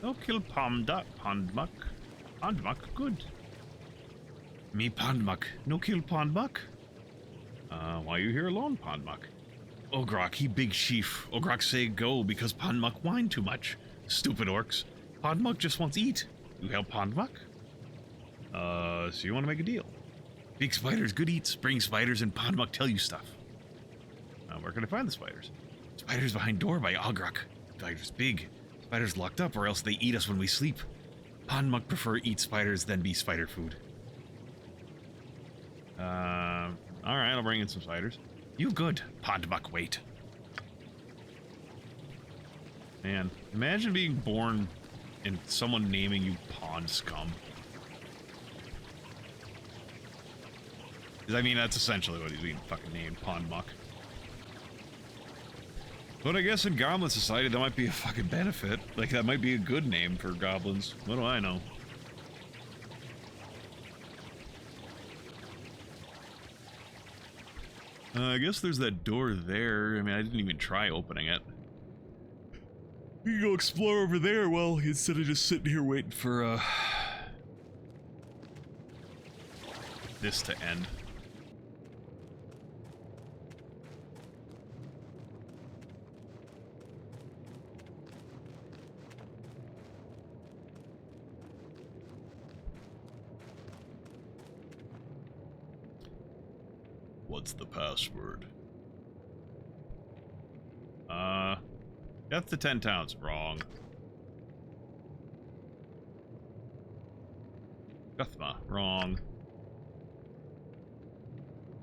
No kill Pondmuck. Pondmuck, good. Me Pondmuck. No kill Pondmuck. Why you here alone, Pondmuck? Ogrok, he big chief. Ogrok say go because Pondmuck whine too much. Stupid orcs. Pondmuck just wants eat. You help Pondmuck? So you want to make a deal? Big spiders, good eats. Bring spiders and Pondmuck tell you stuff. Where can I find the spiders? Spiders behind door by Ogrok. Spiders big. Spiders locked up or else they eat us when we sleep. Pondmuck prefer eat spiders than be spider food. Alright, I'll bring in some spiders. You good. Pondmuck, wait. Man, imagine being born and someone naming you Pond Scum. I mean, that's essentially what he's being fucking named, Pondmuck. But I guess in Goblin Society, that might be a fucking benefit. Like, that might be a good name for goblins. What do I know? I guess there's that door there. I mean, I didn't even try opening it. We can go explore over there, well, instead of just sitting here waiting for, this to end. What's the password? Death to 10 towns. Wrong. Guthma. Wrong.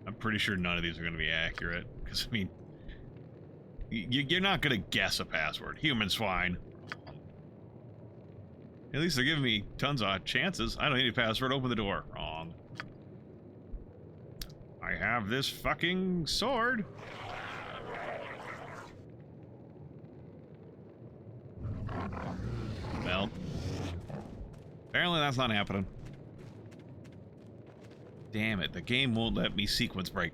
I'm pretty sure none of these are going to be accurate. Because, I mean, you're not going to guess a password. Human swine. At least they're giving me tons of chances. I don't need a password. Open the door. Wrong. I have this fucking sword. Well, apparently that's not happening. Damn it, the game won't let me sequence break.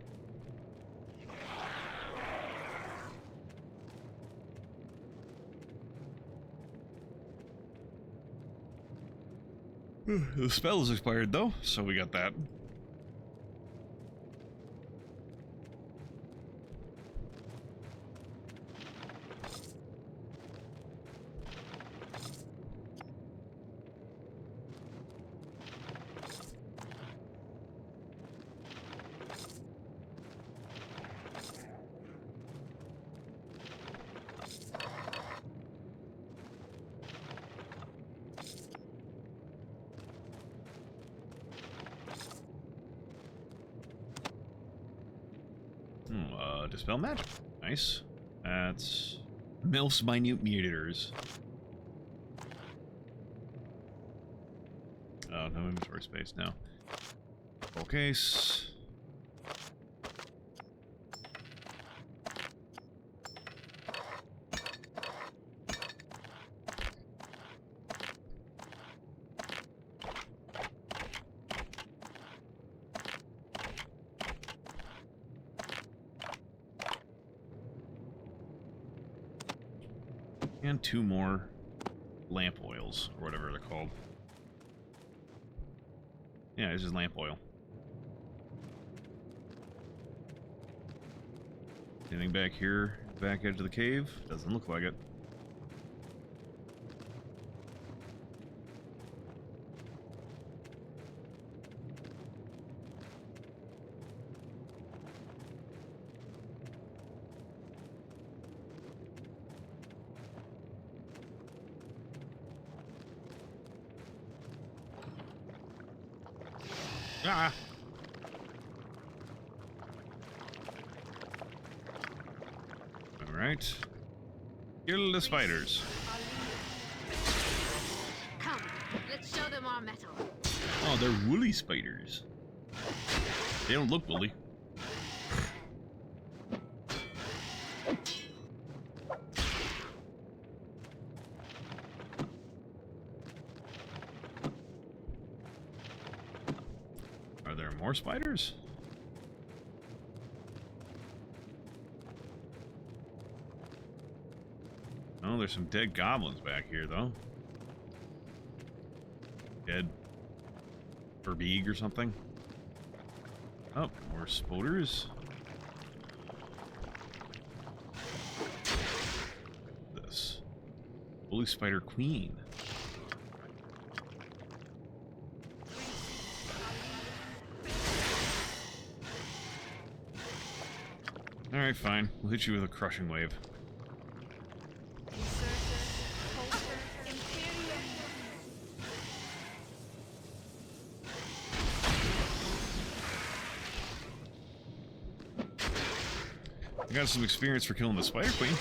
The spell is expired though, so we got that. Dispel magic. Nice. That's MILF's minute meters. Oh, no inventory space now. Full case. And 2 more lamp oils, or whatever they're called. Yeah, this is lamp oil. Anything back here? Back edge of the cave? Doesn't look like it. Ah! Alright. Kill the spiders. Come, let's show them our metal. Oh, they're woolly spiders. They don't look woolly. Are there more spiders? Oh, there's some dead goblins back here, though. Dead Verbeeg or something. Oh, more spoders. This. Holy Spider Queen. Alright, fine. We'll hit you with a crushing wave. I got some experience for killing the Spider Queen.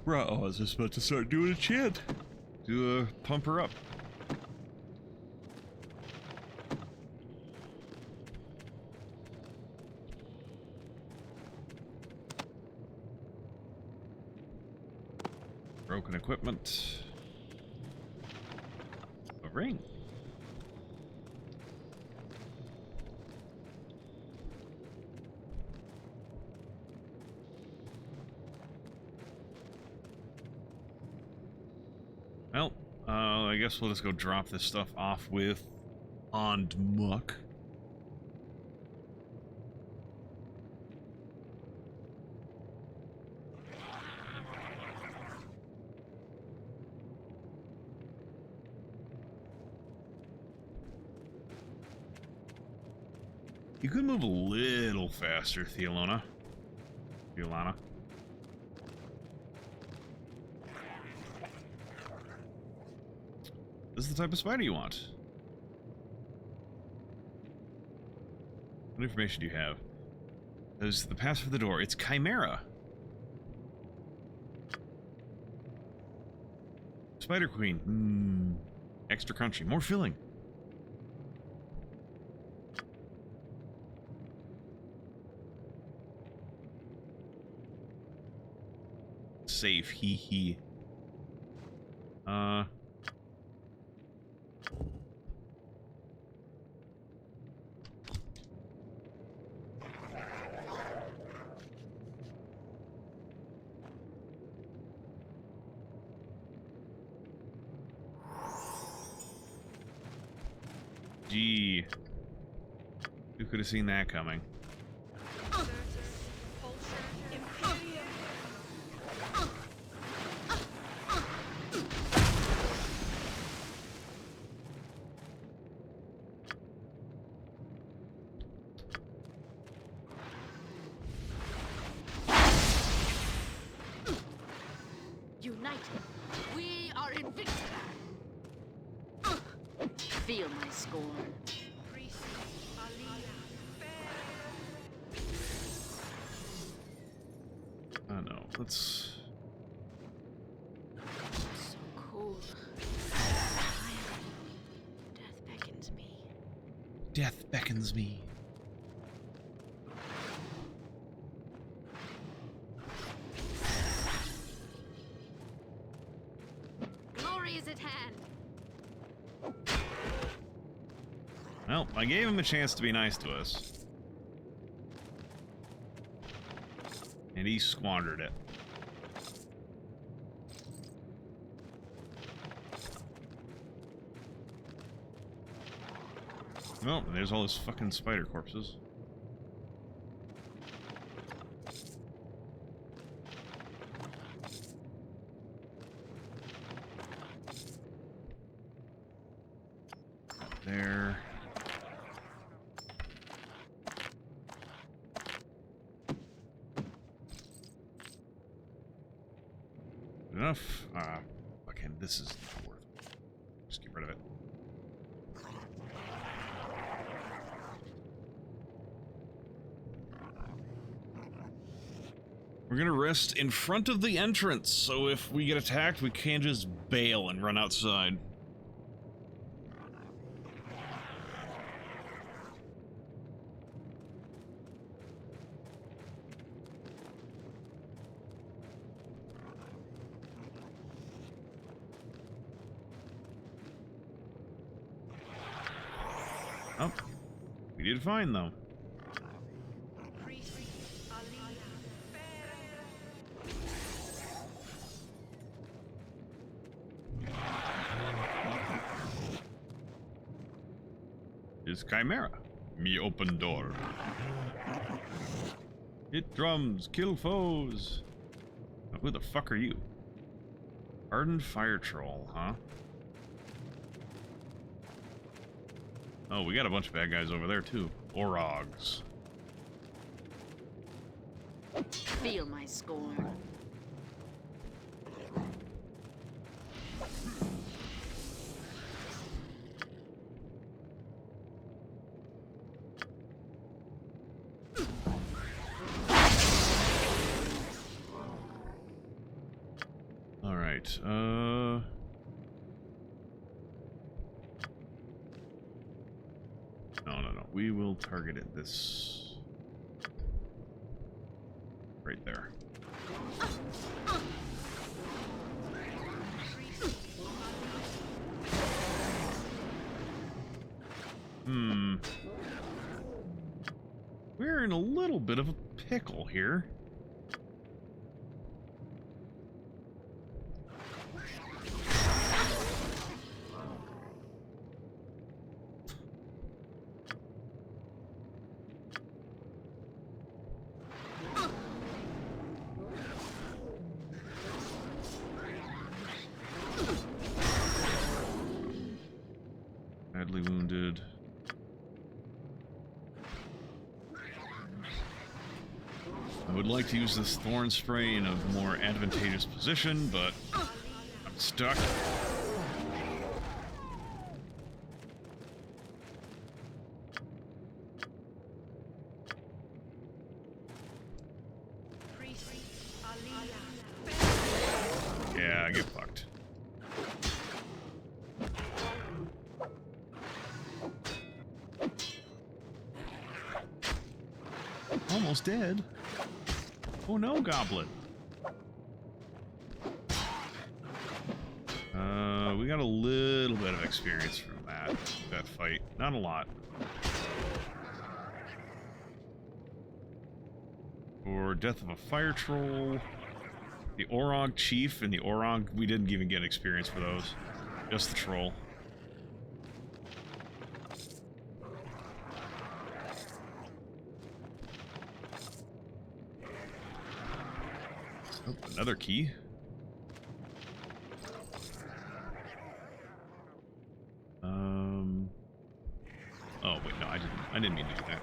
Rah. Oh, I was just about to start doing a chant to pump her up. Broken equipment. A ring. Well, I guess we'll just go drop this stuff off with Ond Muck. You could move a little faster, Theolana. This is the type of spider you want. What information do you have? There's the pass for the door. It's Chimera. Spider Queen. Extra crunchy. More filling. Safe. Hee hee. Gee. Who could have seen that coming? United, we are invincible. Feel my scorn. I know. Let's. So cold. Death beckons me. Death beckons me. Glory is at hand. Well, I gave him a chance to be nice to us. And he squandered it. Well, there's all those fucking spider corpses. there. Enough. Okay, this is not worth it. Just get rid of it. We're gonna rest in front of the entrance, so if we get attacked, we can't just bail and run outside. Oh, we did fine though. Is Chimera. Me open door. Hit drums, kill foes. Oh, who the fuck are you? Hardened fire troll, huh? Oh, we got a bunch of bad guys over there too. Orogs. Feel my scorn. All right. No. We will target it this right there. We're in a little bit of a pickle here. Badly wounded. I would like to use this thorn spray in a more advantageous position, but I'm stuck. Yeah, get fucked. Almost dead. Oh no, Goblin. We got a little bit of experience from that fight. Not a lot. For Death of a Fire Troll, the Orog Chief and the Orog, we didn't even get experience for those. Just the Troll. Oh, another key. Oh wait, no, I didn't mean to do that.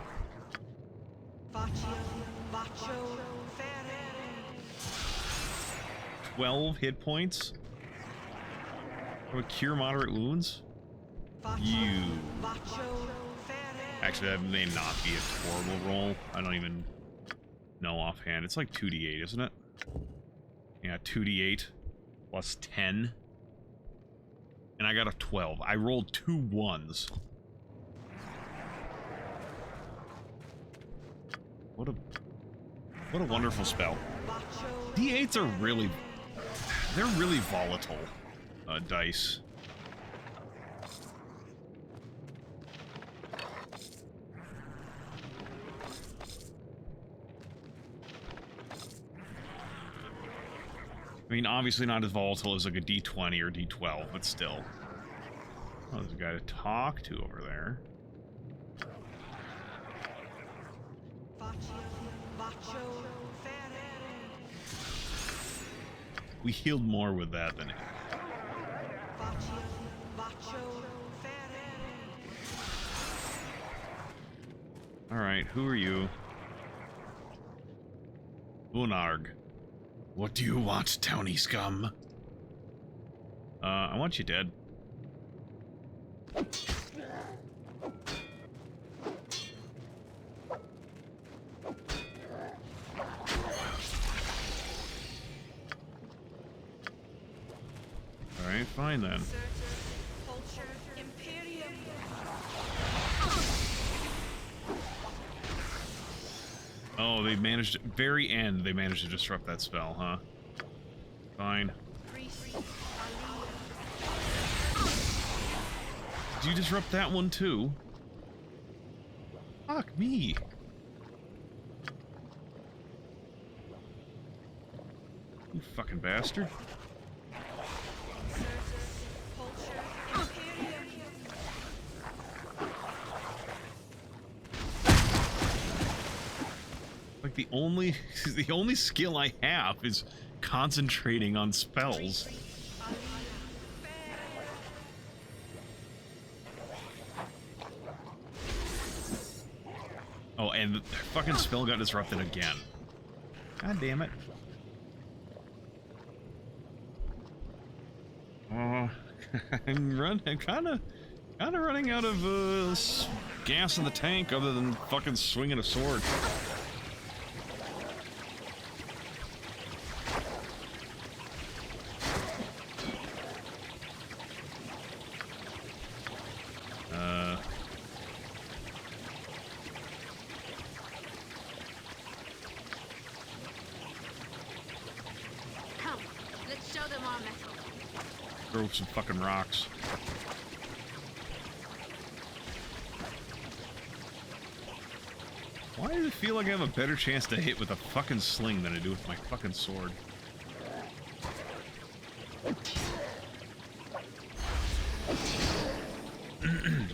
12 hit points? From a cure moderate wounds? You. Actually, that may not be a horrible roll. I don't even know offhand. It's like 2d8, isn't it? Yeah, 2d8 plus 10. And I got a 12. I rolled 2 1s. What a wonderful spell. D8s are really... They're really volatile dice. I mean, obviously not as volatile as like a D20 or D12, but still. Oh, there's a guy to talk to over there. We healed more with that than it. Alright, who are you? Unarg. What do you want, towny scum? I want you dead. Alright, fine then. Oh, they managed, very end, they managed to disrupt that spell, huh? Fine. Did you disrupt that one too? Fuck me. You fucking bastard. Like the only skill I have is concentrating on spells. Oh, and the fucking spell got disrupted again. God damn it. Oh, I'm kind of running out of gas in the tank other than fucking swinging a sword. Come, let's show them our mettle. Throw some fucking rocks. Why does it feel like I have a better chance to hit with a fucking sling than I do with my fucking sword?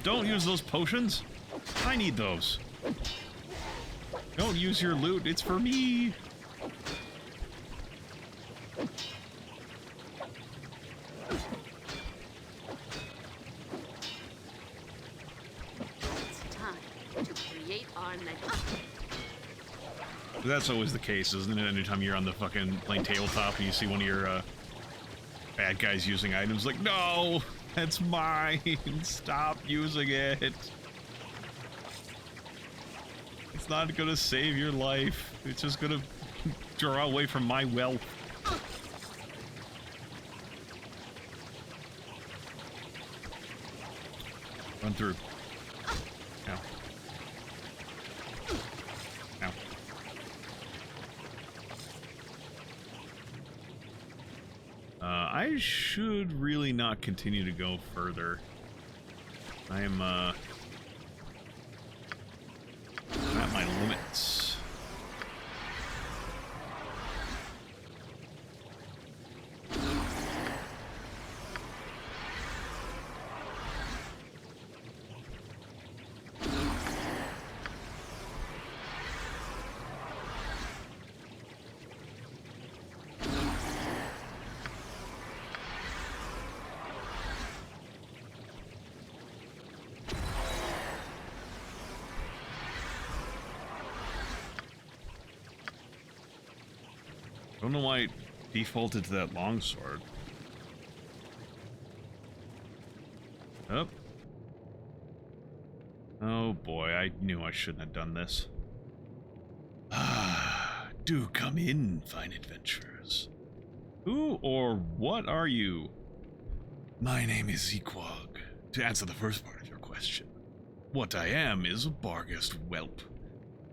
Don't use those potions. I need those. Don't use your loot. It's for me. It's time to create our legend. That's always the case, isn't it? Anytime you're on the fucking playing tabletop and you see one of your bad guys using items, like, no, that's mine. Stop using it. It's not gonna save your life. It's just gonna draw away from my wealth. Run through. Ow. Ow. I should really not continue to go further. I am, I'm at my limits. Don't know why it defaulted to that longsword. Oh. Oh boy, I knew I shouldn't have done this. Ah, do come in, fine adventurers. Who or what are you? My name is Zequag. To answer the first part of your question, what I am is a Barghest whelp.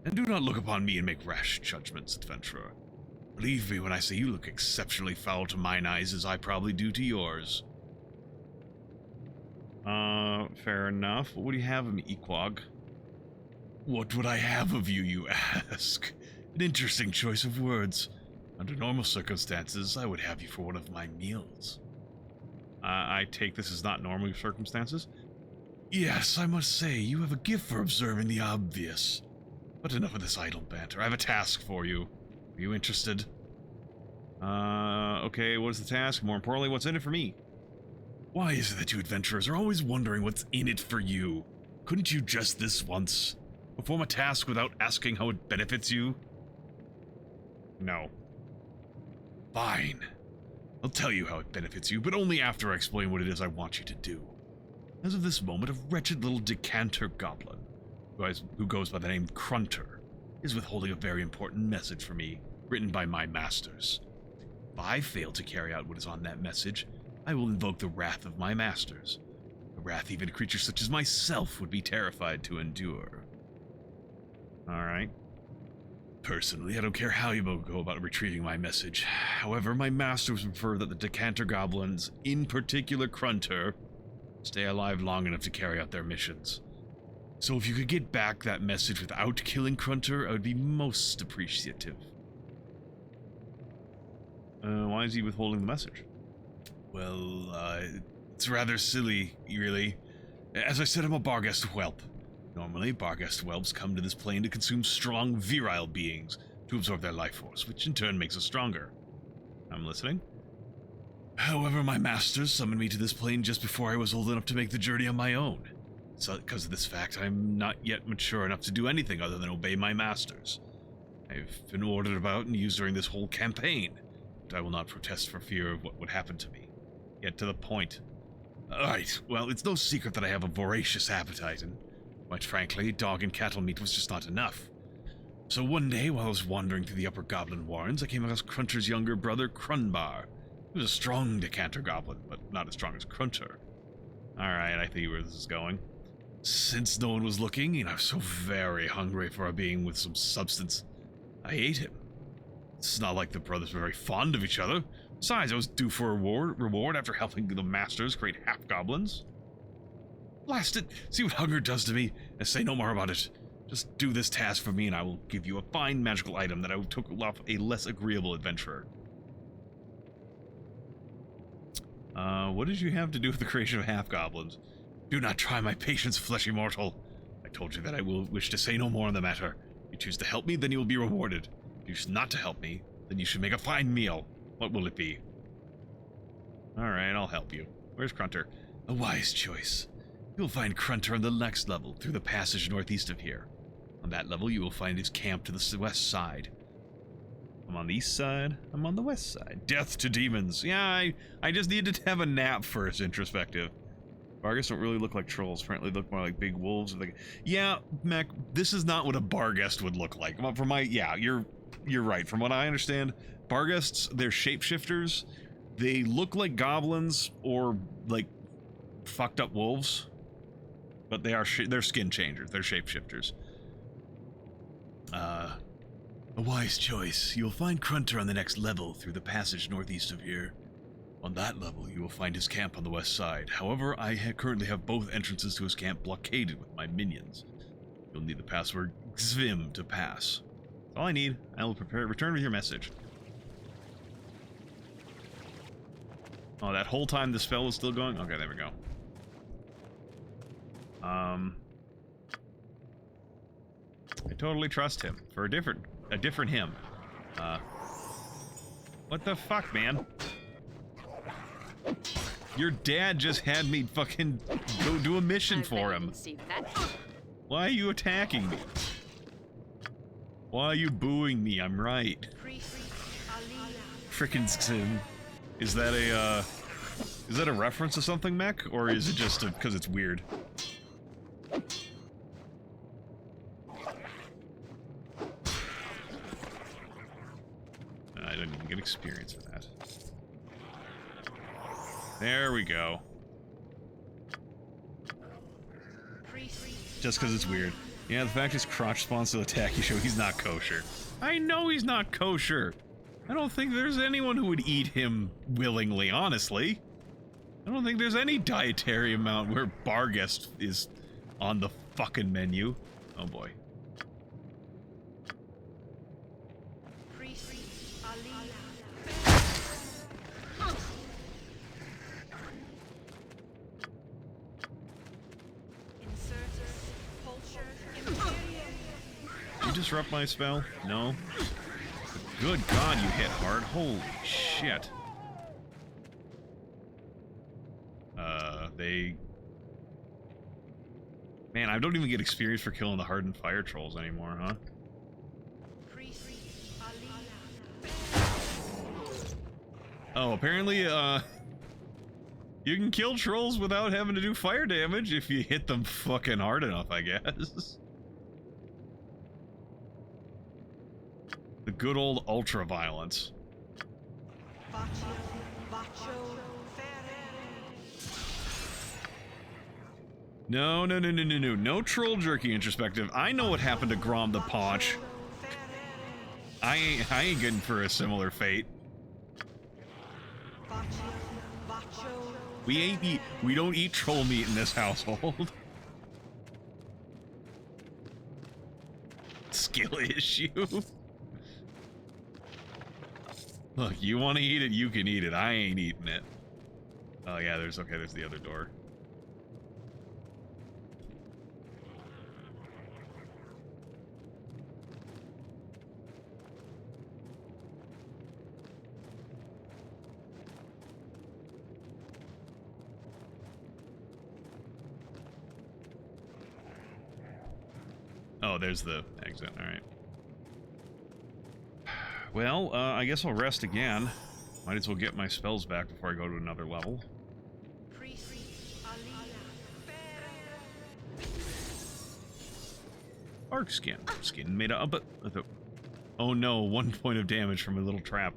And do not look upon me and make rash judgments, adventurer. Believe me when I say you look exceptionally foul to mine eyes, as I probably do to yours. Fair enough. What do you have of me, Equog? What would I have of you, you ask? An interesting choice of words. Under normal circumstances, I would have you for one of my meals. I take this as not normal circumstances? Yes, I must say, you have a gift for observing the obvious. But enough of this idle banter. I have a task for you. Are you interested? Okay, what's the task? More importantly, what's in it for me? Why is it that you adventurers are always wondering what's in it for you? Couldn't you just this once? Perform a task without asking how it benefits you? No. Fine. I'll tell you how it benefits you, but only after I explain what it is I want you to do. As of this moment, a wretched little decanter goblin, who goes by the name Crunter, is withholding a very important message for me, written by my masters. If I fail to carry out what is on that message, I will invoke the wrath of my masters. A wrath even a creature such as myself would be terrified to endure. Alright. Personally, I don't care how you go about retrieving my message. However, my masters prefer that the decanter goblins, in particular Crunter, stay alive long enough to carry out their missions. So if you could get back that message without killing Crunter, I would be most appreciative. Why is he withholding the message? Well, it's rather silly, really. As I said, I'm a Barghest whelp. Normally, Barghest whelps come to this plane to consume strong, virile beings to absorb their life force, which in turn makes us stronger. I'm listening. However, my masters summoned me to this plane just before I was old enough to make the journey on my own. So, because of this fact, I'm not yet mature enough to do anything other than obey my masters. I've been ordered about and used during this whole campaign, but I will not protest for fear of what would happen to me. Get to the point. Alright, well, it's no secret that I have a voracious appetite, and quite frankly, dog and cattle meat was just not enough. So one day, while I was wandering through the upper goblin warrens, I came across Crunter's younger brother, Crunbar. He was a strong decanter goblin, but not as strong as Crunter. Alright, I see where this is going. Since no one was looking, and I was so very hungry for a being with some substance, I ate him. It's not like the brothers were very fond of each other. Besides, I was due for a reward after helping the masters create half-goblins. Blast it! See what hunger does to me, and say no more about it. Just do this task for me, and I will give you a fine magical item that I took off a less agreeable adventurer. What did you have to do with the creation of half-goblins? Do not try my patience, fleshy mortal. I told you that I will wish to say no more on the matter. If you choose to help me, then you will be rewarded. If you choose not to help me, then you should make a fine meal. What will it be? Alright, I'll help you. Where's Crunter? A wise choice. You will find Crunter on the next level, through the passage northeast of here. On that level, you will find his camp to the west side. I'm on the east side. I'm on the west side. Death to demons. Yeah, I just needed to have a nap first, introspective. Barghest don't really look like trolls. Apparently look more like big wolves. Yeah, Mac, this is not what a Barghest would look like. Well, you're right. From what I understand, Barghests, they're shapeshifters. They look like goblins or like fucked up wolves, but they're skin changers. They're shapeshifters. A wise choice. You'll find Crunter on the next level through the passage northeast of here. On that level, you will find his camp on the west side. However, I currently have both entrances to his camp blockaded with my minions. You'll need the password XVIM to pass. That's all I need. I will return with your message. Oh, that whole time the spell was still going? Okay, there we go. I totally trust him for a different him. What the fuck, man? Your dad just had me fucking go do a mission for him. Why are you attacking me? Why are you booing me? I'm right. Frickin' Sim. Is that a reference to something, Mech? Or is it just because it's weird? I didn't even get experience for that. There we go. Just because it's weird. Yeah, the fact his crotch spawns to attack you show he's not kosher. I know he's not kosher. I don't think there's anyone who would eat him willingly, honestly. I don't think there's any dietary amount where Barghest is on the fucking menu. Oh boy. Did you disrupt my spell? No? Good God, you hit hard. Holy shit. Man, I don't even get experience for killing the hardened fire trolls anymore, huh? Oh, apparently, you can kill trolls without having to do fire damage if you hit them fucking hard enough, I guess. The good old ultra violence. No, no, no, no, no, no. No troll jerky introspective. I know what happened to Grom the Paunch. I ain't getting for a similar fate. We don't eat troll meat in this household. Skill issue. Look, you want to eat it, you can eat it. I ain't eating it. Oh yeah, there's the other door. Oh, there's the exit. All right. Well, I guess I'll rest again. Might as well get my spells back before I go to another level. Arc skin. Skin made up, but... Oh no, 1 point of damage from a little trap.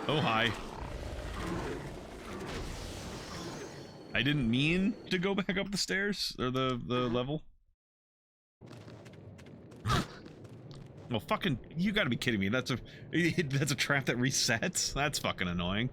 Oh, hi. I didn't mean to go back up the stairs, or the level. Well, fucking, you gotta be kidding me. That's a trap that resets? That's fucking annoying.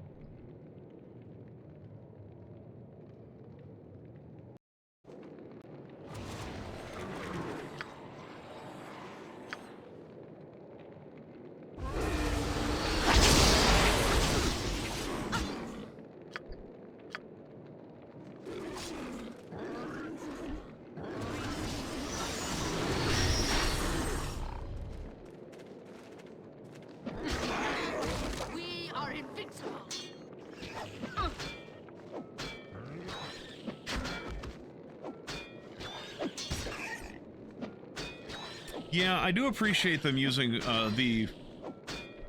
Yeah, I do appreciate them using the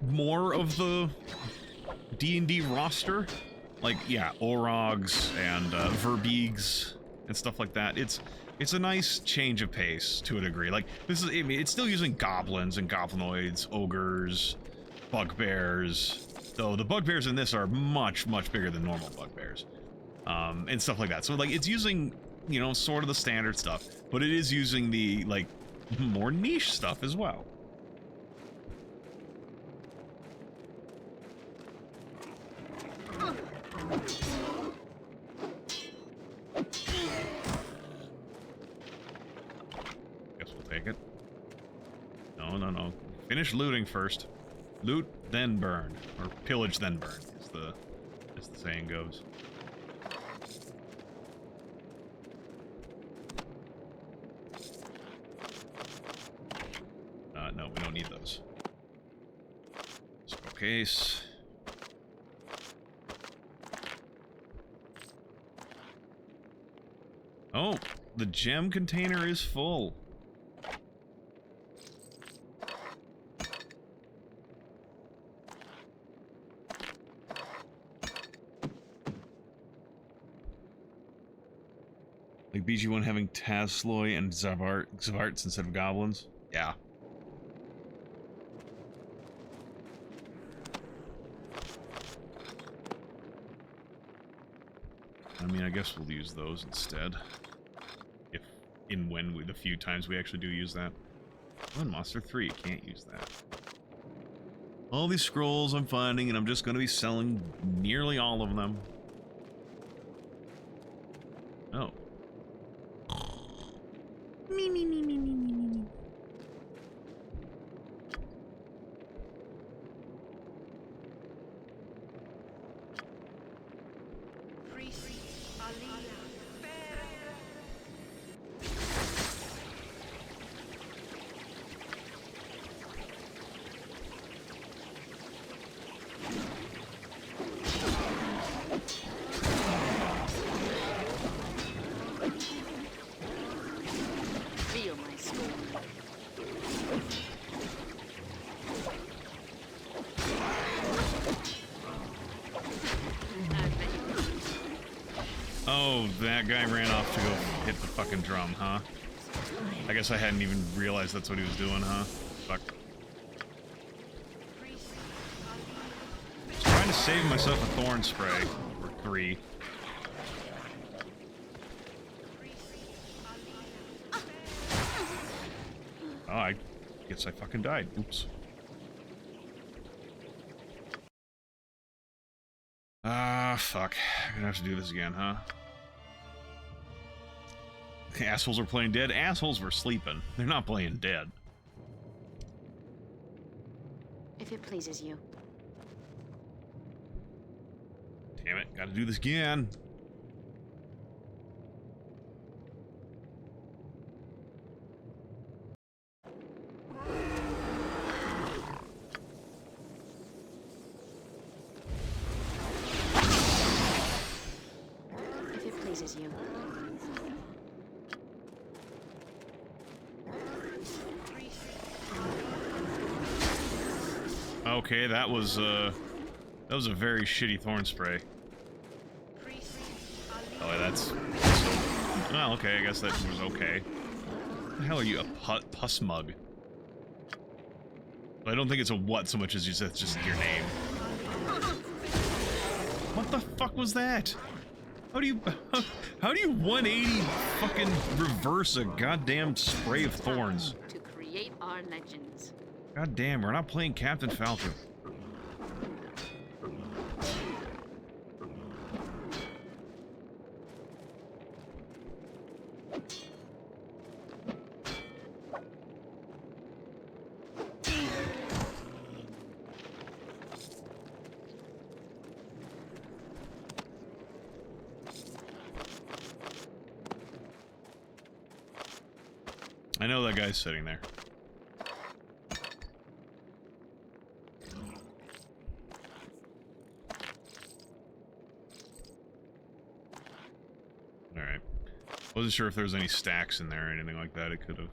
more of the D&D roster, like yeah, Orogs and Verbeegs and stuff like that. It's a nice change of pace to a degree. Like this is, I mean, it's still using goblins and goblinoids, ogres, bugbears. Though the bugbears in this are much bigger than normal bugbears, and stuff like that. So like it's using, you know, sort of the standard stuff, but it is using the like more niche stuff as well. Guess we'll take it. No. Finish looting first. Loot, then burn. Or pillage, then burn, as the saying goes. No, we don't need those. Scroll case. Oh, the gem container is full. Like BG1 having Tasloy and Zavarts instead of goblins? Yeah. I mean, I guess we'll use those instead. If, the few times we actually do use that. Oh, in Monster 3, can't use that. All these scrolls I'm finding, and I'm just going to be selling nearly all of them. Oh. Me. Oh, that guy ran off to go hit the fucking drum, huh? I guess I hadn't even realized that's what he was doing, huh? Fuck. Trying to save myself a thorn spray. Or 3. Oh, I guess I fucking died. Oops. Ah, fuck. I'm gonna have to do this again, huh? Assholes are playing dead. Assholes were sleeping. They're not playing dead. If it pleases you. Damn it, gotta do this again. If it pleases you. Okay, that was a very shitty thorn spray. Oh, that's... Well, okay, I guess that was okay. What the hell are you, a pus mug? Well, I don't think it's a what so much as it's just your name. What the fuck was that? How do you 180 fucking reverse a goddamn spray of thorns? To create our legends. God damn, we're not playing Captain Falcon. I know that guy's sitting there. Alright. Wasn't sure if there was any stacks in there or anything like that. It could have.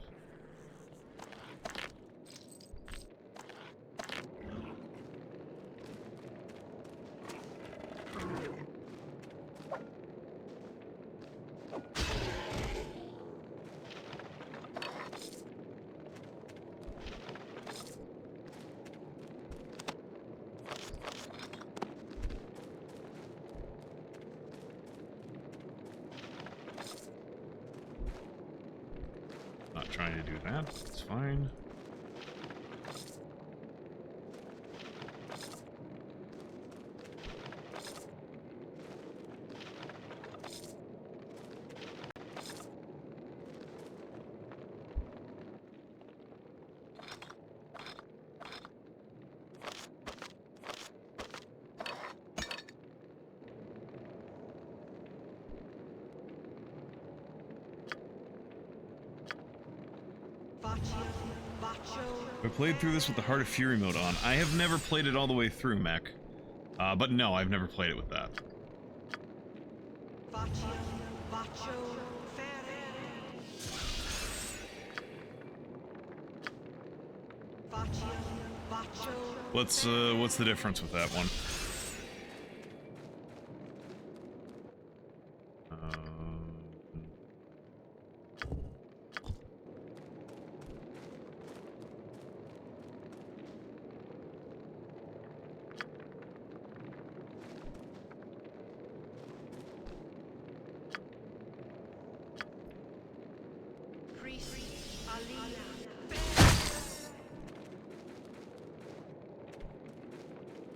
Not trying to do that. It's fine. I played through this with the Heart of Fury mode on. I have never played it all the way through, Mech. But no, I've never played it with that. What's the difference with that one?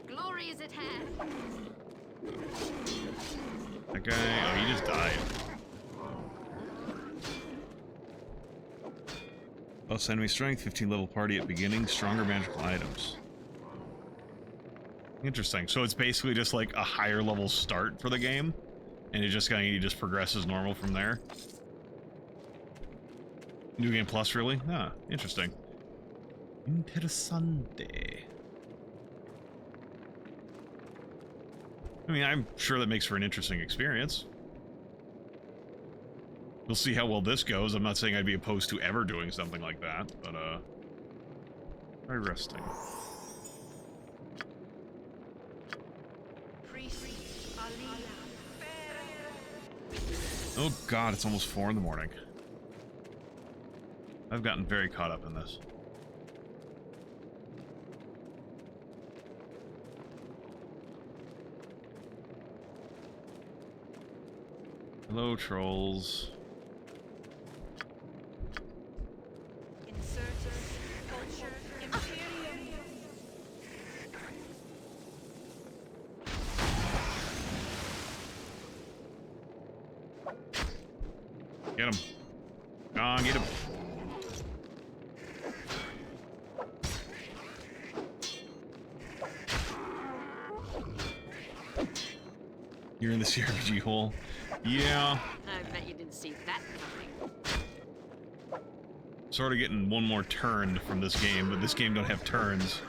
Glory is at hand. That guy, oh, he just died. Plus enemy strength, 15 level party at beginning, stronger magical items. Interesting. So it's basically just like a higher level start for the game, and it just kind of progresses normal from there. New game plus, really? Ah, interesting. Interessante. I mean, I'm sure that makes for an interesting experience. We'll see how well this goes. I'm not saying I'd be opposed to ever doing something like that, but, try resting. Oh god, it's almost 4 in the morning. I've gotten very caught up in this. Hello, trolls. Get him. Go on, get him. You're in the CRPG hole. Yeah. I bet you didn't see that coming. Sort of getting one more turn from this game, but this game don't have turns.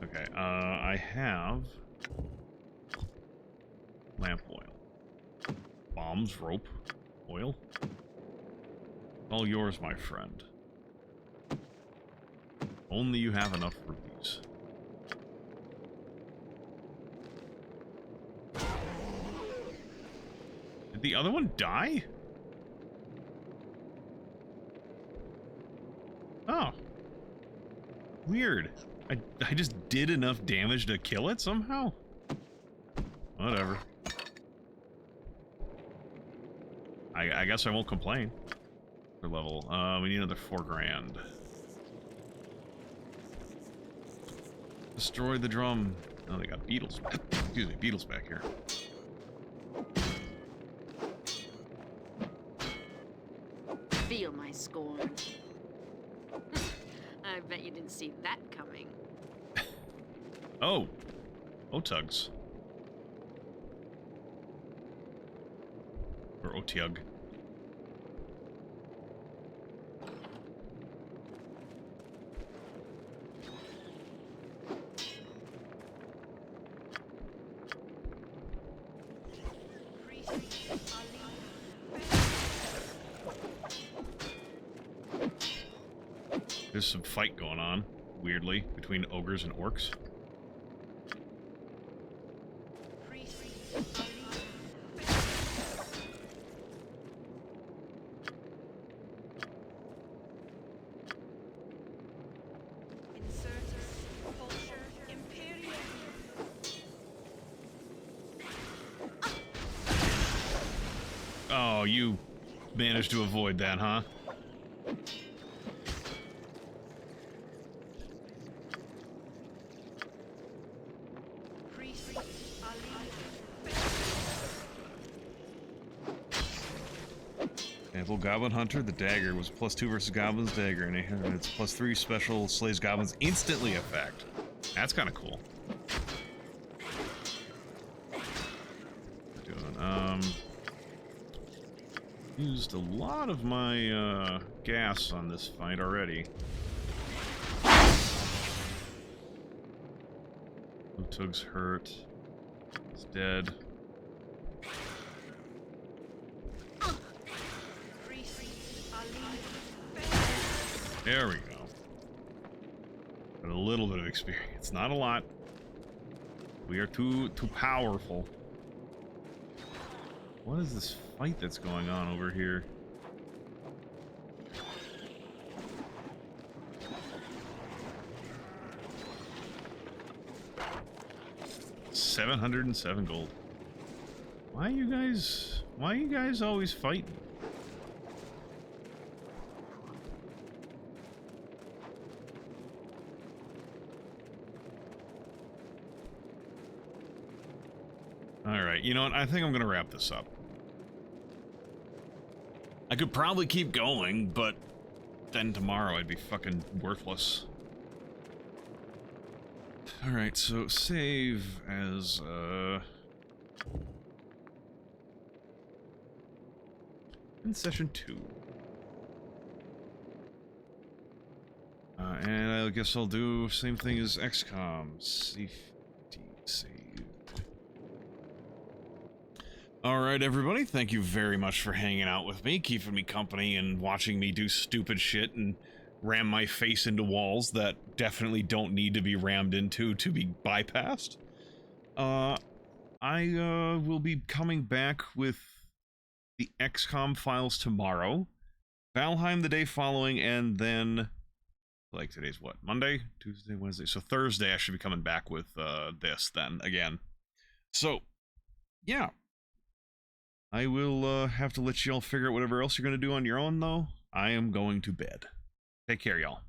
Okay, I have lamp oil. Bombs, rope, oil. All yours, my friend. Only you have enough rupees. Did the other one die? Oh. Weird. I just did enough damage to kill it somehow? Whatever. I guess I won't complain. For level. We need another 4 grand. Destroy the drum. Oh, they got beetles. Excuse me, beetles back here. Feel my scorn. I bet you didn't see that coming. Oh. Otugs. Or Otiug. There's some fight going on, weirdly, between ogres and orcs. Oh, you managed to avoid that, huh? Little Goblin Hunter, the dagger was +2 versus Goblin's dagger, and it's +3 special slays goblins instantly effect. That's kind of cool. Used a lot of my gas on this fight already. Tug's hurt. He's dead. There we go. Got a little bit of experience. Not a lot. We are too powerful. What is this fight that's going on over here? $707 gold. Why are you guys always fighting? Alright, you know what? I think I'm gonna wrap this up. I could probably keep going, but then tomorrow I'd be fucking worthless. Alright, so save as, in session 2. And I guess I'll do same thing as XCOM. Safety save. Alright, everybody, thank you very much for hanging out with me, keeping me company, and watching me do stupid shit and ram my face into walls that definitely don't need to be rammed into to be bypassed. I will be coming back with the XCOM files tomorrow, Valheim the day following, and then, like, today's what? Monday? Tuesday, Wednesday? So Thursday I should be coming back with this then, again. So, yeah. I will have to let you all figure out whatever else you're going to do on your own, though. I am going to bed. Take care, y'all.